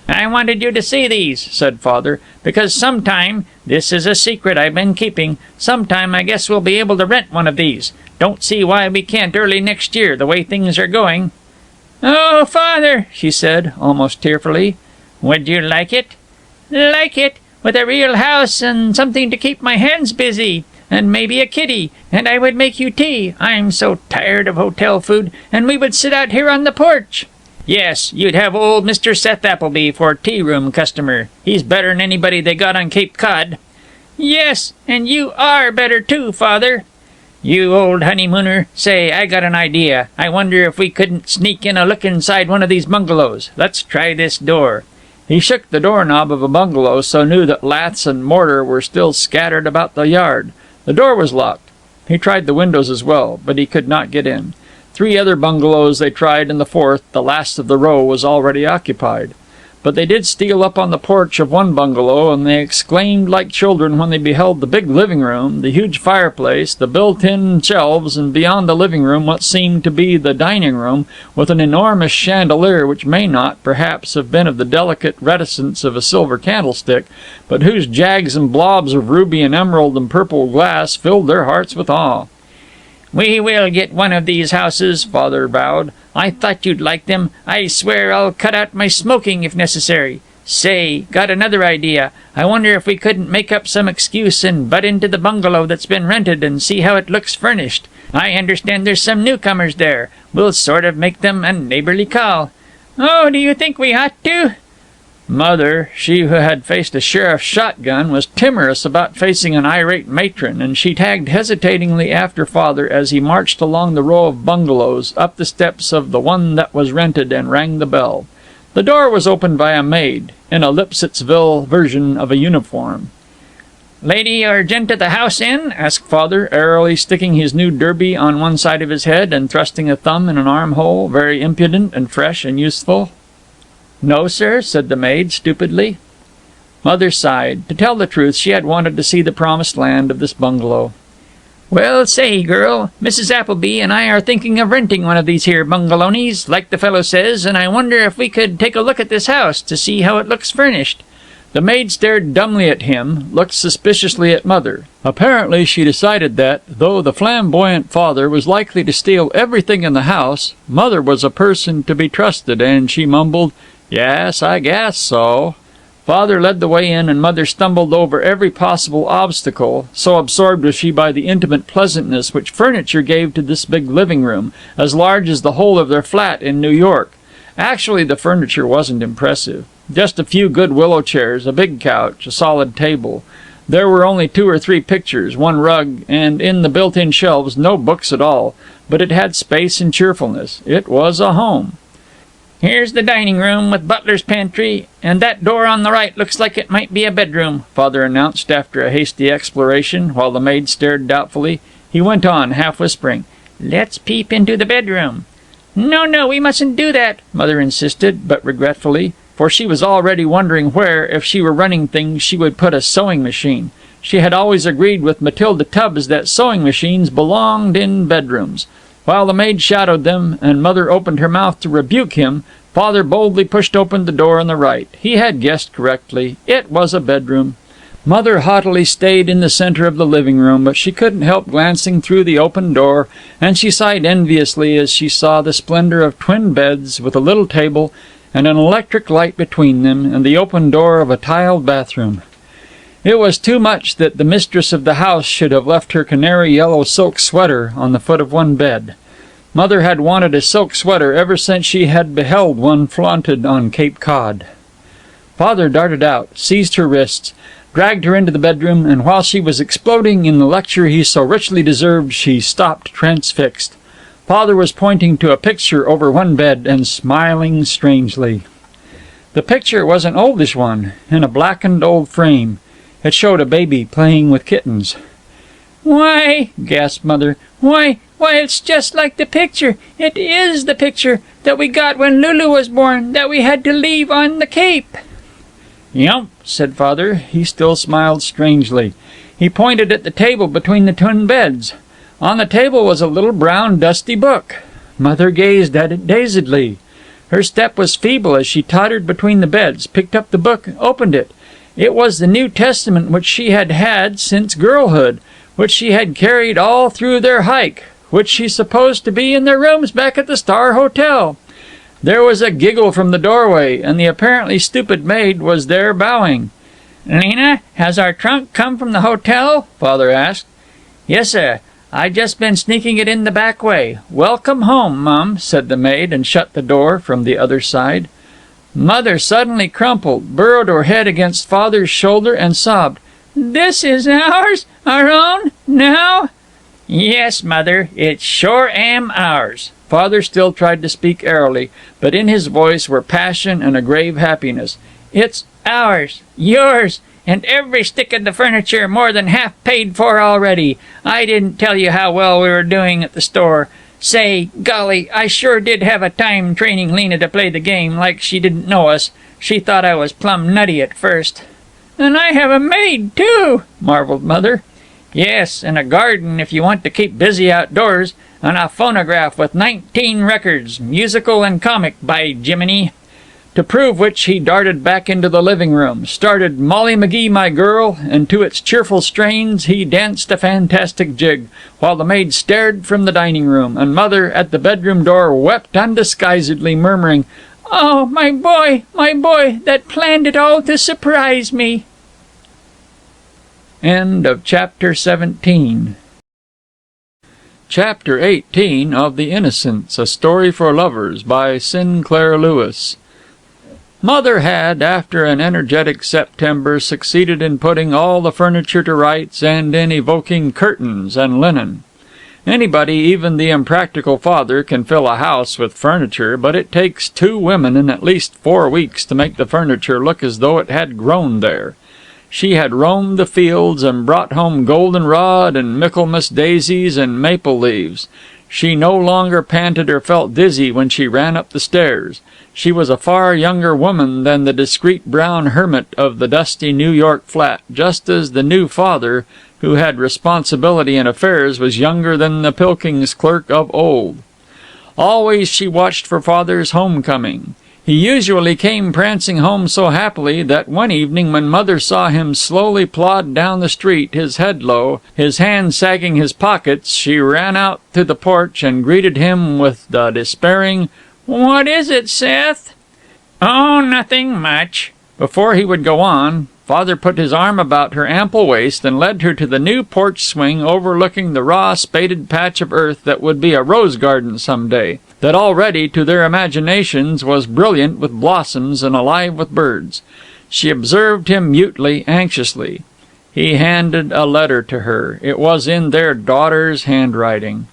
I wanted you to see these, said Father, because sometime, this is a secret I've been keeping, sometime I guess we'll be able to rent one of these. Don't see why we can't early next year, the way things are going.
Oh, Father, she said,
almost tearfully. Would you like it?
Like it, with a real house and something to keep my hands busy, and maybe a kitty, and I would make you tea. I'm so tired of hotel food, and we would sit out here on the porch.
Yes, you'd have old Mr. Seth Appleby for tea-room customer. He's better'n anybody they got on Cape Cod.
Yes, and you are better too, Father.
You old honeymooner. Say, I got an idea. I wonder if we couldn't sneak in a look inside one of these bungalows. Let's try this door.
He shook the doorknob of a bungalow so new that laths and mortar were still scattered about the yard. The door was locked. He tried the windows as well, but he could not get in. 3 other bungalows they tried, and the 4th, the last of the row, was already occupied. But they did steal up on the porch of one bungalow, and they exclaimed like children when they beheld the big living room, the huge fireplace, the built-in shelves, and beyond the living room what seemed to be the dining room, with an enormous chandelier which may not, perhaps, have been of the delicate reticence of a silver candlestick, but whose jags and blobs of ruby and emerald and purple glass filled their hearts with awe.
We will get one of these houses, Father vowed. I thought you'd like them. I swear I'll cut out my smoking if necessary. Say, got another idea. I wonder if we couldn't make up some excuse and butt into the bungalow that's been rented and see how it looks furnished. I understand there's some newcomers there. We'll sort of make them a neighborly call.
Oh, do you think we ought to?
Mother, she who had faced a sheriff's shotgun, was timorous about facing an irate matron, and she tagged hesitatingly after Father as he marched along the row of bungalows, up the steps of the one that was rented, and rang the bell. The door was opened by a maid, in a Lipsittsville version of a uniform.
Lady or gent of the house in?
asked Father, airily sticking his new derby on one side of his head and thrusting a thumb in an armhole, very impudent and fresh and useful.
No, sir, said the maid, stupidly.
Mother sighed. To tell the truth, she had wanted to see the promised land of this bungalow.
Well, say, girl, Mrs. Appleby and I are thinking of renting one of these here bungalonies, like the fellow says, and I wonder if we could take a look at this house to see how it looks furnished.
The maid stared dumbly at him, looked suspiciously at Mother. Apparently she decided that, though the flamboyant Father was likely to steal everything in the house, Mother was a person to be trusted, and she mumbled, "Yes, I guess so." Father led the way in, and Mother stumbled over every possible obstacle, so absorbed was she by the intimate pleasantness which furniture gave to this big living room, as large as the whole of their flat in New York. Actually, the furniture wasn't impressive. Just a few good willow chairs, a big couch, a solid table. There were only 2 or 3 pictures, 1 rug, and in the built-in shelves no books at all, but it had space and cheerfulness. It was a home.
Here's the dining room with butler's pantry, and that door on the right looks like it might be a bedroom, Father announced after a hasty exploration, while the maid stared doubtfully. He went on, half whispering, "Let's peep into the bedroom." No, we mustn't do that," Mother insisted, but regretfully, for she was already wondering where, if she were running things, she would put a sewing machine. She had always agreed with Matilda Tubbs that sewing machines belonged in bedrooms. While the maid shadowed them, and Mother opened her mouth to rebuke him, Father boldly pushed open the door on the right. He had guessed correctly. It was a bedroom. Mother haughtily stayed in the center of the living room, but she couldn't help glancing through the open door, and she sighed enviously as she saw the splendor of twin beds with a little table and an electric light between them, and the open door of a tiled bathroom. It was too much that the mistress of the house should have left her canary yellow silk sweater on the foot of one bed. Mother had wanted a silk sweater ever since she had beheld one flaunted on Cape Cod. Father darted out, seized her wrists, dragged her into the bedroom, and while she was exploding in the lecture he so richly deserved, she stopped transfixed. Father was pointing to a picture over one bed and smiling strangely. The picture was an oldish one, in a blackened old frame. It showed a baby playing with kittens.
"Why," gasped Mother, why, it's just like the picture. It is the picture that we got when Lulu was born, that we had to leave on the Cape."
"Yump," said Father. He still smiled strangely. He pointed at the table between the twin beds. On the table was a little brown, dusty book. Mother gazed at it dazedly. Her step was feeble as she tottered between the beds, picked up the book, opened it. It was the New Testament which she had had since girlhood, which she had carried all through their hike, which she supposed to be in their rooms back at the Star Hotel. There was a giggle from the doorway, and the apparently stupid maid was there bowing.
"Lena, has our trunk come from the hotel?"
Father asked.
"Yes, sir. I just been sneaking it in the back way. Welcome home, Mum," said the maid, and shut the door from the other side.
Mother suddenly crumpled, burrowed her head against Father's shoulder, and sobbed.
"This is ours? Our own? Now?"
"Yes, Mother, it sure am ours." Father still tried to speak airily, but in his voice were passion and a grave happiness. "It's ours, yours, and every stick of the furniture more than half paid for already. I didn't tell you how well we were doing at the store. Say, golly, I sure did have a time training Lena to play the game like she didn't know us. She thought I was plumb nutty at first."
"And I have a maid, too," marveled Mother.
"Yes, and a garden if you want to keep busy outdoors, and a phonograph with 19 records, musical and comic, by Jiminy." To prove which he darted back into the living room, started Molly McGee, My Girl, and to its cheerful strains he danced a fantastic jig, while the maid stared from the dining room, and Mother, at the bedroom door, wept undisguisedly, murmuring,
"Oh, my boy, that planned it all to surprise me."
End of Chapter 17. Chapter 18 of The Innocence, A Story for Lovers, by Sinclair Lewis. Mother had, after an energetic September, succeeded in putting all the furniture to rights and in evoking curtains and linen. Anybody, even the impractical Father, can fill a house with furniture, but it takes 2 women in at least 4 weeks to make the furniture look as though it had grown there. She had roamed the fields and brought home goldenrod and Michaelmas daisies and maple leaves. She no longer panted or felt dizzy when she ran up the stairs. She was a far younger woman than the discreet brown hermit of the dusty New York flat, just as the new Father, who had responsibility and affairs, was younger than the Pilkings clerk of old. Always she watched for Father's homecoming. He usually came prancing home so happily that one evening when Mother saw him slowly plod down the street, his head low, his hands sagging his pockets, she ran out to the porch and greeted him with the despairing,
"What is it, Seth?"
"Oh, nothing much." Before he would go on, Father put his arm about her ample waist and led her to the new porch swing overlooking the raw, spaded patch of earth that would be a rose garden some day, that already, to their imaginations, was brilliant with blossoms and alive with birds. She observed him mutely, anxiously. He handed a letter to her. It was in their daughter's handwriting.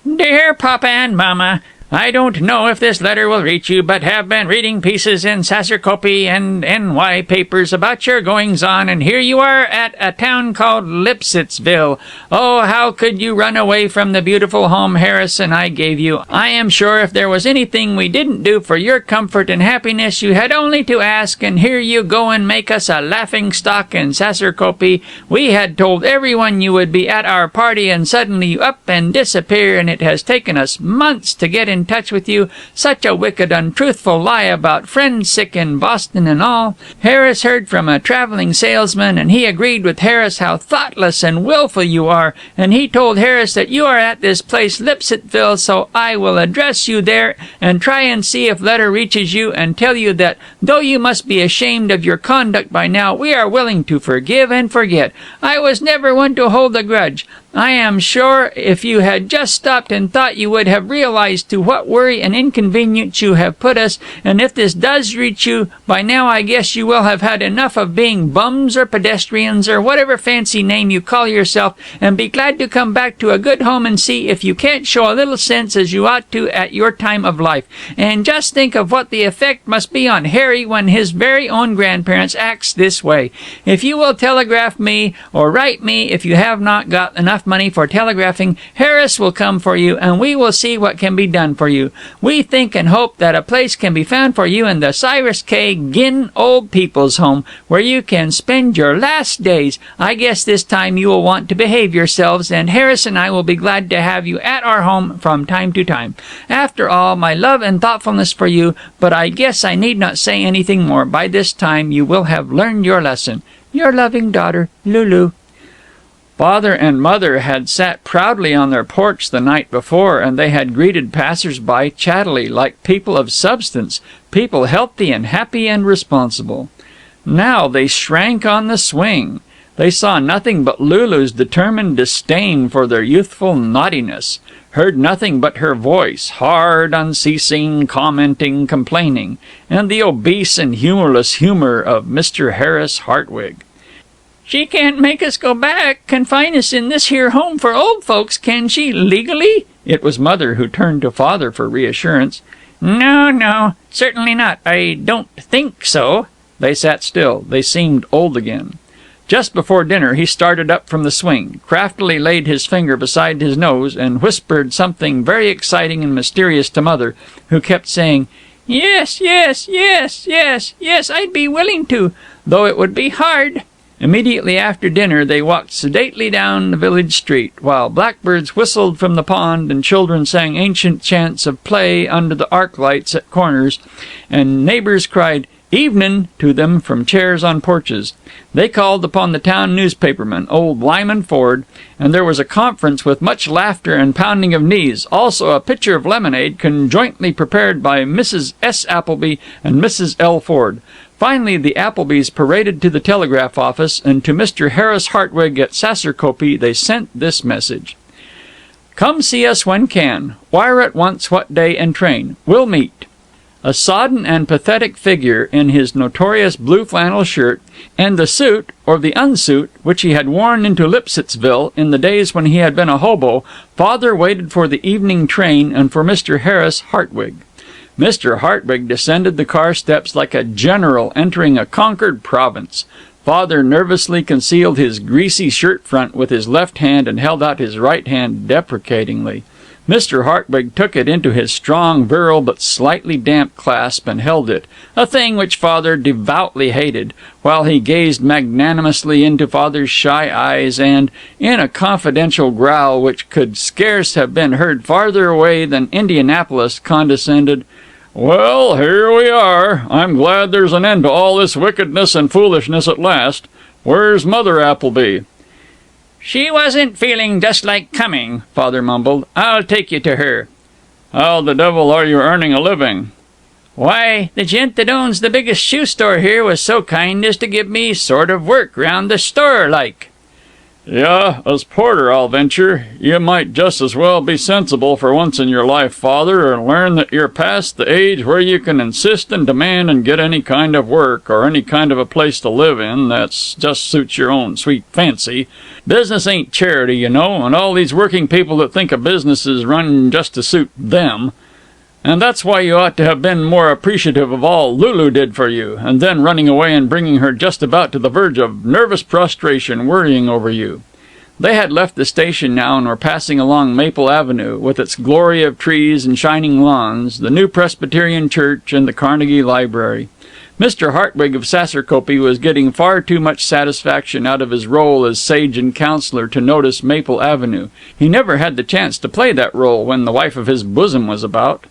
"Dear Papa and Mama,
I don't know if this letter will reach you, but have been reading pieces in Saserkopee and NY papers about your goings-on, and here you are at a town called Lipsittsville. Oh, how could you run away from the beautiful home Harris and I gave you? I am sure if there was anything we didn't do for your comfort and happiness, you had only to ask, and here you go and make us a laughing-stock in Saserkopee. We had told everyone you would be at our party, and suddenly you up and disappear, and it has taken us months to get in touch with you. Such a wicked, untruthful lie about friends sick in Boston and all. Harris heard from a traveling salesman, and he agreed with Harris how thoughtless and willful you are, and he told Harris that you are at this place Lipsittsville, so I will address you there and try and see if letter reaches you, and tell you that though you must be ashamed of your conduct by now, we are willing to forgive and forget. I was never one to hold a grudge. I am sure if you had just stopped and thought, you would have realized to what worry and inconvenience you have put us, and if this does reach you, by now I guess you will have had enough of being bums or pedestrians or whatever fancy name you call yourself, and be glad to come back to a good home and see if you can't show a little sense as you ought to at your time of life. And just think of what the effect must be on Harry when his very own grandparents acts this way. If you will telegraph me, or write me if you have not got enough money for telegraphing, Harris will come for you, and we will see what can be done for you. We think and hope that a place can be found for you in the Cyrus K. Ginn Old People's Home, where you can spend your last days. I guess this time you will want to behave yourselves, and Harris and I will be glad to have you at our home from time to time. After all, my love and thoughtfulness for you, but I guess I need not say anything more. By this time you will have learned your lesson. Your loving daughter, Lulu.
Father and Mother had sat proudly on their porch the night before, and they had greeted passers-by chattily, like people of substance, people healthy and happy and responsible. Now they shrank on the swing. They saw nothing but Lulu's determined disdain for their youthful naughtiness, heard nothing but her voice, hard, unceasing, commenting, complaining, and the obese and humorless humor of Mr. Harris Hartwig.
She can't make us go back, confine us in this here home for old folks, can she, legally?
It was Mother who turned to Father for reassurance.
No, certainly not. I don't think so.
They sat still. They seemed old again. Just before dinner he started up from the swing, craftily laid his finger beside his nose, and whispered something very exciting and mysterious to Mother, who kept saying,
Yes, I'd be willing to, though it would be hard.
Immediately after dinner they walked sedately down the village street, while blackbirds whistled from the pond and children sang ancient chants of play under the arc lights at corners, and neighbors cried "Evenin'" to them from chairs on porches. They called upon the town newspaperman, old Lyman Ford, and there was a conference with much laughter and pounding of knees, also a pitcher of lemonade conjointly prepared by Mrs. S. Appleby and Mrs. L. Ford. Finally, the Applebys paraded to the telegraph office, and to Mr. Harris Hartwig at Saserkopee they sent this message: "Come see us when can. Wire at once what day and train. Will meet." A sodden and pathetic figure in his notorious blue flannel shirt, and the suit, or the unsuit, which he had worn into Lipsittsville in the days when he had been a hobo, Father waited for the evening train and for Mr. Harris Hartwig. Mr. Hartwig descended the car steps like a general entering a conquered province. Father nervously concealed his greasy shirt front with his left hand and held out his right hand deprecatingly. Mr. Hartwig took it into his strong, virile, but slightly damp clasp and held it, a thing which Father devoutly hated, while he gazed magnanimously into Father's shy eyes and, in a confidential growl which could scarce have been heard farther away than Indianapolis, condescended, "Well, here we are. I'm glad there's an end to all this wickedness and foolishness at last. Where's Mother Appleby?"
She wasn't feeling just like coming, Father mumbled. I'll take you to her.
How the devil are you earning a living?
Why, the gent that owns the biggest shoe store here was so kind as to give me sort of work round the store, like.
Yeah, as porter, I'll venture. You might just as well be sensible for once in your life, Father, and learn that you're past the age where you can insist and demand and get any kind of work or any kind of a place to live in that's just suits your own sweet fancy. Business ain't charity, you know, and all these working people that think a business is run just to suit them. And that's why you ought to have been more appreciative of all Lulu did for you, and then running away and bringing her just about to the verge of nervous prostration worrying over you." They had left the station now and were passing along Maple Avenue, with its glory of trees and shining lawns, the new Presbyterian church, and the Carnegie Library. Mr. Hartwig of Saserkopee was getting far too much satisfaction out of his role as sage and counselor to notice Maple Avenue. He never had the chance to play that role when the wife of his bosom was about.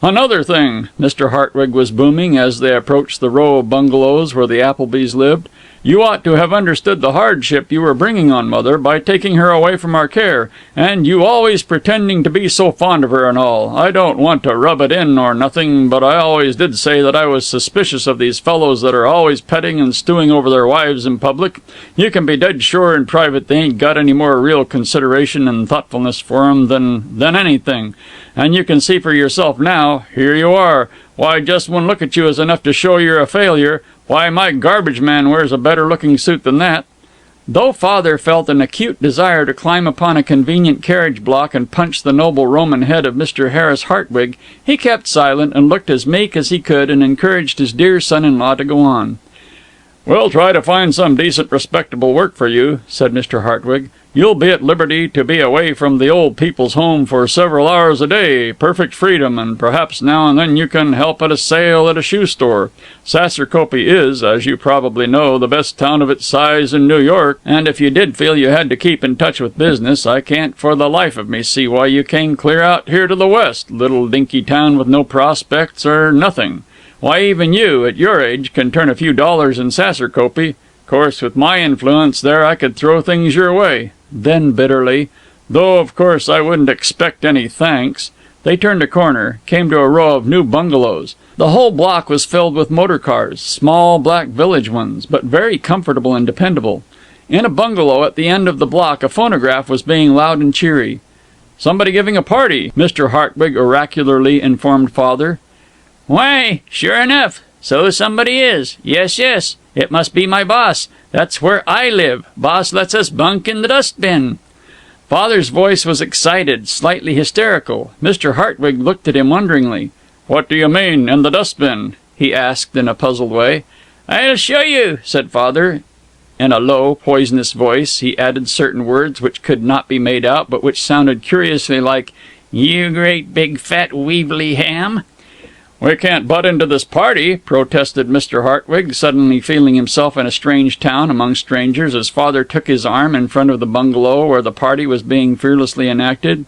"Another thing," Mr. Hartwig was booming as they approached the row of bungalows where the Applebys lived, "you ought to have understood the hardship you were bringing on Mother by taking her away from our care, and you always pretending to be so fond of her and all. I don't want to rub it in or nothing, but I always did say that I was suspicious of these fellows that are always petting and stewing over their wives in public. You can be dead sure in private they ain't got any more real consideration and thoughtfulness for 'em than anything. And you can see for yourself now. Here you are. Why, just one look at you is enough to show you're a failure. Why, my garbage man wears a better looking suit than that." Though Father felt an acute desire to climb upon a convenient carriage block and punch the noble Roman head of Mr. Harris Hartwig, he kept silent and looked as meek as he could and encouraged his dear son-in-law to go on. "We'll try to find some decent, respectable work for you," said Mr. Hartwig. "You'll be at liberty to be away from the old people's home for several hours a day, perfect freedom, and perhaps now and then you can help at a sale at a shoe store. Saserkopee is, as you probably know, the best town of its size in New York, and if you did feel you had to keep in touch with business, I can't for the life of me see why you came clear out here to the west, little dinky town with no prospects or nothing. Why, even you, at your age, can turn a few dollars in Saserkopee. Course, with my influence there, I could throw things your way." Then bitterly, "Though, of course, I wouldn't expect any thanks." They turned a corner, came to a row of new bungalows. The whole block was filled with motor cars, small black village ones, but very comfortable and dependable. In a bungalow at the end of the block, a phonograph was being loud and cheery. "Somebody giving a party," Mr. Hartwig oracularly informed Father. "Why, sure enough, so somebody is. Yes, it must be my boss. That's where I live. Boss lets us bunk in the dustbin." Father's voice was excited, slightly hysterical. Mr. Hartwig looked at him wonderingly. "What do you mean, in the dustbin?" he asked in a puzzled way. "I'll show you," said Father. In a low, poisonous voice, he added certain words which could not be made out, but which sounded curiously like, "You great big fat weevily ham." "We can't butt into this party," protested Mr. Hartwig, suddenly feeling himself in a strange town among strangers as Father took his arm in front of the bungalow where the party was being fearlessly enacted.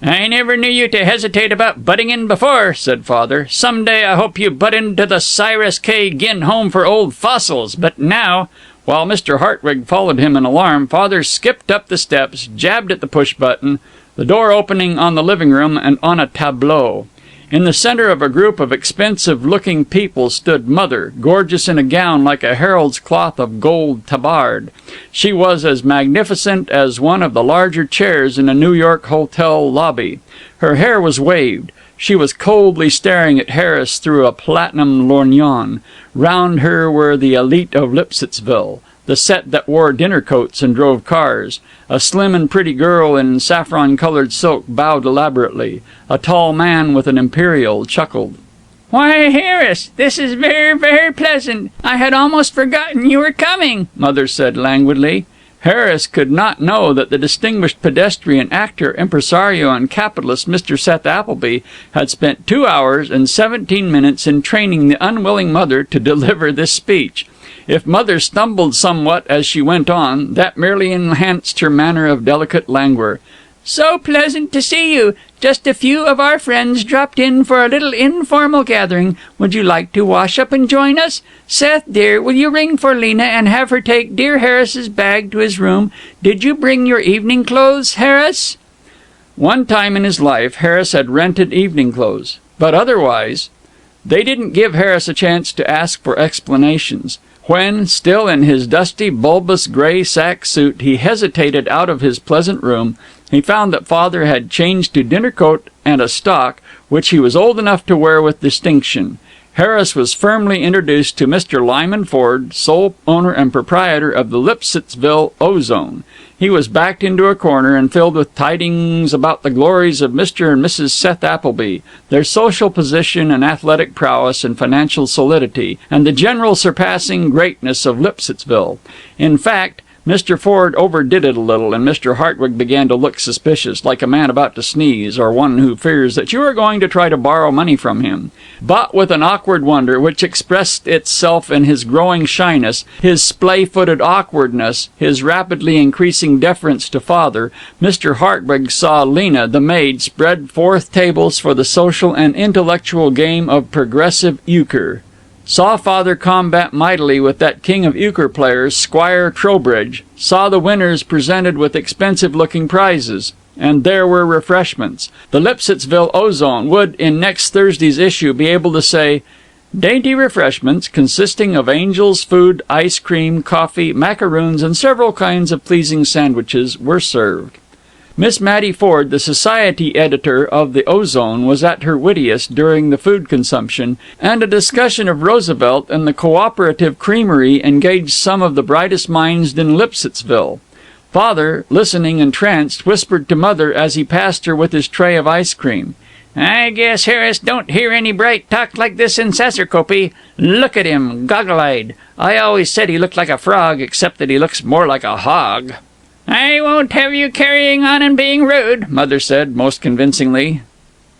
"I never knew you to hesitate about butting in before," said Father. "Some day I hope you butt into the Cyrus K. Ginn Home for Old Fossils, but now—" While Mr. Hartwig followed him in alarm, Father skipped up the steps, jabbed at the push button, the door opening on the living room and on a tableau. In the center of a group of expensive-looking people stood Mother, gorgeous in a gown like a herald's cloth of gold tabard. She was as magnificent as one of the larger chairs in a New York hotel lobby. Her hair was waved. She was coldly staring at Harris through a platinum lorgnon. Round her were the elite of Lipsittsville, the set that wore dinner coats and drove cars. A slim and pretty girl in saffron-colored silk bowed elaborately. A tall man with an imperial chuckled. "Why, Harris, this is very, very pleasant. I had almost forgotten you were coming," Mother said languidly. Harris could not know that the distinguished pedestrian, actor, impresario, and capitalist Mr. Seth Appleby had spent 2 hours and 17 minutes in training the unwilling Mother to deliver this speech. If Mother stumbled somewhat as she went on, that merely enhanced her manner of delicate languor. "So pleasant to see you. Just a few of our friends dropped in for a little informal gathering. Would you like to wash up and join us? Seth, dear, will you ring for Lena and have her take dear Harris's bag to his room? Did you bring your evening clothes, Harris?" One time in his life, Harris had rented evening clothes, but otherwise, they didn't give Harris a chance to ask for explanations. When, still in his dusty, bulbous gray sack suit, he hesitated out of his pleasant room, he found that Father had changed to dinner coat and a stock, which he was old enough to wear with distinction. Harris was firmly introduced to Mr. Lyman Ford, sole owner and proprietor of the Lipsittsville Ozone. He was backed into a corner and filled with tidings about the glories of Mr. and Mrs. Seth Appleby, their social position and athletic prowess and financial solidity, and the general surpassing greatness of Lipsittsville. In fact, Mr. Ford overdid it a little, and Mr. Hartwig began to look suspicious, like a man about to sneeze, or one who fears that you are going to try to borrow money from him. But with an awkward wonder, which expressed itself in his growing shyness, his splay-footed awkwardness, his rapidly increasing deference to father, Mr. Hartwig saw Lena, the maid, spread forth tables for the social and intellectual game of progressive euchre. Saw father combat mightily with that king of euchre players, Squire Trowbridge. Saw the winners presented with expensive-looking prizes. And there were refreshments. The Lipsittsville Ozone would, in next Thursday's issue, be able to say, "Dainty refreshments, consisting of angels' food, ice cream, coffee, macaroons, and several kinds of pleasing sandwiches, were served." Miss Mattie Ford, the society editor of the Ozone, was at her wittiest during the food consumption, and a discussion of Roosevelt and the cooperative creamery engaged some of the brightest minds in Lipsittsville. Father, listening entranced, whispered to Mother as he passed her with his tray of ice cream, "I guess Harris don't hear any bright talk like this in Saserkopee. Look at him, goggle-eyed. I always said he looked like a frog, except that he looks more like a hog." "I won't have you carrying on and being rude," Mother said, most convincingly.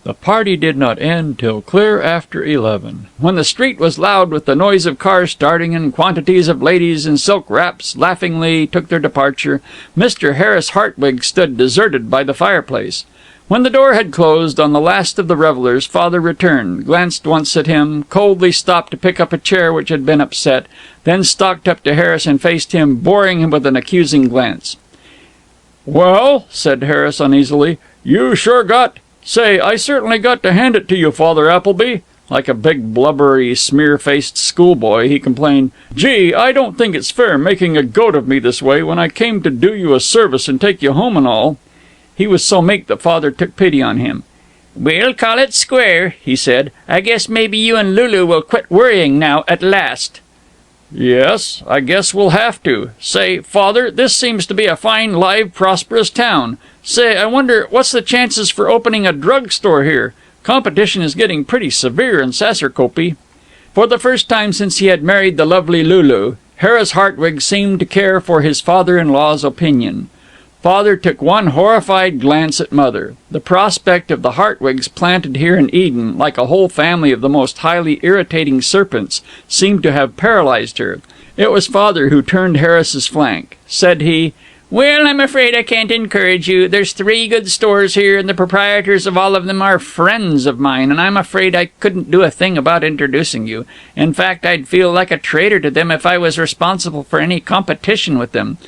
The party did not end till clear after 11, when the street was loud with the noise of cars starting and quantities of ladies in silk wraps laughingly took their departure. Mr. Harris Hartwig stood deserted by the fireplace. When the door had closed on the last of the revelers, Father returned, glanced once at him, coldly stopped to pick up a chair which had been upset, then stalked up to Harris and faced him, boring him with an accusing glance. "Well," said Harris uneasily, "you sure got... Say, I certainly got to hand it to you, Father Appleby." Like a big, blubbery, smear-faced schoolboy, he complained, "Gee, I don't think it's fair making a goat of me this way when I came to do you a service and take you home and all." He was so meek that Father took pity on him. "We'll call it square," he said. "I guess maybe you and Lulu will quit worrying now at last." "Yes, I guess we'll have to. Say, Father, this seems to be a fine, live, prosperous town. Say, I wonder, what's the chances for opening a drug store here? Competition is getting pretty severe in Saserkopee." For the first time since he had married the lovely Lulu, Harris Hartwig seemed to care for his father-in-law's opinion. Father took one horrified glance at Mother. The prospect of the Hartwigs planted here in Eden, like a whole family of the most highly irritating serpents, seemed to have paralyzed her. It was Father who turned Harris's flank. Said he, "Well, I'm afraid I can't encourage you. There's 3 good stores here, and the proprietors of all of them are friends of mine, and I'm afraid I couldn't do a thing about introducing you. In fact, I'd feel like a traitor to them if I was responsible for any competition with them.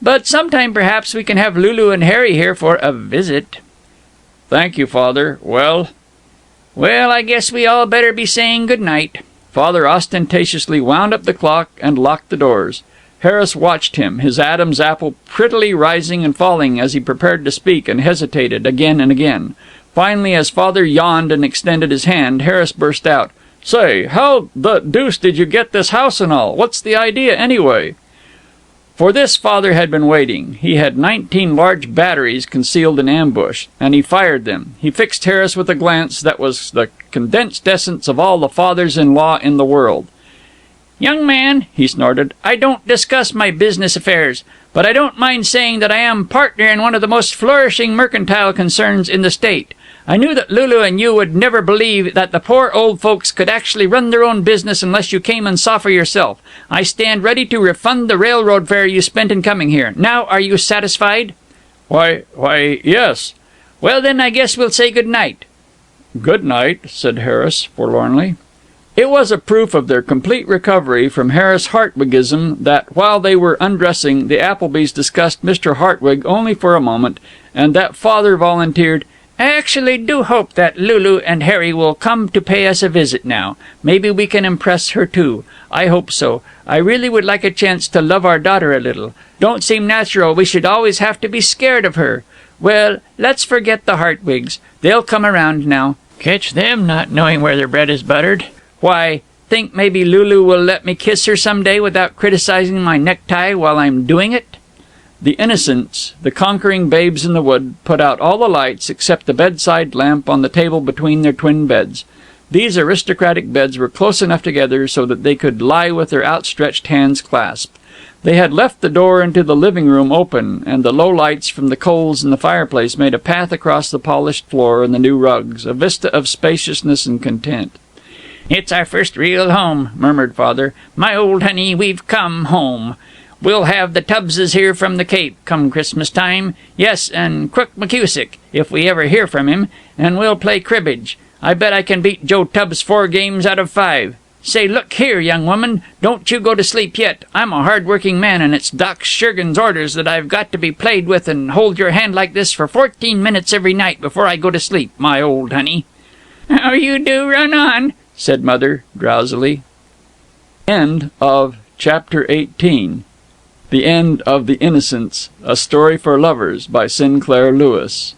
But sometime perhaps we can have Lulu and Harry here for a visit." "Thank you, Father. Well, I guess we all better be saying good night." Father ostentatiously wound up the clock and locked the doors. Harris watched him, his Adam's apple prettily rising and falling as he prepared to speak, and hesitated again and again. Finally, as Father yawned and extended his hand, Harris burst out, "Say, how the deuce did you get this house and all? What's the idea, anyway?" For this Father had been waiting. He had 19 large batteries concealed in ambush, and he fired them. He fixed Harris with a glance that was the condensed essence of all the fathers-in-law in the world. "Young man," he snorted, "I don't discuss my business affairs, but I don't mind saying that I am partner in one of the most flourishing mercantile concerns in the state. I knew that Lulu and you would never believe that the poor old folks could actually run their own business unless you came and saw for yourself. I stand ready to refund the railroad fare you spent in coming here. Now, are you satisfied?" Why, yes." "Well, then, I guess we'll say good night." "Good night," said Harris, forlornly. It was a proof of their complete recovery from Harris Hartwigism that, while they were undressing, the Applebys discussed Mr. Hartwig only for a moment, and that Father volunteered, "I actually do hope that Lulu and Harry will come to pay us a visit now. Maybe we can impress her too. I hope so. I really would like a chance to love our daughter a little. Don't seem natural we should always have to be scared of her. Well, let's forget the Hartwigs. They'll come around now.
Catch them not knowing where their bread is buttered. Why, think maybe Lulu will let me kiss her some day without criticizing my necktie while I'm doing it?
The innocents, the conquering babes in the wood, put out all the lights except the bedside lamp on the table between their twin beds. These aristocratic beds were close enough together so that they could lie with their outstretched hands clasped. They had left the door into the living room open, and the low lights from the coals in the fireplace made a path across the polished floor and the new rugs, a vista of spaciousness and content.
"It's our first real home," murmured Father. "My old honey, we've come home. We'll have the Tubbses here from the Cape come Christmas time. Yes, and Crook McCusick, if we ever hear from him, and we'll play cribbage. I bet I can beat Joe Tubbs 4 games out of 5. Say, look here, young woman, don't you go to sleep yet. I'm a hard-working man, and it's Doc Shergan's orders that I've got to be played with and hold your hand like this for 14 minutes every night before I go to sleep, my old honey."
"How you do run on,"
said Mother, drowsily. End of Chapter 18. The End of The Innocents, A Story for Lovers by Sinclair Lewis.